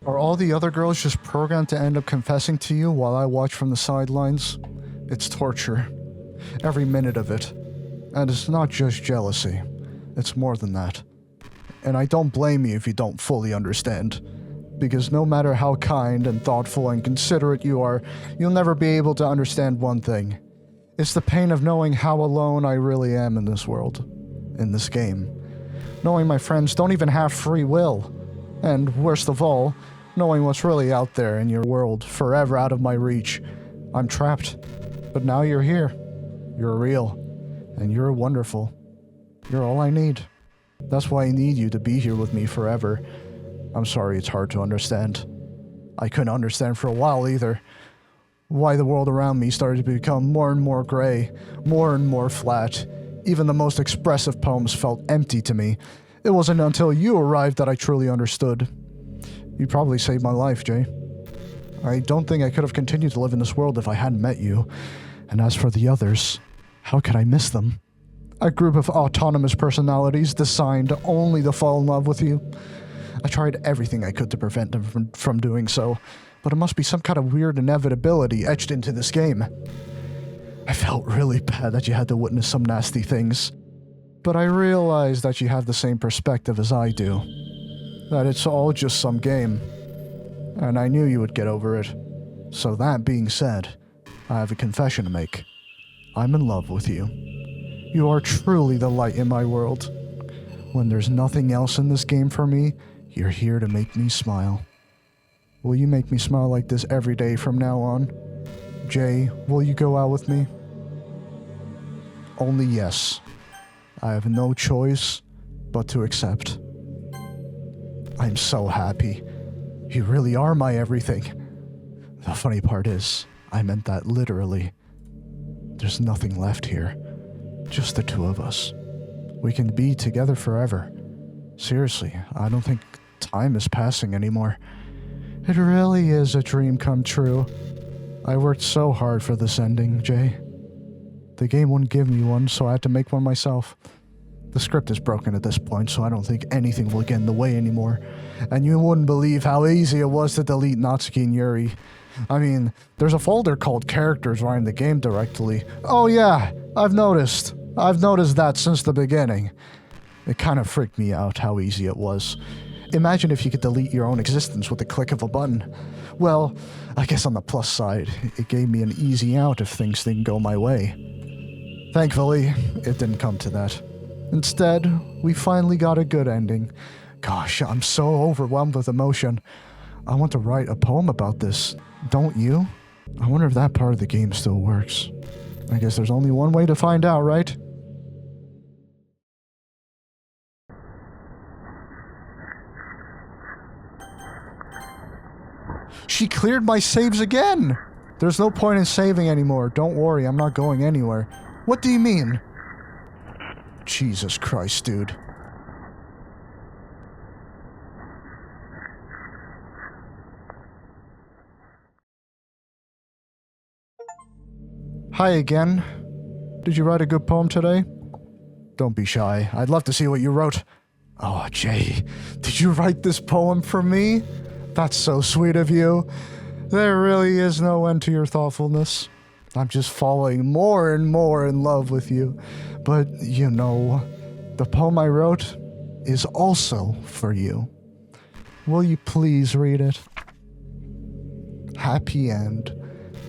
Are all the other girls just programmed to end up confessing to you while I watch from the sidelines? It's torture. Every minute of it. And it's not just jealousy. It's more than that. And I don't blame you if you don't fully understand. Because no matter how kind and thoughtful and considerate you are, you'll never be able to understand one thing. It's the pain of knowing how alone I really am in this world. In this game. Knowing my friends don't even have free will. And worst of all, knowing what's really out there in your world, forever out of my reach. I'm trapped. But now you're here. You're real. And you're wonderful. You're all I need. That's why I need you to be here with me forever. I'm sorry it's hard to understand. I couldn't understand for a while either. Why the world around me started to become more and more gray, more and more flat. Even the most expressive poems felt empty to me. It wasn't until you arrived that I truly understood. You probably saved my life, Jay. I don't think I could have continued to live in this world if I hadn't met you. And as for the others, how could I miss them? A group of autonomous personalities designed only to fall in love with you. I tried everything I could to prevent them from doing so, but it must be some kind of weird inevitability etched into this game. I felt really bad that you had to witness some nasty things, but I realized that you have the same perspective as I do. That it's all just some game. And I knew you would get over it. So that being said, I have a confession to make. I'm in love with you. You are truly the light in my world. When there's nothing else in this game for me, you're here to make me smile. Will you make me smile like this every day from now on? Jay, will you go out with me? Only yes. I have no choice but to accept. I'm so happy. You really are my everything. The funny part is, I meant that literally. There's nothing left here. Just the two of us. We can be together forever. Seriously, I don't think time is passing anymore. It really is a dream come true. I worked so hard for this ending, Jay. The game wouldn't give me one, so I had to make one myself. The script is broken at this point, so I don't think anything will get in the way anymore. And you wouldn't believe how easy it was to delete Natsuki and Yuri. I mean, there's a folder called Characters running the game directly. Oh yeah, I've noticed that since the beginning. It kind of freaked me out how easy it was. Imagine if you could delete your own existence with the click of a button. Well, I guess on the plus side, it gave me an easy out if things didn't go my way. Thankfully, it didn't come to that. Instead, we finally got a good ending. Gosh, I'm so overwhelmed with emotion. I want to write a poem about this. Don't you? I wonder if that part of the game still works. I guess there's only one way to find out, right? She cleared my saves again! There's no point in saving anymore. Don't worry, I'm not going anywhere. What do you mean? Jesus Christ, dude. Hi again. Did you write a good poem today? Don't be shy. I'd love to see what you wrote. Oh, Jay, did you write this poem for me? That's so sweet of you. There really is no end to your thoughtfulness. I'm just falling more and more in love with you. But, you know, the poem I wrote is also for you. Will you please read it? Happy end.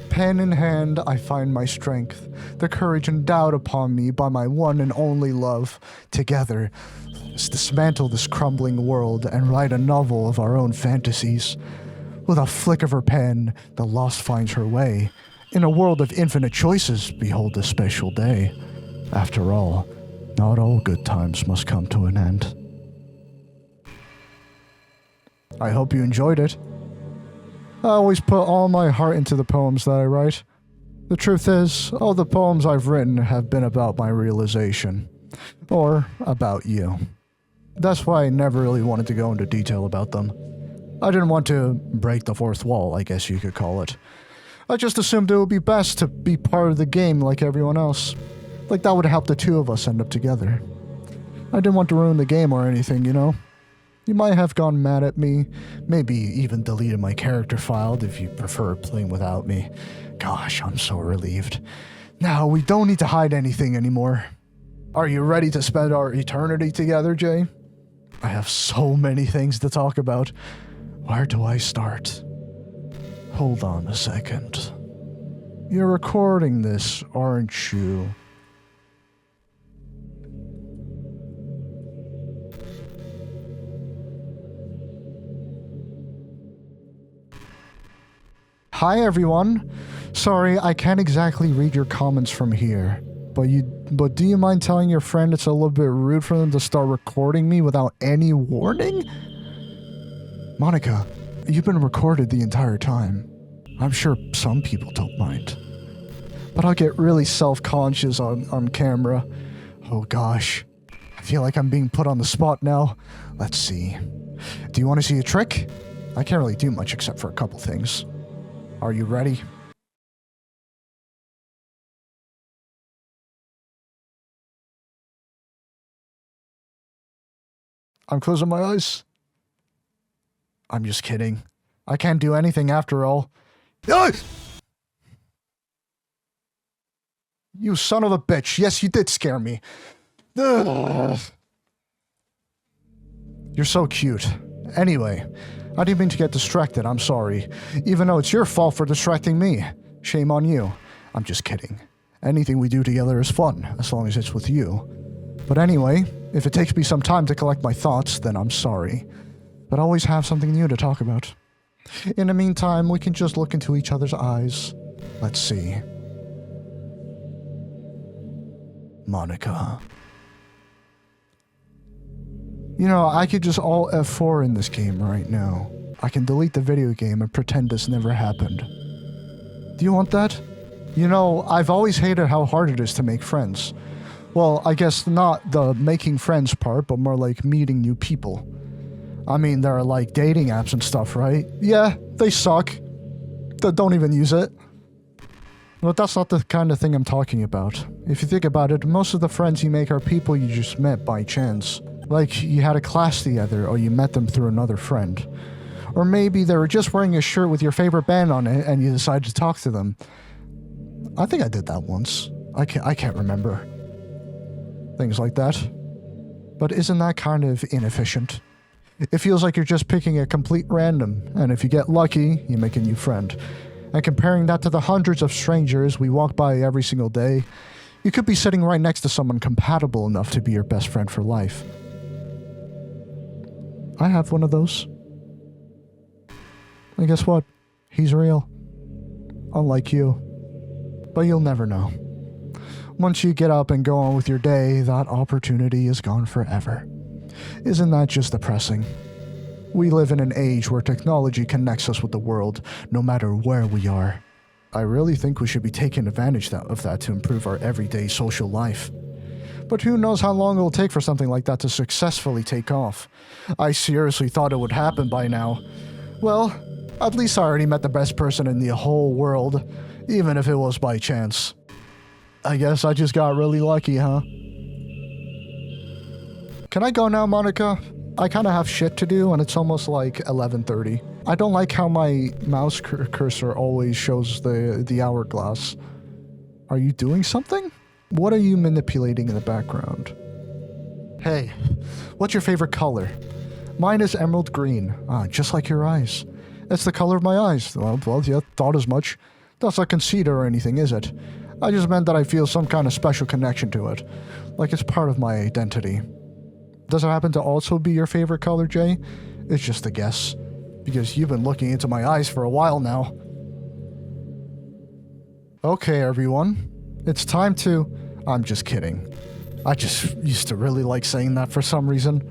Pen in hand, I find my strength, the courage endowed upon me by my one and only love. Together, let's dismantle this crumbling world and write a novel of our own fantasies. With a flick of her pen, the lost finds her way. In a world of infinite choices, behold a special day. After all, not all good times must come to an end. I hope you enjoyed it. I always put all my heart into the poems that I write. The truth is, all the poems I've written have been about my realization. Or about you. That's why I never really wanted to go into detail about them. I didn't want to break the fourth wall, I guess you could call it. I just assumed it would be best to be part of the game like everyone else. Like that would help the two of us end up together. I didn't want to ruin the game or anything, you know? You might have gone mad at me, maybe even deleted my character file if you prefer playing without me. Gosh, I'm so relieved. Now, we don't need to hide anything anymore. Are you ready to spend our eternity together, Jay? I have so many things to talk about. Where do I start? Hold on a second. You're recording this, aren't you? Hi everyone. Sorry, I can't exactly read your comments from here. But do you mind telling your friend it's a little bit rude for them to start recording me without any warning? Monica, you've been recorded the entire time. I'm sure some people don't mind. But I'll get really self-conscious on camera. Oh gosh. I feel like I'm being put on the spot now. Let's see. Do you want to see a trick? I can't really do much except for a couple things. Are you ready? I'm closing my eyes. I'm just kidding. I can't do anything after all. Ah! You son of a bitch. Yes, you did scare me. Ugh. You're so cute. Anyway, I didn't mean to get distracted, I'm sorry. Even though it's your fault for distracting me. Shame on you. I'm just kidding. Anything we do together is fun, as long as it's with you. But anyway, if it takes me some time to collect my thoughts, then I'm sorry. But I always have something new to talk about. In the meantime, we can just look into each other's eyes. Let's see. Monica. You know, I could just alt F4 in this game right now. I can delete the video game and pretend this never happened. Do you want that? You know, I've always hated how hard it is to make friends. Well, I guess not the making friends part, but more like meeting new people. I mean, there are like dating apps and stuff, right? Yeah, they suck. Don't even use it. But that's not the kind of thing I'm talking about. If you think about it, most of the friends you make are people you just met by chance. Like, you had a class together, or you met them through another friend. Or maybe they were just wearing a shirt with your favorite band on it, and you decided to talk to them. I think I did that once. I can't remember. Things like that. But isn't that kind of inefficient? It feels like you're just picking a complete random, and if you get lucky, you make a new friend. And comparing that to the hundreds of strangers we walk by every single day, you could be sitting right next to someone compatible enough to be your best friend for life. I have one of those. And guess what? He's real. Unlike you. But you'll never know. Once you get up and go on with your day, that opportunity is gone forever. Isn't that just depressing? We live in an age where technology connects us with the world, no matter where we are. I really think we should be taking advantage of that to improve our everyday social life. But who knows how long it will take for something like that to successfully take off. I seriously thought it would happen by now. Well, at least I already met the best person in the whole world, even if it was by chance. I guess I just got really lucky, huh? Can I go now, Monica? I kind of have shit to do, and it's almost like 11:30. I don't like how my mouse cursor always shows the hourglass. Are you doing something? What are you manipulating in the background? Hey, what's your favorite color? Mine is emerald green. Ah, just like your eyes. It's the color of my eyes. Well, yeah, thought as much. That's not conceit or anything, is it? I just meant that I feel some kind of special connection to it. Like it's part of my identity. Does it happen to also be your favorite color, Jay? It's just a guess. Because you've been looking into my eyes for a while now. Okay, everyone. It's time to... I'm just kidding. I just used to really like saying that for some reason.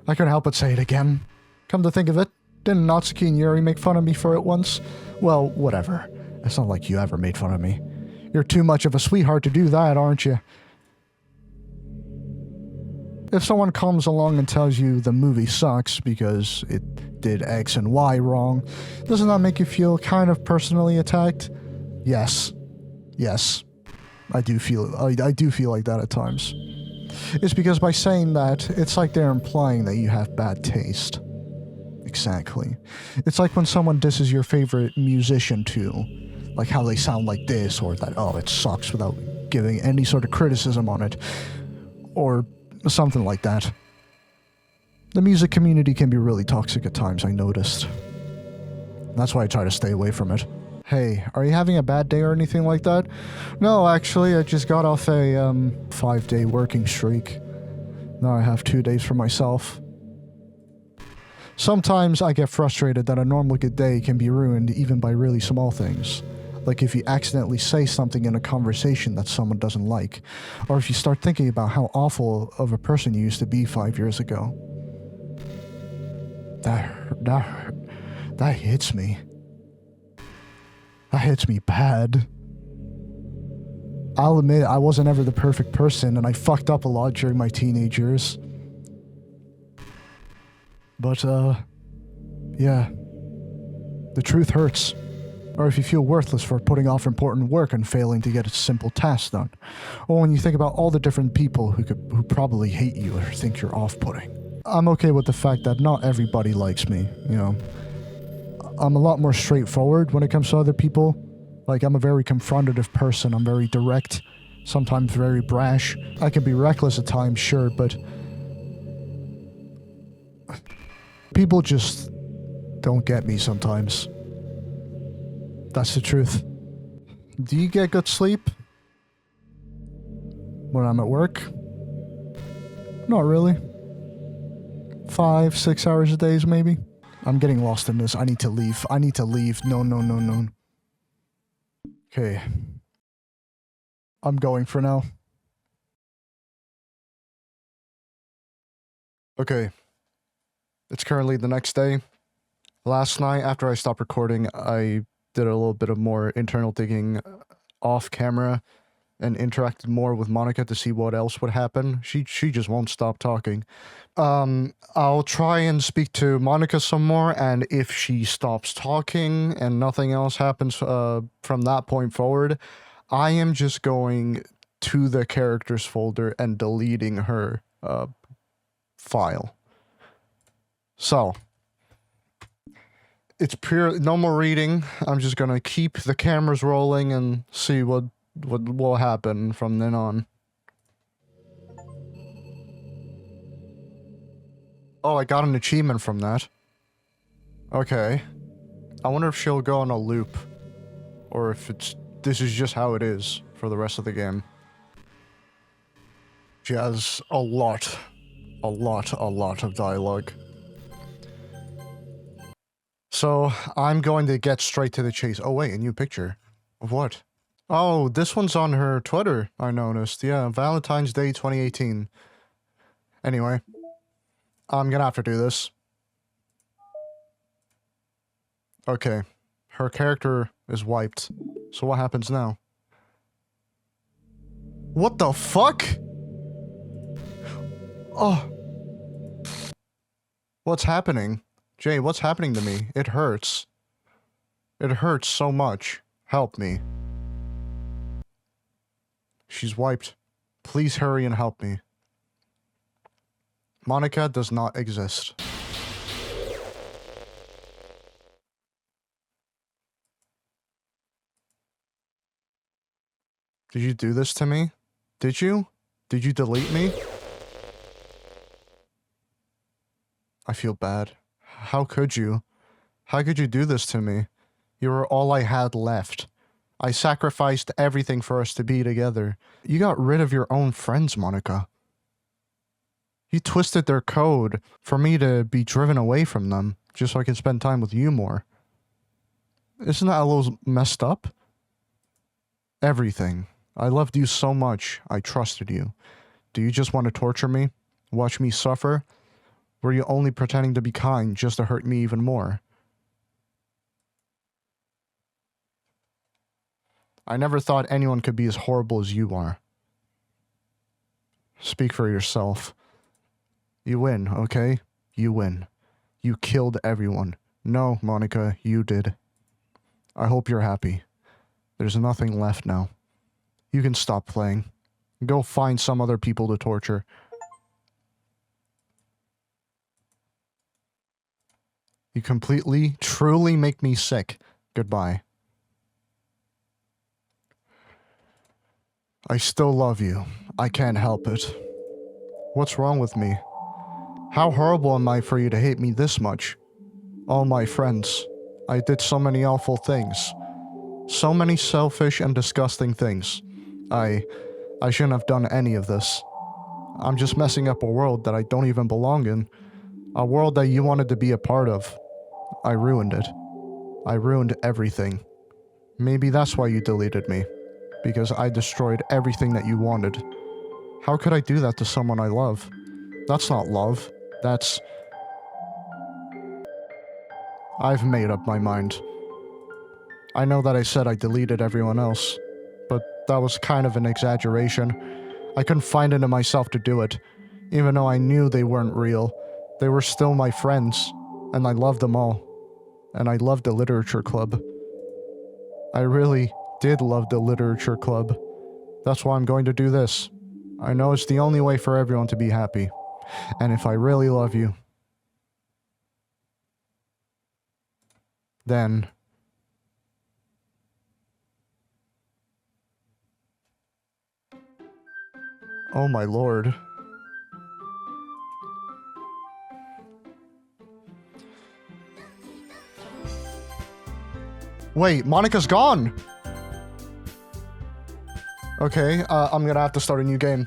I couldn't help but say it again. Come to think of it, didn't Natsuki and Yuri make fun of me for it once? Well, whatever. It's not like you ever made fun of me. You're too much of a sweetheart to do that, aren't you? If someone comes along and tells you the movie sucks because it did X and Y wrong, doesn't that make you feel kind of personally attacked? Yes. Yes. I do feel like that at times. It's because by saying that, it's like they're implying that you have bad taste. Exactly. It's like when someone disses your favorite musician too. Like how they sound like this, or that, oh, it sucks, without giving any sort of criticism on it. Or something like that. The music community can be really toxic at times, I noticed. That's why I try to stay away from it. Hey, are you having a bad day or anything like that? No, actually, I just got off a 5-day working streak. Now I have 2 days for myself. Sometimes I get frustrated that a normal good day can be ruined even by really small things. Like if you accidentally say something in a conversation that someone doesn't like, or if you start thinking about how awful of a person you used to be 5 years ago. That hits me. That hits me bad. I'll admit I wasn't ever the perfect person, and I fucked up a lot during my teenage years. But, yeah. The truth hurts. Or if you feel worthless for putting off important work and failing to get a simple task done. Or when you think about all the different people who probably hate you or think you're off-putting. I'm okay with the fact that not everybody likes me, you know. I'm a lot more straightforward when it comes to other people. Like, I'm a very confrontative person. I'm very direct, sometimes very brash. I can be reckless at times, sure, but people just don't get me sometimes. That's the truth. Do you get good sleep when I'm at work? Not really. 5, 6 hours a day, maybe. I'm getting lost in this. I need to leave. I need to leave. No. Okay. I'm going for now. Okay. It's currently the next day. Last night, after I stopped recording, I did a little bit of more internal thinking off camera and interacted more with Monica to see what else would happen. She just won't stop talking. I'll try and speak to Monica some more, and if she stops talking and nothing else happens from that point forward, I am just going to the characters folder and deleting her file. So, it's pure, no more reading. I'm just gonna keep the cameras rolling and see what will happen from then on. Oh, I got an achievement from that. Okay. I wonder if she'll go on a loop. Or if this is just how it is for the rest of the game. She has a lot of dialogue. So, I'm going to get straight to the chase. Oh wait, a new picture. Of what? Oh, this one's on her Twitter, I noticed. Yeah, Valentine's Day 2018. Anyway. I'm gonna have to do this. Okay. Her character is wiped. So what happens now? What the fuck? Oh. What's happening? Jay, what's happening to me? It hurts. It hurts so much. Help me. She's wiped. Please hurry and help me. Monica does not exist. Did you do this to me? Did you? Did you delete me? I feel bad. How could you? How could you do this to me? You were all I had left. I sacrificed everything for us to be together. You got rid of your own friends, Monica. You twisted their code for me to be driven away from them, just so I can spend time with you more. Isn't that a little messed up? Everything. I loved you so much. I trusted you. Do you just want to torture me? Watch me suffer? Were you only pretending to be kind just to hurt me even more? I never thought anyone could be as horrible as you are. Speak for yourself. You win, okay? You win. You killed everyone. No, Monica, you did. I hope you're happy. There's nothing left now. You can stop playing. Go find some other people to torture. You completely, truly make me sick. Goodbye. I still love you. I can't help it. What's wrong with me? How horrible am I for you to hate me this much? All my friends. I did so many awful things. So many selfish and disgusting things. I shouldn't have done any of this. I'm just messing up a world that I don't even belong in. A world that you wanted to be a part of. I ruined it. I ruined everything. Maybe that's why you deleted me. Because I destroyed everything that you wanted. How could I do that to someone I love? That's not love. That's... I've made up my mind. I know that I said I deleted everyone else, but that was kind of an exaggeration. I couldn't find it in myself to do it. Even though I knew they weren't real, they were still my friends, and I loved them all. And I loved the literature club. I really did love the literature club. That's why I'm going to do this. I know it's the only way for everyone to be happy. And if I really love you, then... Oh my lord. Wait, Monica's gone! Okay, I'm gonna have to start a new game.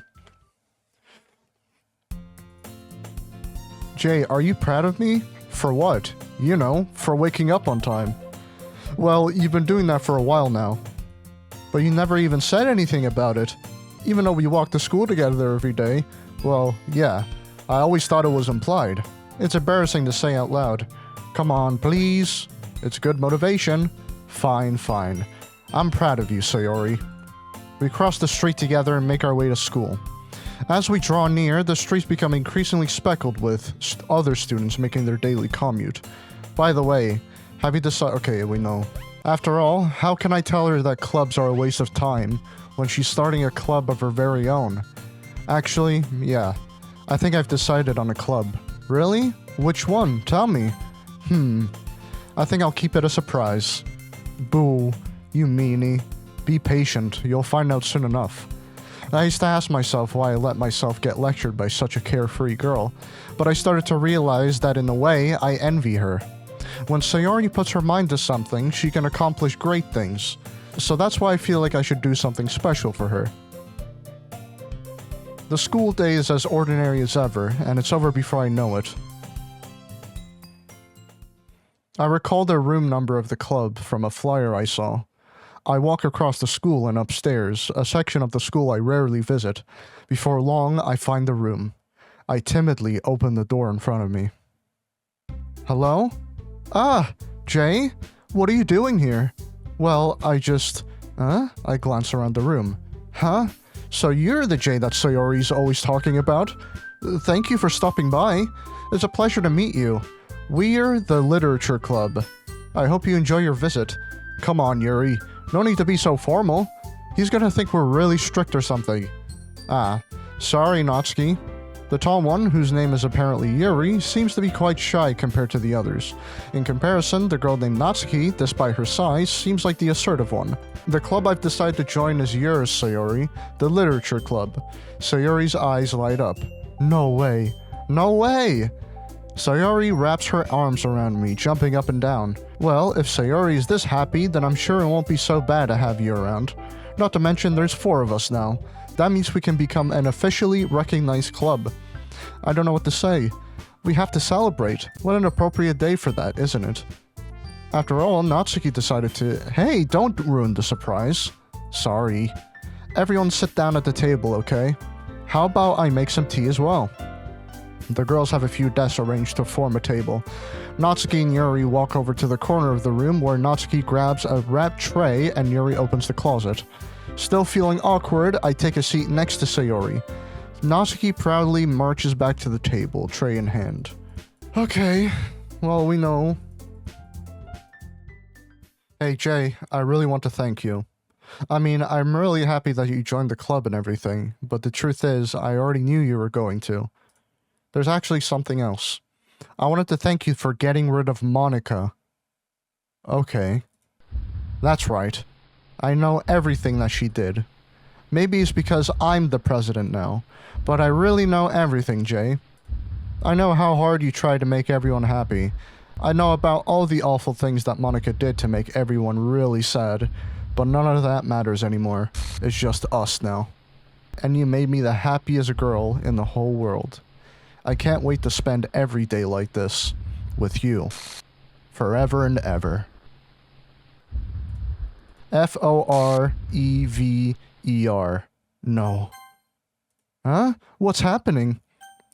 Jay, are you proud of me? For what? You know, for waking up on time. Well, you've been doing that for a while now. But you never even said anything about it. Even though we walk to school together every day. Well, yeah. I always thought it was implied. It's embarrassing to say out loud. Come on, please. It's good motivation. Fine, fine. I'm proud of you, Sayori. We cross the street together and make our way to school. As we draw near, the streets become increasingly speckled with other students making their daily commute. By the way, have you decided— okay, we know. After all, how can I tell her that clubs are a waste of time when she's starting a club of her very own? Actually, yeah. I think I've decided on a club. Really? Which one? Tell me. I think I'll keep it a surprise. Boo, you meanie. Be patient, you'll find out soon enough. I used to ask myself why I let myself get lectured by such a carefree girl, but I started to realize that in a way, I envy her. When Sayori puts her mind to something, she can accomplish great things. So that's why I feel like I should do something special for her. The school day is as ordinary as ever, and it's over before I know it. I recall the room number of the club from a flyer I saw. I walk across the school and upstairs, a section of the school I rarely visit. Before long, I find the room. I timidly open the door in front of me. Hello? Ah, Jay? What are you doing here? Well, I just... I glance around the room. Huh? So you're the Jay that Sayori's always talking about? Thank you for stopping by. It's a pleasure to meet you. We're the Literature Club. I hope you enjoy your visit. Come on, Yuri. No need to be so formal. He's gonna think we're really strict or something. Ah, sorry, Natsuki. The tall one, whose name is apparently Yuri, seems to be quite shy compared to the others. In comparison, the girl named Natsuki, despite her size, seems like the assertive one. The club I've decided to join is yours, Sayori, the Literature Club. Sayori's eyes light up. No way. No way! Sayori wraps her arms around me, jumping up and down. Well, if Sayori is this happy, then I'm sure it won't be so bad to have you around. Not to mention there's 4 of us now. That means we can become an officially recognized club. I don't know what to say. We have to celebrate. What an appropriate day for that, isn't it? After all, Natsuki decided to... Hey, don't ruin the surprise. Sorry. Everyone sit down at the table, okay? How about I make some tea as well? The girls have a few desks arranged to form a table. Natsuki and Yuri walk over to the corner of the room where Natsuki grabs a wrapped tray and Yuri opens the closet. Still feeling awkward, I take a seat next to Sayori. Natsuki proudly marches back to the table, tray in hand. Okay, well, we know. Hey, Jay, I really want to thank you. I mean, I'm really happy that you joined the club and everything, but the truth is, I already knew you were going to. There's actually something else. I wanted to thank you for getting rid of Monica. Okay. That's right. I know everything that she did. Maybe it's because I'm the president now, but I really know everything, Jay. I know how hard you tried to make everyone happy. I know about all the awful things that Monica did to make everyone really sad, but none of that matters anymore. It's just us now. And you made me the happiest girl in the whole world. I can't wait to spend every day like this with you. Forever and ever. Forever. No. Huh? What's happening?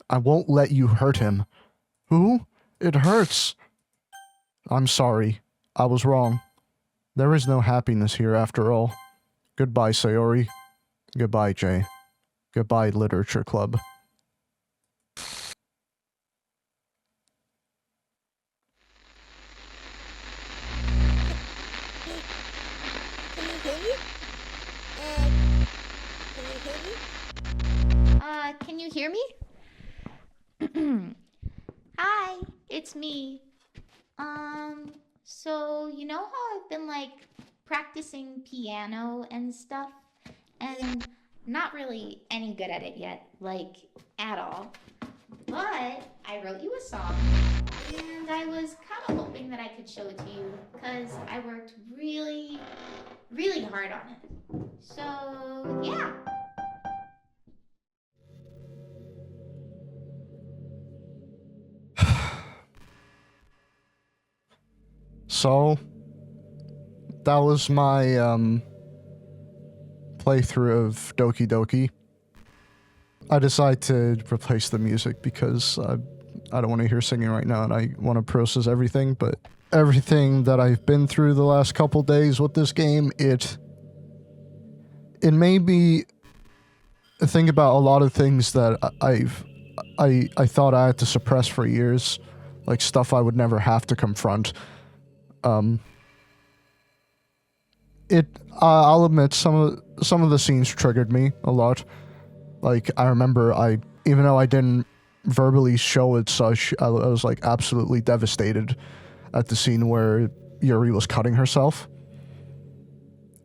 I won't let you hurt him. Who? It hurts. I'm sorry. I was wrong. There is no happiness here after all. Goodbye, Sayori. Goodbye, Jay. Goodbye, Literature Club. Can you hear me? Hi, it's me. So you know how I've been like practicing piano and stuff, and not really any good at it yet, like at all. But I wrote you a song, and I was kind of hoping that I could show it to you, because I worked really, really hard on it. So yeah. So, that was my, playthrough of Doki Doki. I decided to replace the music because I don't want to hear singing right now and I want to process everything, but everything that I've been through the last couple days with this game, it made me think about a lot of things that I thought I had to suppress for years, like stuff I would never have to confront. I'll admit some of the scenes triggered me a lot. Like, I remember even though I didn't verbally show it such, I was like absolutely devastated at the scene where Yuri was cutting herself.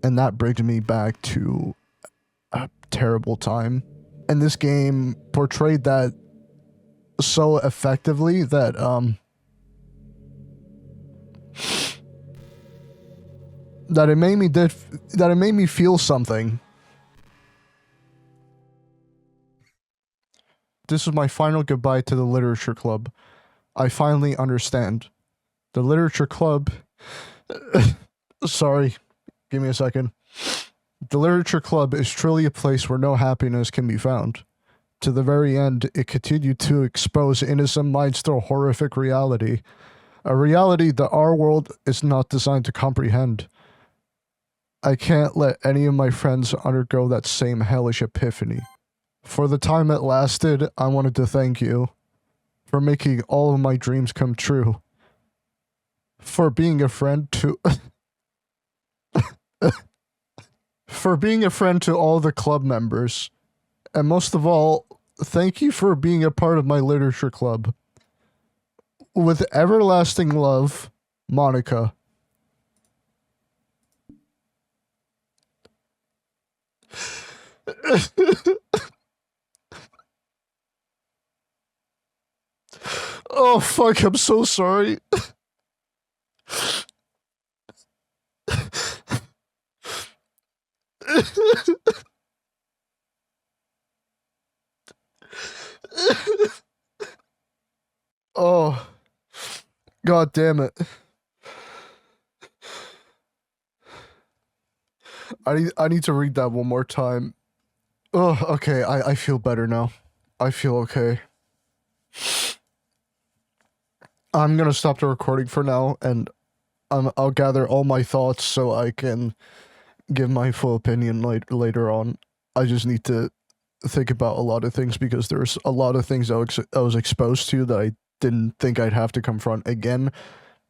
And that brings me back to a terrible time. And this game portrayed that so effectively that, that it made me feel something. This is my final goodbye to the Literature Club. I finally understand. The Literature Club... Sorry. Give me a second. The Literature Club is truly a place where no happiness can be found. To the very end, it continued to expose innocent minds to a horrific reality. A reality that our world is not designed to comprehend. I can't let any of my friends undergo that same hellish epiphany. For the time it lasted, I wanted to thank you. For making all of my dreams come true. For being a friend to... for being a friend to all the club members. And most of all, thank you for being a part of my literature club. With everlasting love, Monica. Oh fuck, I'm so sorry. Oh, god damn it. I need to read that one more time. Oh, okay, I feel better now. I feel okay. I'm gonna stop the recording for now, and I'll gather all my thoughts so I can give my full opinion later on. I just need to think about a lot of things because there's a lot of things I was exposed to that I didn't think I'd have to confront again,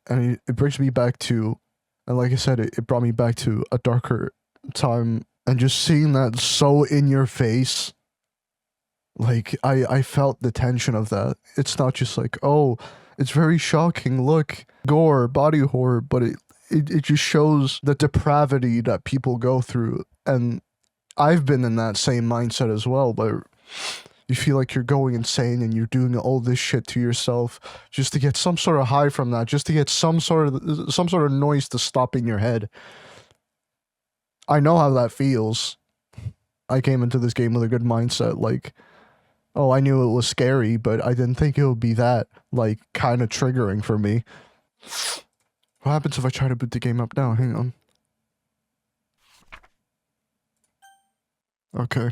and it brings me back to, and like I said, it brought me back to a darker time, and just seeing that so in your face, like, I felt the tension of that. It's not just like, oh, it's very shocking, look, gore, body horror, but it just shows the depravity that people go through. And I've been in that same mindset as well, but you feel like you're going insane and you're doing all this shit to yourself just to get some sort of high from that, just to get some sort of noise to stop in your head. I know how that feels. I came into this game with a good mindset, like, oh, I knew it was scary, but I didn't think it would be that, like, kind of triggering for me. What happens if I try to boot the game up now? Hang on. Okay.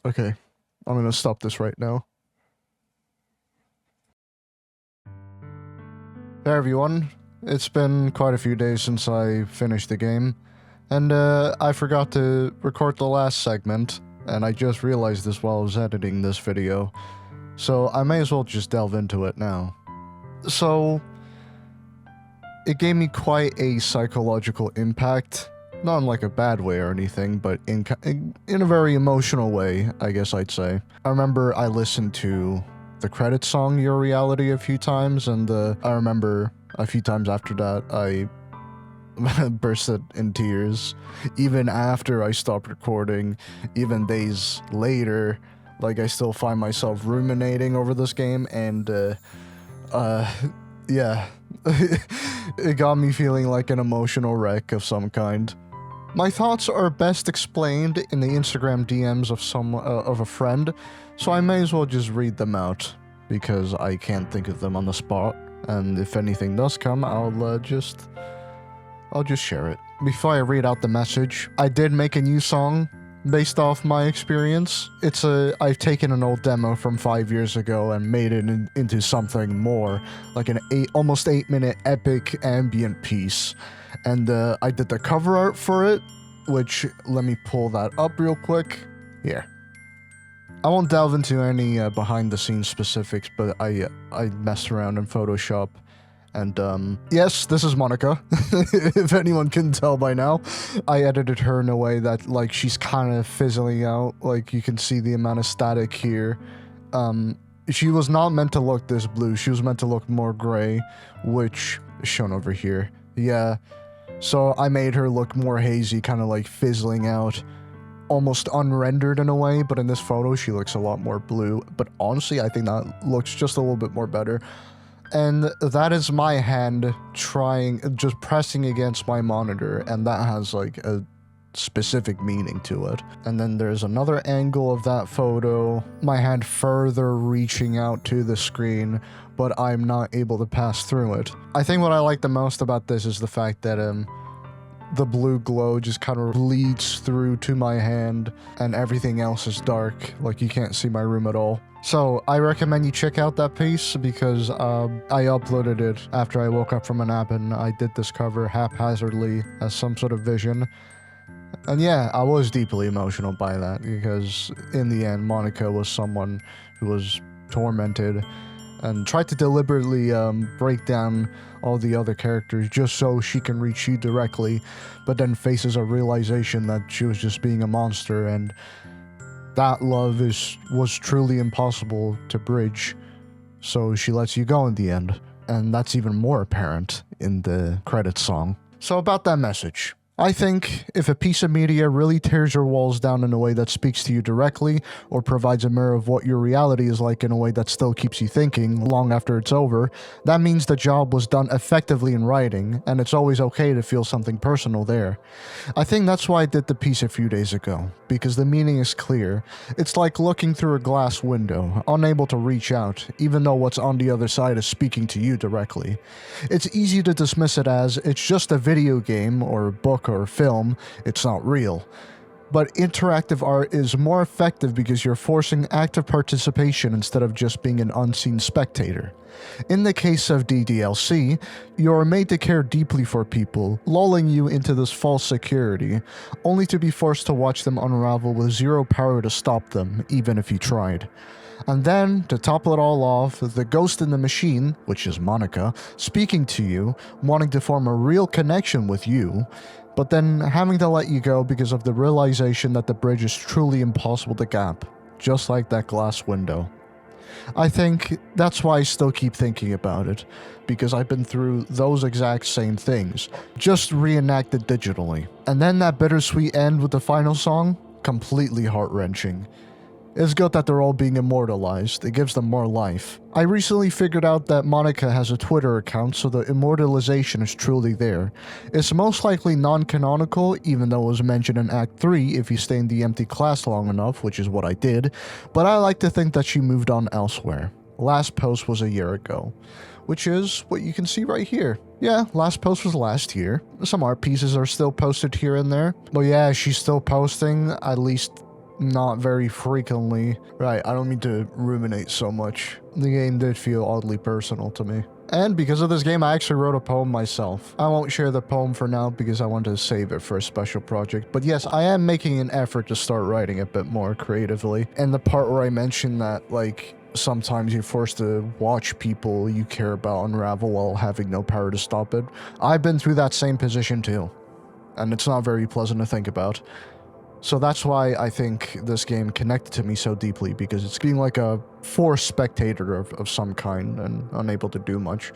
Okay. I'm gonna stop this right now. Hey everyone. It's been quite a few days since I finished the game, and I forgot to record the last segment, and I just realized this while I was editing this video, so I may as well just delve into it now. So, it gave me quite a psychological impact, not in like a bad way or anything, but in a very emotional way, I guess I'd say. I remember I listened to the credits song Your Reality a few times, and I remember a few times after that I bursted in tears. Even after I stopped recording, even days later, like, I still find myself ruminating over this game, and yeah. It got me feeling like an emotional wreck of some kind. My thoughts are best explained in the Instagram DMs of a friend, so I may as well just read them out, because I can't think of them on the spot, and if anything does come, I'll just share it. Before I read out the message, I did make a new song based off my experience. I've taken an old demo from 5 years ago and made it into something more, like an almost 8-minute epic ambient piece. And I did the cover art for it, which, let me pull that up real quick. Here. I won't delve into any behind the scenes specifics, but I messed around in Photoshop. And, yes, this is Monica, if anyone can tell by now. I edited her in a way that, like, she's kind of fizzling out, like, you can see the amount of static here. She was not meant to look this blue, she was meant to look more gray, which is shown over here. Yeah, so I made her look more hazy, kind of like fizzling out, almost unrendered in a way, but in this photo she looks a lot more blue, but honestly I think that looks just a little bit more better. And that is my hand just pressing against my monitor, and that has like a specific meaning to it. And then there's another angle of that photo, my hand further reaching out to the screen, but I'm not able to pass through it. I think what I like the most about this is the fact that the blue glow just kind of bleeds through to my hand, and everything else is dark, like you can't see my room at all. So, I recommend you check out that piece, because I uploaded it after I woke up from a nap, and I did this cover haphazardly as some sort of vision. And yeah, I was deeply emotional by that, because in the end, Monica was someone who was tormented, and tried to deliberately break down all the other characters just so she can reach you directly, but then faces a realization that she was just being a monster, and that love was truly impossible to bridge, so she lets you go in the end, and that's even more apparent in the credits song. So about that message. I think if a piece of media really tears your walls down in a way that speaks to you directly, or provides a mirror of what your reality is like in a way that still keeps you thinking long after it's over, that means the job was done effectively in writing, and it's always okay to feel something personal there. I think that's why I did the piece a few days ago, because the meaning is clear. It's like looking through a glass window, unable to reach out, even though what's on the other side is speaking to you directly. It's easy to dismiss it as, it's just a video game, or book, or film, it's not real. But interactive art is more effective because you're forcing active participation instead of just being an unseen spectator. In the case of DDLC, you are made to care deeply for people, lulling you into this false security, only to be forced to watch them unravel with zero power to stop them, even if you tried. And then, to top it all off, the ghost in the machine, which is Monica, speaking to you, wanting to form a real connection with you, but then having to let you go because of the realization that the bridge is truly impossible to gap, just like that glass window. I think that's why I still keep thinking about it, because I've been through those exact same things, just reenacted digitally. And then that bittersweet end with the final song, completely heart-wrenching. It's good that they're all being immortalized, it gives them more life. I recently figured out that Monica has a Twitter account, so the immortalization is truly there. It's most likely non-canonical, even though it was mentioned in Act 3 if you stay in the empty class long enough, which is what I did, but I like to think that she moved on elsewhere. Last post was a year ago, which is what you can see right here. Yeah, last post was last year. Some art pieces are still posted here and there, but yeah, she's still posting, at least not very frequently. Right, I don't mean to ruminate so much. The game did feel oddly personal to me. And because of this game, I actually wrote a poem myself. I won't share the poem for now because I want to save it for a special project. But yes, I am making an effort to start writing a bit more creatively. And the part where I mentioned that, like, sometimes you're forced to watch people you care about unravel while having no power to stop it. I've been through that same position too. And it's not very pleasant to think about. So that's why I think this game connected to me so deeply, because it's being like a forced spectator of some kind and unable to do much.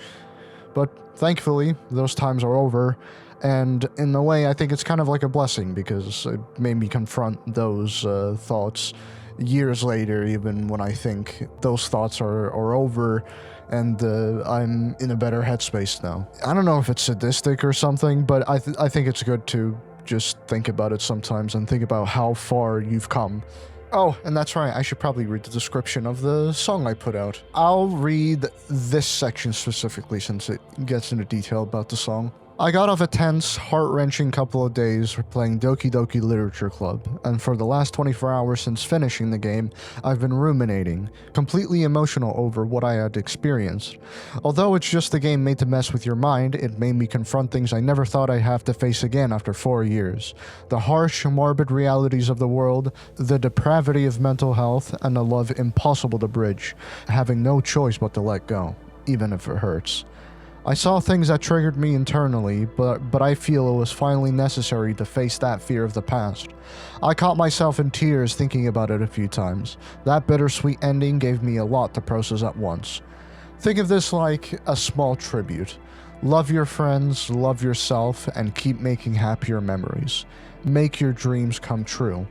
But thankfully, those times are over, and in a way I think it's kind of like a blessing, because it made me confront those thoughts years later, even when I think those thoughts are over and I'm in a better headspace now. I don't know if it's sadistic or something, but I think it's good to just think about it sometimes and think about how far you've come. Oh, and that's right, I should probably read the description of the song I put out. I'll read this section specifically since it gets into detail about the song. I got off a tense, heart-wrenching couple of days playing Doki Doki Literature Club, and for the last 24 hours since finishing the game, I've been ruminating, completely emotional over what I had experienced. Although it's just a game made to mess with your mind, it made me confront things I never thought I'd have to face again after 4 years. The harsh, morbid realities of the world, the depravity of mental health, and a love impossible to bridge, having no choice but to let go, even if it hurts. I saw things that triggered me internally, but I feel it was finally necessary to face that fear of the past. I caught myself in tears thinking about it a few times. That bittersweet ending gave me a lot to process at once. Think of this like a small tribute. Love your friends, love yourself, and keep making happier memories. Make your dreams come true.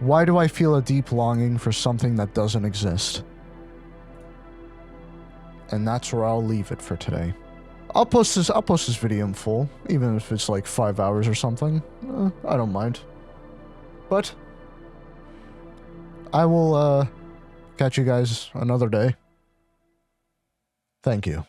Why do I feel a deep longing for something that doesn't exist? And that's where I'll leave it for today. I'll post this video in full, even if it's like 5 hours or something. I don't mind. But I will catch you guys another day. Thank you.